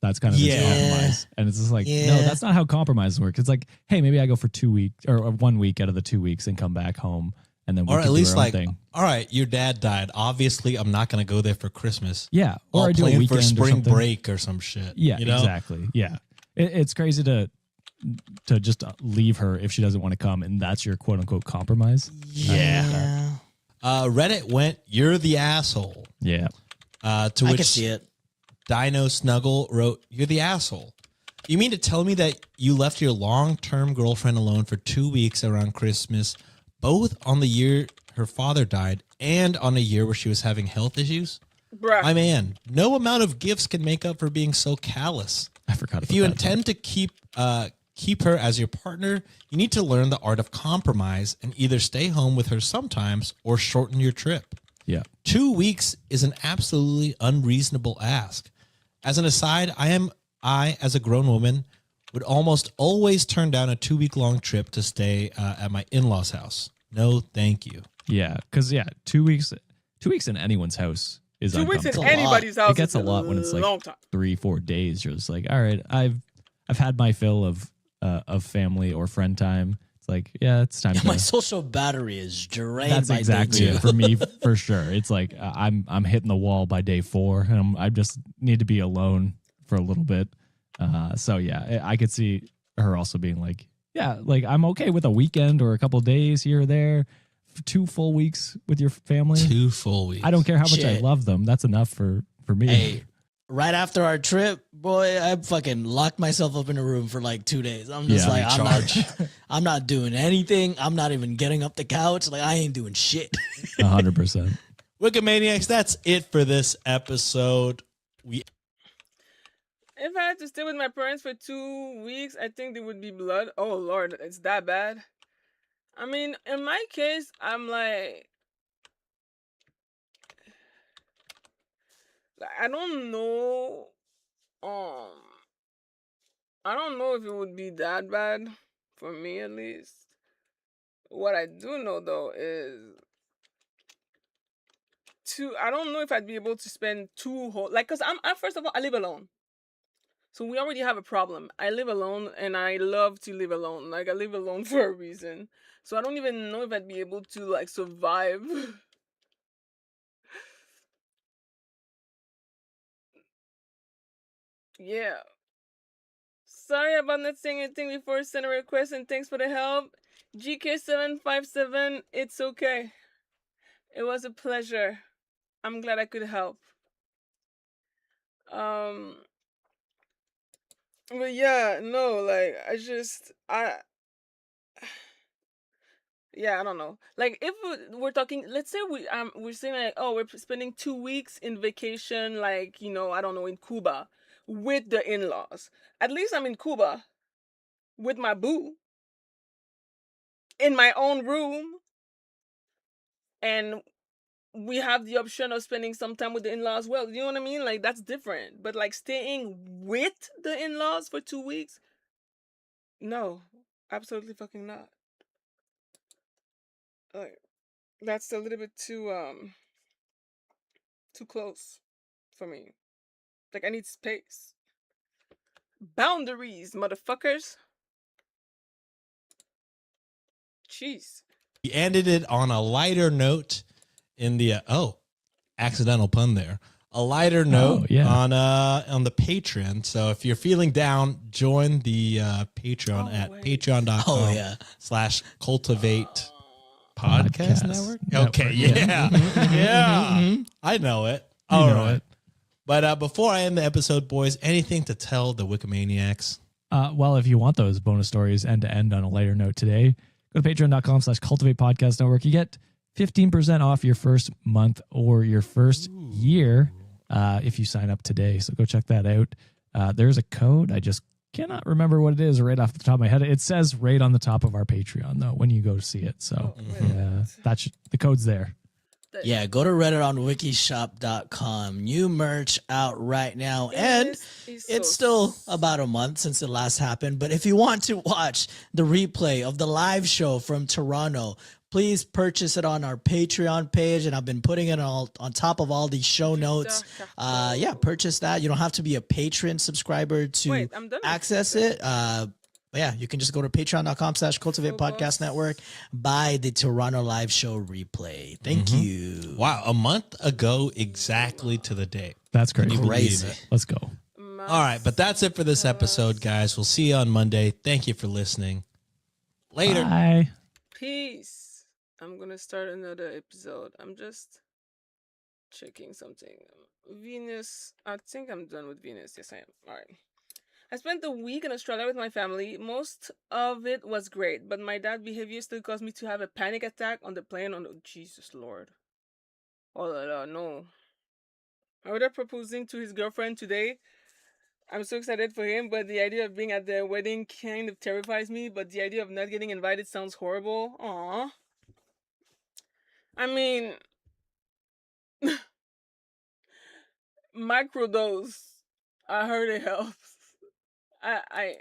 That's kind of his compromise. And it's just like, no, that's not how compromise works. It's like, hey, maybe I go for 2 weeks or 1 week out of the 2 weeks and come back home. And then we or can at least do our own like, thing. all right, your dad died. Obviously, I'm not going to go there for Christmas. Yeah. Or I'll I do a plan weekend for spring or something. break or some shit. Yeah, you know? exactly. Yeah. It's crazy to just leave her if she doesn't want to come. And that's your quote unquote compromise. Yeah. Reddit went, you're the asshole. Yeah. To I which can see it. Dino Snuggle wrote, you're the asshole. You mean to tell me that you left your long-term girlfriend alone for 2 weeks around Christmas, both on the year her father died and on a year where she was having health issues? Bruh. My man, no amount of gifts can make up for being so callous. I forgot. If you intend to keep her as your partner, you need to learn the art of compromise and either stay home with her sometimes or shorten your trip. Yeah. 2 weeks is an absolutely unreasonable ask. As an aside, I, as a grown woman, would almost always turn down a 2 week long trip to stay at my in-laws' house. No, thank you. Yeah. Because, 2 weeks in anyone's house is 2 weeks in uncomfortable. anybody's house. It gets is a lot when it's long like time. 3-4 days. You're just like, all right, I've had my fill of family or friend time. It's like, yeah, it's time to. My social battery is drained. That's by exactly day it 2. for me, for sure. It's like I'm hitting the wall by day 4, and I just need to be alone for a little bit. So yeah, I could see her also being like, yeah, like I'm okay with a weekend or a couple of days here or there. 2 full weeks with your family. 2 full weeks. I don't care how much I Shit. love them. That's enough for me. Hey, right after our trip, boy, I fucking locked myself up in a room for like 2 days. I'm just Yeah, like, I'm not doing anything. I'm not even getting up the couch. Like, I ain't doing shit. 100%. Wikimaniacs, that's it for this episode. If I had to stay with my parents for 2 weeks, I think there would be blood. Oh Lord, it's that bad. I mean, in my case, I'm like I don't know. I don't know if it would be that bad for me, at least. What I do know though is I don't know if I'd be able to spend 2 whole, like, cause I first of all I live alone. So we already have a problem. I live alone and I love to live alone. Like I live alone for a reason. So I don't even know if I'd be able to like survive. Yeah. Sorry about not saying anything before sending a request, and thanks for the help. GK757, it's okay. It was a pleasure. I'm glad I could help. But yeah, no, like yeah, I don't know. Like if we're talking, let's say we're saying like, oh, we're spending 2 weeks in vacation, like, you know, I don't know, in Cuba with the in-laws. At least I'm in Cuba with my boo in my own room, and we have the option of spending some time with the in-laws. Well, you know what I mean? Like that's different. But like staying with the in-laws for 2 weeks, no, absolutely fucking not. Like that's a little bit too too close for me. Like I need space. Boundaries, motherfuckers. Jeez. We ended it on a lighter note in the accidental pun there. A lighter note on the Patreon. So if you're feeling down, join the Patreon at patreon.com/cultivate podcast network. Okay, yeah. Yeah. I know it. All right. But before I end the episode, boys, anything to tell the Wikimaniacs? Well, if you want those bonus stories end to end on a lighter note today, go to patreon.com/cultivate podcast network. You get 15% off your first month or your first year if you sign up today. So go check that out. There's a code. I just cannot remember what it is right off the top of my head. It says right on the top of our Patreon, though, when you go to see it. So the code's there. Yeah, go to Reddit on wikishop.com. New merch out right now. And it's still about a month since it last happened. But if you want to watch the replay of the live show from Toronto, please purchase it on our Patreon page. And I've been putting it all on top of all these show notes. Yeah, purchase that. You don't have to be a Patreon subscriber to access it. But yeah, you can just go to patreon.com/cultivate podcast network, buy the Toronto live show replay. Thank you. Wow, a month ago exactly to the day. That's crazy. Crazy. Let's go. All right, but that's it for this episode, guys. We'll see you on Monday. Thank you for listening. Later. Bye. Peace. I'm going to start another episode. I'm just checking something. Venus. I think I'm done with Venus. Yes, I am. All right. I spent the week in Australia with my family. Most of it was great, but my dad's behavior still caused me to have a panic attack on the plane. Oh, Jesus Lord. Oh, no. I would have proposing to his girlfriend today. I'm so excited for him, but the idea of being at the wedding kind of terrifies me, but the idea of not getting invited sounds horrible. Aww. I mean, microdose. I heard it helps. I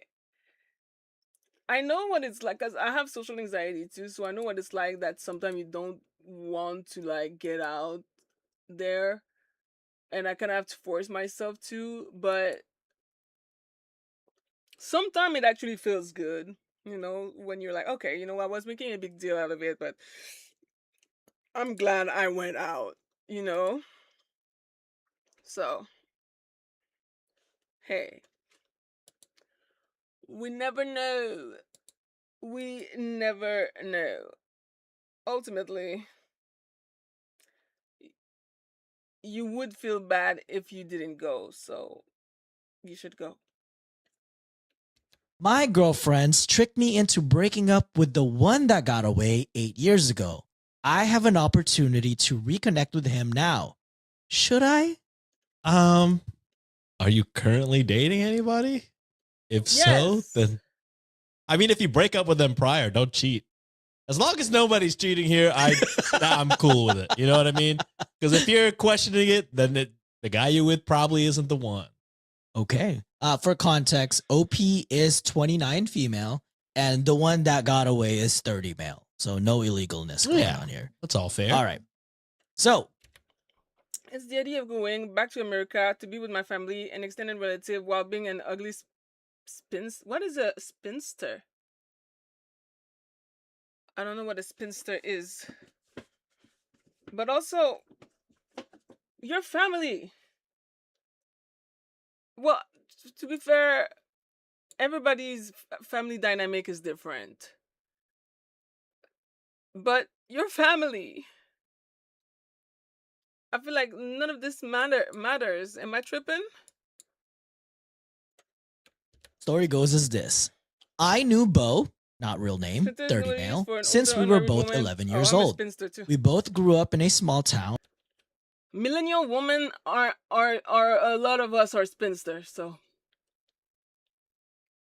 know what it's like, because I have social anxiety too, so I know what it's like that sometimes you don't want to like get out there, and I kind of have to force myself to, but sometimes it actually feels good, you know, when you're like, okay, you know, I was making a big deal out of it, but I'm glad I went out, you know? So, hey. We never know. We never know. Ultimately, you would feel bad if you didn't go, so you should go. My girlfriends tricked me into breaking up with the one that got away 8 years ago. I have an opportunity to reconnect with him now. Should I? Are you currently dating anybody? If so, then I mean, if you break up with them prior, don't cheat. As long as nobody's cheating here, I'm cool with it. You know what I mean? Because if you're questioning it, then the guy you're with probably isn't the one. Okay. For context, OP is 29 female, and the one that got away is 30 male. So no illegalness going on here. That's all fair. All right. So it's the idea of going back to America to be with my family and extended relative while being an ugly spinster. What is a spinster? I don't know what a spinster is. But also, your family. Well, to be fair, everybody's family dynamic is different. But your family. I feel like none of this matters. Am I tripping? Story goes as this. I knew Bo, not real name, 30 male, since we were both 11 years old. We both grew up in a small town. Millennial women are a lot of us are spinsters, so.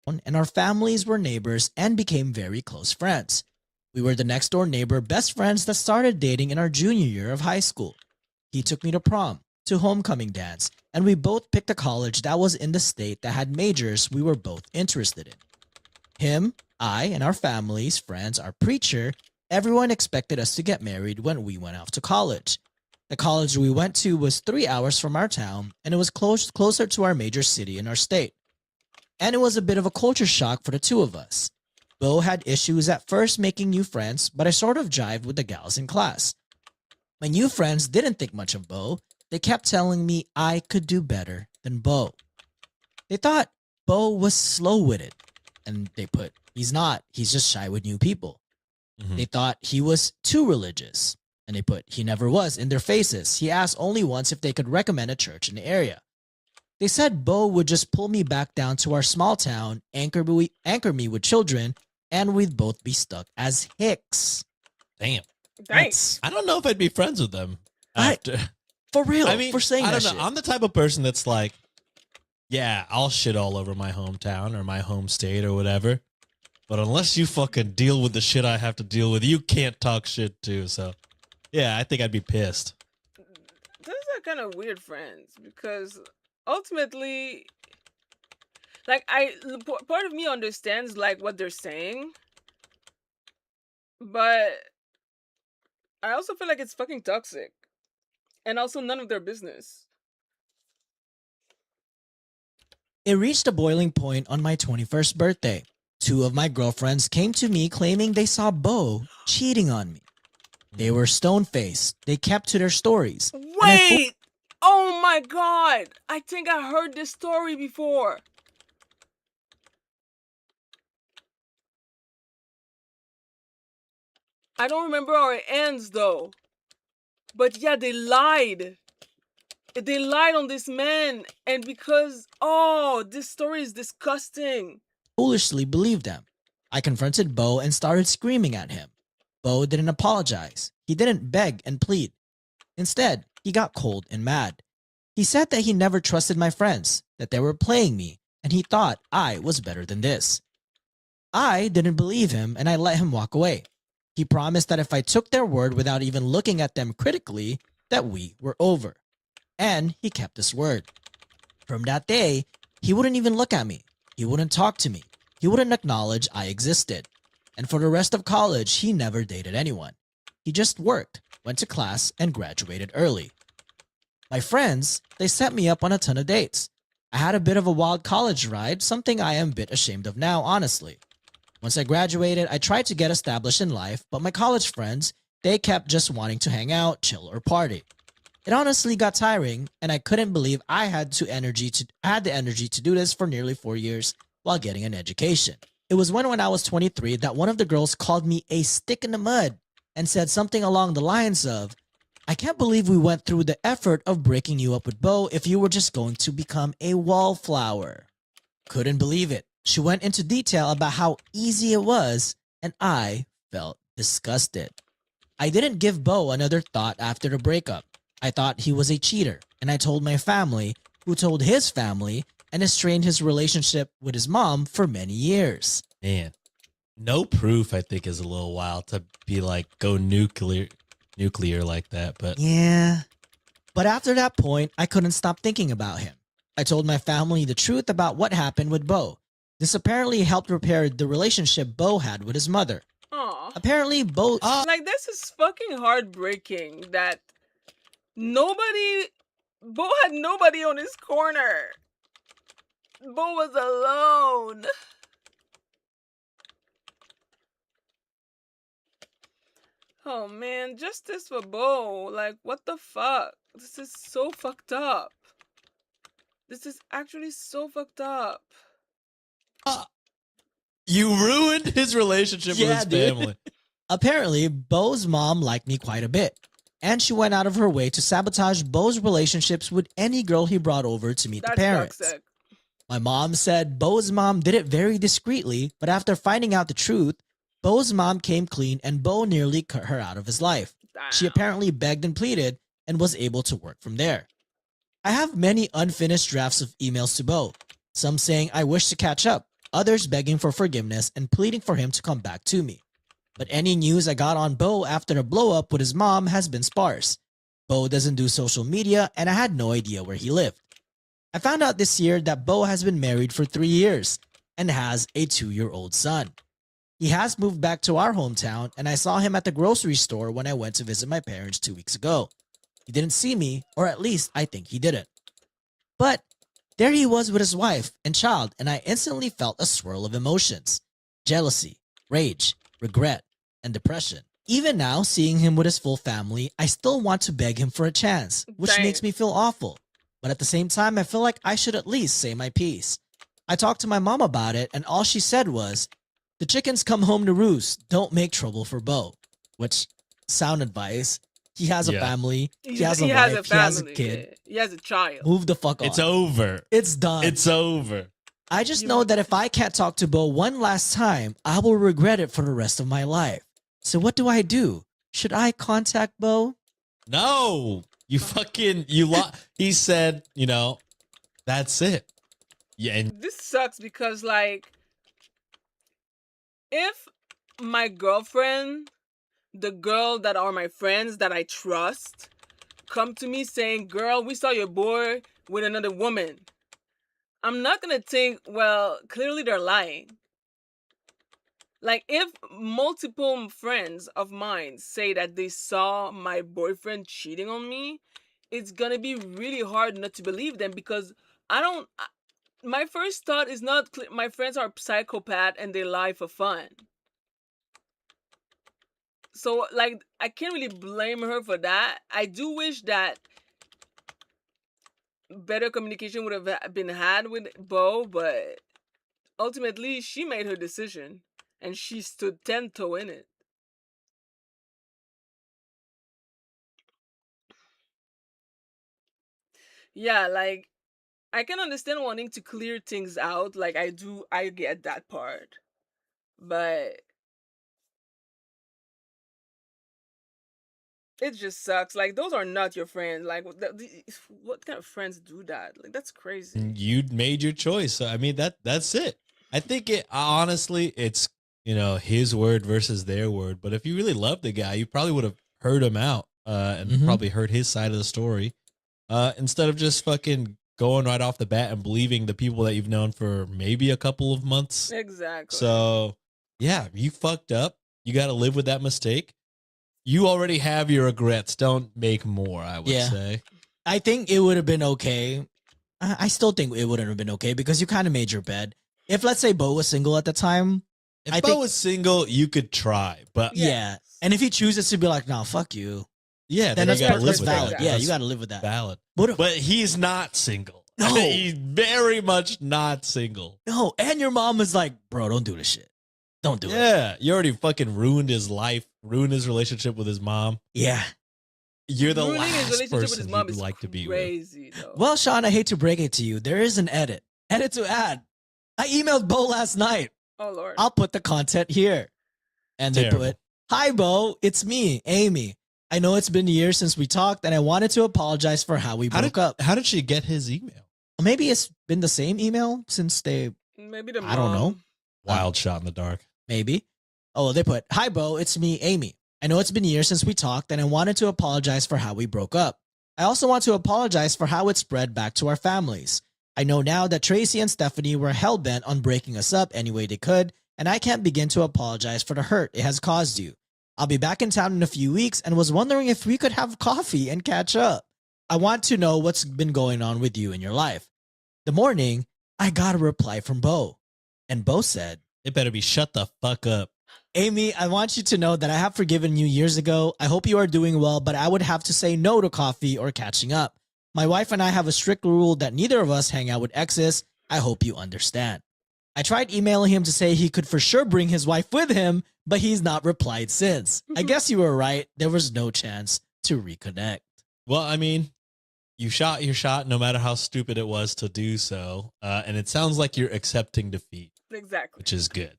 And our families were neighbors and became very close friends. We were the next door neighbor best friends that started dating in our junior year of high school. He took me to prom, to homecoming dance, and we both picked a college that was in the state that had majors we were both interested in. Him, I, and our families, friends, our preacher, everyone expected us to get married when we went off to college. The college we went to was 3 hours from our town, and it was closer to our major city in our state. And it was a bit of a culture shock for the two of us. Bo had issues at first making new friends, but I sort of jived with the gals in class. My new friends didn't think much of Bo. They kept telling me I could do better than Bo. They thought Bo was slow-witted, and they put, he's not, he's just shy with new people. They thought he was too religious, and they put, he never was, in their faces. He asked only once if they could recommend a church in the area. They said Bo would just pull me back down to our small town, anchor me with children, and we'd both be stuck as hicks. Damn. Thanks. I don't know if I'd be friends with them after. For real, I mean, for saying I that don't know. shit. I'm the type of person that's like, yeah, I'll shit all over my hometown or my home state or whatever. But unless you fucking deal with the shit I have to deal with, you can't talk shit too. So, yeah, I think I'd be pissed. Those are kind of weird friends because ultimately, like, part of me understands like what they're saying, but I also feel like it's fucking toxic, and also none of their business. It reached a boiling point on my 21st birthday. Two of my girlfriends came to me claiming they saw Bo cheating on me. They were stone-faced. They kept to their stories. Wait! Oh my god! I think I heard this story before. I don't remember how it ends though. But yeah, they lied. They lied on this man, and because, oh, this story is disgusting. Foolishly believed them. I confronted Bo and started screaming at him. Bo didn't apologize. He didn't beg and plead. Instead, he got cold and mad. He said that he never trusted my friends, that they were playing me, and he thought I was better than this. I didn't believe him, and I let him walk away. He promised that if I took their word without even looking at them critically, that we were over. And he kept his word. From that day, he wouldn't even look at me. He wouldn't talk to me. He wouldn't acknowledge I existed. And for the rest of college, he never dated anyone. He just worked, went to class, and graduated early. My friends, they set me up on a ton of dates. I had a bit of a wild college ride, something I am a bit ashamed of now, honestly. Once I graduated, I tried to get established in life, but my college friends, they kept just wanting to hang out, chill, or party. It honestly got tiring, and I couldn't believe I had the energy to do this for nearly 4 years while getting an education. It was when I was 23 that one of the girls called me a stick in the mud and said something along the lines of, I can't believe we went through the effort of breaking you up with Bo if you were just going to become a wallflower. Couldn't believe it. She went into detail about how easy it was, and I felt disgusted. I didn't give Bo another thought after the breakup. I thought he was a cheater, and I told my family, who told his family, and strained his relationship with his mom for many years. Man, no proof, I think, is a little wild to be like, go nuclear like that. But yeah. But after that point, I couldn't stop thinking about him. I told my family the truth about what happened with Bo. This apparently helped repair the relationship Bo had with his mother. Aw. Apparently, Bo... Like, this is fucking heartbreaking that Bo had nobody on his corner. Bo was alone. Oh man, justice for Bo. Like, what the fuck? This is so fucked up. This is actually so fucked up. you ruined his relationship with his family. Apparently, Bo's mom liked me quite a bit, and she went out of her way to sabotage Bo's relationships with any girl he brought over to meet the parents. Toxic. My mom said Bo's mom did it very discreetly, but after finding out the truth, Bo's mom came clean and Bo nearly cut her out of his life. Damn. She apparently begged and pleaded and was able to work from there. I have many unfinished drafts of emails to Bo, some saying I wish to catch up, others begging for forgiveness and pleading for him to come back to me. But any news I got on Bo after the blow up with his mom has been sparse. Bo doesn't do social media and I had no idea where he lived. I found out this year that Bo has been married for 3 years and has a 2-year-old son. He has moved back to our hometown and I saw him at the grocery store when I went to visit my parents 2 weeks ago. He didn't see me, or at least I think he didn't. But there he was with his wife and child, and I instantly felt a swirl of emotions. Jealousy, rage, regret, and depression. Even now, seeing him with his full family, I still want to beg him for a chance, which Dang. makes me feel awful. But at the same time, I feel like I should at least say my piece. I talked to my mom about it, and all she said was, "The chickens come home to roost. Don't make trouble for Bo." Which, sound advice. He has a Yeah. family. He He has a has wife. a He has a family. kid. Yeah. He has a child. Move the fuck on. It's over. It's done. It's over. I just You know want- that if I can't talk to Bo one last time, I will regret it for the rest of my life. So what do I do? Should I contact Bo? No, you fucking he said, that's it. Yeah, and This sucks because, like, if my girlfriend, the girl that are my friends that I trust, come to me saying, "Girl, we saw your boy with another woman," I'm not gonna think, well, clearly they're lying. Like, if multiple friends of mine say that they saw my boyfriend cheating on me, it's gonna be really hard not to believe them, because my first thought is not my friends are psychopath and they lie for fun. So, like, I can't really blame her for that. I do wish that better communication would have been had with Bo, but ultimately she made her decision and she stood 10-toe in it. Yeah, like, I can understand wanting to clear things out. Like, I get that part. But it just sucks. Like, those are not your friends. Like, what kind of friends do that? Like, that's crazy. you made your choice. So I mean that's it. I think it's his word versus their word. But if you really loved the guy, you probably would have heard him out and Mhm. probably heard his side of the story instead of just fucking going right off the bat and believing the people that you've known for maybe a couple of months. Exactly. So yeah, you fucked up. You got to live with that mistake. You already have your regrets. Don't make more, I would Yeah. say. I think it would have been okay. I still think it wouldn't have been okay because you kind of made your bed. If, let's say, Bo was single at the time, If I Bo think- was single, you could try. But Yes. yeah. And if he chooses to be like, "Nah, fuck you," yeah, then you that's gotta that's live with valid. that. Yeah, That's you got to live with that. valid. But But he's not single. No. He's very much not single. no, and your mom is like, "Bro, don't do this shit. Don't do it." Yeah, you already fucking ruined his life, ruined his relationship with his mom. Yeah. You're the Ruining his last relationship with person his mom he'd is like to be with. crazy, though. Well, Sean, I hate to break it to you. There is an edit. Edit to add. I emailed Bo last night. Oh, Lord. I'll put the content here. And they Terrible. put, "Hi, Bo. It's me, Amy. I know it's been years since we talked, and I wanted to apologize for how we broke up." How did she get his email? Maybe it's been the same email since they, Maybe the mom. I don't know. Wild shot in the dark. maybe. Oh, they put, "Hi, Bo. It's me, Amy. I know it's been years since we talked, and I wanted to apologize for how we broke up. I also want to apologize for how it spread back to our families. I know now that Tracy and Stephanie were hell-bent on breaking us up any way they could, and I can't begin to apologize for the hurt it has caused you. I'll be back in town in a few weeks and was wondering if we could have coffee and catch up. I want to know what's been going on with you in your life." The morning, I got a reply from Bo. And Bo said, It better be shut the fuck up. "Amy, I want you to know that I have forgiven you years ago. I hope you are doing well, but I would have to say no to coffee or catching up. My wife and I have a strict rule that neither of us hang out with exes. I hope you understand." I tried emailing him to say he could for sure bring his wife with him, but he's not replied since. I guess you were right. There was no chance to reconnect. Well, I mean, you shot your shot no matter how stupid it was to do so. And it sounds like you're accepting defeat, Exactly. which is good.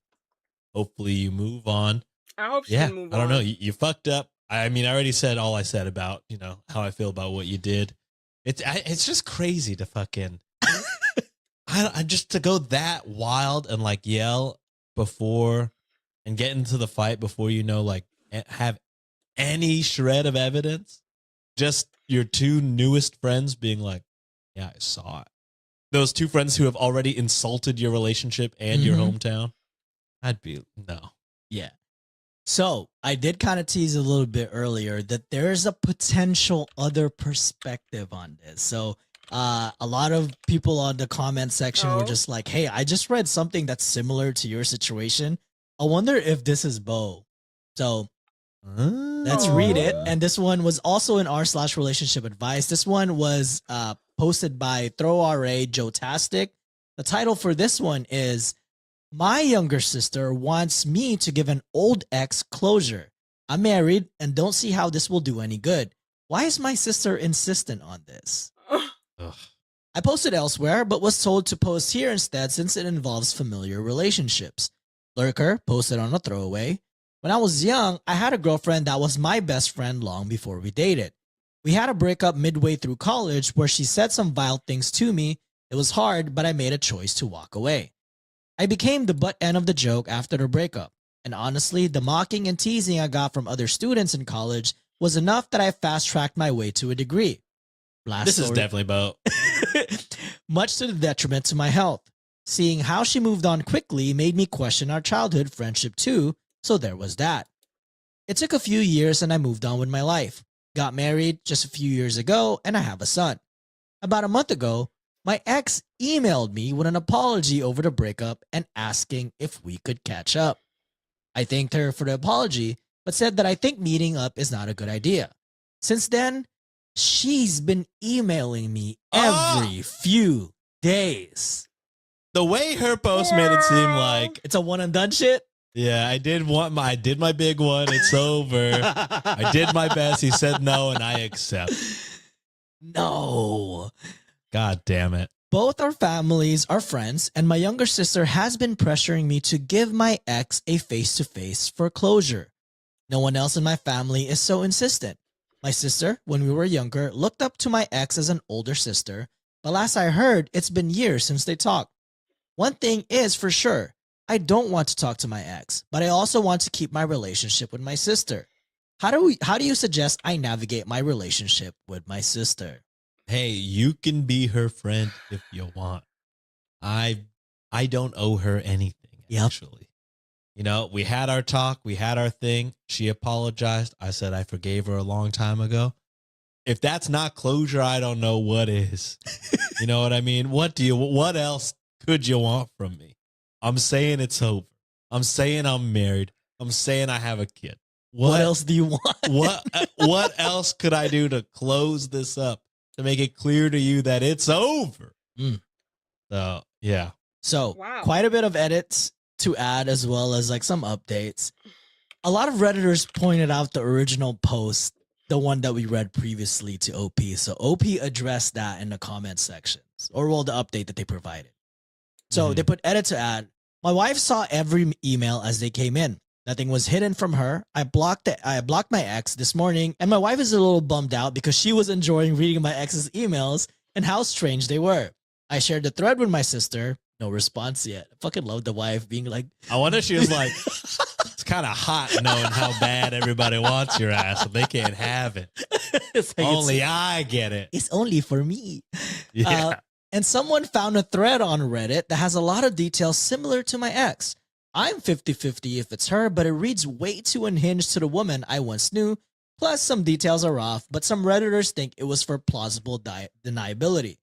Hopefully you move on. I hope she Yeah, can move I don't on. know. You fucked up. I mean, I already said all I said about, how I feel about what you did. It's just crazy to fucking, I just to go that wild and like yell before and get into the fight before have any shred of evidence. Just your two newest friends being like, "Yeah, I saw it." Those two friends who have already insulted your relationship and your Mhm. hometown. I'd be no. Yeah. So I did kind of tease a little bit earlier that there's a potential other perspective on this. So a lot of people on the comment section were Oh. just like, hey, I just read something that's similar to your situation. I wonder if this is Bo. So let's read it. And this one was also in r/relationship advice. This one was posted by ThrowRA Joe Tastic. The title for this one is My Younger Sister Wants Me to Give an Old Ex Closure. I'm married and don't see how this will do any good. Why is my sister insistent on this? Ugh. I posted elsewhere, but was told to post here instead since it involves familiar relationships. Lurker posted on a throwaway. When I was young, I had a girlfriend that was my best friend long before we dated. We had a breakup midway through college where she said some vile things to me. It was hard, but I made a choice to walk away. I became the butt end of the joke after the breakup. And honestly, the mocking and teasing I got from other students in college was enough that I fast-tracked my way to a degree. Last This is story. definitely Bo. Much to the detriment to my health. Seeing how she moved on quickly made me question our childhood friendship too, so there was that. It took a few years and I moved on with my life. Got married just a few years ago and I have a son. About a month ago, my ex emailed me with an apology over the breakup and asking if we could catch up. I thanked her for the apology, but said that I think meeting up is not a good idea. Since then, she's been emailing me every few days. The way her post made it seem like, It's a one and done shit. yeah, I did my big one. It's over. I did my best. He said no, and I accept. No. God damn it. Both our families are friends, and my younger sister has been pressuring me to give my ex a face-to-face for closure. No one else in my family is so insistent. My sister, when we were younger, looked up to my ex as an older sister, but last I heard, it's been years since they talked. One thing is for sure, I don't want to talk to my ex, but I also want to keep my relationship with my sister. How do you suggest I navigate my relationship with my sister? Hey, you can be her friend if you want. I don't owe her anything, Yep. actually. You know, we had our talk, we had our thing. She apologized. I said I forgave her a long time ago. If that's not closure, I don't know what is. You know what I mean? What else could you want from me? I'm saying it's over. I'm saying I'm married. I'm saying I have a kid. What else do you want? What else could I do to close this up to make it clear to you that it's over? So, yeah. So, Wow. quite a bit of edits to add as well as like some updates. A lot of Redditors pointed out the original post, the one that we read previously to OP. So OP addressed that in the comment sections, or well, the update that they provided. So they put edit to add. My wife saw every email as they came in. Nothing was hidden from her. I blocked my ex this morning, and my wife is a little bummed out because she was enjoying reading my ex's emails and how strange they were. I shared the thread with my sister. No response yet. I fucking love the wife being like, I wonder if she was like, it's kind of hot knowing how bad everybody wants your ass, and they can't have it. it's like, Only I get it. it's only for me. Yeah. And someone found a thread on Reddit that has a lot of details similar to my ex. I'm 50-50 if it's her, but it reads way too unhinged to the woman I once knew. Plus, some details are off, but some Redditors think it was for plausible deniability.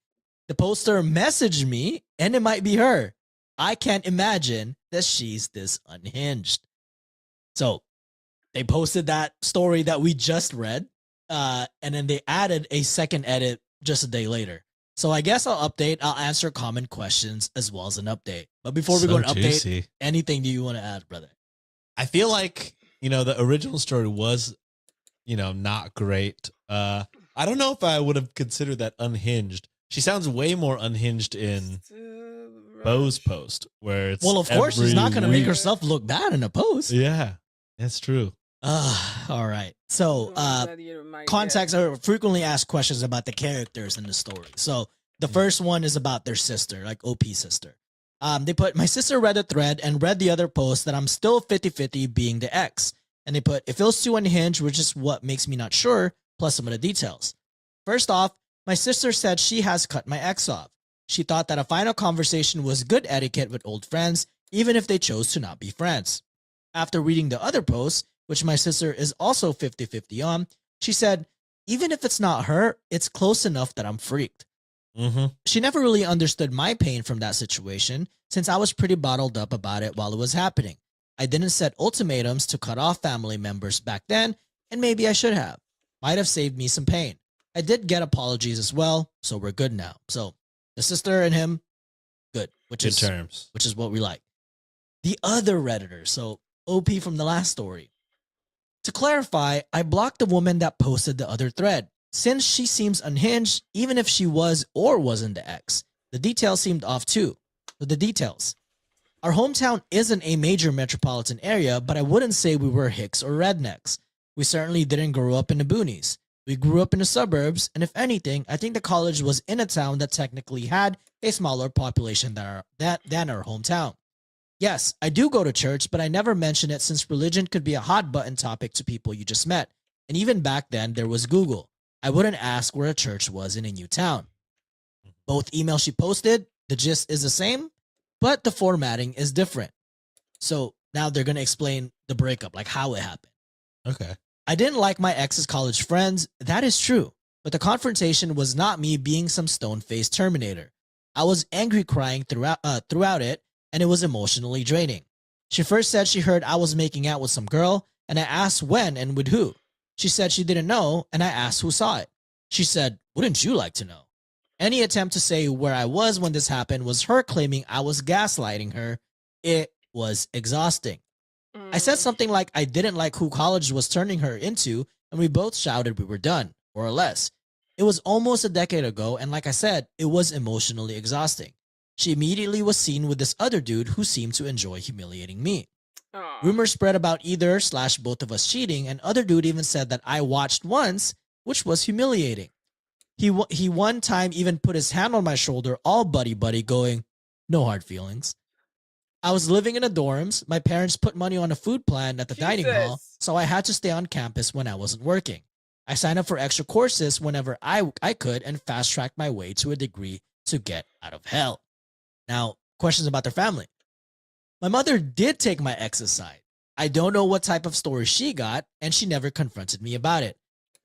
The poster messaged me, and it might be her. I can't imagine that she's this unhinged. So, they posted that story that we just read, and then they added a second edit just a day later. So I guess I'll answer common questions as well as an update. But before we go to update, juicy. anything do you want to add, brother? I feel like, the original story was, not great. I don't know if I would have considered that unhinged. She sounds way more unhinged in Bo's post, where it's Well, of course, she's not going to every make week. herself look bad in a post. Yeah, that's true. All right. So, contacts are frequently asked questions about the characters in the story. So the first one is about their sister, like OP sister. They put, my sister read the thread and read the other post that I'm still 50-50 being the ex. And they put, it feels too unhinged, which is what makes me not sure, plus some of the details. First off, my sister said she has cut my ex off. She thought that a final conversation was good etiquette with old friends, even if they chose to not be friends. After reading the other posts, which my sister is also 50-50 on, she said, even if it's not her, it's close enough that I'm freaked. Mm-hmm. She never really understood my pain from that situation since I was pretty bottled up about it while it was happening. I didn't set ultimatums to cut off family members back then, and maybe I should have. Might have saved me some pain. I did get apologies as well, so we're good now. So the sister and him, good, which Good is terms. which is what we like. The other Redditor, so OP from the last story. To clarify, I blocked the woman that posted the other thread. Since she seems unhinged, even if she was or wasn't the ex, the details seemed off too. So the details. Our hometown isn't a major metropolitan area, but I wouldn't say we were hicks or rednecks. We certainly didn't grow up in the boonies. We grew up in the suburbs, and if anything, I think the college was in a town that technically had a smaller population than our hometown. Yes, I do go to church, but I never mention it since religion could be a hot button topic to people you just met. And even back then, there was Google. I wouldn't ask where a church was in a new town. Both emails she posted, the gist is the same, but the formatting is different. So now they're going to explain the breakup, like how it happened. Okay. I didn't like my ex's college friends. That is true. But the confrontation was not me being some stone-faced Terminator. I was angry crying throughout it, and it was emotionally draining. She first said she heard I was making out with some girl, and I asked when and with who. She said she didn't know, and I asked who saw it. She said, wouldn't you like to know? Any attempt to say where I was when this happened was her claiming I was gaslighting her. It was exhausting. I said something like I didn't like who college was turning her into, and we both shouted we were done, more or less. It was almost a decade ago, and like I said, it was emotionally exhausting. She immediately was seen with this other dude who seemed to enjoy humiliating me. Aw. Rumors spread about either/both of us cheating, and other dude even said that I watched once, which was humiliating. He one time even put his hand on my shoulder, all buddy-buddy, going, no hard feelings. I was living in the dorms. My parents put money on a food plan at the dining hall, Jesus. so I had to stay on campus when I wasn't working. I signed up for extra courses whenever I could and fast-tracked my way to a degree to get out of hell. Now, questions about their family. My mother did take my ex's side. I don't know what type of story she got, and she never confronted me about it.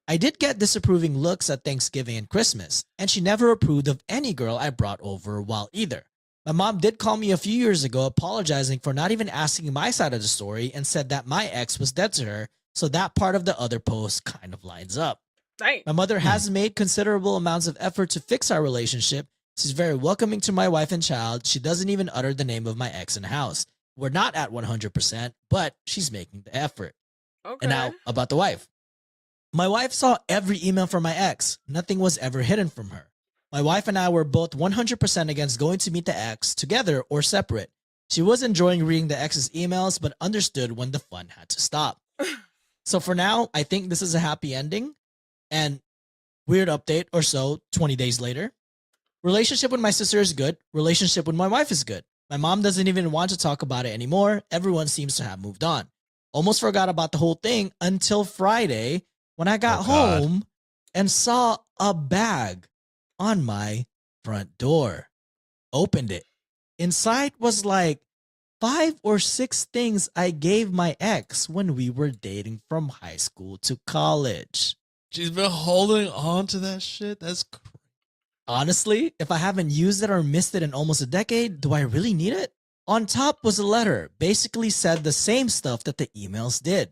I did get disapproving looks at Thanksgiving and Christmas, and she never approved of any girl I brought over while either. My mom did call me a few years ago apologizing for not even asking my side of the story and said that my ex was dead to her, so that part of the other post kind of lines up. Dang. My mother has made considerable amounts of effort to fix our relationship. She's very welcoming to my wife and child. She doesn't even utter the name of my ex in the house. We're not at 100%, but she's making the effort. Okay. And now about the wife. My wife saw every email from my ex. Nothing was ever hidden from her. My wife and I were both 100% against going to meet the ex together or separate. She was enjoying reading the ex's emails, but understood when the fun had to stop. So for now, I think this is a happy ending. And weird update or so, 20 days later. Relationship with my sister is good. Relationship with my wife is good. My mom doesn't even want to talk about it anymore. Everyone seems to have moved on. Almost forgot about the whole thing until Friday when I got home and saw a bag on my front door. Opened it. Inside was like 5 or 6 things I gave my ex when we were dating from high school to college. She's been holding on to that shit. That's crazy. Honestly, if I haven't used it or missed it in almost a decade, do I really need it? On top was a letter, basically said the same stuff that the emails did.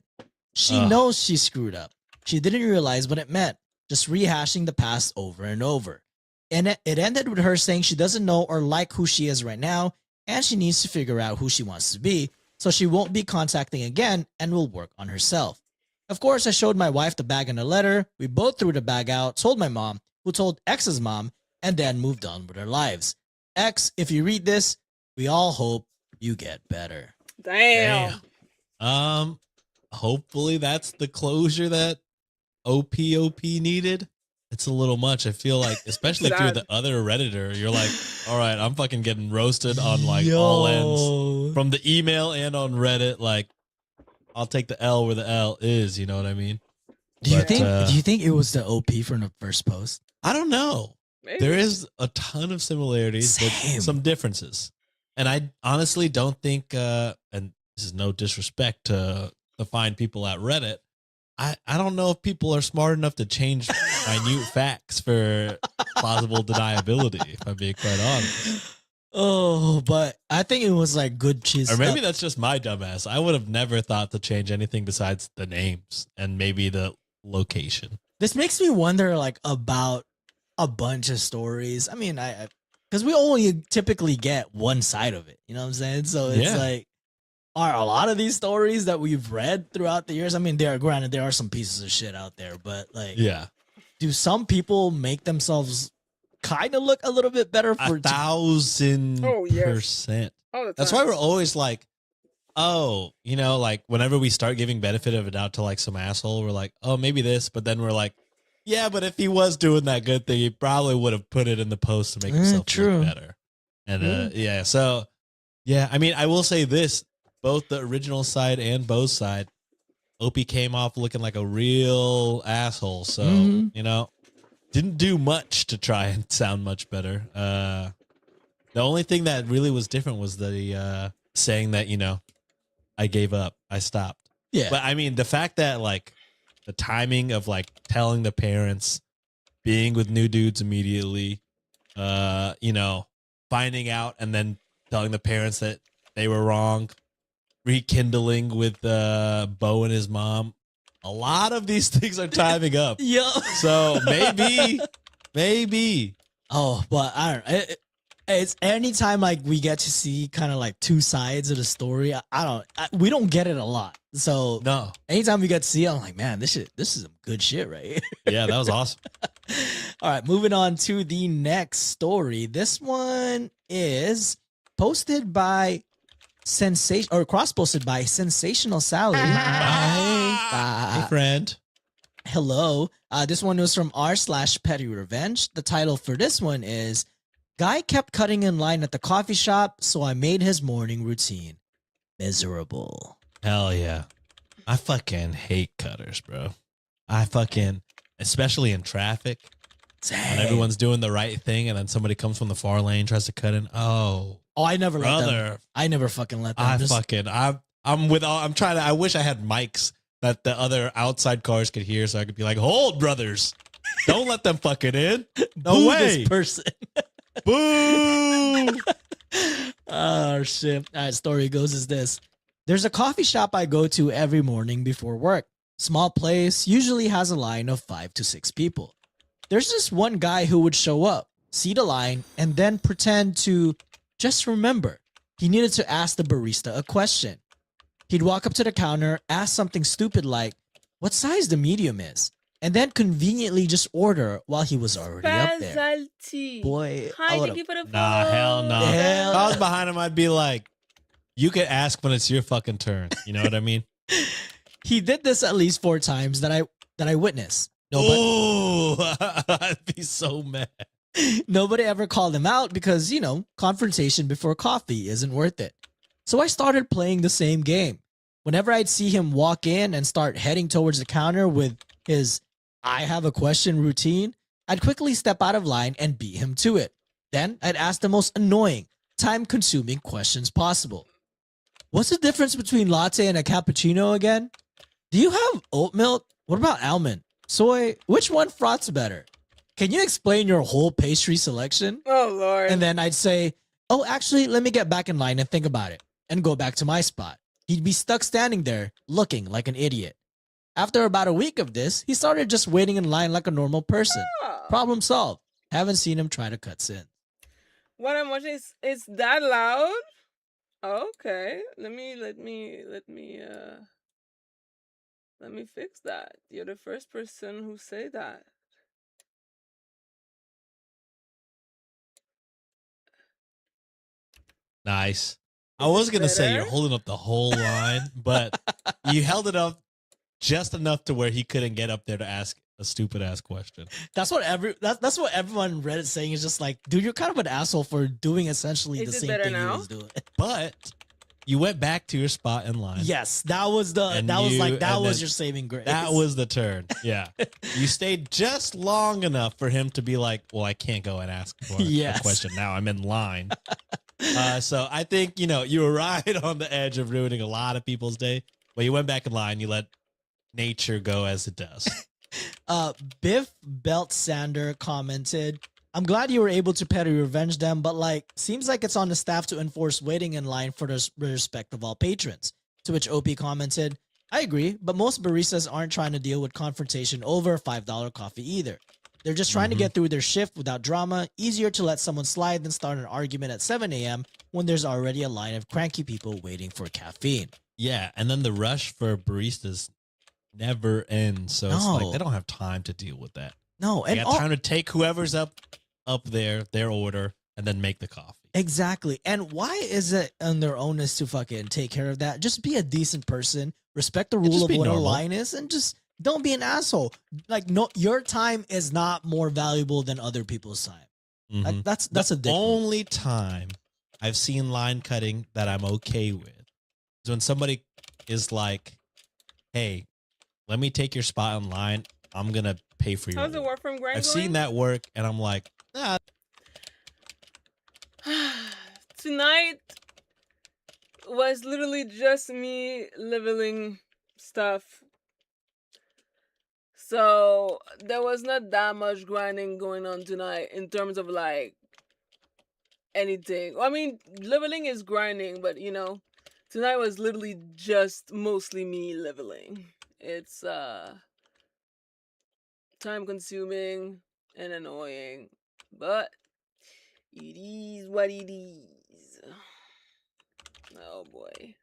She knows she screwed up. She didn't realize what it meant, just rehashing the past over and over. And it ended with her saying she doesn't know or like who she is right now, and she needs to figure out who she wants to be, so she won't be contacting again and will work on herself. Of course, I showed my wife the bag and the letter. We both threw the bag out, told my mom, who told X's mom, and then moved on with our lives. X, if you read this, we all hope you get better. Damn. Hopefully that's the closure that OPOP needed. It's a little much. I feel like, especially if you're the other Redditor, you're like, all right, I'm fucking getting roasted on like all ends from the email and on Reddit. Like, I'll take the L where the L is. You know what I mean? Do you think it was the OP from the first post? I don't know. Maybe. There is a ton of similarities, Same. but some differences. And I honestly don't think, and this is no disrespect to the fine people at Reddit. I don't know if people are smart enough to change minute facts for plausible deniability, if I'm being quite honest. Oh, but I think it was like good cheese. Or maybe that's just my dumbass. I would have never thought to change anything besides the names and maybe the location. This makes me wonder, like, about a bunch of stories. I mean, because we only typically get one side of it. You know what I'm saying? So it's like, are a lot of these stories that we've read throughout the years? I mean, granted, there are some pieces of shit out there, but like, do some people make themselves kind of look a little bit better for 1,000%? That's why we're always like, oh, you know, like whenever we start giving benefit of a doubt to like some asshole, we're like, oh, maybe this, but then we're like, yeah, but if he was doing that good thing, he probably would have put it in the post to make himself look better. And so I mean, I will say this, both the original side and Bo's side, Opie came off looking like a real asshole. So, you know, didn't do much to try and sound much better. The only thing that really was different was the saying that, you know, I gave up, I stopped. Yeah. But I mean, the fact that like the timing of like telling the parents, being with new dudes immediately, you know, finding out and then telling the parents that they were wrong, rekindling with Bo and his mom. A lot of these things are timing up. So maybe. Oh, but I don't know. It's anytime like we get to see kind of like two sides of the story. We don't get it a lot. So no, anytime we get to see it, I'm like, man, this is some good shit, right? Yeah, that was awesome. All right, moving on to the next story. This one is posted by cross-posted by Sensational Sally. Hey, friend. Hello. This one was from r/petty revenge. The title for this one is Guy kept cutting in line at the coffee shop, so I made his morning routine miserable. Hell yeah. I fucking hate cutters, bro. Especially in traffic. When everyone's doing the right thing and then somebody comes from the far lane, tries to cut in. Oh, I never let them. I never fucking let them. I wish I had mics that the other outside cars could hear so I could be like, hold, brothers. Don't let them fucking in. No Boo way. This person. Boo. Oh, shit. All right, story goes as this. There's a coffee shop I go to every morning before work. Small place, usually has a line of 5 to 6 people. There's this one guy who would show up, see the line, and then pretend to just remember he needed to ask the barista a question. He'd walk up to the counter, ask something stupid like, what size the medium is, and then conveniently just order while he was already up there. Specialty. Boy, Hi, thank you for the Nah, hell no. Hell. If I was behind him, I'd be like, you could ask when it's your fucking turn. You know what I mean? He did this at least 4 times that I witnessed. I'd be so mad. Nobody ever called him out because, you know, confrontation before coffee isn't worth it. So I started playing the same game. Whenever I'd see him walk in and start heading towards the counter with his I have a question routine, I'd quickly step out of line and beat him to it. Then I'd ask the most annoying, time-consuming questions possible. What's the difference between latte and a cappuccino again? Do you have oat milk? What about almond? Soy? Which one froths better? Can you explain your whole pastry selection? Oh, Lord. And then I'd say, oh, actually, let me get back in line and think about it and go back to my spot. He'd be stuck standing there looking like an idiot. After about a week of this, he started just waiting in line like a normal person. Oh. Problem solved. Haven't seen him try to cut since. What I'm watching is that loud? Okay. Let me fix that. You're the first person who say that. Nice. I was going to say better? you're holding up the whole line, but you held it up just enough to where he couldn't get up there to ask a stupid ass question. That's what everyone on Reddit saying is just like, dude, you're kind of an asshole for doing essentially Is the it same better thing now? he was doing. But you went back to your spot in line. Yes, that was your saving grace. That was the turn. Yeah. You stayed just long enough for him to be like, well, I can't go and ask for a Yes. question now. I'm in line. So I think, you were right on the edge of ruining a lot of people's day, but you went back in line. You let nature go as it does. Biff Belt Sander commented, I'm glad you were able to petty revenge them, but seems like it's on the staff to enforce waiting in line for the respect of all patrons. To which OP commented, I agree, but most baristas aren't trying to deal with confrontation over $5 coffee either. They're just trying to get through their shift without drama. Easier to let someone slide than start an argument at 7 a.m. when there's already a line of cranky people waiting for caffeine. Yeah, and then the rush for baristas never ends. So it's like they don't have time to deal with that. No, They got time to take whoever's up there, their order, and then make the coffee. Exactly. And why is it on their onus to fucking take care of that? Just be a decent person, respect the rule of what a line is, and just don't be an asshole. No, your time is not more valuable than other people's time. That's a dick. Only time I've seen line cutting that I'm okay with is when somebody is like, "Hey, let me take your spot in line. I'm gonna pay for your." How's the Warframe grind I've going? seen that work, and I'm like, nah. Tonight was literally just me leveling stuff. So there was not that much grinding going on tonight in terms of anything. I mean, leveling is grinding, but tonight was literally just mostly me leveling. It's time consuming and annoying, but it is what it is. Oh boy.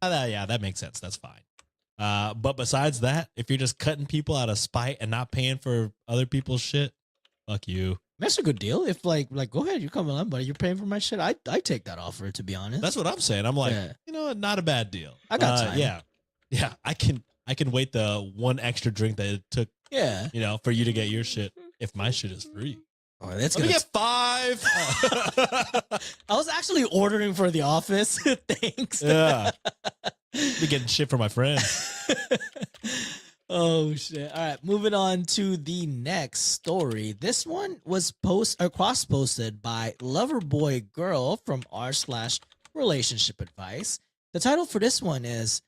Yeah, that makes sense. That's fine. But besides that, if you're just cutting people out of spite and not paying for other people's shit, fuck you. That's a good deal. If go ahead, you come along, buddy. You're paying for my shit. I take that offer, to be honest. That's what I'm saying. I'm like, Yeah. not a bad deal. I got time. Yeah. I can wait the one extra drink that it took. Yeah. For you to get your shit. If my shit is free. Oh, that's Let me gonna get 5. I was actually ordering for the office. Thanks. Yeah. Be getting shit for my friends. Oh shit. All right, moving on to the next story. This one was cross posted by Loverboy Girl from r/relationship advice. The title for this one is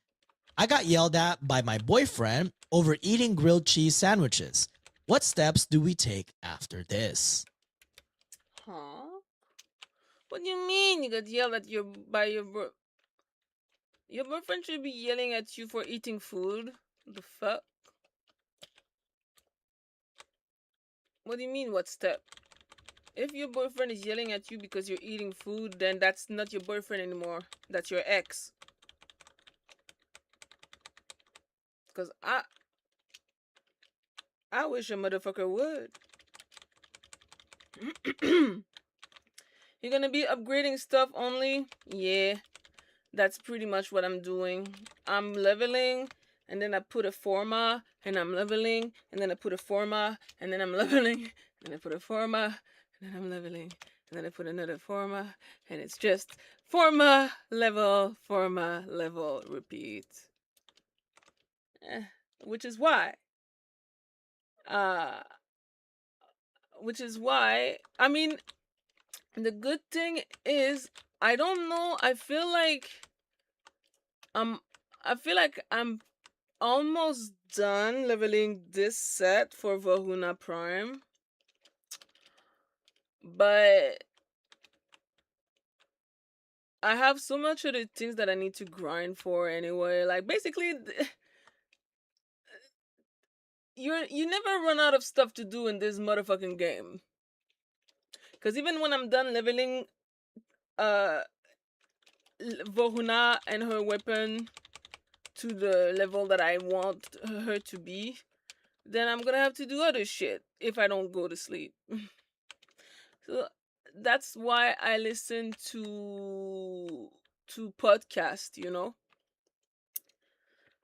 I got yelled at by my boyfriend over eating grilled cheese sandwiches. What steps do we take after this? Huh? What do you mean you got yelled at by your boyfriend should be yelling at you for eating food? The fuck? What do you mean, what step? If your boyfriend is yelling at you because you're eating food, then that's not your boyfriend anymore. That's your ex. Because I wish a motherfucker would. You're gonna be upgrading stuff only? Yeah. That's pretty much what I'm doing. I'm leveling, and then I put a forma, and I'm leveling, and then I put a forma, and then I'm leveling, and then I put a forma, and then I'm leveling, and then I put another forma, and it's just forma, level, repeat. Which is why, I mean, the good thing is, I don't know, I feel like I'm almost done leveling this set for Vahuna Prime. But I have so much of the things that I need to grind for anyway. Basically, you never run out of stuff to do in this motherfucking game. Because even when I'm done leveling Vohuna and her weapon to the level that I want her to be, then I'm gonna have to do other shit if I don't go to sleep. So that's why I listen to podcasts,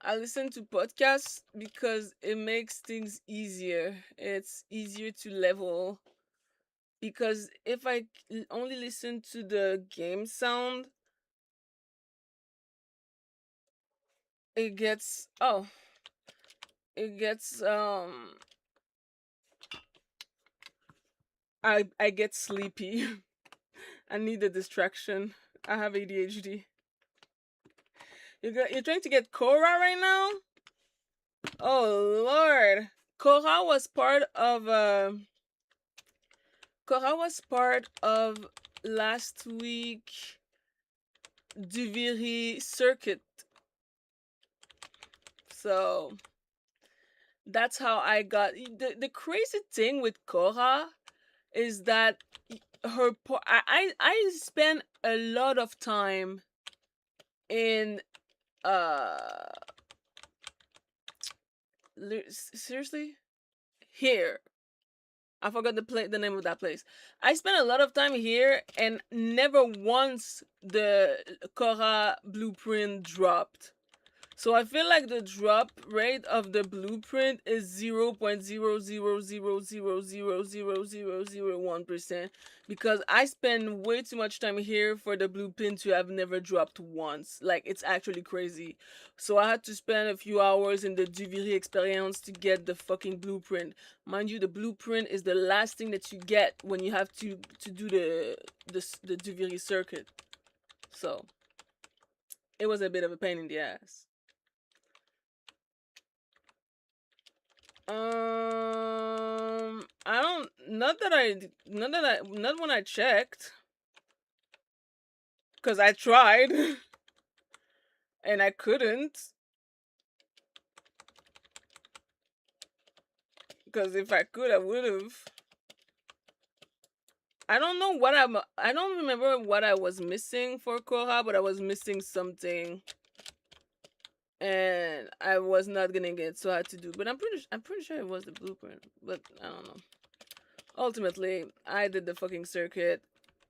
I listen to podcasts because it makes things easier. It's easier to level. Because if I only listen to the game sound, it gets I get sleepy. I need a distraction. I have ADHD. You're trying to get Korra right now? Oh Lord. Korra was part of last week Duviri circuit. So that's how I got the crazy thing with Korra is that I spent a lot of time in seriously here. I forgot the name of that place. I spent a lot of time here and never once the Korra blueprint dropped. So I feel like the drop rate of the blueprint is 0.00000000001% because I spend way too much time here for the blueprint to have never dropped once. Like, it's actually crazy. So I had to spend a few hours in the Duviri experience to get the fucking blueprint. Mind you, the blueprint is the last thing that you get when you have to do the Duviri circuit. So it was a bit of a pain in the ass. I don't. Not when I checked, cause I tried, and I couldn't. Cause if I could, I would have. I don't know what I don't remember what I was missing for Korra, but I was missing something, and I was not getting it, so I had to do. But I'm pretty sure it was the blueprint, but I don't know. Ultimately, I did the fucking circuit.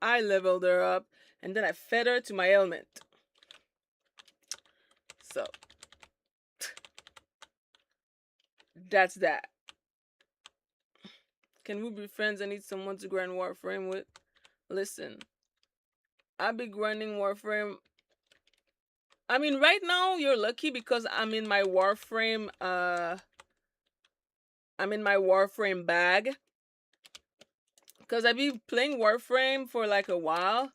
I leveled her up, and then I fed her to my ailment. So, that's that. Can we be friends? I need someone to grind Warframe with. Listen, I be grinding Warframe. I mean, right now you're lucky because I'm in my Warframe. I'm in my Warframe bag. Cause I be playing Warframe for like a while,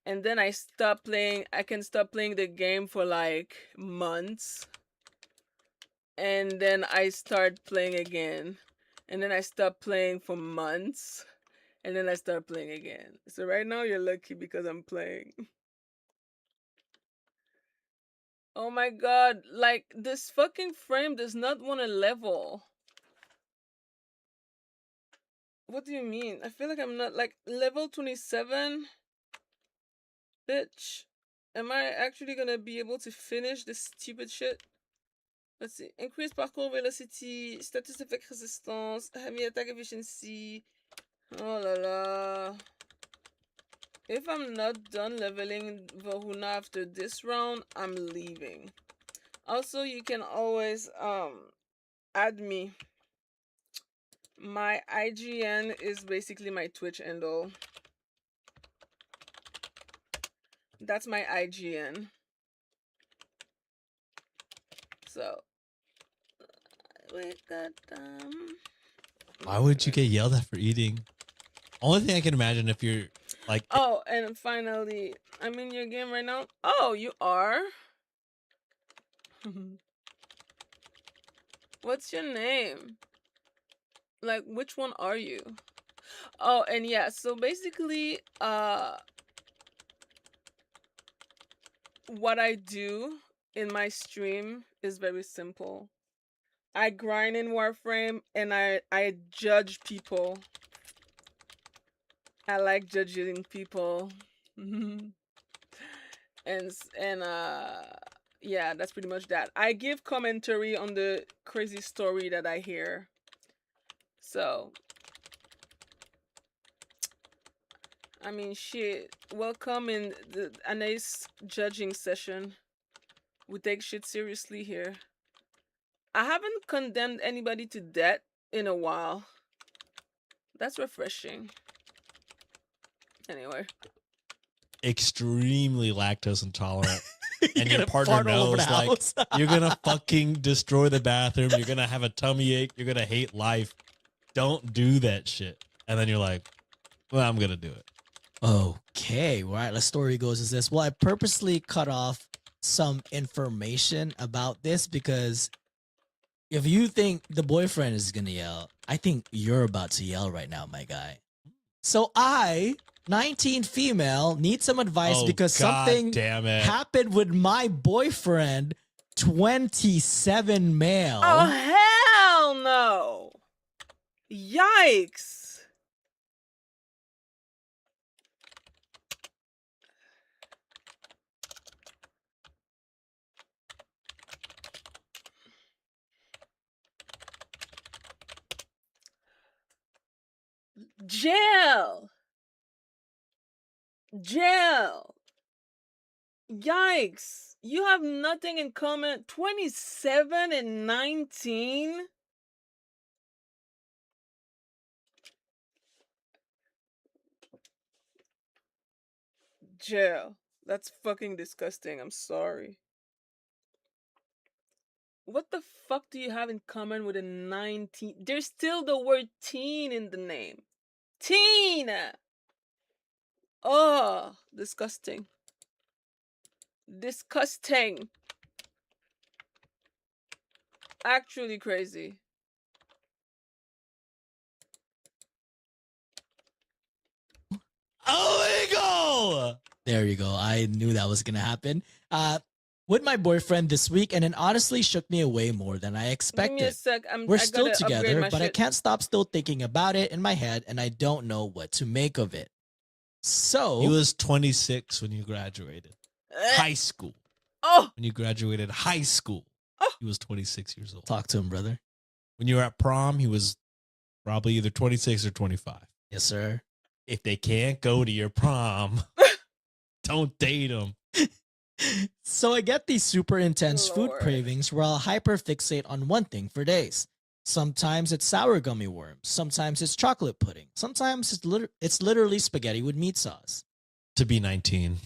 and then I stop playing. I can stop playing the game for like months, and then I start playing again, and then I stop playing for months, and then I start playing again. So right now you're lucky because I'm playing. Oh my god, like this fucking frame does not want to level. What do you mean? I feel like I'm not like level 27. Bitch, am I actually gonna be able to finish this stupid shit? Let's see. Increase parkour velocity, status effect resistance, heavy attack efficiency. Oh la la. If I'm not done leveling Varuna after this round, I'm leaving. Also, you can always add me. My IGN is basically my Twitch handle. That's my IGN. So we got Why would you get yelled at for eating? Only thing I can imagine if you're like, oh, and finally, I'm in your game right now. Oh, you are? What's your name? Like, which one are you? Oh, and yeah, so basically, what I do in my stream is very simple. I grind in Warframe and I judge people. I like judging people. and yeah, that's pretty much that. I give commentary on the crazy story that I hear. So I mean, shit. Welcome in a nice judging session. We take shit seriously here. I haven't condemned anybody to death in a while. That's refreshing. Anyway. extremely lactose intolerant. And your gonna partner fart all over knows, the like, house. you're gonna fucking destroy the bathroom. You're gonna have a tummy ache. You're gonna hate life. Don't do that shit. And then you're like, well, I'm gonna do it. Okay, right. The story goes as this. Well, I purposely cut off some information about this because if you think the boyfriend is gonna yell, I think you're about to yell right now, my guy. So I, 19 female, need some advice Oh, because God something damn it. happened with my boyfriend, 27 male. Oh, hell no. Yikes. Jail. Jail. Yikes. You have nothing in common. 27 and 19? Jail. That's fucking disgusting. I'm sorry. What the fuck do you have in common with a 19? There's still the word teen in the name. Teen! Oh, disgusting. Disgusting. Actually crazy. Illegal! There you go. I knew that was gonna happen. With my boyfriend this week, and it honestly shook me away more than I Give me a expected. sec. We're I still gotta upgrade together, my but I shit. can't stop still thinking about it in my head, and I don't know what to make of it. So He was 26 when you graduated high school. Oh, When you graduated high school, Oh. he was 26 years old. talk to him, brother. When you were at prom, he was probably either 26 or 25. Yes, sir. If they can't go to your prom, don't date them. So I get these super intense food Lord. cravings where I'll hyperfixate on one thing for days. Sometimes it's sour gummy worms. Sometimes it's chocolate pudding. Sometimes it's literally spaghetti with meat sauce. To be 19.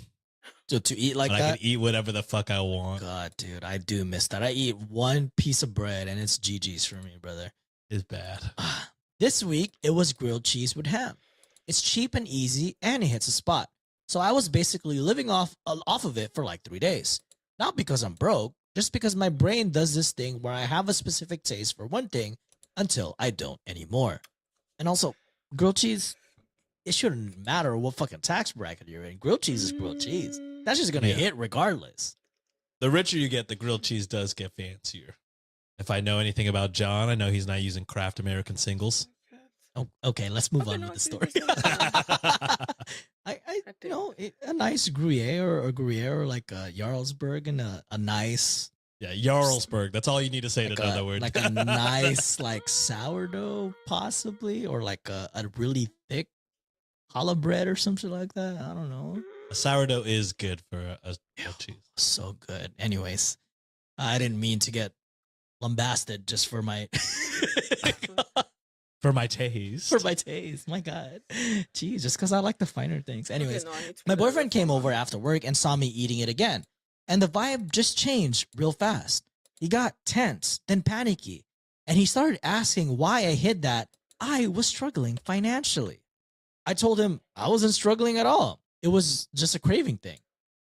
To eat like and I that? can eat whatever the fuck I want. God, dude, I do miss that. I eat one piece of bread and it's GG's for me, brother. It's bad. This week, it was grilled cheese with ham. It's cheap and easy, and it hits a spot. So I was basically living off of it for like 3 days. Not because I'm broke, just because my brain does this thing where I have a specific taste for one thing until I don't anymore. And also, grilled cheese, it shouldn't matter what fucking tax bracket you're in. Grilled cheese is grilled cheese. That's just gonna Yeah. hit regardless. The richer you get, the grilled cheese does get fancier. If I know anything about John, I know he's not using Kraft American singles. Oh, okay, let's move Okay, on no, with the see, story. this is I you know, a nice Gruyere or like a Jarlsberg and a nice Yeah, Jarlsberg. That's all you need to say like to know that word. like a nice like sourdough possibly, or like a really thick challah bread or something like that. I don't know. A sourdough is good for a grilled cheese. So good. Anyways, I didn't mean to get lambasted just for my For my taste. for my taste. My God, jeez, just because I like the finer things. Anyways, Okay, no, I need to my put another boyfriend came phone over on. after work and saw me eating it again, and the vibe just changed real fast. He got tense, then panicky, and he started asking why I hid that I was struggling financially. I told him I wasn't struggling at all. It was just a craving thing.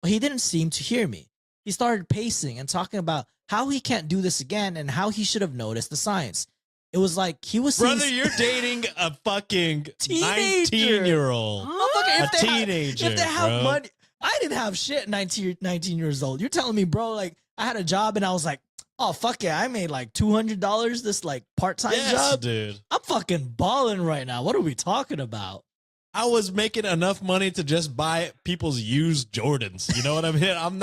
But he didn't seem to hear me. He started pacing and talking about how he can't do this again and how he should have noticed the signs. It was like he was seeing Brother, you're dating a fucking Teenager. 19-year-old. Motherfucker, A if they had- teenager, if they have bro. money, I didn't have shit 19 years old. You're telling me, bro, like I had a job and I was like, oh, fuck yeah, I made like $200 this like part-time Yes, job. dude. I'm fucking balling right now. What are we talking about? I was making enough money to just buy people's used Jordans. You know what I mean? I'm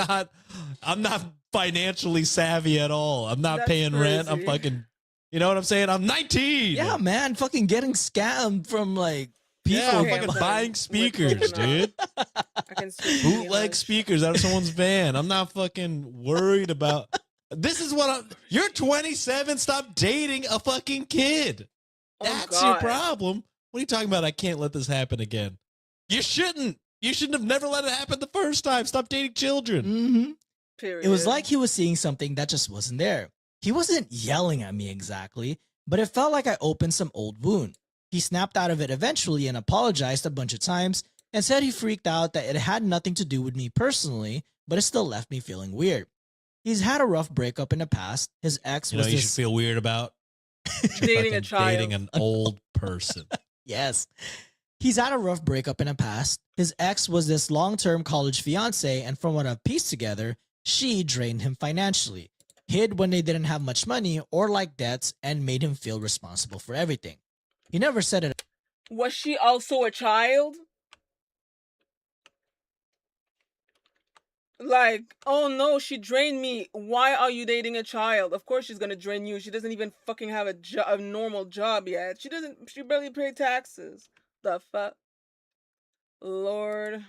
not financially savvy at all. I'm not That's paying rent. I'm crazy. fucking, you know what I'm saying? I'm 19. Yeah, man, fucking getting scammed from like people. Yeah, I'm Okay, fucking but buying with speakers, personal- dude. I can switch Bootleg English. speakers out of someone's van. I'm not fucking worried about. This is what I'm. You're 27. Stop dating a fucking kid. Oh, That's your God. problem. What are you talking about? I can't let this happen again. You shouldn't. You shouldn't have never let it happen the first time. Stop dating children. Mm-hmm. Period. It was like he was seeing something that just wasn't there. He wasn't yelling at me exactly, but it felt like I opened some old wound. He snapped out of it eventually and apologized a bunch of times and said he freaked out that it had nothing to do with me personally, but it still left me feeling weird. He's had a rough breakup in the past. His ex You was know, you this should feel weird about Dating a fucking child. dating an old person. Yes. He's had a rough breakup in the past. His ex was this long-term college fiance, and from what I've pieced together, she drained him financially, hid when they didn't have much money or like debts, and made him feel responsible for everything. He never said it. Was she also a child? Like, oh no, she drained me. Why are you dating a child? Of course she's gonna drain you. She doesn't even fucking have a normal job yet. She barely pay taxes. The fuck? Lord.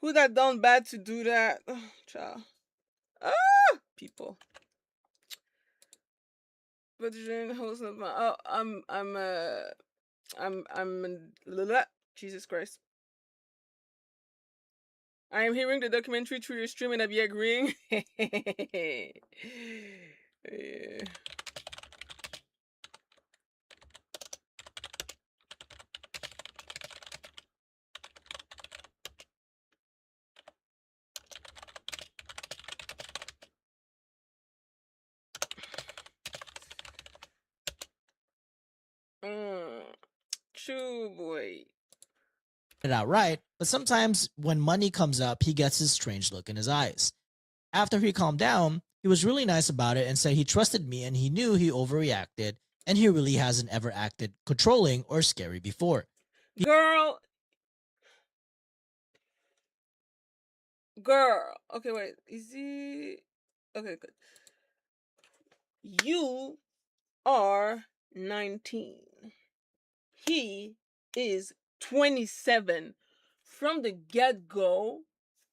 Who that done bad to do that? Child. People. But during host of my Jesus Christ. I am hearing the documentary through your stream and I'll be agreeing. Yeah. True boy. Outright, but sometimes when money comes up, he gets this strange look in his eyes. After he calmed down, he was really nice about it and said he trusted me and he knew he overreacted and he really hasn't ever acted controlling or scary before. Girl. Okay, wait. Is he... Okay, good. You are 19. He is 27. From the get-go,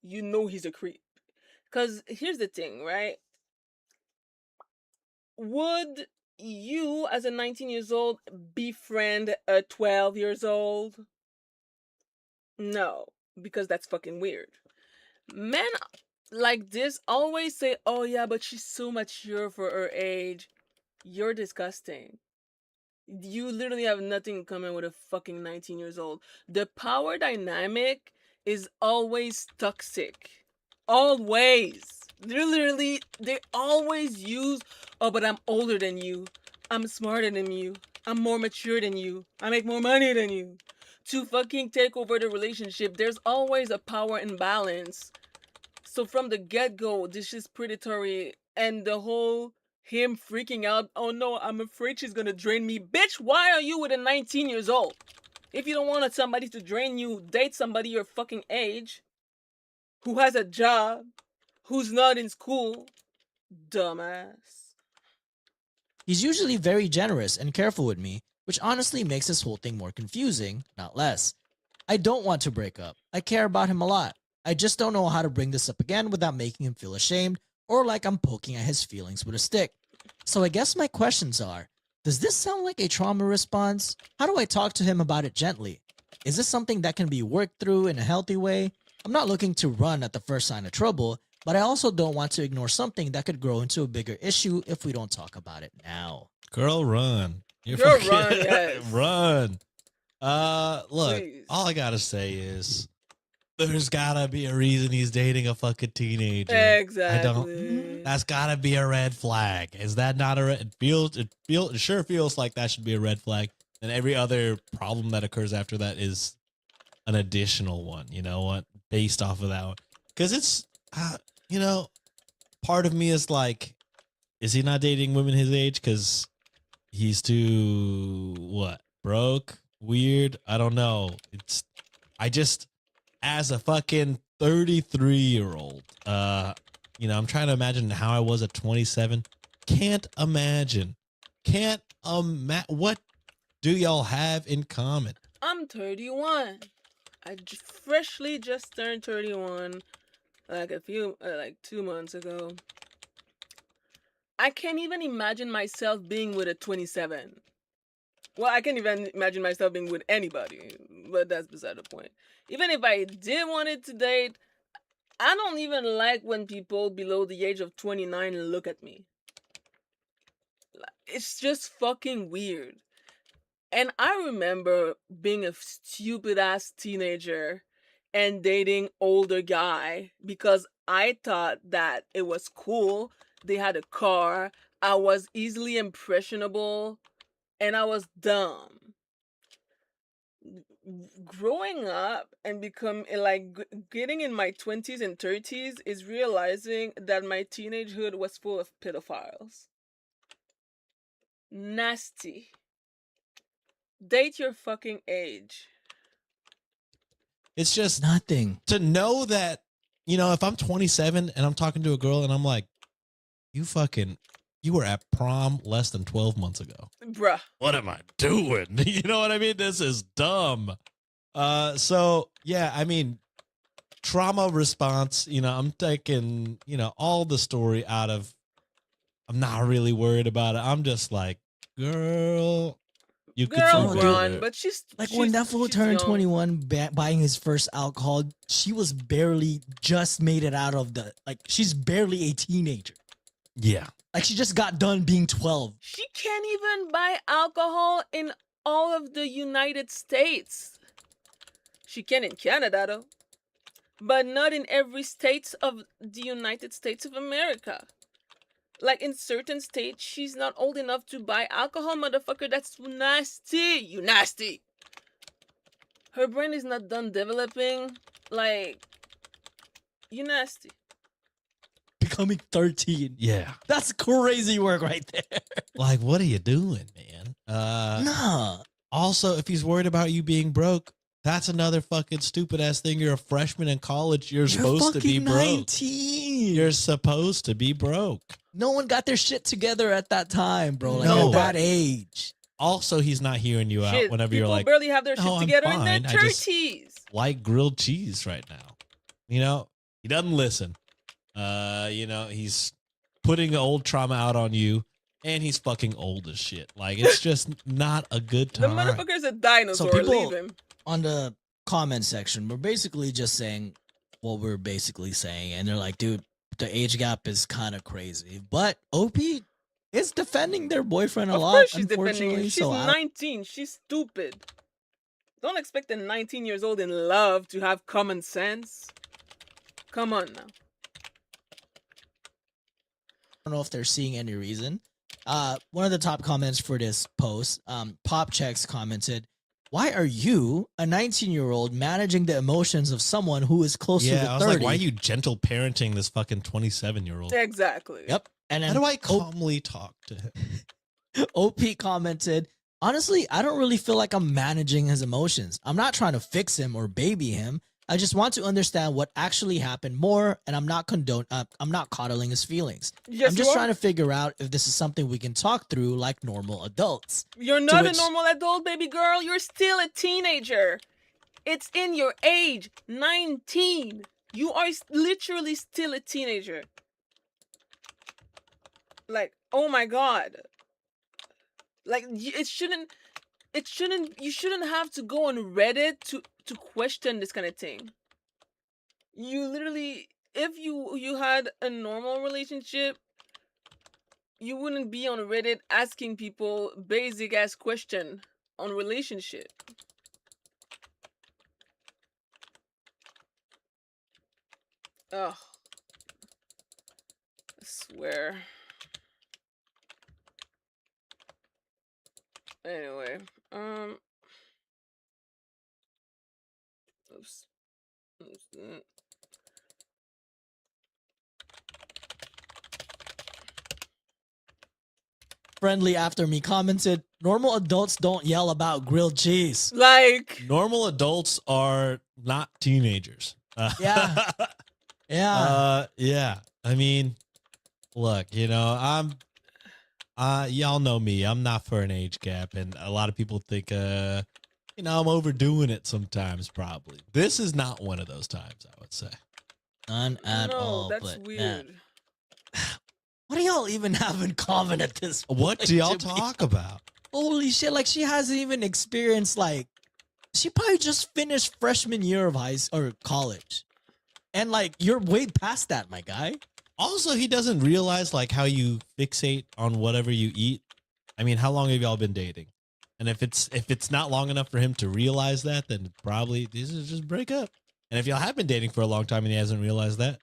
you know he's a creep. Because here's the thing, right? Would you, as a 19 years old, befriend a 12 years old? No, because that's fucking weird. Men like this always say, oh yeah, but she's so mature for her age. You're disgusting. You literally have nothing in common with a fucking 19 years old. The power dynamic is always toxic. Always. Literally, they always use, oh, but I'm older than you. I'm smarter than you. I'm more mature than you. I make more money than you. To fucking take over the relationship, there's always a power imbalance. So from the get-go, this is predatory, and the whole him freaking out, oh no, I'm afraid she's gonna drain me. Bitch, why are you with a 19 years old? If you don't want somebody to drain you, date somebody your fucking age, who has a job, who's not in school. Dumbass. He's usually very generous and careful with me, which honestly makes this whole thing more confusing, not less. I don't want to break up. I care about him a lot. I just don't know how to bring this up again without making him feel ashamed or like I'm poking at his feelings with a stick. So I guess my questions are, does this sound like a trauma response? How do I talk to him about it gently? Is this something that can be worked through in a healthy way? I'm not looking to run at the first sign of trouble, but I also don't want to ignore something that could grow into a bigger issue if we don't talk about it now. Girl, run. Girl, run, yes. Run. Look, Please. all I gotta say is there's gotta be a reason he's dating a fucking teenager. Exactly. That's gotta be a red flag. Is that not a red? It sure feels like that should be a red flag. And every other problem that occurs after that is an additional one. You know what? Based off of that one, because it's part of me is like, is he not dating women his age? Because he's too broke, weird. I don't know. As a fucking 33-year-old, I'm trying to imagine how I was at 27. Can't imagine. What do y'all have in common? I'm 31. I freshly just turned 31 like 2 months ago. I can't even imagine myself being with a 27. Well, I can't even imagine myself being with anybody, but that's beside the point. Even if I did wanted to date, I don't even like when people below the age of 29 look at me. It's just fucking weird. And I remember being a stupid ass teenager and dating older guy because I thought that it was cool. They had a car. I was easily impressionable and I was dumb. Growing up and getting in my 20s and 30s is realizing that my teenagehood was full of pedophiles. Nasty. Date your fucking age. It's just Nothing. to know that, if I'm 27 and I'm talking to a girl and I'm like, you were at prom less than 12 months ago. Bruh. What am I doing? You know what I mean? This is dumb. So yeah, I mean, trauma response, I'm taking, all the story out of, I'm not really worried about it. I'm just like, girl, you could Girl do run, better. but she's When that fool she's turned young. 21, buying his first alcohol, she was barely just made it out of she's barely a teenager. Yeah. Like she just got done being 12. She can't even buy alcohol in all of the United States. She can in Canada though, but not in every state of the United States of America. Like in certain states, she's not old enough to buy alcohol, motherfucker. That's nasty. You nasty. Her brain is not done developing. Like, you nasty. Becoming 13. Yeah. That's crazy work right there. Like, what are you doing, man? Nah. Also, if he's worried about you being broke, that's another fucking stupid ass thing. You're a freshman in college. You're supposed to be fucking broke. 19. You're supposed to be broke. No one got their shit together at that time, bro. Like No. at that age. Also, he's not hearing you out Shit, whenever people you're like, barely have their shit "No, I'm together in fine. their I just 30s. like grilled cheese right now." He doesn't listen. He's putting old trauma out on you, and he's fucking old as shit. Like, it's just not a good The time. motherfucker's a dinosaur. So people- Leave him. On the comment section, we're basically just saying what we're basically saying. And they're like, dude, the age gap is kind of crazy. But OP is defending their boyfriend a Of lot, course she's defending unfortunately. him. She's So 19. She's stupid. Don't expect a 19 years old in love to have common sense. Come on now. I don't know if they're seeing any reason. One of the top comments for this post, Pop Checks commented, "Why are you, a 19-year-old, managing the emotions of someone who is closer Yeah, to I was 30? like, why are you gentle parenting this fucking 27-year-old? Exactly. Yep. And How then do I calmly talk to him? OP commented, "Honestly, I don't really feel like I'm managing his emotions. I'm not trying to fix him or baby him. I just want to understand what actually happened more, and I'm not coddling his feelings. Yes, I'm just trying to figure out if this is something we can talk through like normal adults." You're not which- a normal adult, baby girl. You're still a teenager. It's in your age, 19. You are literally still a teenager. Like, oh my god. Like, you shouldn't you shouldn't have to go on Reddit to question this kind of thing. You literally, if you had a normal relationship, you wouldn't be on Reddit asking people basic ass question on relationship. Ugh. I swear. Anyway, oops. Friendly After Me commented, "Normal adults don't yell about grilled cheese." Like, Normal adults are not teenagers. Yeah. Yeah. Yeah. I mean, look, y'all know me. I'm not for an age gap, and a lot of people think, I'm overdoing it sometimes. Probably this is not one of those times. I would say. None at no, all. that's but weird. man, what do y'all even have in common at this point? What do y'all Jimmy? talk about? Holy shit. Like, she hasn't even experienced, she probably just finished freshman year of college. And, you're way past that, my guy. Also, he doesn't realize how you fixate on whatever you eat. I mean, how long have y'all been dating? And if it's not long enough for him to realize that, then probably this is just break up. And if y'all have been dating for a long time and he hasn't realized that,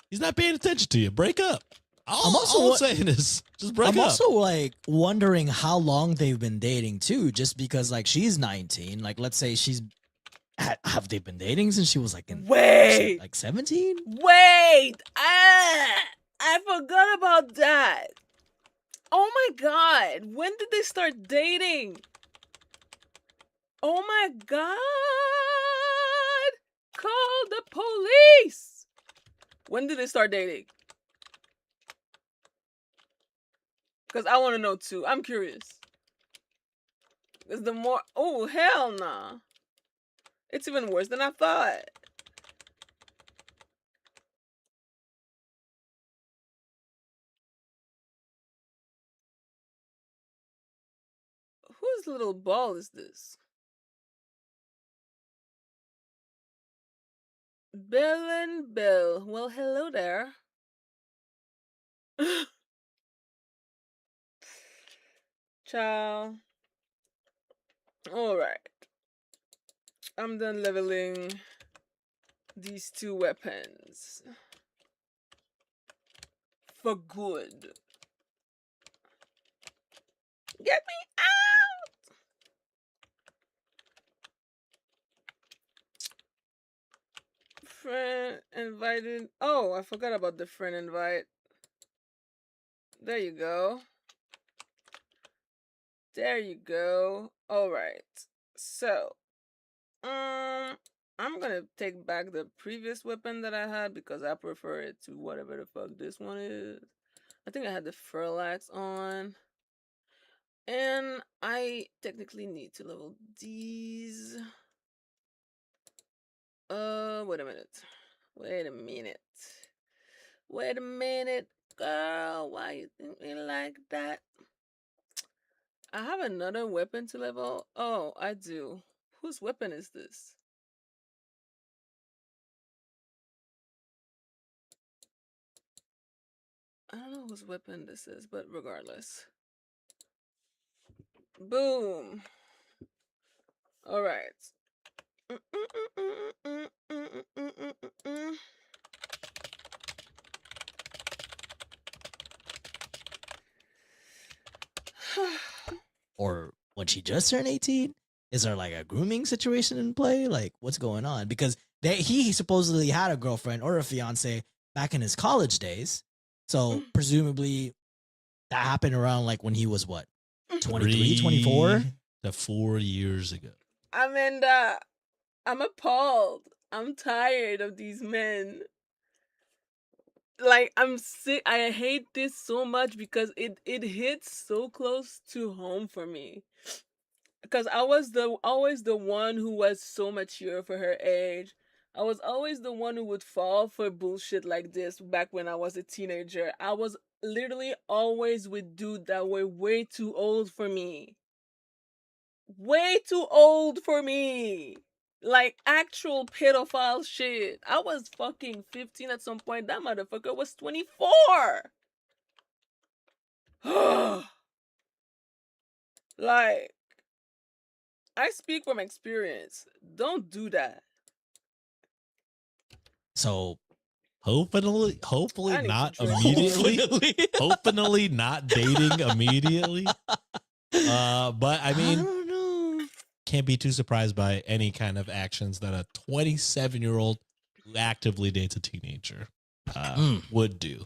he's not paying attention to you. Break up. All I'm saying is just break up. I'm also like wondering how long they've been dating too, just because like she's 19. Like let's say have they been dating since she was like Wait. like 17? Wait. I forgot about that. Oh my God. When did they start dating? Oh my God. Call the police. When did they start dating? Because I want to know too. I'm curious. Because the more... Oh, hell nah. It's even worse than I thought. Whose little ball is this? Bill and Bill. Well, hello there. Ciao. Alright. I'm done leveling these two weapons. For good. Get me out! Friend invited. Oh, I forgot about the friend invite. There you go. There you go. Alright. So, I'm gonna take back the previous weapon that I had because I prefer it to whatever the fuck this one is. I think I had the Furlax on. And I technically need to level these. Wait a minute. Wait a minute. Wait a minute, girl. Why you think me like that? I have another weapon to level. Oh, I do. Whose weapon is this? I don't know whose weapon this is, but regardless. Boom. All right. Or when she just turned 18? Is there like a grooming situation in play? Like what's going on? Because he supposedly had a girlfriend or a fiance back in his college days. So presumably that happened around like when he was what? 23, 24? To 4 years ago. Amanda, I'm appalled. I'm tired of these men. Like, I'm sick. I hate this so much because it hits so close to home for me. Because I was always the one who was so mature for her age. I was always the one who would fall for bullshit like this back when I was a teenager. I was literally always with dudes that were way too old for me. Way too old for me. Like actual pedophile shit. I was fucking 15 at some point. That motherfucker was 24. Like, I speak from experience. Don't do that. So hopefully I need not to drink. immediately. Hopefully not dating immediately. But I mean, don't know. can't be too surprised by any kind of actions that a 27-year-old who actively dates a teenager would do.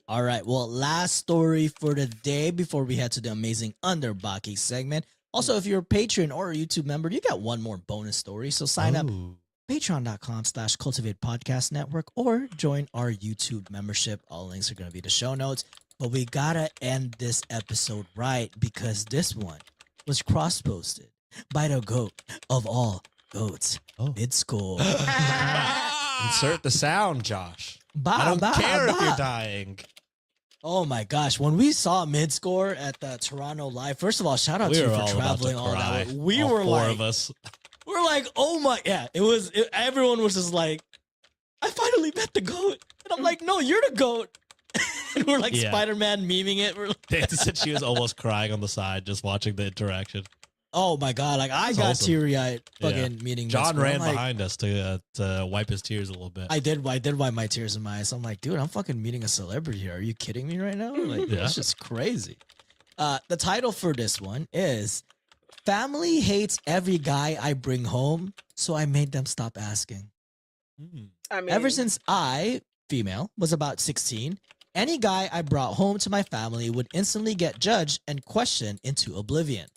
All right. Well, last story for the day before we head to the amazing Underbaki segment. Also, if you're a patron or a YouTube member, you got one more bonus story. So sign up patreon.com/Cultivate Podcast Network or join our YouTube membership. All links are going to be in the show notes. But we got to end this episode right because this one was cross-posted by the goat of all goats, Mid-Score. Insert the sound, Josh. I don't care if you're dying. Oh my gosh. When we saw Mid-Score at the Toronto Live, first of all, shout out to you for traveling all that way. We were four like, of us. we're like, oh my, yeah, everyone was just like, I finally met the goat. And I'm like, no, you're the goat. And we're like Yeah. Spider-Man memeing it. We're like, Nancy said she was almost crying on the side just watching the interaction. Oh my god! Like I That's got awesome. teary eyed fucking meeting. John this, ran I'm like, behind us to wipe his tears a little bit. I did wipe my tears in my eyes. I'm like, dude, I'm fucking meeting a celebrity here. Are you kidding me right now? Like, Yeah. that's just crazy. The title for this one is "Family Hates Every Guy I Bring Home, so I made them stop asking." Hmm. I mean, Ever since I, female, was about 16, any guy I brought home to my family would instantly get judged and questioned into oblivion.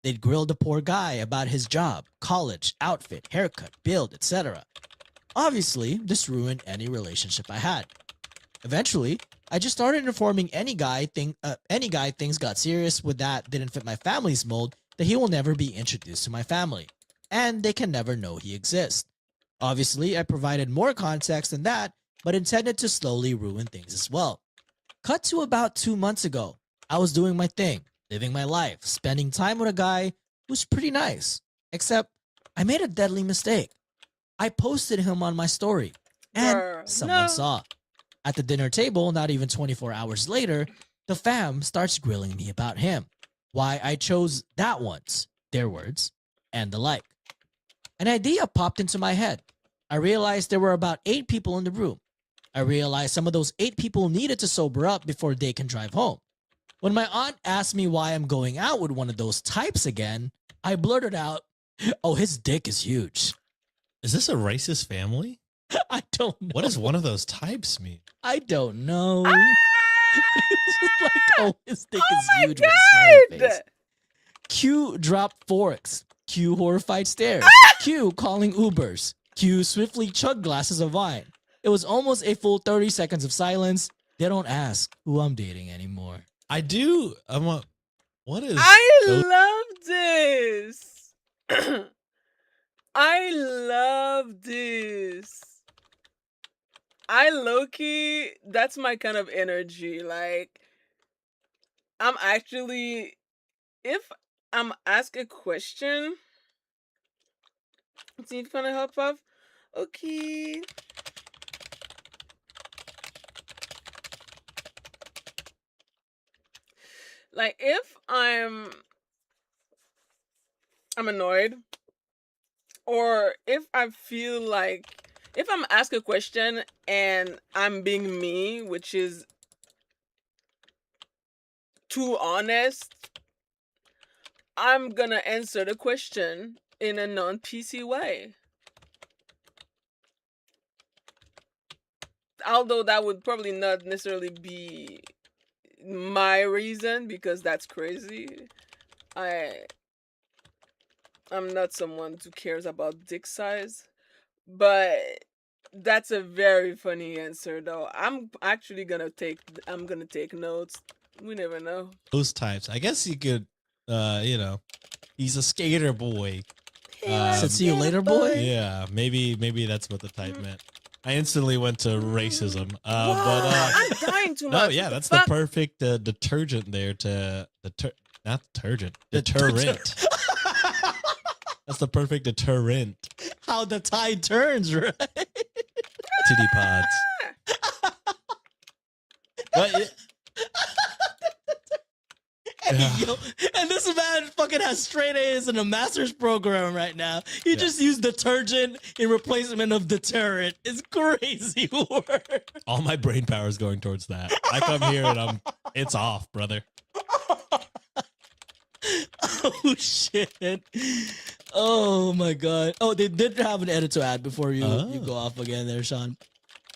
They'd grill the poor guy about his job, college, outfit, haircut, build, etc. Obviously, this ruined any relationship I had. Eventually, I just started informing any guy things got serious with that didn't fit my family's mold that he will never be introduced to my family, and they can never know he exists. Obviously, I provided more context than that, but intended to slowly ruin things as well. Cut to about 2 months ago. I was doing my thing, living my life, spending time with a guy who's pretty nice. Except, I made a deadly mistake. I posted him on my story, and Girl, someone no. saw. At the dinner table, not even 24 hours later, the fam starts grilling me about him. Why I chose that once, their words, and the like. An idea popped into my head. I realized there were about 8 people in the room. I realized some of those 8 people needed to sober up before they can drive home. When my aunt asked me why I'm going out with one of those types again, I blurted out, "Oh, his dick is huge." Is this a racist family? I don't know. What does one of those types mean? I don't know. Ah! It's just like, oh, his dick Oh is my huge with a smiley God! face. Q dropped forks. Q horrified stares. Q calling Ubers. Q swiftly chugged glasses of wine. It was almost a full 30 seconds of silence. They don't ask who I'm dating anymore. I do. What is? I love this. I love this. I low-key, that's my kind of energy. Like, I'm actually, if I'm asked a question, let's see if it's gonna help out. Okay. Like, if I'm annoyed, or if I feel like, if I'm asked a question and I'm being me, which is too honest, I'm gonna answer the question in a non-PC way. Although that would probably not necessarily be my reason, because that's crazy. I'm not someone who cares about dick size, but that's a very funny answer though. I'm gonna take notes. We never know. Those types. I guess you could. He's a skater boy. Said, "See you later, boy." Yeah, maybe that's what the type meant. I instantly went to racism. Wow, I'm dying too much. No, yeah, What the that's the fuck? perfect detergent there to not detergent, deterrent. That's the perfect deterrent. How the tide turns, right? Titty pods. But Yo, and this man fucking has straight A's in a master's program right now. He Yeah. just used detergent in replacement of deterrent. It's crazy work. all my brain power is going towards that. I come here and it's off, brother. Oh shit. Oh my god. Oh, they did have an edit to add before you go off again there, Sean.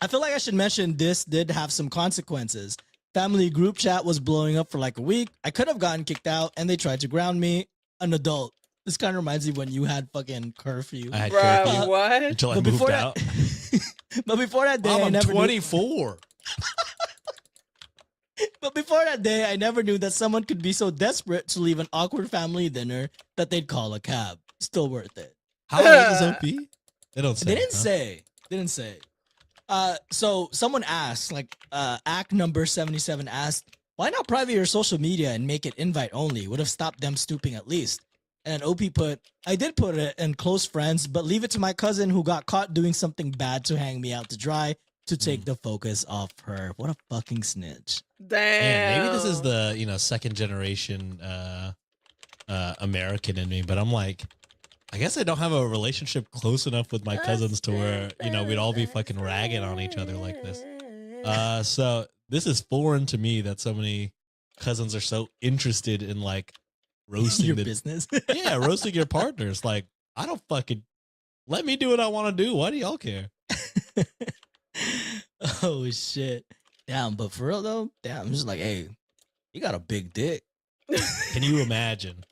I feel like I should mention this did have some consequences. Family group chat was blowing up for like a week. I could have gotten kicked out and they tried to ground me. An adult. This kind of reminds me when you had fucking curfew. I had Bruh, curfew what? until I But moved before out. But before that day, Mom, I I'm never 24. But before that day, I never knew that someone could be so desperate to leave an awkward family dinner that they'd call a cab. Still worth it. How old is OP? They don't say. They didn't huh? say. They didn't say. So someone asked, like, act number 77 asked, why not private your social media and make it invite only? Would have stopped them stooping at least. And OP put, I did put it in close friends, but leave it to my cousin who got caught doing something bad to hang me out to dry to take the focus off her. What a fucking snitch. Damn. Man, maybe this is the second generation American in me, but I'm like, I guess I don't have a relationship close enough with my cousins to where, you know, we'd all be fucking ragging on each other like this. So this is foreign to me that so many cousins are so interested in like roasting Your the business. yeah, roasting your partners. Like, I don't fucking let me do what I want to do. Why do y'all care? Oh shit. Damn, but for real though, damn, I'm just like, hey, you got a big dick. Can you imagine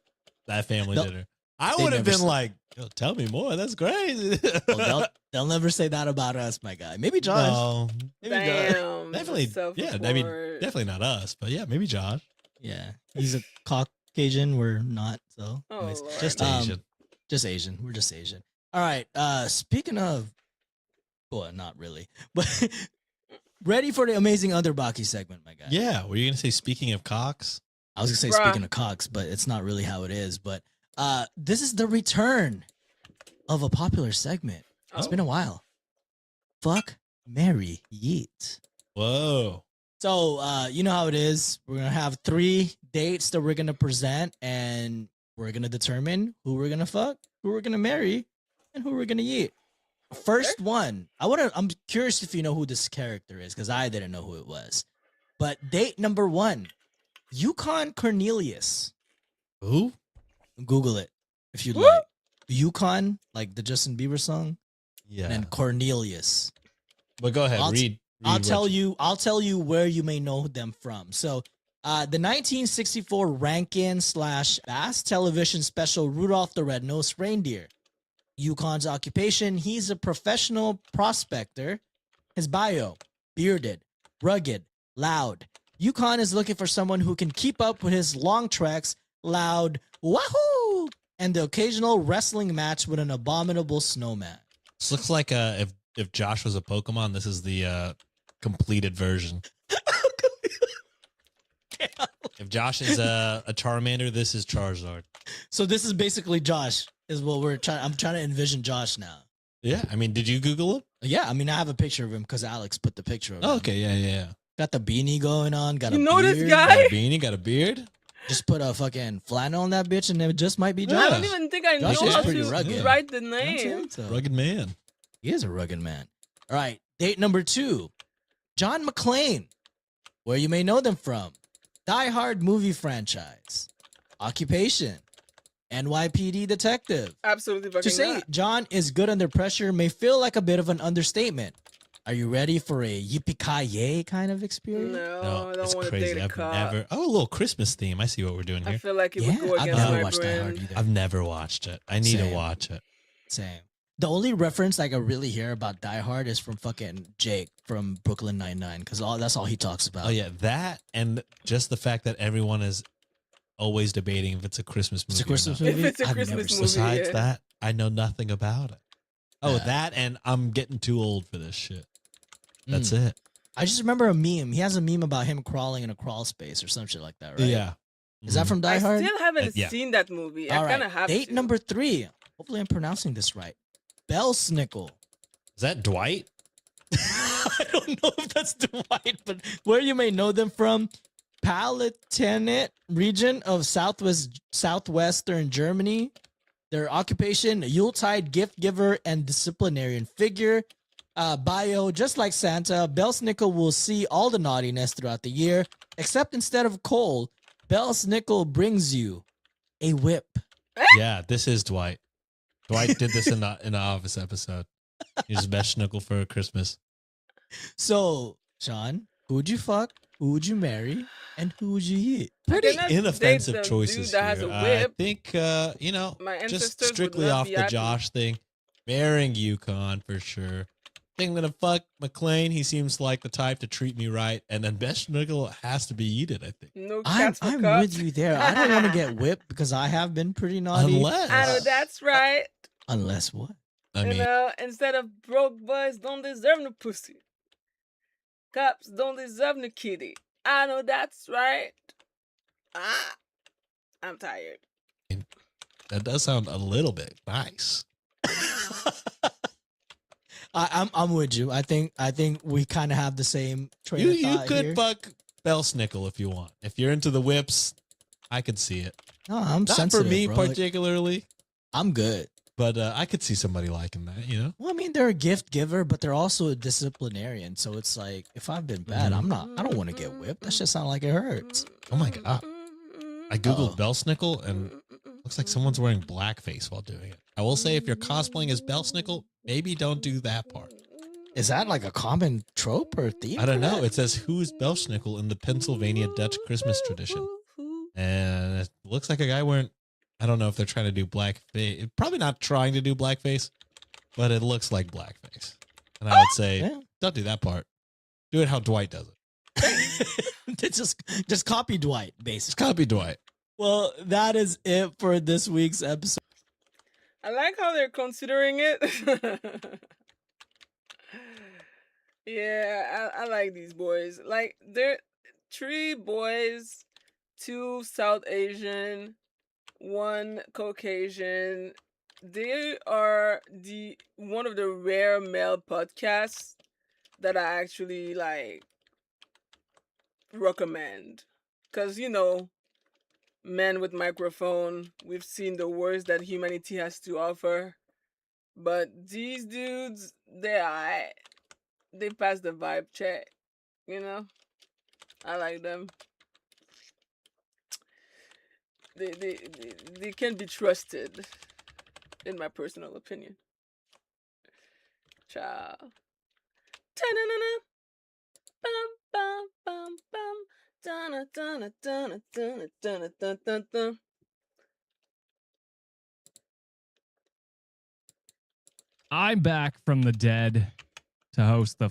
that family No, dinner? I they would have never been said- like, "Yo, tell me more. That's crazy." Oh, they'll never say that about us, my guy. Maybe Josh. No, maybe Josh. Damn. Definitely, yeah. I mean, self-report. definitely not us, but yeah, maybe Josh. Yeah, he's a Caucasian. We're not, so Oh, anyways. Lord. Just Um, Asian. Just Asian. We're just Asian. All right. Speaking of, well, not really, but ready for the amazing Underbaki segment, my guy. Yeah. Were you gonna say speaking of cocks? I was gonna say Bruh. speaking of cocks, but it's not really how it is. But this is the return of a popular segment. It's Oh. been a while. Fuck, marry, yeet. Whoa. So you know how it is. We're gonna have 3 dates that we're gonna present, and we're gonna determine who we're gonna fuck, who we're gonna marry, and who we're gonna yeet. First one, I'm curious if you know who this character is, because I didn't know who it was. But date number 1, Yukon Cornelius. Who? Google it if you'd Who? like. Yukon, like the Justin Bieber song, Yeah. and then Cornelius. But go ahead. I'll- read. I'll what tell you where you may know them from. So, the 1964 Rankin/Bass television special Rudolph the Red-Nosed Reindeer. Yukon's occupation: he's a professional prospector. His bio: bearded, rugged, loud. Yukon is looking for someone who can keep up with his long treks, loud wahoo, and the occasional wrestling match with an abominable snowman. This looks like if Josh was a Pokemon, this is the completed version. If Josh is a Charmander, this is Charizard. So this is basically Josh. Is what we're trying. I'm trying to envision Josh now. Yeah. I mean, did you Google him? Yeah, I mean, I have a picture of him because Alex put the picture of him. Oh, okay. Yeah. Got the beanie going on. Got You a know this beard. guy? Got a beanie, got a beard. Just put a fucking flannel on that bitch, and it just might be Yeah. I Josh. don't even think I Josh know is how pretty to rugged. write the You know what I'm name. saying? So, Rugged man. he is a rugged man. All right, date number 2, John McClane, where you may know them from: Die Hard movie franchise, occupation, NYPD detective. Absolutely fucking To say not. John is good under pressure may feel like a bit of an understatement. Are you ready for a yippee-ki-yay kind of experience? No, No, I it's don't want to date crazy. a I've cop. never. Oh, a little Christmas theme. I see what we're doing I here. feel like it Yeah, would go I've against never my watched Die Hard brand. either. I've never watched it. I need Same. to watch it. Same. The only reference I can really hear about Die Hard is from fucking Jake from Brooklyn Nine-Nine, because that's all he talks about. Oh yeah, that and just the fact that everyone is always debating if it's a Christmas movie. It's a Christmas or not. movie. If it's a I've Christmas never movie, seen it. Besides yeah. that, I know nothing about it. Oh, Yeah. that and I'm getting too old for this shit. That's Mm. it. I just remember a meme. He has a meme about him crawling in a crawl space or some shit like that, right? Yeah. Is that Mhm. from Die I Hard? still haven't Yeah. seen that movie. All I kind right. of have Date to. number 3. Hopefully I'm pronouncing this right. Belsnickel. Is that Dwight? I don't know if that's Dwight, but where you may know them from: Palatinate region of southwestern Germany. Their occupation: Yuletide gift giver and disciplinarian figure. Bio: just like Santa, Belsnickel will see all the naughtiness throughout the year, except instead of coal, Belsnickel brings you a whip. Yeah, this is Dwight. Dwight did this in the Office episode. He's best schnickel for Christmas. So, Sean, who would you fuck? Who would you marry? And who would you eat? Pretty cannot date inoffensive the choices dude that has here. a I whip. think My ancestors just would strictly not off be the happy. Josh thing, marrying Yukon for sure. I think I'm gonna fuck McLean. He seems like the type to treat me right, and then best nickel has to be eaten. I think No I'm cats for with cuts. you there. I don't want to get whipped because I have been pretty naughty. unless I know that's right. Unless what? I mean You know, instead of broke boys don't deserve no pussy. Cops don't deserve no kitty. I know that's right. I'm tired. that does sound a little bit nice. I'm with you. I think we kind of have the same train You of thought could here. fuck Belsnickel if you want. If you're into the whips, I could see it. No, I'm Not sensitive, for me bro. Like, particularly, I'm good. but I could see somebody liking that. You know. Well, I mean, they're a gift giver, but they're also a disciplinarian. So it's like, if I've been bad, Mhm. I'm not. I don't want to get whipped. That shit sound like it hurts. Oh my god! I Uh-oh. googled Belsnickel and looks like someone's wearing blackface while doing it. I will say, if you're cosplaying as Belsnickel, maybe don't do that part. Is that like a common trope or theme? I don't for know. that? It says who's Belsnickel in the Pennsylvania Dutch Christmas tradition, and it looks like a guy wearing. I don't know if they're trying to do blackface. Probably not trying to do blackface, but it looks like blackface. And I would say, Yeah. don't do that part. Do it how Dwight does it. just copy Dwight, basically. Just copy Dwight. Well, that is it for this week's episode. I like how they're considering it. Yeah, I like these boys. Like, they're 3 boys, 2 South Asian, 1 Caucasian. They are one of the rare male podcasts that I actually like recommend. Cause men with microphone, we've seen the worst that humanity has to offer. But these dudes, they pass the vibe check, I like them. They can be trusted, in my personal opinion. Ciao. Ta-na-na-na. Bum, bum, bum, bum. Dun, dun, dun, dun, dun, dun, dun, dun. I'm back from the dead to host the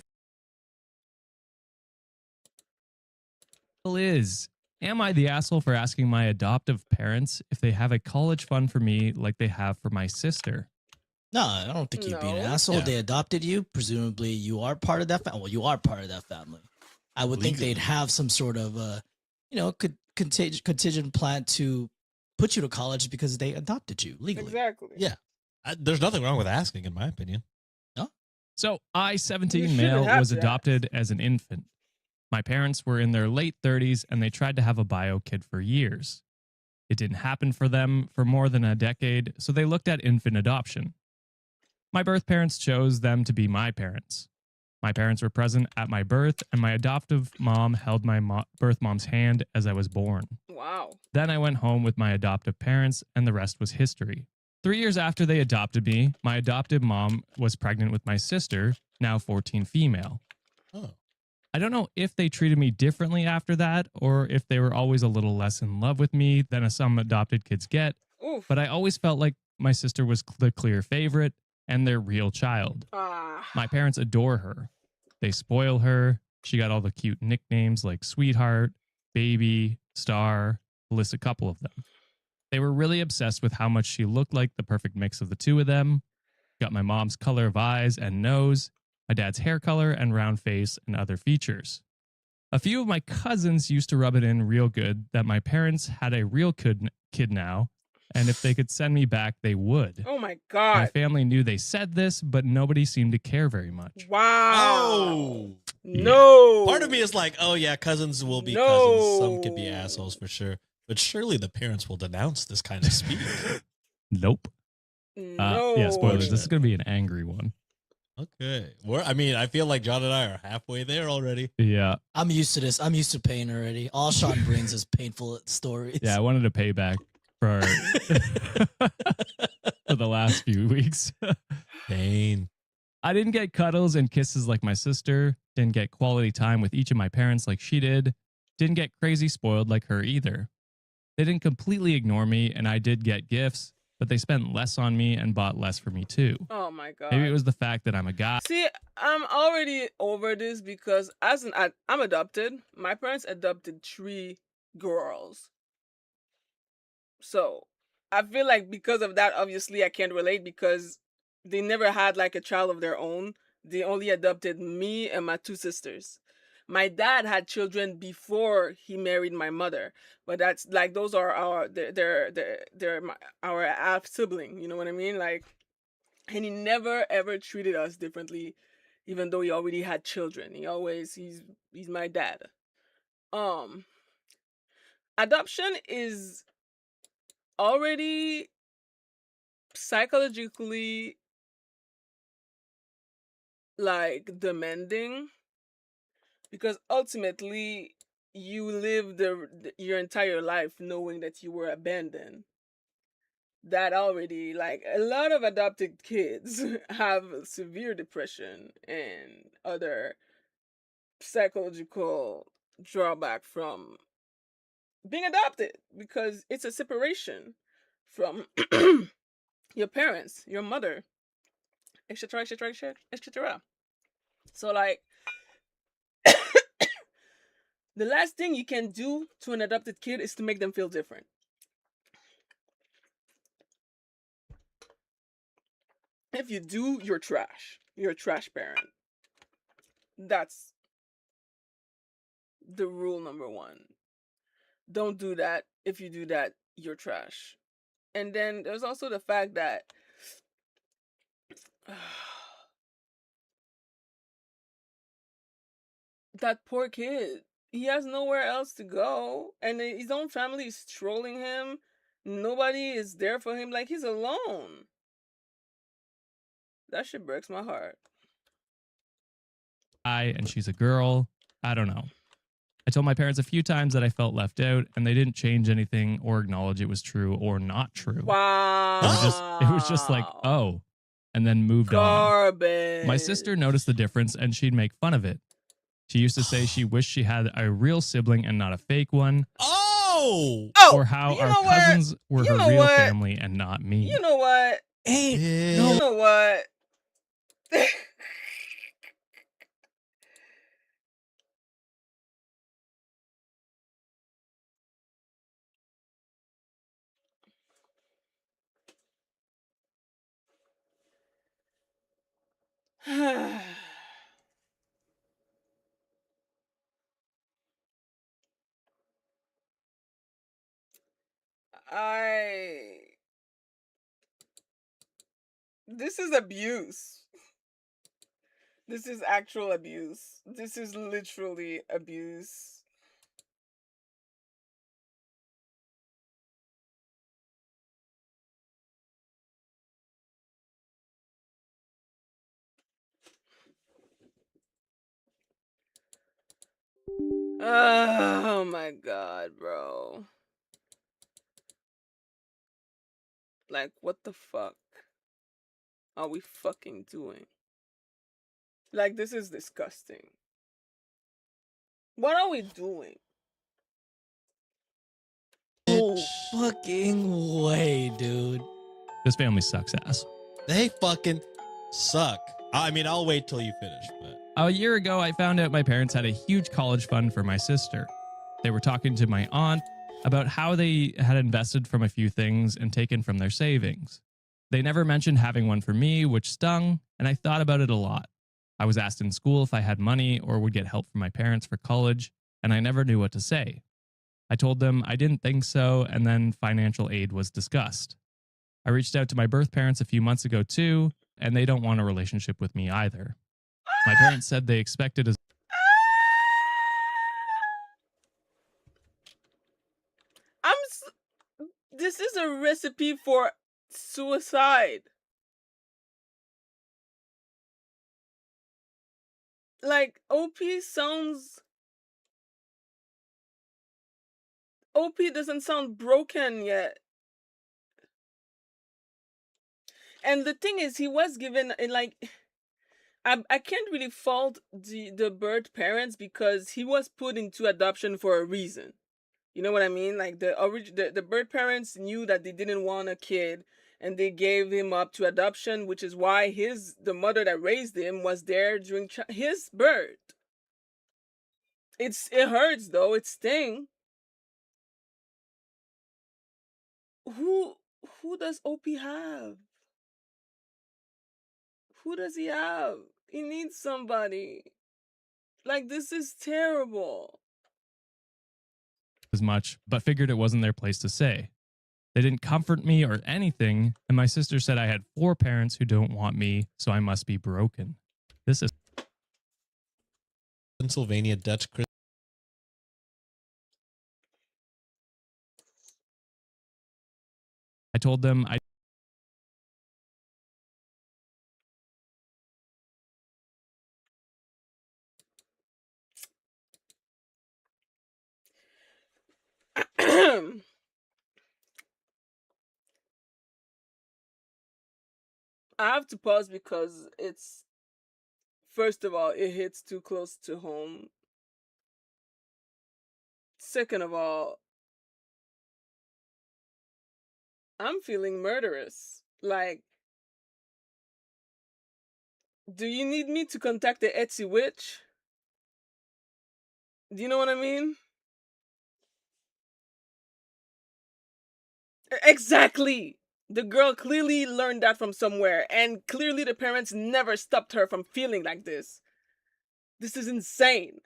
is. Am I the asshole for asking my adoptive parents if they have a college fund for me like they have for my sister? No, I don't think you'd be an No. asshole. Yeah. They adopted you. Presumably, you are part of that family. Well, you are part of that family. I would think Legally. they'd have some sort of, contingent plan to put you to college because they adopted you legally. Exactly. Yeah. There's nothing wrong with asking, in my opinion. So I, You 17 shouldn't male, have was to adopted as an infant. My parents were in their late 30s and they tried to have a bio kid for years. It didn't happen for them for more than a decade, so they looked at infant adoption. My birth parents chose them to be my parents. My parents were present at my birth, and my adoptive mom held my birth mom's hand as I was born. Wow. Then I went home with my adoptive parents, and the rest was history. 3 years after they adopted me, my adoptive mom was pregnant with my sister, now 14 female. Oh. I don't know if they treated me differently after that, or if they were always a little less in love with me than some adopted kids get, Oof. but I always felt like my sister was the clear favorite and their real child. My parents adore her. They spoil her. She got all the cute nicknames like Sweetheart, Baby, Star, to list a couple of them. They were really obsessed with how much she looked like the perfect mix of the two of them. Got my mom's color of eyes and nose, my dad's hair color and round face, and other features. A few of my cousins used to rub it in real good that my parents had a real kid now, and if they could send me back, they would. Oh my My God. family knew they said this, but nobody seemed to care very much. Wow. Oh. No. Part of me is like, oh yeah, cousins will be No. cousins. Some could be assholes for sure. But surely the parents will denounce this kind of speech. Nope. No. Yeah, spoilers. This is going to be an angry one. Okay. I feel like John and I are halfway there already. Yeah. I'm used to this. I'm used to pain already. All Sean brings is painful stories. Yeah, I wanted to pay back for for the last few weeks. Pain. I didn't get cuddles and kisses like my sister, didn't get quality time with each of my parents like she did, didn't get crazy spoiled like her either. They didn't completely ignore me, and I did get gifts, but they spent less on me and bought less for me too. Oh my God. Maybe it was the fact that I'm a guy. See, I'm already over this because I'm adopted. My parents adopted 3 girls. So I feel like because of that, obviously I can't relate because they never had like a child of their own. They only adopted me and my 2 sisters. My dad had children before he married my mother, but that's like those are our half sibling. You know what I mean? Like, and he never ever treated us differently, even though he already had children. He's my dad. Adoption is already psychologically like demanding, because ultimately you live your entire life knowing that you were abandoned. That already, like, a lot of adopted kids have severe depression and other psychological drawback from being adopted, because it's a separation from your parents, your mother, etc., etc., etc., etc. So, like, the last thing you can do to an adopted kid is to make them feel different. If you do, you're trash. You're a trash parent. That's the rule number one. Don't do that. If you do that, you're trash. And then there's also the fact that that poor kid, he has nowhere else to go, and his own family is trolling him. Nobody is there for him. Like, he's alone. That shit breaks my heart. And she's a girl. I don't know. I told my parents a few times that I felt left out, and they didn't change anything or acknowledge it was true or not true. Wow. It was just like, oh, and then moved Garbage. on. My sister noticed the difference, and she'd make fun of it. She used to say she wished she had a real sibling and not a fake one. Oh! Or how you our know what? cousins were You her know real what? family and not me. You know what? Ain't You know what? This is abuse. This is actual abuse. This is literally abuse. Oh my god, bro. Like, what the fuck are we fucking doing? Like, this is disgusting. What are we doing? no fucking way, dude. This family sucks ass. They fucking suck. I mean, I'll wait till you finish, but A year ago, I found out my parents had a huge college fund for my sister. They were talking to my aunt about how they had invested from a few things and taken from their savings. They never mentioned having one for me, which stung, and I thought about it a lot. I was asked in school if I had money or would get help from my parents for college, and I never knew what to say. I told them I didn't think so, and then financial aid was discussed. I reached out to my birth parents a few months ago too, and they don't want a relationship with me either. My parents said they expected as This is a recipe for suicide. Like, OP doesn't sound broken yet. And the thing is, he was given, like, I can't really fault the birth parents, because he was put into adoption for a reason. You know what I mean? Like, the birth parents knew that they didn't want a kid, and they gave him up to adoption, which is why the mother that raised him was there during his birth. It hurts though. It stings. Who who does OP have? Who does he have? He needs somebody. Like, this is terrible. much, but figured it wasn't their place to say. They didn't comfort me or anything, and my sister said I had 4 parents who don't want me, so I must be broken. This is Pennsylvania Dutch I told them I I have to pause because it's, first of all, it hits too close to home. Second of all, I'm feeling murderous. Like, do you need me to contact the Etsy witch? Do you know what I mean? Exactly. The girl clearly learned that from somewhere, and clearly the parents never stopped her from feeling like this. This is insane.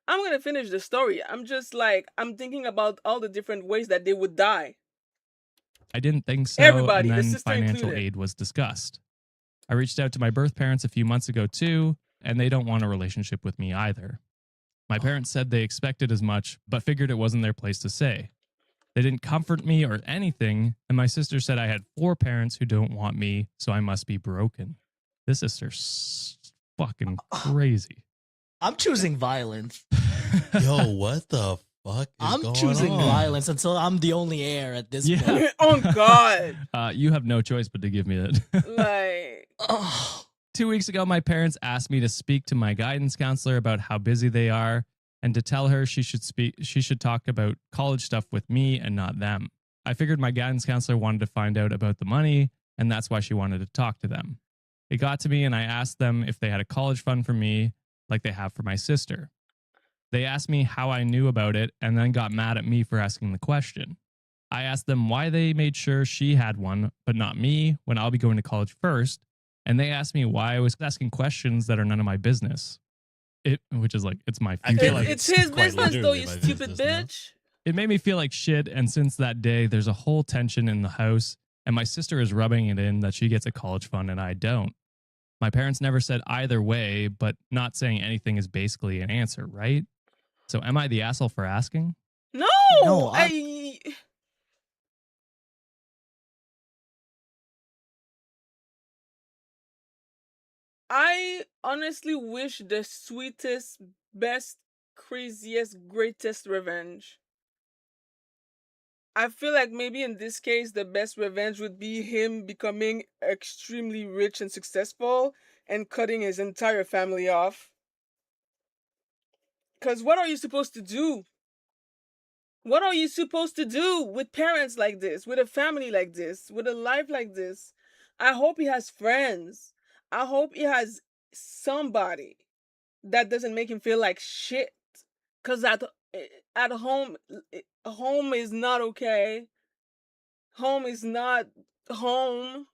I'm gonna finish the story. I'm just like, I'm thinking about all the different ways that they would die. didn't think so, Everybody, and the then sister financial included. aid was discussed. I reached out to my birth parents a few months ago too, and they don't want a relationship with me either. My parents said they expected as much, but figured it wasn't their place to say. They didn't comfort me or anything, and my sister said I had 4 parents who don't want me, so I must be broken. This sister's fucking crazy. I'm choosing violence. Yo, what the fuck is I'm going choosing on? violence until I'm the only heir at this Yeah. point. Oh God. You have no choice but to give me it. Like, Oh, 2 weeks ago, my parents asked me to speak to my guidance counselor about how busy they are and to tell her she should talk about college stuff with me and not them. I figured my guidance counselor wanted to find out about the money, and that's why she wanted to talk to them. It got to me, and I asked them if they had a college fund for me like they have for my sister. They asked me how I knew about it and then got mad at me for asking the question. I asked them why they made sure she had one, but not me, when I'll be going to college first. And they asked me why I was asking questions that are none of my business. Which is like, it's my I feel future. like it's it's his quite business though, literally you my stupid business now. bitch. It made me feel like shit. And since that day, there's a whole tension in the house. And my sister is rubbing it in that she gets a college fund and I don't. My parents never said either way, but not saying anything is basically an answer, right? So am I the asshole for asking? No, No, I honestly wish the sweetest, best, craziest, greatest revenge. I feel like maybe in this case, the best revenge would be him becoming extremely rich and successful and cutting his entire family off. Because what are you supposed to do? What are you supposed to do with parents like this, with a family like this, with a life like this? I hope he has friends. I hope he has somebody that doesn't make him feel like shit. Cause at home, home is not okay. Home is not home.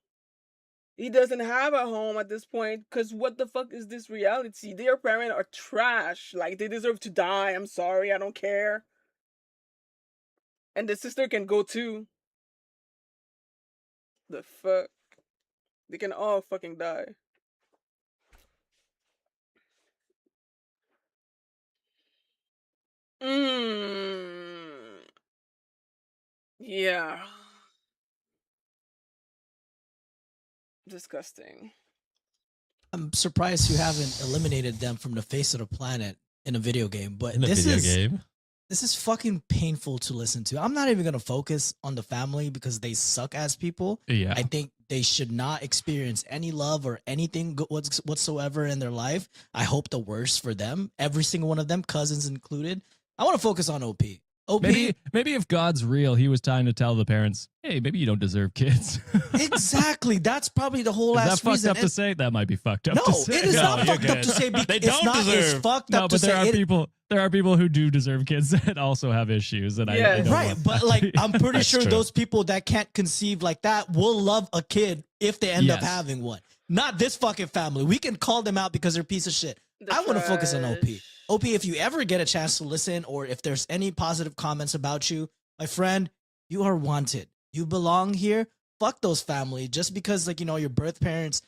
He doesn't have a home at this point. Cause what the fuck is this reality? Their parents are trash. Like they deserve to die. I'm sorry. I don't care. And the sister can go too. The fuck? They can all fucking die. Mmm. Yeah. Disgusting. I'm surprised you haven't eliminated them from the face of the planet in a video game. But In a this video is game. this is fucking painful to listen to. I'm not even gonna focus on the family because they suck as people. Yeah. I think they should not experience any love or anything whatsoever in their life. I hope the worst for them, every single one of them, cousins included. I want to focus on OP. OP, Maybe if God's real, he was trying to tell the parents, hey, maybe you don't deserve kids. exactly. That's probably the whole Is that last fucked reason. up to say? That might be fucked up No, to say. it is No, not you're fucked up good. to say. They It's don't not. It's deserve. fucked No, up to but say. there are people who do deserve kids that also have issues, and I Yes. don't Right, want but that. like I'm pretty That's sure true. those people that can't conceive like that will love a kid if they end up Yes. having one. Not this fucking family. We can call them out because they're a piece of shit. The I want to focus on OP. trash. OP, if you ever get a chance to listen or if there's any positive comments about you, my friend, you are wanted. You belong here. Fuck those family. Just because like your birth parents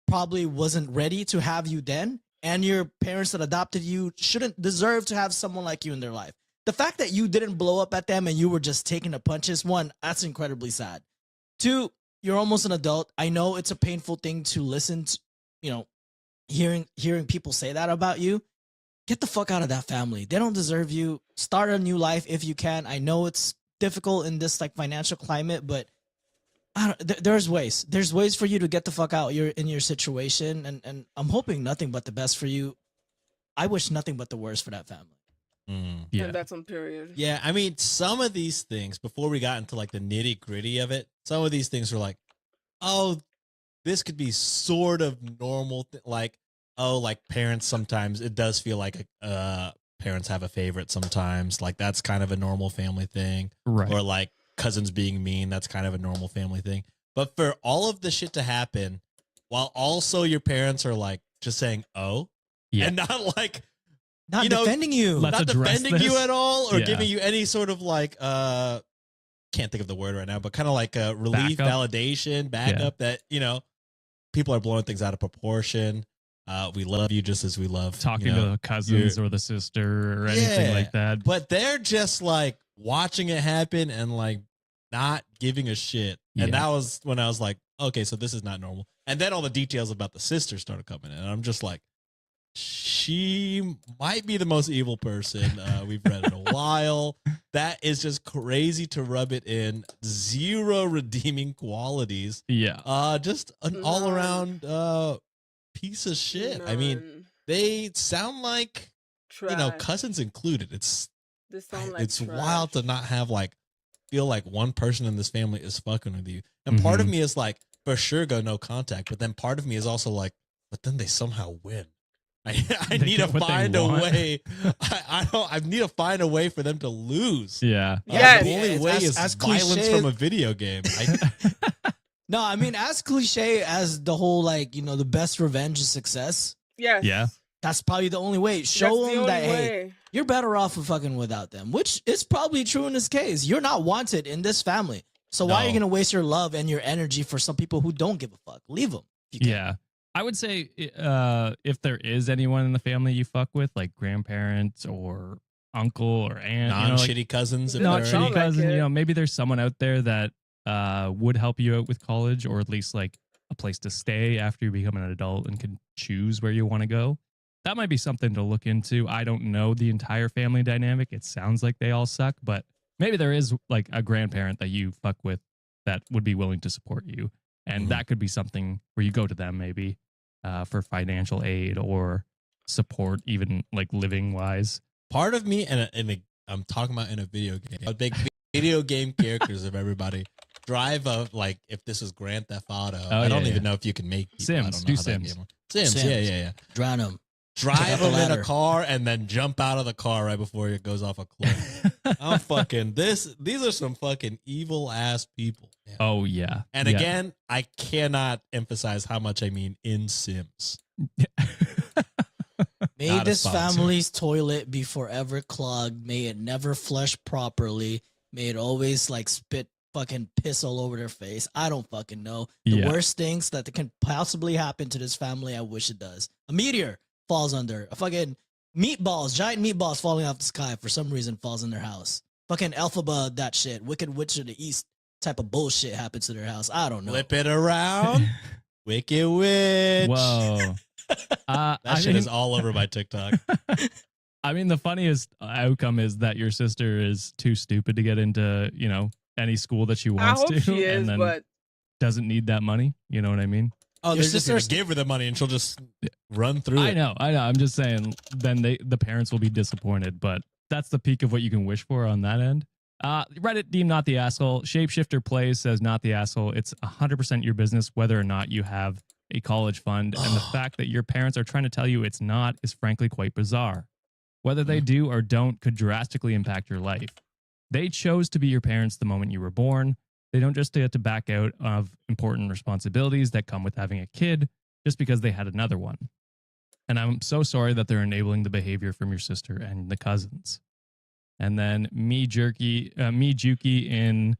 probably wasn't ready to have you then, and your parents that adopted you shouldn't deserve to have someone like you in their life. the fact that you didn't blow up at them and you were just taking the punches, one, that's incredibly sad. Two, you're almost an adult. I know it's a painful thing to listen to, you know, hearing people say that about you. Get the fuck out of that family. They don't deserve you. Start a new life if you can. I know it's difficult in this like financial climate, but there's ways. There's ways for you to get the fuck out. You're in your situation, and I'm hoping nothing but the best for you. I wish nothing but the worst for that family. Yeah. And that's on period. Yeah, I mean, some of these things, before we got into like the nitty gritty of it, some of these things were like, oh, this could be sort of normal. Like, oh, like parents sometimes, it does feel like parents have a favorite sometimes. Like, that's kind of a normal family thing. Right. Or like cousins being mean, that's kind of a normal family thing. But for all of the shit to happen, while also your parents are like just saying, oh, and not like, not defending you, not defending you at all, or Yeah. giving you any sort of like can't think of the word right now, but kind of like a relief, Backup? validation, backup that, you know, people are blowing things out of proportion. We love you just as we love Talking you know, to the cousins or the sister or anything Yeah. like that. but they're just like watching it happen and like not giving a shit. And Yeah. that was when I was like, okay, so this is not normal. And then all the details about the sister started coming in, and I'm just like, she might be the most evil person we've read in a while. That is just crazy to rub it in. Zero redeeming qualities. Yeah. Just an all around piece of shit. I mean, None. they sound like, you know, Trash. cousins included. It's They sound like it's trash. wild to not have like feel like one person in this family is fucking with you. And part of Mhm. me is like, for sure go no contact, but then part of me is also like, but then they somehow win. I They need to get what they find a want. way. I need to find a way for them to lose. Yeah. Yes. The only It's way as- is as violence cliche- from a video game. No, I mean, as cliche as the whole like, you know, the best revenge is success. Yes. Yeah. That's probably the only way. That's Show the them that, only hey, way. you're better off of fucking without them, which is probably true in this case. You're not wanted in this family. So why are you No. going to waste your love and your energy for some people who don't give a fuck? Leave them. Yeah. I would say if there is anyone in the family you fuck with, like grandparents or uncle or aunt, Non shitty cousins. If not they're- Sound shitty like cousin, it. you know, maybe there's someone out there that would help you out with college, or at least like a place to stay after you become an adult and can choose where you want to go. That might be something to look into. I don't know the entire family dynamic. It sounds like they all suck, but maybe there is like a grandparent that you fuck with that would be willing to support you. And that could be something where you go to them maybe for financial aid or support, even like living wise. Part of me, I'm talking about in a video game, a big video game characters of everybody drive a, like, if this is Grand Theft Auto, I don't even know if you can make people. Sims, I don't know do how that Sims. game works. Sims, Sims. yeah. Drown them. Drive the them in a ladder. car and then jump out of the car right before it goes off a cliff. I'm fucking this. These are some fucking evil ass people. man. Oh, yeah. And Yeah. again, I cannot emphasize how much I mean in Sims. May Not a this sponsor. family's toilet be forever clogged. May it never flush properly. May it always like spit fucking piss all over their face. I don't fucking know. The Yeah. worst things that can possibly happen to this family, I wish it does. A meteor falls under. A fucking meatballs, giant meatballs falling off the sky for some reason falls in their house. Fucking Elphaba, that shit. Wicked Witch of the East type of bullshit happens to their house. I don't know. Flip it around. Wicked Witch. Whoa. That I shit mean, is all over my TikTok. I mean, the funniest outcome is that your sister is too stupid to get into, you know, any school that she I wants hope to, she is, and then but doesn't need that money. You know what I mean? Oh, Your they're just gonna sister's- give her the money and she'll just run through I it. know. I'm just saying. Then the parents will be disappointed, but that's the peak of what you can wish for on that end. Reddit deemed not the asshole. Shapeshifter Plays says not the asshole. It's 100% your business whether or not you have a college fund, and the fact that your parents are trying to tell you it's not is frankly quite bizarre. Whether they do or don't could drastically impact your life. They chose to be your parents the moment you were born. They don't just get to back out of important responsibilities that come with having a kid just because they had another one. And I'm so sorry that they're enabling the behavior from your sister and the cousins. And then me Juki in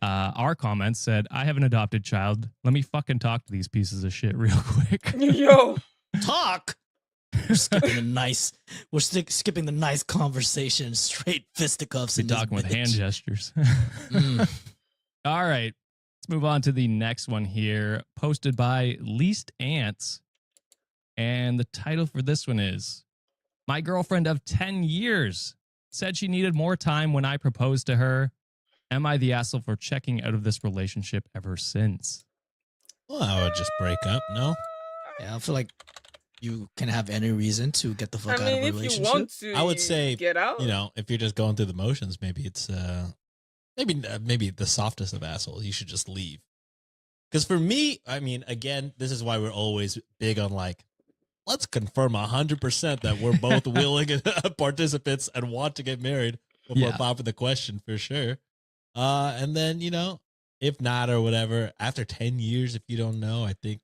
our comments said, I have an adopted child. Let me fucking talk to these pieces of shit real quick. yo, Talk. We're skipping the nice. Skipping the nice conversation. Straight fisticuffs. We're in this talking with hand bitch. gestures. Mm. All right. Let's move on to the next one here, posted by Least Ants. And the title for this one is My girlfriend of 10 years said she needed more time when I proposed to her. Am I the asshole for checking out of this relationship ever since? Well, I would just break up. No, Yeah, I feel like you can have any reason to get the fuck I out of mean, a if you relationship. want to, I would say, get out. you know, if you're just going through the motions, maybe it's maybe the softest of assholes. You should just leave. Because for me, I mean, again, this is why we're always big on like, let's confirm 100% that we're both willing participants and want to get married before Yeah. popping the question for sure. And then, you know, if not or whatever, after 10 years, if you don't know, I think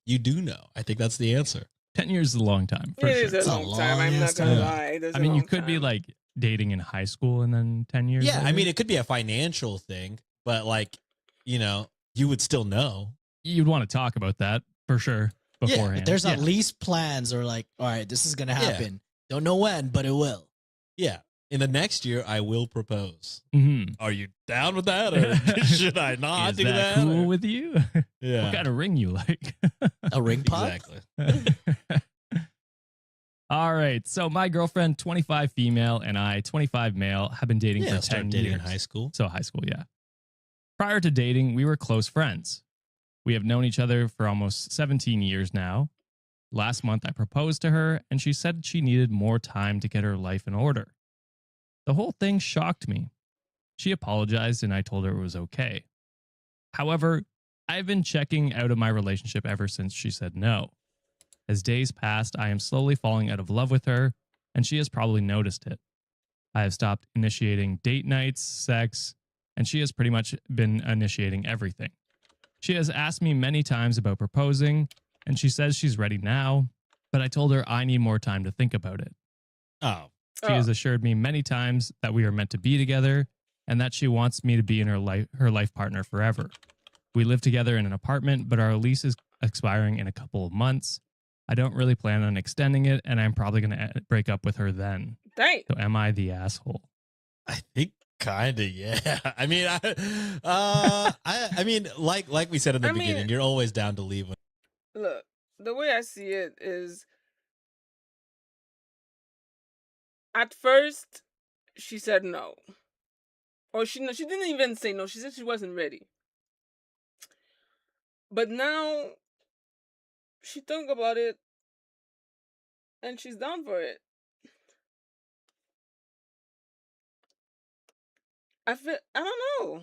you do know. I think that's the answer. 10 years is a long time, for It sure. is a It's a long time. I'm long-ass not gonna time. lie. It is I a mean, you long could be time. like dating in high school and then 10 years. Yeah, I later. mean, it could be a financial thing, but like, you know, you would still know. You'd want to talk about that for sure Yeah, beforehand. If there's Yeah. at least plans or like, all right, this is gonna happen. Don't know when, but it will. Yeah. In the next year, I will propose. Mhm. Are you down with that, or should I not Is do that that? cool or- with you? Yeah, What kind of ring you like? A ring pop. exactly. All right. So my girlfriend, 25 female, and I, 25 male, have been dating Yeah, for start 10 dating years. in high school. So high school, yeah. Prior to dating, we were close friends. We have known each other for almost 17 years now. Last month, I proposed to her, and she said she needed more time to get her life in order. The whole thing shocked me. She apologized, and I told her it was okay. However, I've been checking out of my relationship ever since she said no. As days passed, I am slowly falling out of love with her, and she has probably noticed it. I have stopped initiating date nights, sex, and she has pretty much been initiating everything. She has asked me many times about proposing, and she says she's ready now, but I told her I need more time to think about it. Oh, She has assured me many times that we are meant to be together and that she wants me to be in her life partner forever. We live together in an apartment, but our lease is expiring in a couple of months. I don't really plan on extending it, and I'm probably going to break up with her then. Dang. So am I the asshole? I think kind of, yeah. I mean, I mean, like we said in the I mean- beginning, you're always down to leave. Look, the way I see it is, at first, she said no. Or she didn't even say no. She said she wasn't ready. But now she thought about it and she's down for it. I don't know.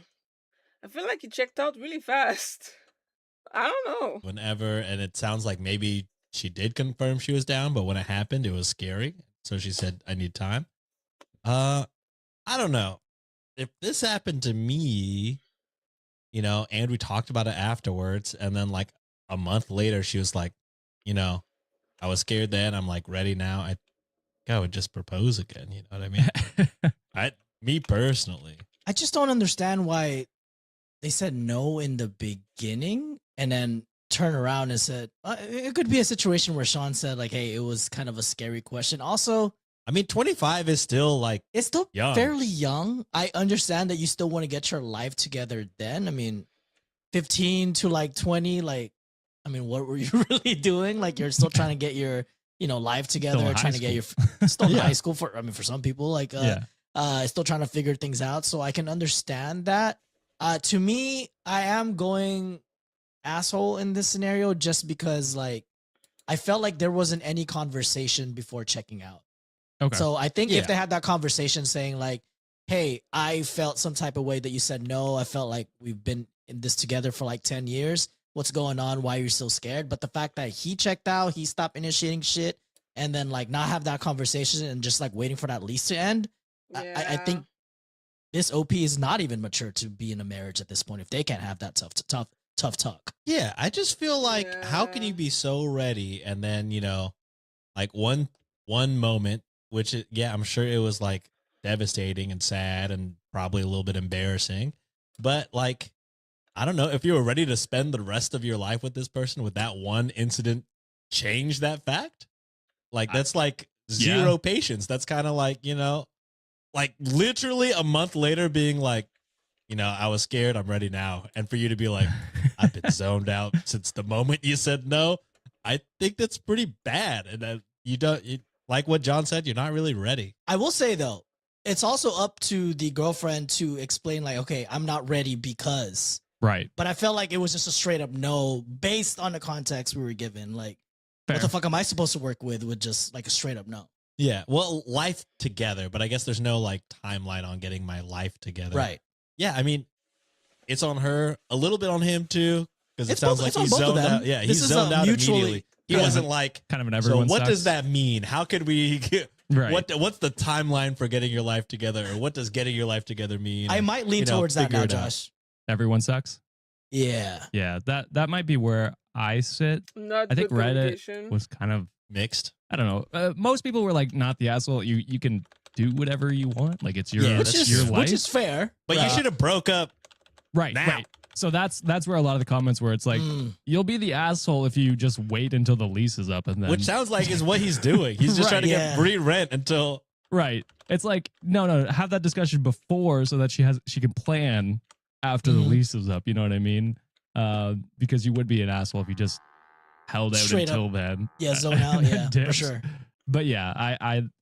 I feel like he checked out really fast. I don't know. Whenever, and it sounds like maybe she did confirm she was down, but when it happened, it was scary. So she said, "I need time." I don't know if this happened to me, you know, and we talked about it afterwards, and then like a month later, she was like, you know, I was scared then. I'm like ready now. I think I would just propose again. You know what I mean? Me personally. I just don't understand why they said no in the beginning and then turn around and said it could be a situation where Sean said like, hey, it was kind of a scary question. Also, I mean, 25 is still like, it's still Young. fairly young. I understand that you still want to get your life together then. I mean, 15 to like 20, like, I mean, what were you really doing? Like, you're still trying to get your, you know, life together, in trying high to get your, school. still in Yeah. high school for, I mean, for some people, like, still trying to figure things out. So I can understand that. To me, I am going asshole in this scenario just because, like, I felt like there wasn't any conversation before checking out. Okay. So I think Yeah. if they had that conversation saying like, hey, I felt some type of way that you said no. I felt like we've been in this together for like 10 years. What's going on? Why are you so scared? But the fact that he checked out, he stopped initiating shit and then like not have that conversation and just like waiting for that lease to end. I think this OP is not even mature to be in a marriage at this point if they can't have that tough talk. yeah, I just feel like, how can Yeah. you be so ready and then, you know, like one moment, which yeah, I'm sure it was like devastating and sad and probably a little bit embarrassing, but like, I don't know if you were ready to spend the rest of your life with this person, would that one incident change that fact? Like that's like zero patience. That's kind of like, you know, like literally a month later being like, you know, I was scared, I'm ready now. And for you to be like, I've been zoned out since the moment you said no, I think that's pretty bad. And like what John said, you're not really ready. I will say though, it's also up to the girlfriend to explain like, okay, I'm not ready because. Right. But I felt like it was just a straight up no based on the context we were given. Like, Fair. what the fuck am I supposed to work with just like a straight up no? Yeah. Well, life together, but I guess there's no like timeline on getting my life together. Right. Yeah. I mean, it's on her, a little bit on him too, because it It's sounds both- like it's he's on both of zoned them. out. Yeah. This He's is a zoned out mutually- immediately. He kind of wasn't a- like, Kind of an so everyone what sucks. does that mean? How could we get, Right. what's the timeline for getting your life together? Or what does getting your life together mean? I might lean you know, towards that figure now, it out. Josh. Everyone sucks? Yeah. Yeah, that might be where I sit. Not I think good Reddit communication. was kind of, Mixed. I don't know. Most people were like, not the asshole. You can do whatever you want. Like it's your, Yeah, that's that's your true. life. Which is fair. But you should have broke up. Right, now. right. So that's where a lot of the comments where it's like, you'll be the asshole if you just wait until the lease is up and then. Which sounds like is what he's doing. He's just Right, trying to yeah. get free rent until. Right. It's like, no, have that discussion before so that she can plan after the lease is up. You know what I mean? Because you would be an asshole if you just held out Straight until up. then. Yeah, zone out. and then Yeah, for dipped. sure. But yeah,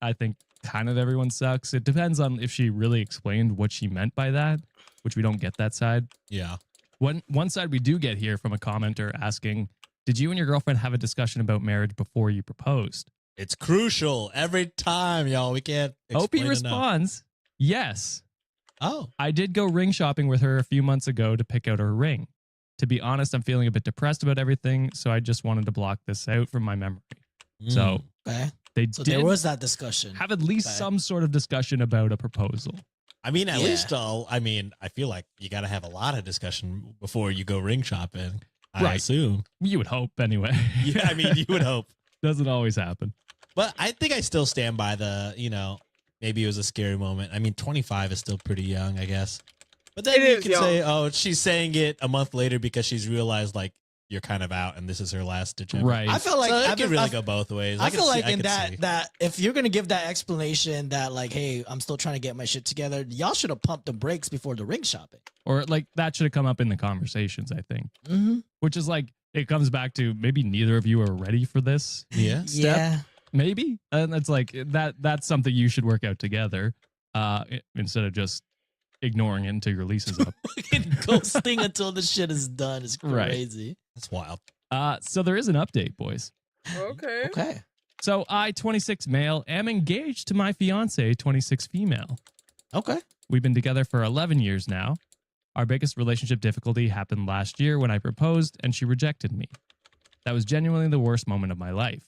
I think kind of everyone sucks. It depends on if she really explained what she meant by that, which we don't get that side. Yeah. One side we do get here from a commenter asking, did you and your girlfriend have a discussion about marriage before you proposed? It's crucial every time, y'all. We can't. Opie explain enough. responds, yes. Oh. I did go ring shopping with her a few months ago to pick out her ring. To be honest, I'm feeling a bit depressed about everything, so I just wanted to block this out from my memory. So Okay. they So did there was that discussion. have at least Okay. some sort of discussion about a proposal. I mean, at Yeah. least I feel like you got to have a lot of discussion before you go ring shopping. I Right. assume. You would hope anyway. Yeah, I mean, you would hope. Doesn't always happen. But I think I still stand by the, maybe it was a scary moment. I mean, 25 is still pretty young, I guess. But then It you is can young. say, oh, she's saying it a month later because she's realized like you're kind of out and this is her last ditch. effort. Right. I feel like So it I've could been- really I've- go both ways. I can feel see- like I in could see. that if you're gonna give that explanation that like, hey, I'm still trying to get my shit together, y'all should have pumped the brakes before the ring shopping. Or like that should have come up in the conversations, I think. Mm-hmm. Which is like, it comes back to maybe neither of you are ready for this. Yeah. Yeah. Maybe. And it's like that's something you should work out together. Instead of just ignoring it until your lease is up. Fucking ghosting until the shit is done is Right. crazy. That's wild. So there is an update, boys. Okay. Okay. So I, 26 male, am engaged to my fiance, 26 female. Okay. We've been together for 11 years now. Our biggest relationship difficulty happened last year when I proposed and she rejected me. That was genuinely the worst moment of my life.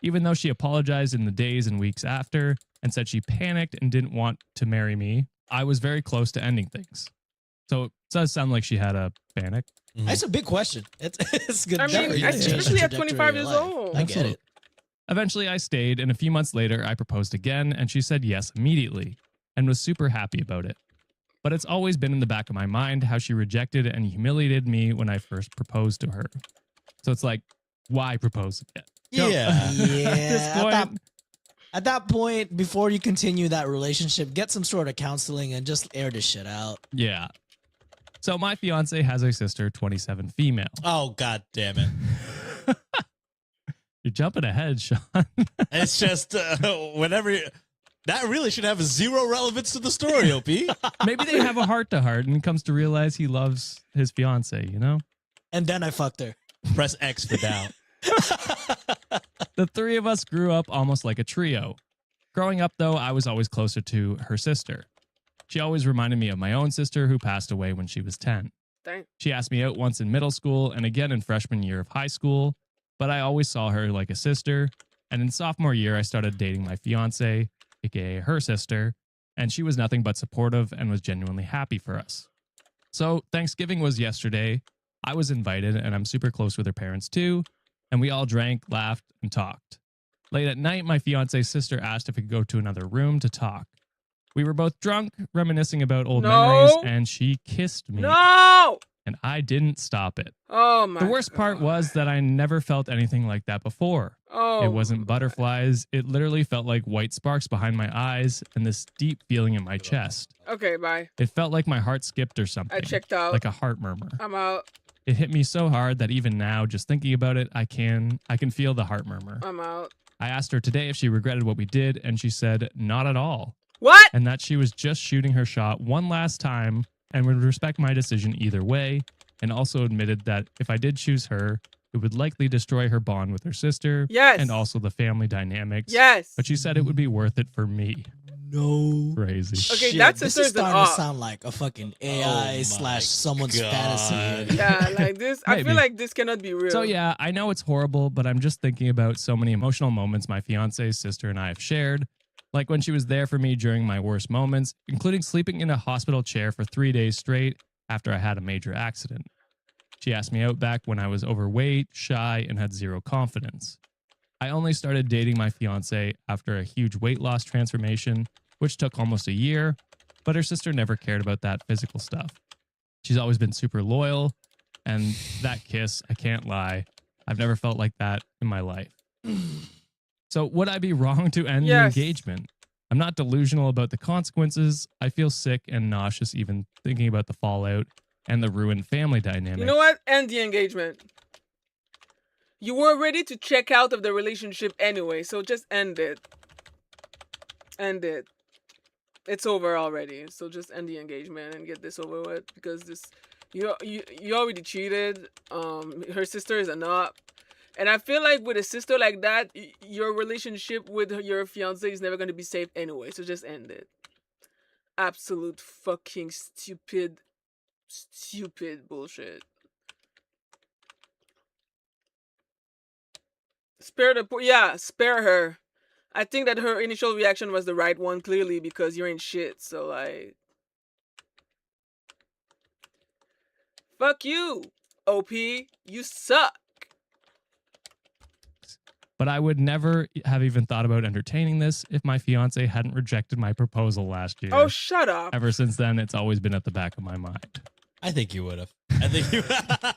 Even though she apologized in the days and weeks after and said she panicked and didn't want to marry me, I was very close to ending things. So it does sound like she had a panic. That's a big question. It's good. I mean, definitely gonna change the especially at trajectory 25 of your years life. old. I get it. Eventually, I stayed, and a few months later, I proposed again, and she said yes immediately and was super happy about it. But it's always been in the back of my mind how she rejected and humiliated me when I first proposed to her. So it's like, why propose again? Yeah. Yeah. At this point, At that point, before you continue that relationship, get some sort of counseling and just air this shit out. yeah. So my fiance has a sister, 27 female. Oh, God damn it. You're jumping ahead, Sean. It's just whenever that really should have zero relevance to the story, OP. Maybe they have a heart-to-heart and comes to realize he loves his fiance, you know? And then I fucked her. Press X for doubt. The three of us grew up almost like a trio. Growing up, though, I was always closer to her sister. She always reminded me of my own sister who passed away when she was 10. Dang. She asked me out once in middle school and again in freshman year of high school, but I always saw her like a sister. And in sophomore year, I started dating my fiance, aka her sister, and she was nothing but supportive and was genuinely happy for us. So Thanksgiving was yesterday. I was invited, and I'm super close with her parents too, and we all drank, laughed, and talked. Late at night, my fiance's sister asked if we could go to another room to talk. We were both drunk, reminiscing about old No. memories, and she kissed me, No. and I didn't stop it. Oh my. The worst part God. was that I never felt anything like that before. Oh, It wasn't butterflies. It literally felt like white sparks behind my eyes and this deep feeling in my chest. Okay, bye. It felt like my heart skipped or something. I checked out. Like a heart murmur. I'm out. It hit me so hard that even now, just thinking about it, I can feel the heart murmur. I'm out. I asked her today if she regretted what we did, and she said not at all. What? And that she was just shooting her shot one last time and would respect my decision either way, and also admitted that if I did choose her, it would likely destroy her bond with her sister. Yes. And also the family dynamics. Yes. But she said it would be worth it for me. No. Crazy. Okay, Shit, that's this sister's is an starting to off. sound like a fucking Oh AI my slash someone's God. fantasy. Yeah, like this. I Maybe. feel like this cannot be real. So yeah, I know it's horrible, but I'm just thinking about so many emotional moments my fiance's sister and I have shared. Like when she was there for me during my worst moments, including sleeping in a hospital chair for 3 days straight after I had a major accident. She asked me out back when I was overweight, shy, and had zero confidence. I only started dating my fiance after a huge weight loss transformation, which took almost a year, but her sister never cared about that physical stuff. She's always been super loyal, and that kiss, I can't lie, I've never felt like that in my life. So would I be wrong to end the Yes. engagement? I'm not delusional about the consequences. I feel sick and nauseous even thinking about the fallout and the ruined family dynamic. You know what? End the engagement. You were ready to check out of the relationship anyway, so just end it. End it. It's over already, so just end the engagement and get this over with because this you already cheated. Her sister is a nut. And I feel like with a sister like that, your relationship with your fiance is never going to be safe anyway. So just end it. Absolute fucking stupid bullshit. Spare her. I think that her initial reaction was the right one, clearly, because you're in shit. So like, fuck you, OP. You suck. But I would never have even thought about entertaining this if my fiance hadn't rejected my proposal last year. Oh, shut up. Ever since then, it's always been at the back of my mind. I think you would have. I think you.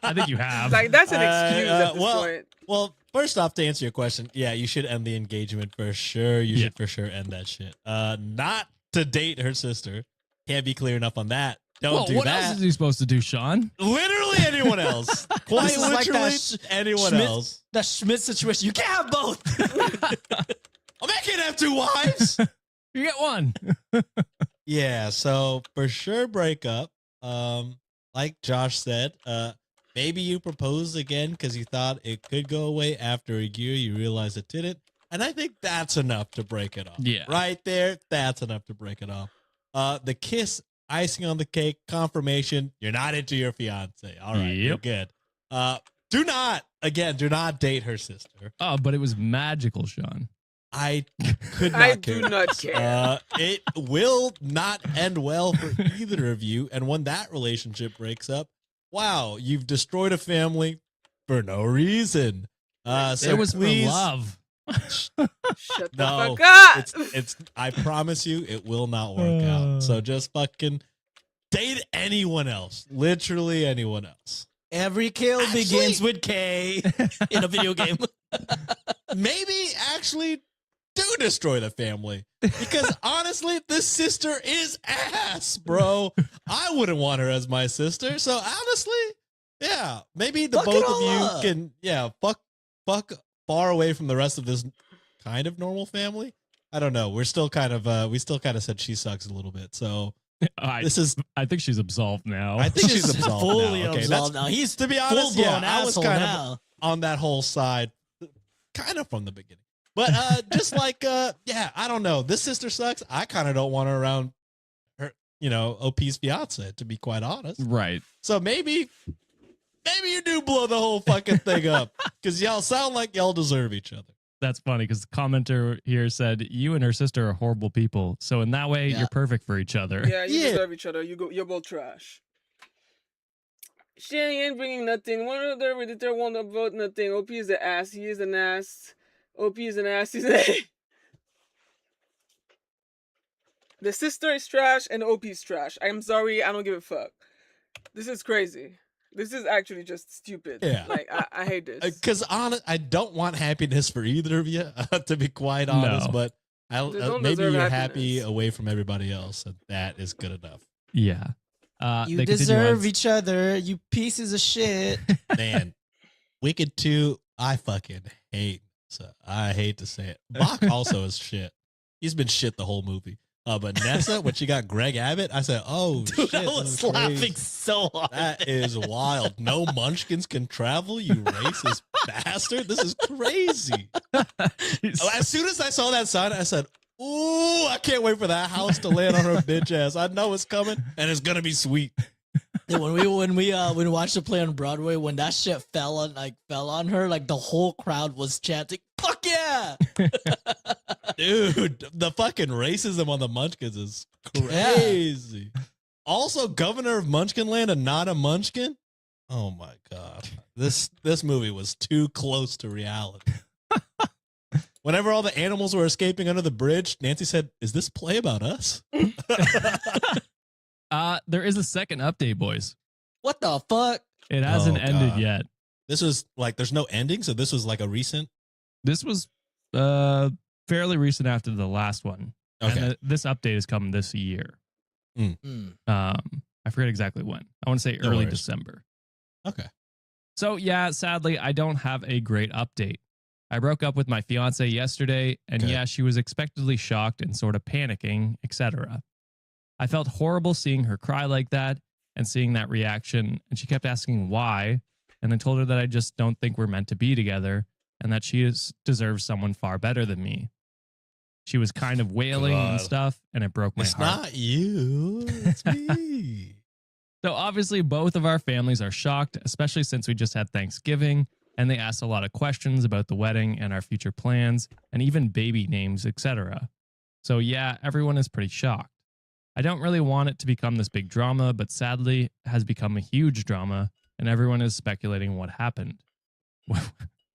I think you have. Like that's an excuse at this well, point. Well, first off, to answer your question, yeah, you should end the engagement for sure. You should for sure end that shit. Not to date her sister. Can't be clear enough on that. Don't do what that. else is he supposed to do, Sean? Literally anyone else. Quite This is like literally that anyone Schmidt- else. That Schmidt situation. You can't have both. Oh, man can't have two wives. You get one. Yeah, so for sure break up. Like Josh said, maybe you proposed again because you thought it could go away after a year. You realize it didn't. And I think that's enough to break it off. Yeah. Right there, that's enough to break it off. The kiss, icing on the cake, confirmation, you're not into your fiance. All right, you're good. Do not date her sister. Oh, but it was magical, Sean. I could not I care. do not care. It will not end well for either of you. And when that relationship breaks up, wow, you've destroyed a family for no reason. So it was please, for love. Shut the No, fuck up. it's. I promise you, it will not work out. So just fucking date anyone else. Literally anyone else. Every kill Actually- begins with K in a video game. Maybe actually do destroy the family. Because honestly, this sister is ass, bro. I wouldn't want her as my sister. So honestly, yeah, maybe the Fuck it both of all you up. can, fuck far away from the rest of this kind of normal family. I don't know. We still kind of said she sucks a little bit. So I think she's absolved now. I think she's absolved fully now. Okay, absolved that's, now. He's to be full honest, blown yeah, I was asshole kind now. of on that whole side, kind of from the beginning. But just like, yeah, I don't know. This sister sucks. I kind of don't want her around her, OP's fiance, to be quite honest. Right. So maybe you do blow the whole fucking thing up because y'all sound like y'all deserve each other. That's funny because the commenter here said, you and her sister are horrible people. So in that way, Yeah. you're perfect for each other. Yeah, you Yeah. deserve each other. You're both trash. She ain't bringing nothing. One of the Redditor won't vote nothing. OP is the ass. He is an ass. OP is an ass. He's an The sister is trash and OP is trash. I'm sorry. I don't give a fuck. This is crazy. This is actually just stupid. Yeah. Like I hate this. Because I don't want happiness for either of you, to be quite honest. No. But They don't maybe deserve you're happiness. happy away from everybody else, and that is good enough. Yeah. You they continue deserve on. each other, you pieces of shit. Man, Wicked 2, I fucking hate. So I hate to say it. Bach also is shit. He's been shit the whole movie. But Nessa, when she got Greg Abbott, I said, "Oh Dude, shit, I was this is laughing crazy. so hard. That is wild. No munchkins can travel, you racist bastard. This is crazy." As soon as I saw that sign, I said, "Ooh, I can't wait for that house to land on her bitch ass. I know it's coming, and it's gonna be sweet." Yeah, when we watched the play on Broadway, when that shit fell on her, like the whole crowd was chanting, "Fuck yeah!" Dude, the fucking racism on the munchkins is crazy. Also, governor of Munchkinland and not a munchkin? Oh my god. This movie was too close to reality. Whenever all the animals were escaping under the bridge, Nancy said, "Is this play about us?" There is a second update, boys. What the fuck? It hasn't ended God. yet. This was like, there's no ending, so this was like a recent. This was fairly recent after the last one. Okay. And this update is coming this year. I forget exactly when. I want to say No early worries. December. Okay. So yeah, sadly, I don't have a great update. I broke up with my fiance yesterday, and Okay. yeah, she was expectedly shocked and sort of panicking, etc. I felt horrible seeing her cry like that and seeing that reaction, and she kept asking why, and I told her that I just don't think we're meant to be together and that she deserves someone far better than me. She was kind of wailing and God. stuff, and it broke my It's heart. not you. It's me. So obviously both of our families are shocked, especially since we just had Thanksgiving and they asked a lot of questions about the wedding and our future plans and even baby names, etc. So yeah, everyone is pretty shocked. I don't really want it to become this big drama, but sadly it has become a huge drama and everyone is speculating what happened.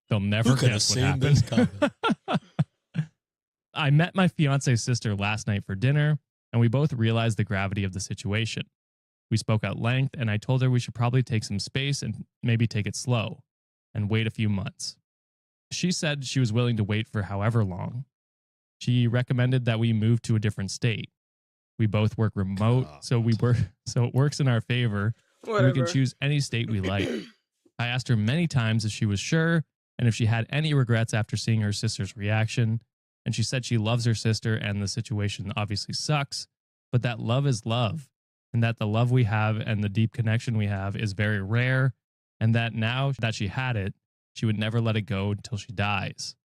They'll never Who could have guess what seen this happened. coming? I met my fiance's sister last night for dinner, and we both realized the gravity of the situation. We spoke at length, and I told her we should probably take some space and maybe take it slow and wait a few months. She said she was willing to wait for however long. She recommended that we move to a different state. We both work remote, so it works in our favor. And Whatever. we can choose any state we like. I asked her many times if she was sure and if she had any regrets after seeing her sister's reaction. And she said she loves her sister and the situation obviously sucks, but that love is love. And that the love we have and the deep connection we have is very rare. And that now that she had it, she would never let it go until she dies.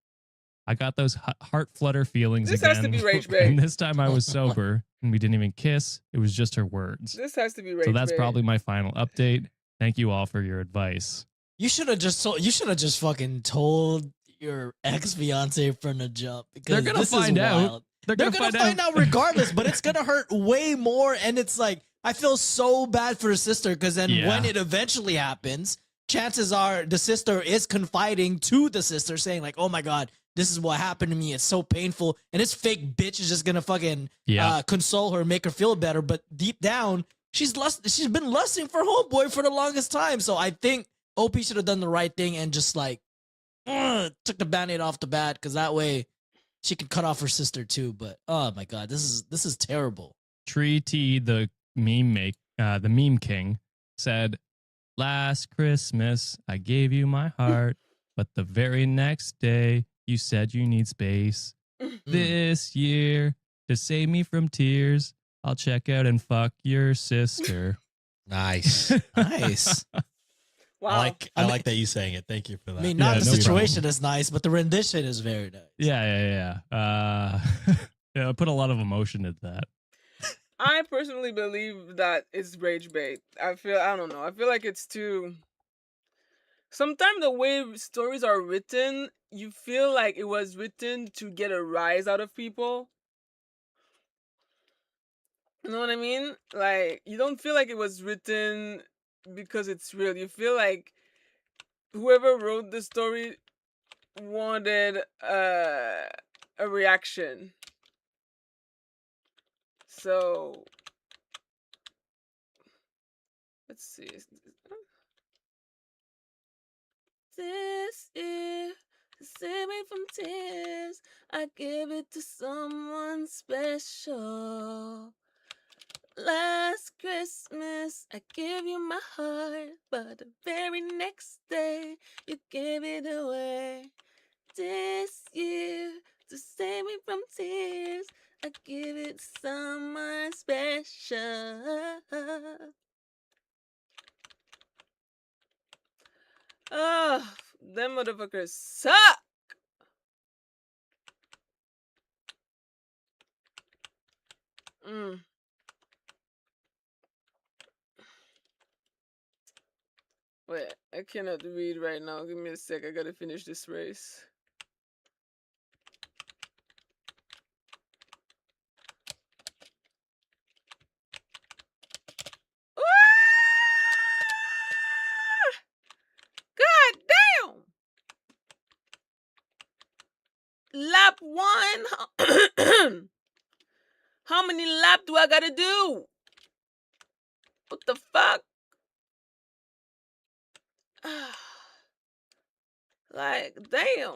I got those heart flutter feelings This again. has to be rage bait. And this time I was sober and we didn't even kiss. It was just her words. This has to be rage So that's bait. probably my final update. Thank you all for your advice. You should have just fucking told your ex fiance from the jump because They're gonna this find is out. wild. They're They're gonna find out regardless, but it's gonna hurt way more. And it's like I feel so bad for her sister because then Yeah. when it eventually happens, chances are the sister is confiding to the sister, saying like, "Oh my god, this is what happened to me. It's so painful." And this fake bitch is just gonna fucking console her, make her feel better. But deep down, she's been lusting for homeboy for the longest time. So I think OP should have done the right thing and just like took the band-aid off the bat because that way she could cut off her sister too. But oh my god, this is terrible. Tree T, the meme king, said, "Last Christmas I gave you my heart, but the very next day you said you need space. This year, to save me from tears, I'll check out and fuck your sister." Nice. Nice. Wow. I like that you saying it. Thank you for that. I mean, not Yeah, the no situation is nice, but the rendition is very nice. Yeah. Yeah, I put a lot of emotion into that. I personally believe that it's rage bait. I don't know. I feel like it's too. Sometimes the way stories are written, you feel like it was written to get a rise out of people. You know what I mean? Like, you don't feel like it was written because it's real. You feel like whoever wrote the story wanted a reaction. So let's see. This year to save me from tears, I give it to someone special. Last Christmas, I gave you my heart, but the very next day, you gave it away. This year, to save me from tears, I give it to someone special. Oh, them motherfuckers suck. Mm. Wait, I cannot read right now. Give me a sec. I gotta finish this race. God damn! Lap 1. How many lap do I gotta do? What the fuck? Like, damn.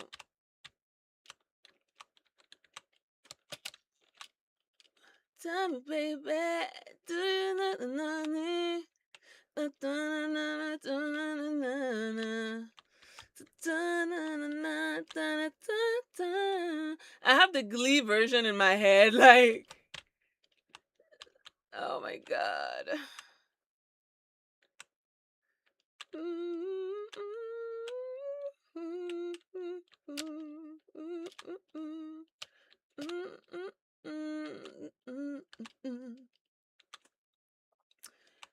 Tell me, baby, do you know me? I have the Glee version in my head, like, oh my god.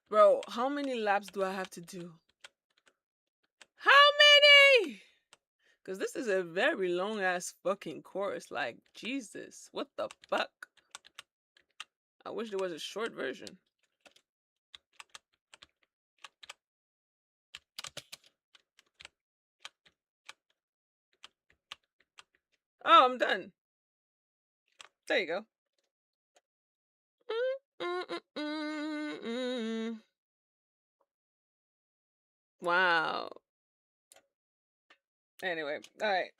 Bro, how many laps do I have to do? How many? Because this is a very long ass fucking course. Like, Jesus, what the fuck? I wish there was a short version. Oh, I'm done. There you go. Wow. Anyway, all right.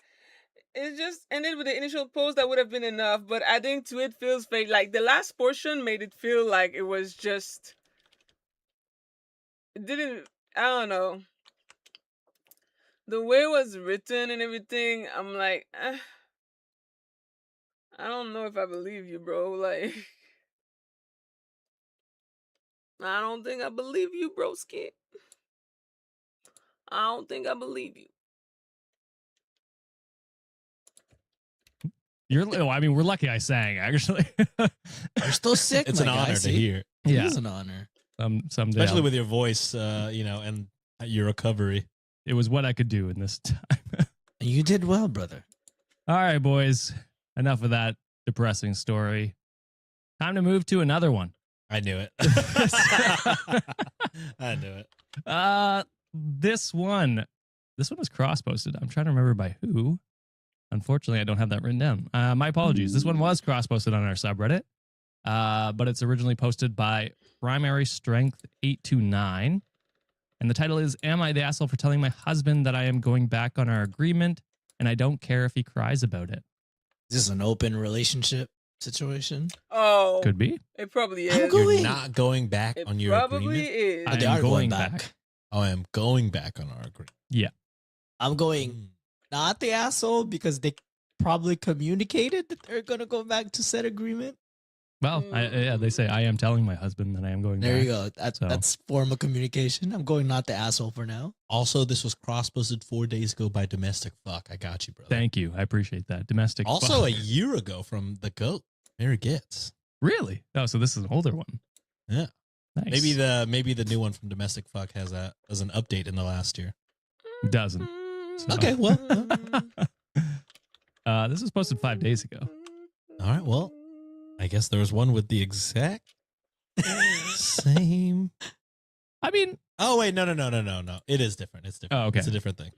It just ended with the initial post. That would have been enough, but adding to it feels fake. Like, the last portion made it feel like it was just... It didn't... I don't know. The way it was written and everything, I'm like... I don't know if I believe you, bro. Like... I don't think I believe you, broski. I don't think I believe you. I mean, we're lucky I sang, actually. You're still sick. It's my an guy, honor to see? hear, It Yeah. is an honor. Someday. especially with your voice, and your recovery. It was what I could do in this time. You did well, brother. All right, boys. Enough of that depressing story. Time to move to another one. I knew it. I knew it. This one was cross-posted. I'm trying to remember by who. Unfortunately, I don't have that written down. My apologies. This one was cross-posted on our subreddit, but it's originally posted by Primary Strength 829, and the title is "Am I the asshole for telling my husband that I am going back on our agreement, and I don't care if he cries about it?" Is this an open relationship situation? Oh, Could be. it probably is. I'm going- You're not going back It on your probably agreement. is. I But they am are going going back. back. Oh, I am going back on our agreement. Yeah. I'm going not the asshole because they probably communicated that they're gonna go back to said agreement. Well, they say I am telling my husband that I am going There back. you go. So- That's form of communication. I'm going not the asshole for now. Also, this was cross-posted 4 days ago by Domestic Fuck. I got you, brother. Thank you. I appreciate that. Domestic. Also, fuck. a year ago from the GOAT, Mary Gitz. Really? Oh, so this is an older one. Yeah. Nice. Maybe the new one from Domestic Fuck has an update in the last year. Doesn't. So- Okay, well, this was posted 5 days ago. all right. Well, I guess there was one with the exact same. I mean, Oh wait, no. It is different. It's different. Oh, okay. It's a different thing.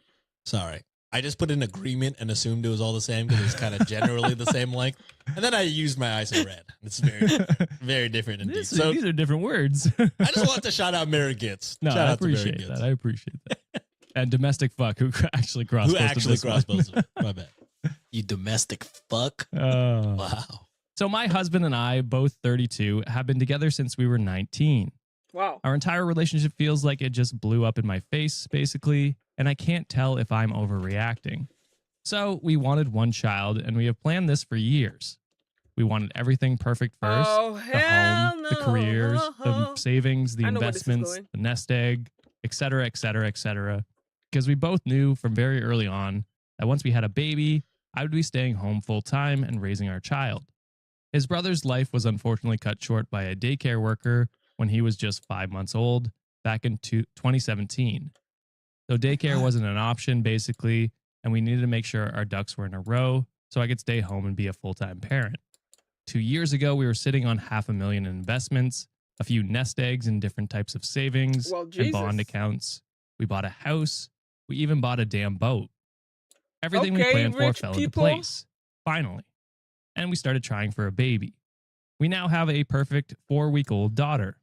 Sorry. I just put in agreement and assumed it was all the same because it was kind of generally the same length. And then I used my ISO red. It's very, very different indeed. So these are different words. I just want to shout out Mary Gitz. No, Shout I out to Mary appreciate Gitz. that. I appreciate that. and domestic fuck who actually crossed Who posted actually this one. cross posted? My bad. You domestic fuck. Oh. Wow. So my husband and I, both 32, have been together since we were 19. Wow. Our entire relationship feels like it just blew up in my face, basically, and I can't tell if I'm overreacting. So we wanted one child, and we have planned this for years. We wanted everything perfect first. Oh, The hell home, no. the careers, the savings, the I know where this is investments, going. the nest egg, et cetera, et cetera, et cetera. Because we both knew from very early on that once we had a baby, I would be staying home full time and raising our child. His brother's life was unfortunately cut short by a daycare worker when he was just 5 months old back in 2017. So daycare wasn't an option, basically, and we needed to make sure our ducks were in a row so I could stay home and be a full-time parent. 2 years ago, we were sitting on $500,000 in investments, a few nest eggs and different types of savings Well, and bond Jesus. accounts. We bought a house. We even bought a damn boat. Everything we Okay, planned for rich fell into people. place, finally. And we started trying for a baby. We now have a perfect 4-week-old daughter.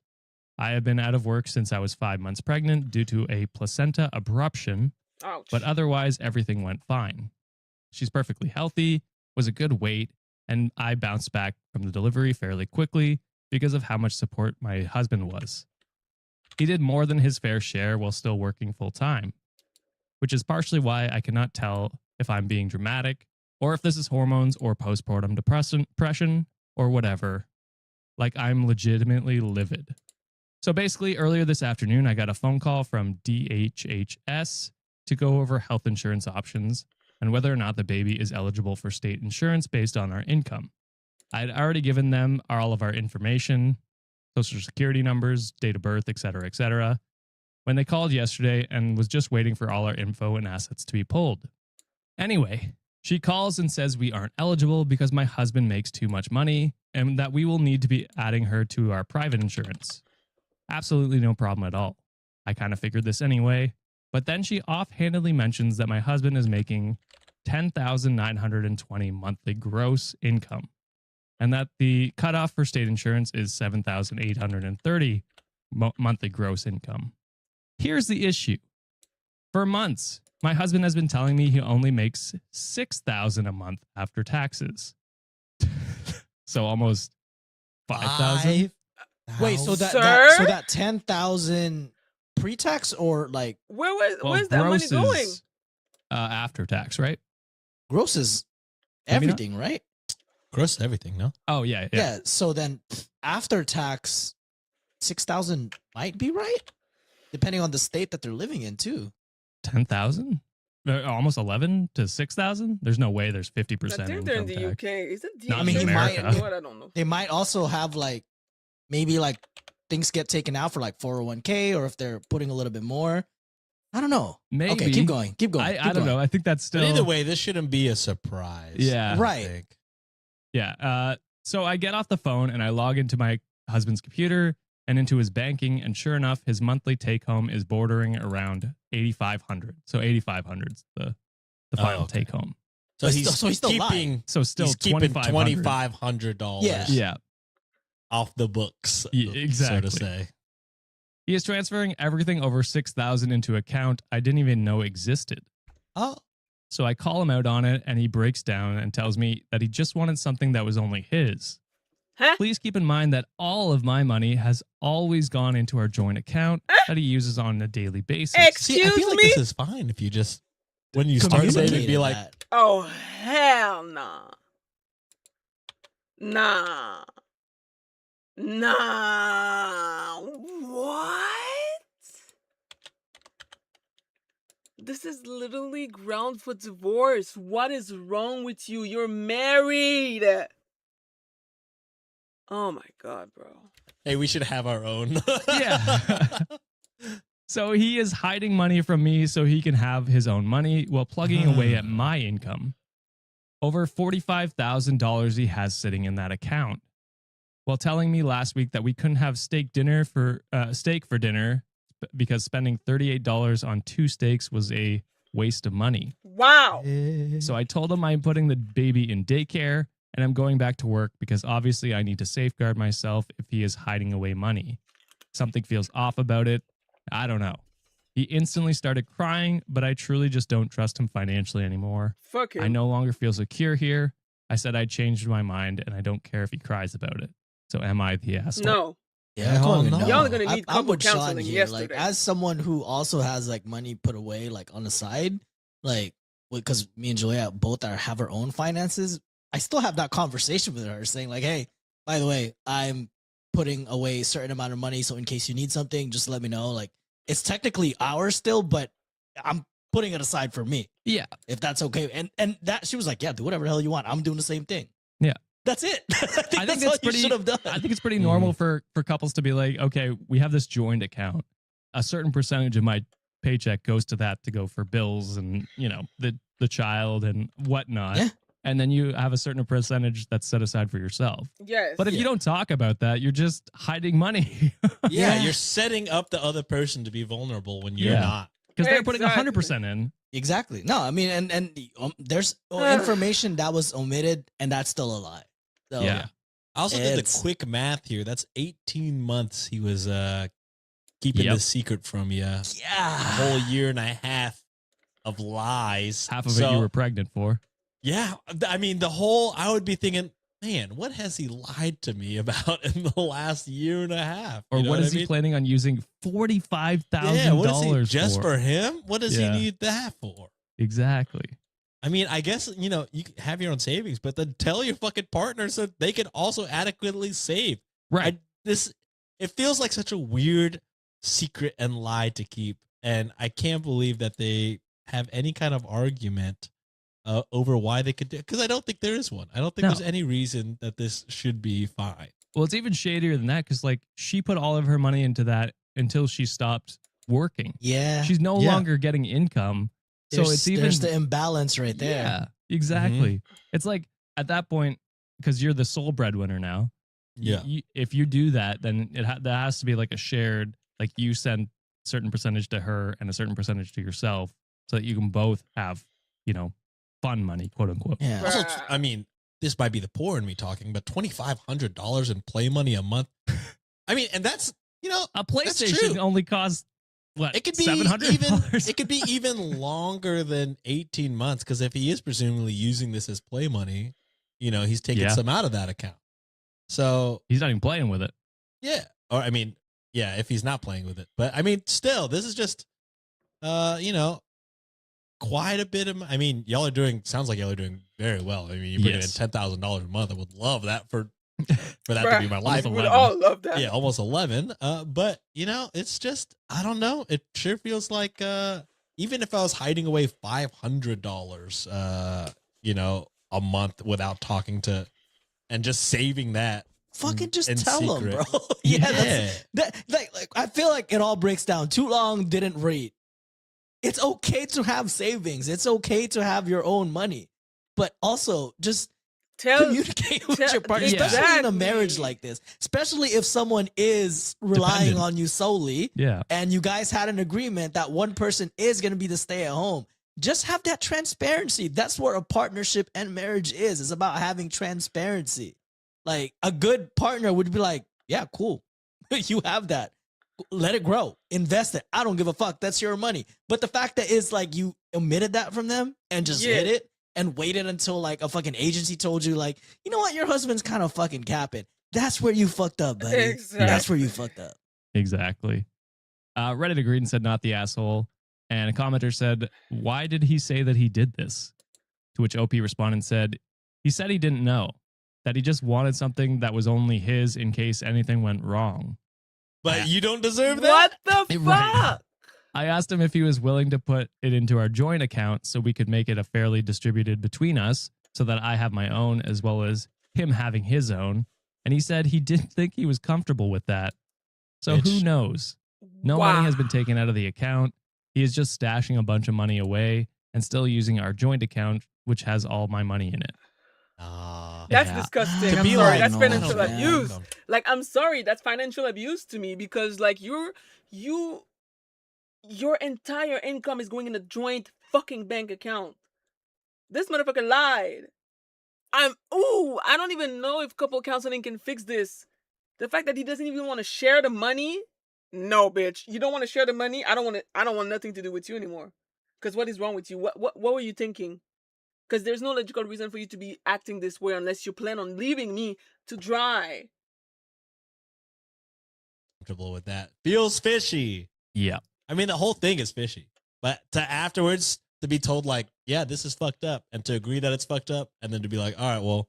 I have been out of work since I was 5 months pregnant due to a placenta abruption, Ouch. but otherwise everything went fine. She's perfectly healthy, was a good weight, and I bounced back from the delivery fairly quickly because of how much support my husband was. He did more than his fair share while still working full time, which is partially why I cannot tell if I'm being dramatic or if this is hormones or postpartum depression or whatever. Like, I'm legitimately livid. So basically, earlier this afternoon, I got a phone call from DHHS to go over health insurance options and whether or not the baby is eligible for state insurance based on our income. I had already given them all of our information, social security numbers, date of birth, etc., when they called yesterday and was just waiting for all our info and assets to be pulled. Anyway, she calls and says we aren't eligible because my husband makes too much money and that we will need to be adding her to our private insurance. Absolutely no problem at all. I kind of figured this anyway, but then she offhandedly mentions that my husband is making $10,920 monthly gross income and that the cutoff for state insurance is $7,830 monthly gross income. Here's the issue. For months, my husband has been telling me he only makes $6,000 a month after taxes. So almost 5,000. Wait, so Sir? that 10,000 pre-tax or like Where's that money gross going? is, after tax, right? gross is Maybe not. everything, right? Gross everything, no? Oh, yeah. Yeah. So then after tax, 6,000 might be right, depending on the state that they're living in too. 10,000? Almost 11 to 6,000? There's no way there's 50% I think they're in income the tax. UK. Is it the Not I mean, in he America. might. You know what? I don't know. They might also have like maybe like things get taken out for like 401k, or if they're putting a little bit more. I don't know. Maybe. Okay, keep going. Keep going. I don't know. I think that's still. But either way, this shouldn't be a surprise. Yeah. I Right. think. Yeah. So I get off the phone and I log into my husband's computer and into his banking, and sure enough, his monthly take home is bordering around 8,500. So 8,500 is the final okay. take home. So But he's still lying. keeping So still he's keeping $2,500. $2,500 Yeah. Yeah. off the books, Yeah, so exactly. to say. He is transferring everything over 6,000 into account I didn't even know existed. Oh, So I call him out on it and he breaks down and tells me that he just wanted something that was only his. Huh? Please keep in mind that all of my money has always gone into our joint account that he uses on a daily basis. See, I feel like me? this is fine if you just when you start saving, communicated be like, that. Oh hell nah. Nah. Nah. What? This is literally ground for divorce. What is wrong with you? You're married. Oh my god, bro. hey, we should have our own. Yeah. So he is hiding money from me so he can have his own money while plugging away at my income. Over $45,000 he has sitting in that account. While telling me last week that we couldn't have steak for dinner because spending $38 on 2 steaks was a waste of money. Wow. So I told him I'm putting the baby in daycare and I'm going back to work because obviously I need to safeguard myself if he is hiding away money. Something feels off about it. I don't know. He instantly started crying, but I truly just don't trust him financially anymore. Fuck him. I no longer feel secure here. I said I changed my mind and I don't care if he cries about it. So am I the asshole? No. Yeah, I Hell don't even no. know. You're only gonna need I'm couple with Sean counseling here. Like, yesterday. as someone who also has like money put away, like on the side, like because me and Julia both have our own finances, I still have that conversation with her, saying like, "Hey, by the way, I'm putting away a certain amount of money, so in case you need something, just let me know." Like, it's technically ours still, but I'm putting it aside for me, Yeah. if that's okay. And that she was like, "Yeah, do whatever the hell you want. I'm doing the same thing." Yeah. That's it. I think that's all you should have done. I think it's pretty normal for couples to be like, okay, we have this joint account. A certain percentage of my paycheck goes to that to go for bills and, you know, the child and whatnot. Yeah. And then you have a certain percentage that's set aside for yourself. Yes. But if you don't talk about that, you're just hiding money. Yeah, you're setting up the other person to be vulnerable when you're Yeah. not. Because they're putting Exactly. 100% in. Exactly. No, I mean, and there's information that was omitted, and that's still a lie. So, Yeah. I also did the It's- quick math here. That's 18 months he was keeping Yep. the secret from you. A yeah. whole year and a half of lies. Half of it So, you were pregnant for. Yeah, I mean, I would be thinking, man, what has he lied to me about in the last year and a half? Or You know what is I he mean? planning on using $45,000 Yeah, what is he, just for? for him? What does Yeah. he need that for? Exactly. I mean, I guess, you know, you can have your own savings, but then tell your fucking partner so they can also adequately save. Right. It feels like such a weird secret and lie to keep. And I can't believe that they have any kind of argument over why they could do it. Because I don't think there is one. I don't think No. there's any reason that this should be fine. Well, it's even shadier than that because, like, she put all of her money into that until she stopped working. Yeah. She's no Yeah. longer getting income. So There's, it's even. there's the imbalance right there. Yeah, exactly. It's like at that point, because you're the sole breadwinner now. Yeah. If you do that, then that has to be like a shared, like you send a certain percentage to her and a certain percentage to yourself so that you can both have, you know, fun money, quote unquote. Yeah. Also, I mean, this might be the poor in me talking, but $2,500 in play money a month. I mean, and that's, you know, A That's PlayStation true. only costs what? it could be $700. it could be even longer than 18 months because if he is presumably using this as play money, you know, he's taking Yeah. some out of that account. So, He's not even playing with it. yeah. Or I mean, yeah, if he's not playing with it. But I mean, still, this is just you know, quite a bit of I mean, sounds like y'all are doing very well. I mean, you're bringing Yes. in $10,000 a month. I would love that for that to be my life. Almost We'd 11. all love that. Yeah, almost 11. But you know, it's just I don't know. It sure feels like even if I was hiding away $500, you know, a month without talking to, and just saving that. Fucking just in tell them, secret. bro. Like I feel like it all breaks down. Too long, didn't read. It's okay to have savings. It's okay to have your own money, but also just communicate with your partner, especially in a marriage like this. Especially if someone is relying Dependent. on you solely, Yeah. and you guys had an agreement that one person is going to be the stay at home. Just have that transparency. That's what a partnership and marriage is. It's about having transparency. Like a good partner would be like, yeah, cool. You have that. Let it grow. Invest it. I don't give a fuck. That's your money. But the fact that it's like you omitted that from them and just hid it and waited until like a fucking agency told you like, you know what, your husband's kind of fucking capping. That's where you fucked up, buddy. Exactly. That's where you fucked up. Exactly. Reddit agreed and said, not the asshole. And a commenter said, why did he say that he did this? To which OP responded and said, he said he didn't know, that he just wanted something that was only his in case anything went wrong. But you don't deserve that. What the fuck? Right. I asked him if he was willing to put it into our joint account so we could make it a fairly distributed between us so that I have my own as well as him having his own. And he said he didn't think he was comfortable with that. So who knows? No money has been taken out of the account. He is just stashing a bunch of money away and still using our joint account, which has all my money in it. That's Yeah. disgusting. To I'm be sorry. like, That's no, financial man. abuse. Like, I'm sorry. That's financial abuse to me because, like, your entire income is going in a joint fucking bank account. This motherfucker lied. I don't even know if couple counseling can fix this. The fact that he doesn't even want to share the money No, bitch. You don't want to share the money. I don't want nothing to do with you anymore. Because what is wrong with you? What were you thinking? Because there's no logical reason for you to be acting this way unless you plan on leaving me to dry. Comfortable with that. Feels fishy. Yeah. I mean, the whole thing is fishy. But to afterwards to be told like, yeah, this is fucked up, and to agree that it's fucked up, and then to be like, all right, well,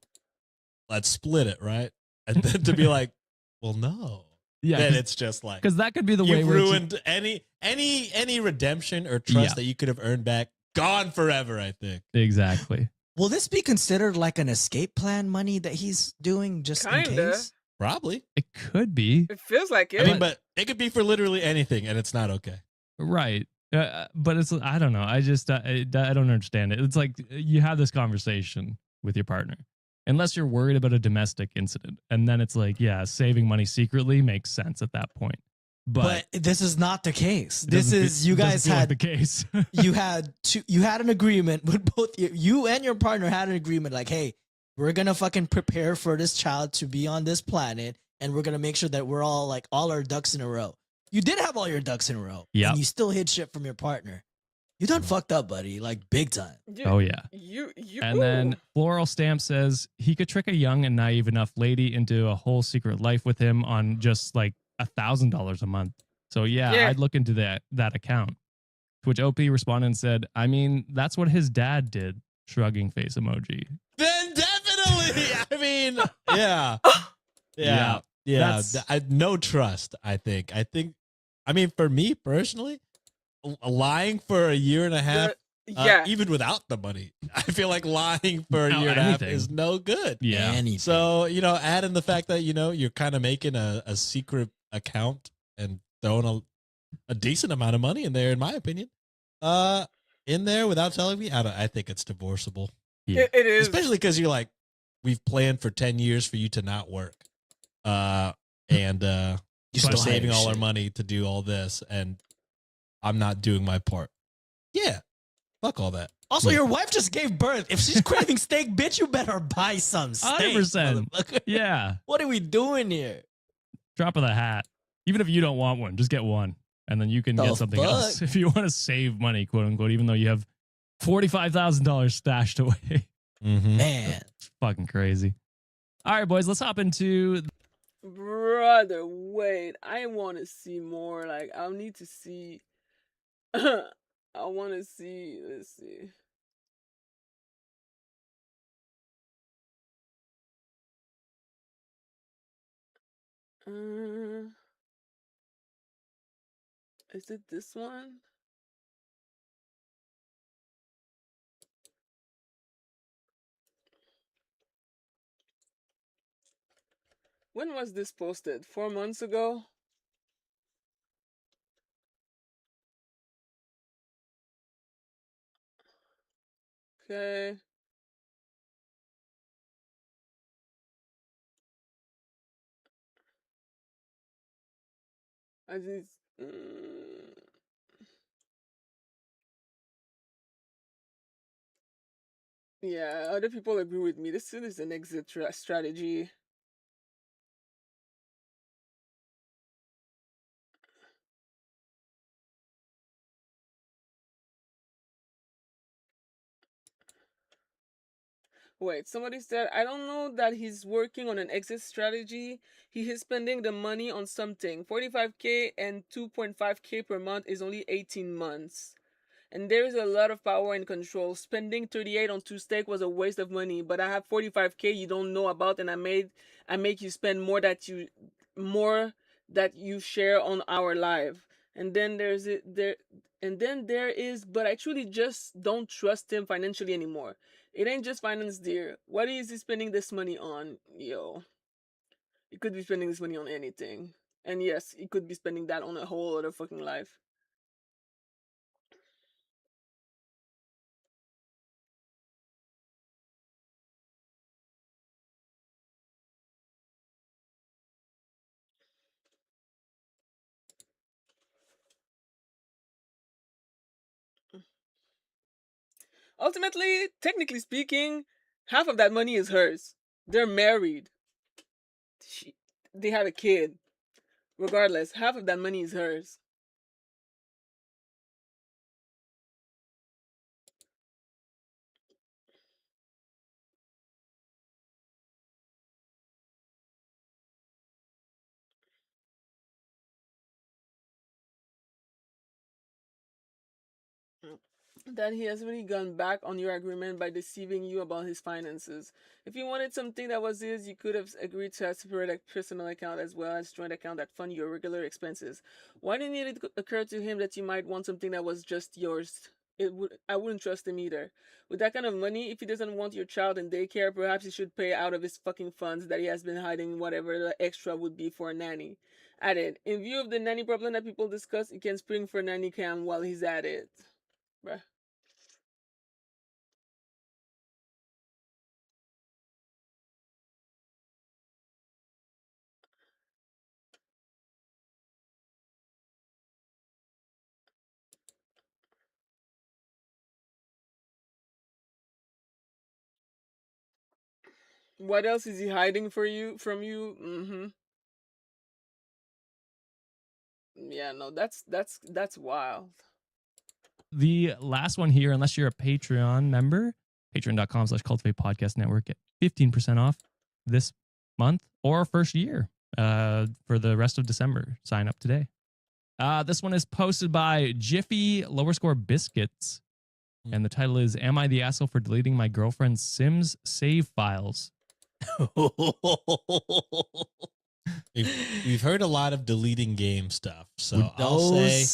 let's split it, right? And then to be like, well, no. Yeah. Then it's just like, Because that could be the way you've where ruined any redemption or trust Yeah. that you could have earned back. Gone forever, I think. Exactly. Will this be considered like an escape plan money that he's doing just in Kinda. case? Probably. It could be. It feels like it. I mean, but it could be for literally anything, and it's not okay. Right. But it's, I don't know. I just, I don't understand it. It's like you have this conversation with your partner, unless you're worried about a domestic incident. And then it's like, yeah, saving money secretly makes sense at that point. But, But this is not the case. it This doesn't is feel- you doesn't guys feel like had the case. you had an agreement with both you and your partner had an agreement like, hey, we're gonna fucking prepare for this child to be on this planet, and we're gonna make sure that we're all like all our ducks in a row. You did have all your ducks in a row, Yep. and you still hid shit from your partner. You done fucked up, buddy, like big time. You, Oh, yeah. You. And then Floral Stamp says he could trick a young and naive enough lady into a whole secret life with him on just like $1,000 a month. So yeah, I'd look into that account. To which OP responded and said, I mean, that's what his dad did. Shrugging face emoji. Then definitely. I mean, yeah. Yeah. No trust, I think. I mean, for me personally, lying for a year and a half, yeah. even without the money, I feel like lying for a No, year and a half anything. is no good. Yeah. Anything. So, add in the fact that, you're kind of making a secret account and throwing a decent amount of money in there, in my opinion, in there without telling me, I think it's divorceable. Yeah. It is. Especially because you're like, we've planned for 10 years for you to not work. And You we're still saving hide all our shit. money to do all this, and I'm not doing my part. Yeah. Fuck all that. Also, your wife just gave birth. If she's craving steak, bitch, you better buy some steak. 100%. motherfucker. Yeah. What are we doing here? Drop of the hat. Even if you don't want one, just get one. And then you can The get something else. fuck? If you want to save money, quote unquote, even though you have $45,000 stashed away. Mm-hmm. Man. It's fucking crazy. All right, boys, let's hop into Brother, wait. I want to see more. Like, I'll need to see. I want to see. Let's see. Is it this one? When was this posted? 4 months ago? Okay. I just. Yeah, other people agree with me. This is an exit strategy. Wait, somebody said, I don't know that he's working on an exit strategy. He is spending the money on something. 45K and 2.5K per month is only 18 months. And there is a lot of power and control. Spending 38 on 2 steak was a waste of money, but I have 45K you don't know about, and I make you spend more that you share on our live. And then there is, but I truly just don't trust him financially anymore. It ain't just finance, dear. What is he spending this money on? Yo. He could be spending this money on anything. And yes, he could be spending that on a whole other fucking life. Ultimately, technically speaking, half of that money is hers. They're married. They have a kid. Regardless, half of that money is hers. That he has really gone back on your agreement by deceiving you about his finances. If you wanted something that was his, you could have agreed to a separate personal account as well as joint account that fund your regular expenses. Why didn't it occur to him that you might want something that was just yours? I wouldn't trust him either. With that kind of money, if he doesn't want your child in daycare, perhaps he should pay out of his fucking funds that he has been hiding whatever the extra would be for a nanny. Added, in view of the nanny problem that people discuss, he can spring for nanny cam while he's at it. Bruh. What else is he hiding from you? Mm-hmm. Yeah, no, that's wild. The last one here, unless you're a Patreon member, patreon.com/cultivate podcast network, get 15% off this month or first year for the rest of December. Sign up today. This one is posted by Jiffy Lower Score Biscuits. And the title is, Am I the asshole for deleting my girlfriend's Sims save files? We've heard a lot of deleting game stuff, so I'll say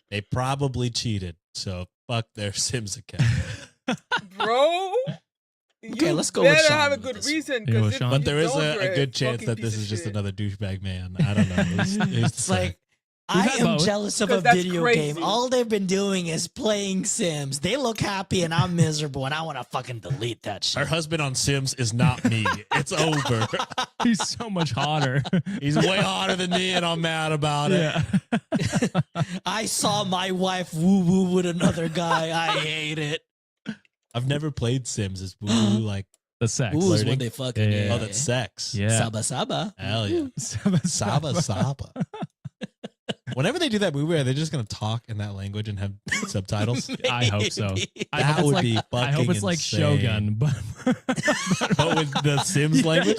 they probably cheated. So fuck their Sims account, Bro. Okay, let's go better with Sean have a with good this. reason. You go 'cause with if Sean? but you there is don't, you're a good chance fucking that piece this of is just shit. another douchebag man. I don't know. It's like, I had am both. jealous of a 'Cause that's video crazy. game. All they've been doing is playing Sims. They look happy and I'm miserable and I want to fucking delete that her shit. husband on Sims is not me. It's over. He's so much hotter. He's way hotter than me, and I'm mad about it. Yeah. I saw my wife woo woo with another guy. I hate it. I've never played Sims. It's woo like The sex. Ooh, is flirting. when they fucking. Yeah. oh, that's sex. Yeah. Saba Saba. Hell yeah. Saba. Saba Saba. Whenever they do that movie, are they just gonna talk in that language and have subtitles? I hope so. I That hope it's would like, be I hope it's like insane. Shogun, but But with the Sims language,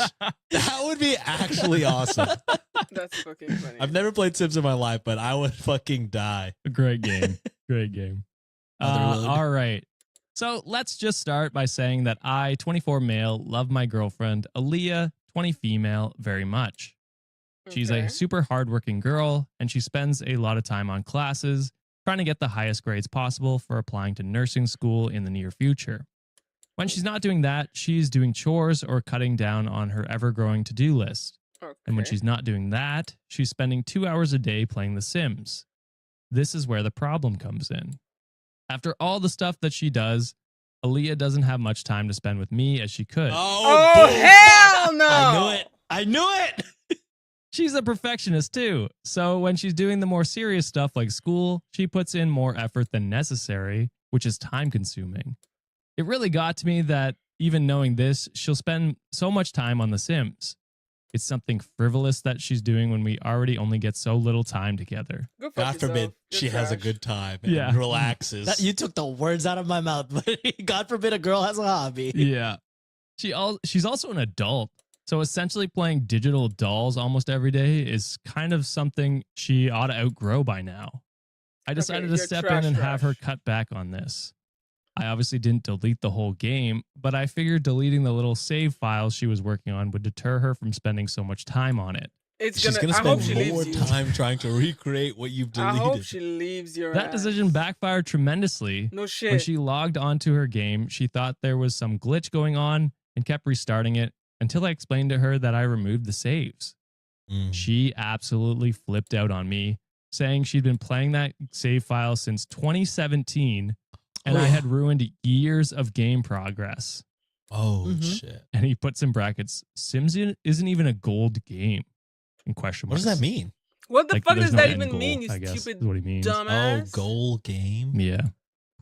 that would be actually awesome. That's fucking funny. I've never played Sims in my life, but I would fucking die. Great game. Great game. Motherload. All right. So let's just start by saying that I, 24 male, love my girlfriend, Aaliyah, 20 female, very much. She's Okay. a super hardworking girl, and she spends a lot of time on classes, trying to get the highest grades possible for applying to nursing school in the near future. When she's not doing that, she's doing chores or cutting down on her ever-growing to-do list. And when Okay. she's not doing that, she's spending 2 hours a day playing The Sims. This is where the problem comes in. After all the stuff that she does, Aaliyah doesn't have much time to spend with me as she could. Oh boom. hell no! I knew it. I knew it. She's a perfectionist too. So when she's doing the more serious stuff like school, she puts in more effort than necessary, which is time consuming. It really got to me that even knowing this, she'll spend so much time on The Sims. It's something frivolous that she's doing when we already only get so little time together. Go fuck God yourself. forbid You're she has a trash. good time and Yeah. relaxes. You took the words out of my mouth. But God forbid a girl has a hobby. Yeah. She's also an adult. So essentially playing digital dolls almost every day is kind of something she ought to outgrow by now. I decided to you're step trash, in and have her trash. cut back on this. I obviously didn't delete the whole game, but I figured deleting the little save files she was working on would deter her from spending so much time on it. It's She's gonna. gonna I hope she spend more leaves you. time trying to recreate what you've I deleted. hope she leaves your. That ass. decision backfired tremendously. No When shit. she logged onto her game, she thought there was some glitch going on and kept restarting it until I explained to her that I removed the saves. Mm. She absolutely flipped out on me, saying she'd been playing that save file since 2017 and I had ruined years of game progress. Oh Mhm. shit! And he puts in brackets, Sims isn't even a gold game. In question What marks. does that mean? What the Like, fuck there's does no that end even goal, mean? You I guess, stupid is what he means. dumbass. Oh, goal game. Yeah.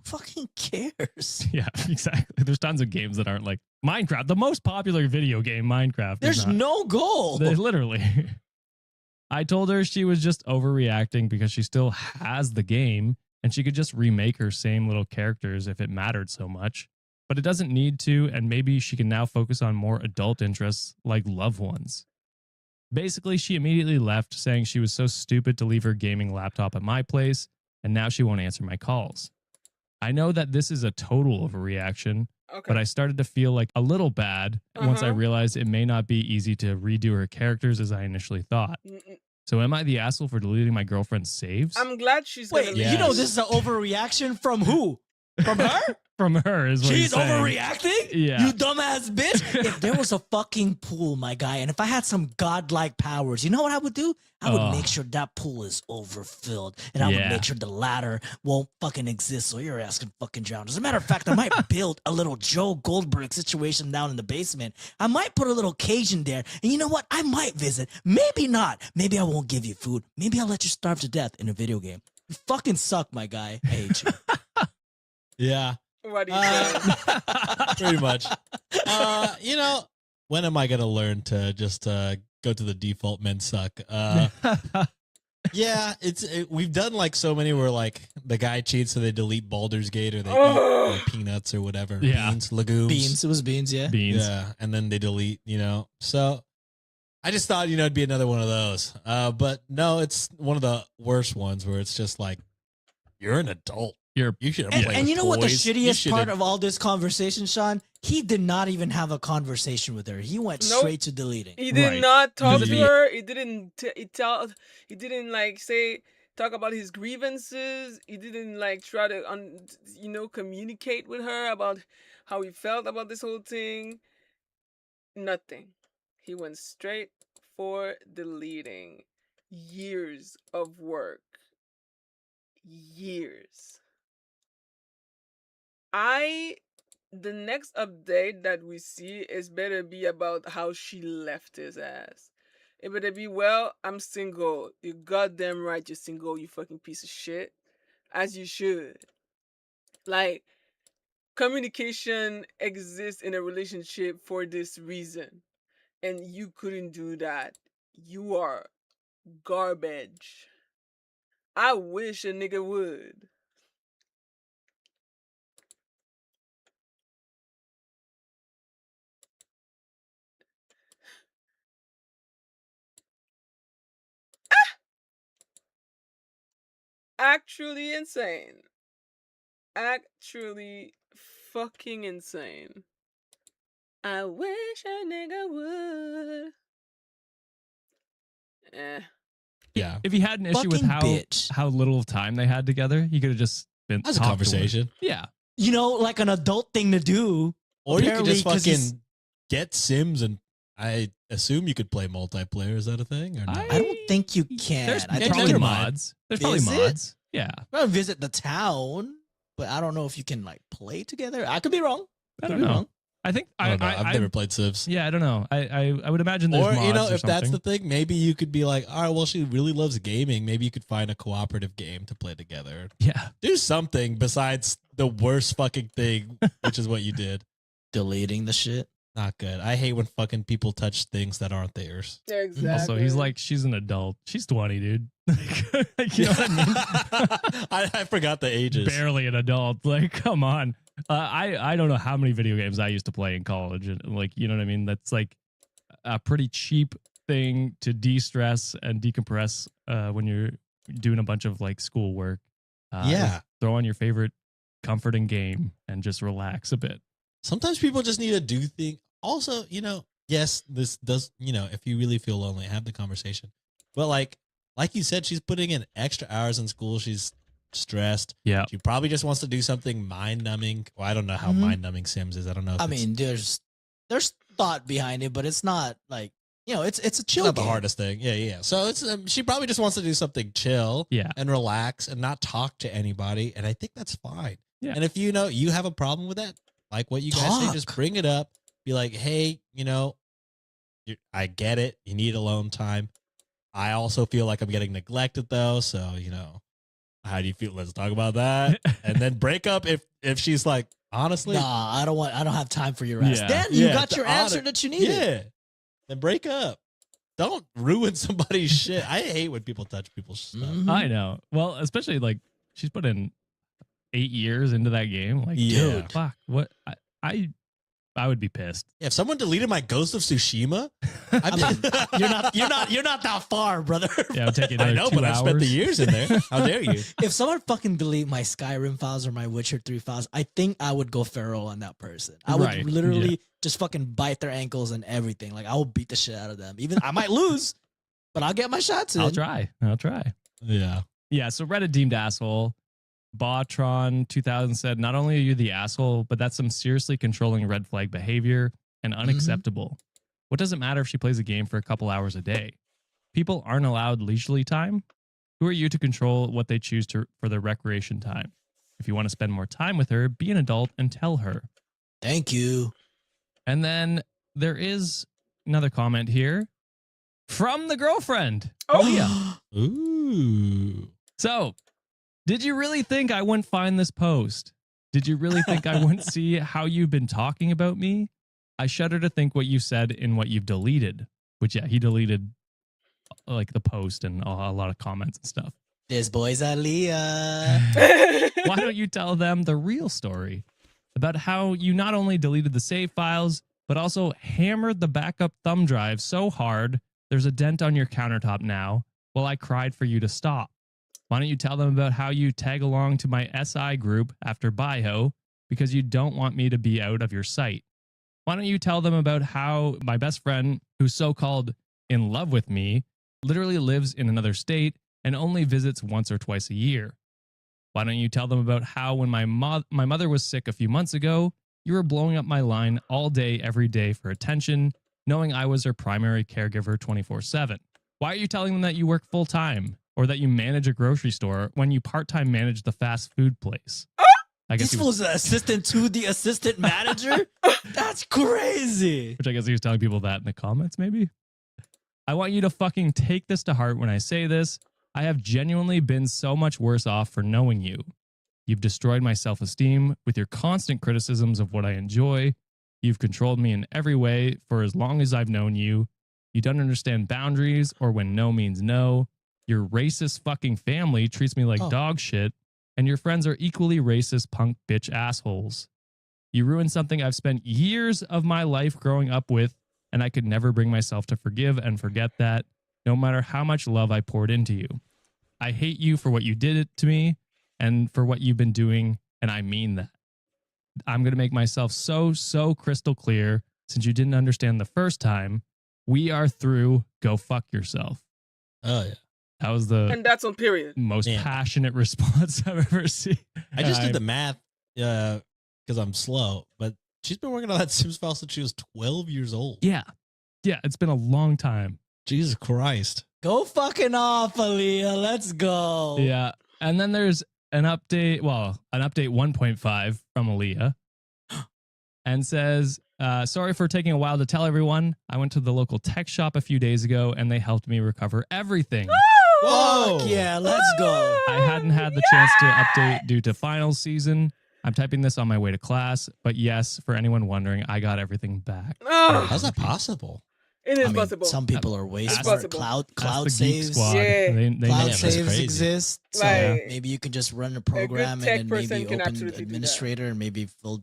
Fucking cares. Yeah, exactly. There's tons of games that aren't like Minecraft, the most popular video game, Minecraft. is There's not. no goal. Literally. I told her she was just overreacting because she still has the game and she could just remake her same little characters if it mattered so much. But it doesn't need to, and maybe she can now focus on more adult interests like loved ones. Basically, she immediately left, saying she was so stupid to leave her gaming laptop at my place, and now she won't answer my calls. I know that this is a total overreaction, Okay. but I started to feel like a little bad once I realized it may not be easy to redo her characters as I initially thought. So am I the asshole for deleting my girlfriend's saves? I'm glad she's Wait, gonna Yes. you know this is an overreaction from who? From her? From her is what She's he's saying. overreacting? Yeah. You dumbass bitch. If there was a fucking pool, my guy, and if I had some godlike powers, you know what I would do? I would make sure that pool is overfilled. And I would make sure the ladder won't fucking exist so your ass can fucking drown. As a matter of fact, I might build a little Joe Goldberg situation down in the basement. I might put a little cage in there. And you know what? I might visit. Maybe not. Maybe I won't give you food. Maybe I'll let you starve to death in a video game. You fucking suck, my guy. I hate you. Yeah. What do you say? Pretty much. You know, when am I gonna learn to just go to the default men suck? Yeah, we've done like so many where like the guy cheats so they delete Baldur's Gate or they eat like, peanuts or whatever. Yeah. Beans, legumes. Beans. It was beans, yeah. Beans. Yeah, and then they delete, you know. So I just thought, you know, it'd be another one of those. But no, it's one of the worst ones where it's just like, you're an adult. You should have played And you know what the toys. You shittiest should part have- of all this conveation, Sean? He did not even have a conversation with her. He went Nope. straight to deleting. He did Right. not talk to Delete. her. He didn't. He didn't like talk about his grievances. He didn't like try to communicate with her about how he felt about this whole thing. Nothing. He went straight for deleting. Years of work. Years. The next update that we see is better be about how she left his ass. It better be, well, I'm single. You goddamn right you're single, you fucking piece of shit. As you should. Like, communication exists in a relationship for this reason. And you couldn't do that. You are garbage. I wish a nigga would. Actually insane. Actually fucking insane. I wish a nigga would. Yeah. If he had an issue with Fucking bitch. how little time they had together, he could have just been That's a talked to her. conversation. Yeah. You know, like an adult thing to do. Or you could Apparently, just 'cause he's- fucking get Sims, and I assume you could play multiplayer. Is that a thing? Or no? I don't think you can. There's I yeah, probably never mind. mods. There's probably Is it? mods. Yeah. I'm gonna visit the town, but I don't know if you can like play together. I could be wrong. I Could don't be know. wrong. I think I don't know. I've never played Civs. Yeah, I don't know. I would imagine there's Or, mods you know, or if that's the something. thing, maybe you could be like, all right, well, she really loves gaming. Maybe you could find a cooperative game to play together. Yeah. Do something besides the worst fucking thing, which is what you did. Deleting the shit. Not good. I hate when fucking people touch things that aren't theirs. Exactly. Also, he's like, she's an adult. She's 20, dude. Like, you know what I mean? I forgot the ages. Barely an adult. Like, come on. I don't know how many video games I used to play in college, and like, you know what I mean. That's like a pretty cheap thing to de-stress and decompress when you're doing a bunch of like schoolwork. Yeah. Throw on your favorite comforting game and just relax a bit. Sometimes people just need to do things. Also, you know, yes, this does, you know, if you really feel lonely, have the conversation. But like you said, she's putting in extra hours in school. She's stressed. Yeah. She probably just wants to do something mind numbing. Well, I don't know how Mhm. mind numbing Sims is. I don't know. If I it's mean, there's thought behind it, but it's not like, you know, it's a chill not the game. hardest thing. Yeah, yeah. So it's she probably just wants to do something chill Yeah. and relax and not talk to anybody. And I think that's fine. Yeah. And if you know you have a problem with that, like what you guys say, just Talk. bring it up. Be like, hey, you know, I get it. You need alone time. I also feel like I'm getting neglected though. So, you know, how do you feel? Let's talk about that. And then break up if she's like, honestly. Nah, I don't have time for your ass. Yeah. Then you Yeah, got the your answer honor- that you needed. Yeah. Then break up. don't ruin somebody's shit. I hate when people touch people's stuff. Mhm. I know. Well, especially like she's put in 8 years into that game. Like, Yeah. dude, fuck. What? I would be pissed. If someone deleted my Ghost of Tsushima, I mean, you're not that far, brother. Yeah, I'm taking I another know, 2 but I spent the hours. years in there. How dare you? If someone fucking delete my Skyrim files or my Witcher 3 files, I think I would go feral on that person. I would Right, literally just fucking bite their ankles and everything. Like I will beat the shit out of them. Even I might lose, but I'll get my shots in. I'll try. Yeah. Yeah, so Reddit deemed asshole. Botron 2000 said, not only are you the asshole, but that's some seriously controlling red flag behavior and unacceptable. What does it matter if she plays a game for a couple hours a day? People aren't allowed leisurely time. Who are you to control what they choose for their recreation time? If you want to spend more time with her, be an adult and tell her. Thank you. And then there is another comment here from the girlfriend, Aaliyah. Ooh. So, did you really think I wouldn't find this post? Did you really think I wouldn't see how you've been talking about me? I shudder to think what you said in what you've deleted. Which, yeah, he deleted like the post and a lot of comments and stuff. This boy's Aaliyah. Why don't you tell them the real story about how you not only deleted the save files, but also hammered the backup thumb drive so hard there's a dent on your countertop now while I cried for you to stop? Why don't you tell them about how you tag along to my SI group after Bio because you don't want me to be out of your sight? Why don't you tell them about how my best friend, who's so-called in love with me, literally lives in another state and only visits once or twice a year? Why don't you tell them about how when my mother was sick a few months ago, you were blowing up my line all day, every day for attention, knowing I was her primary caregiver 24/7? Why are you telling them that you work full-time or that you manage a grocery store when you part-time manage the fast food place? I guess This he was, was an assistant to the assistant manager? That's crazy. which I guess he was telling people that in the comments, maybe. I want you to fucking take this to heart when I say this. I have genuinely been so much worse off for knowing you. You've destroyed my self-esteem with your constant criticisms of what I enjoy. You've controlled me in every way for as long as I've known you. You don't understand boundaries or when no means no. Your racist fucking family treats me like dog shit, and your friends are equally racist punk bitch assholes. You ruined something I've spent years of my life growing up with, and I could never bring myself to forgive and forget that, no matter how much love I poured into you. I hate you for what you did it to me and for what you've been doing, and I mean that. I'm going to make myself so crystal clear since you didn't understand the first time. We are through. Go fuck yourself. Oh, yeah. That was the And that's on period. most Yeah. passionate response I've ever seen. I just And did the math because I'm slow, but she's been working on that Sims file since she was 12 years old. Yeah. Yeah, it's been a long time. Jesus Christ. Go fucking off, Aaliyah. Let's go. Yeah. And then there's an update 1.5 from Aaliyah and says, sorry for taking a while to tell everyone. I went to the local tech shop a few days ago and they helped me recover everything. Fuck yeah, let's go. I hadn't had the chance to update due to finals season. I'm typing this on my way to class, but yes, for anyone wondering, I got everything back. Oh, How's that possible? it is I mean, possible. some people are way That's smart. possible. Cloud That's the Geek saves. Squad. Yeah. They Cloud know that's saves crazy. exist. So Like, maybe you can just run a program tech and then person maybe can open absolutely do that. administrator and maybe fill.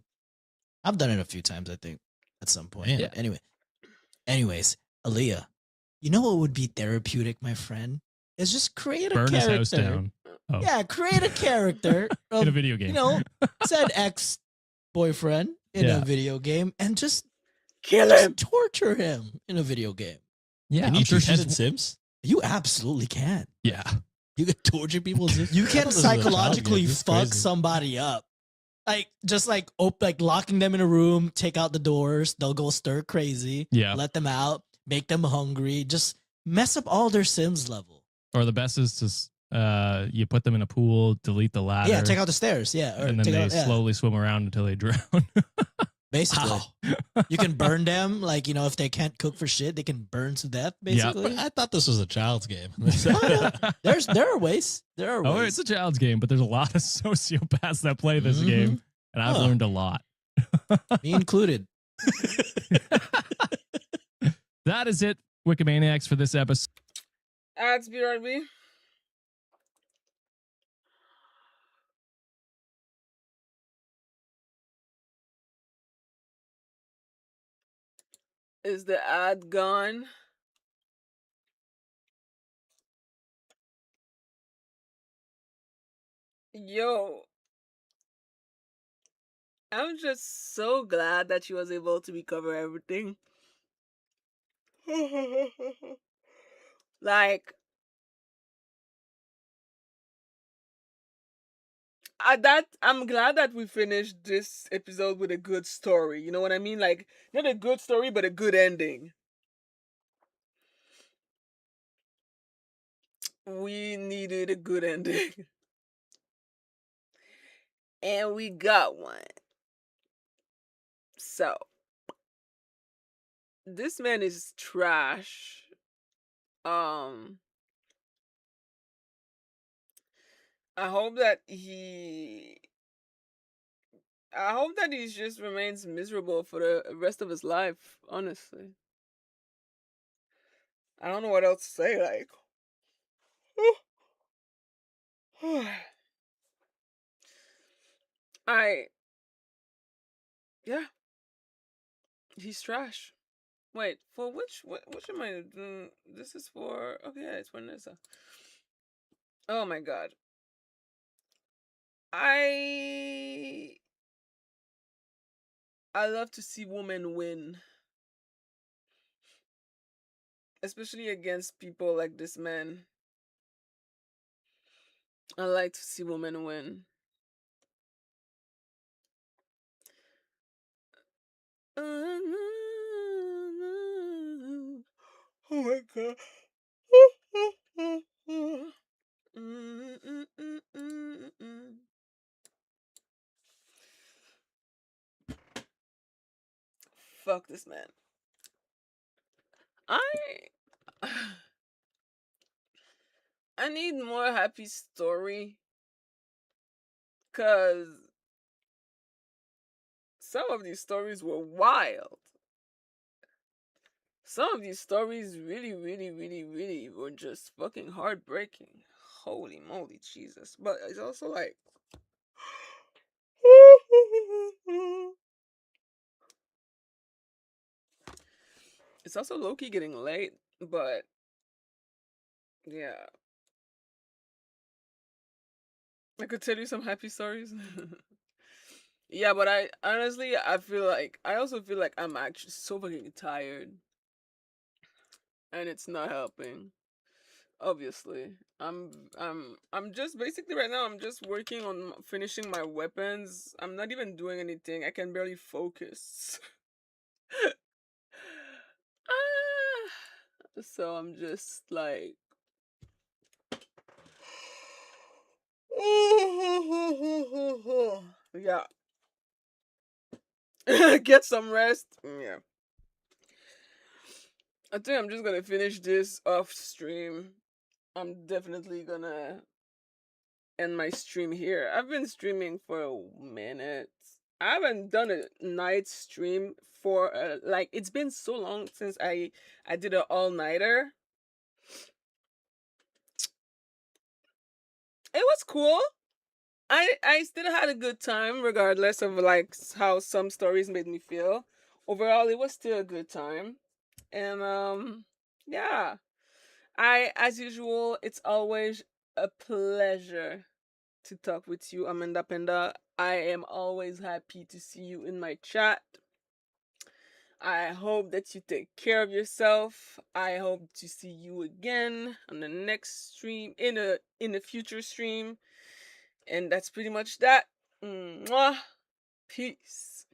I've done it a few times, I think, at some point. Man. But anyways, Aaliyah, you know what would be therapeutic, my friend? Is just create a burn his character. house down. Oh, Yeah, create a character in a of, video game. you know, said ex-boyfriend in Yeah. a video game and just kill him. torture him in a video game. yeah, Can I'm you sure do that she's. in Sims? You absolutely can. Yeah. You can torture people in Sims? You I can thought this was a child psychologically game. This is fuck crazy. somebody up. Like just like locking them in a room, take out the doors, they'll go stir crazy. Yeah. Let them out, make them hungry, just mess up all their Sims level. Or the best is to you put them in a pool, delete the ladder. Yeah, take out the stairs. Yeah. Or and then take they out, yeah, slowly swim around until they drown. basically. You can burn them, like, you know, if they can't cook for shit, they can burn to death, basically. But I thought this was a child's game. There are ways. There are ways. Oh, it's a child's game, but there's a lot of sociopaths that play this Mhm. game, and I've Huh. learned a lot. Me included. That is it Wikimaniacs for this episode. Ads BRB. Is the ad gone? Yo, I'm just so glad that she was able to recover everything. Like, I'm glad that we finished this episode with a good story. You know what I mean? Like, not a good story, but a good ending. We needed a good ending. And we got one. So, this man is trash. Um, I hope that he just remains miserable for the rest of his life, honestly. I don't know what else to say, like. I yeah, he's trash. Wait, for which am I doing? This is for okay, yeah, it's for Nessa. Oh my god. I I love to see women win, especially against people like this man. I like to see women win. Oh my god. Fuck this man. I I need more happy story, cause some of these stories were wild. Some of these stories really, really, really, really were just fucking heartbreaking. Holy moly, Jesus. But it's also like. It's also low key getting late, but yeah. I could tell you some happy stories. Yeah, but I also feel like I'm actually so fucking tired. And it's not helping. Obviously, I'm just basically right now. I'm just working on finishing my weapons. I'm not even doing anything. I can barely focus. So I'm just like, yeah, get some rest. Yeah, I think I'm just gonna finish this off stream. I'm definitely gonna end my stream here. I've been streaming for a minute. I haven't done a night stream for like it's been so long since I did an all nighter. It was cool. I still had a good time regardless of like how some stories made me feel. Overall, it was still a good time. And yeah. I as usual, it's always a pleasure to talk with you, Amanda Penda. I am always happy to see you in my chat. I hope that you take care of yourself. I hope to see you again on the next stream in a future stream. And that's pretty much that. Mwah. Peace.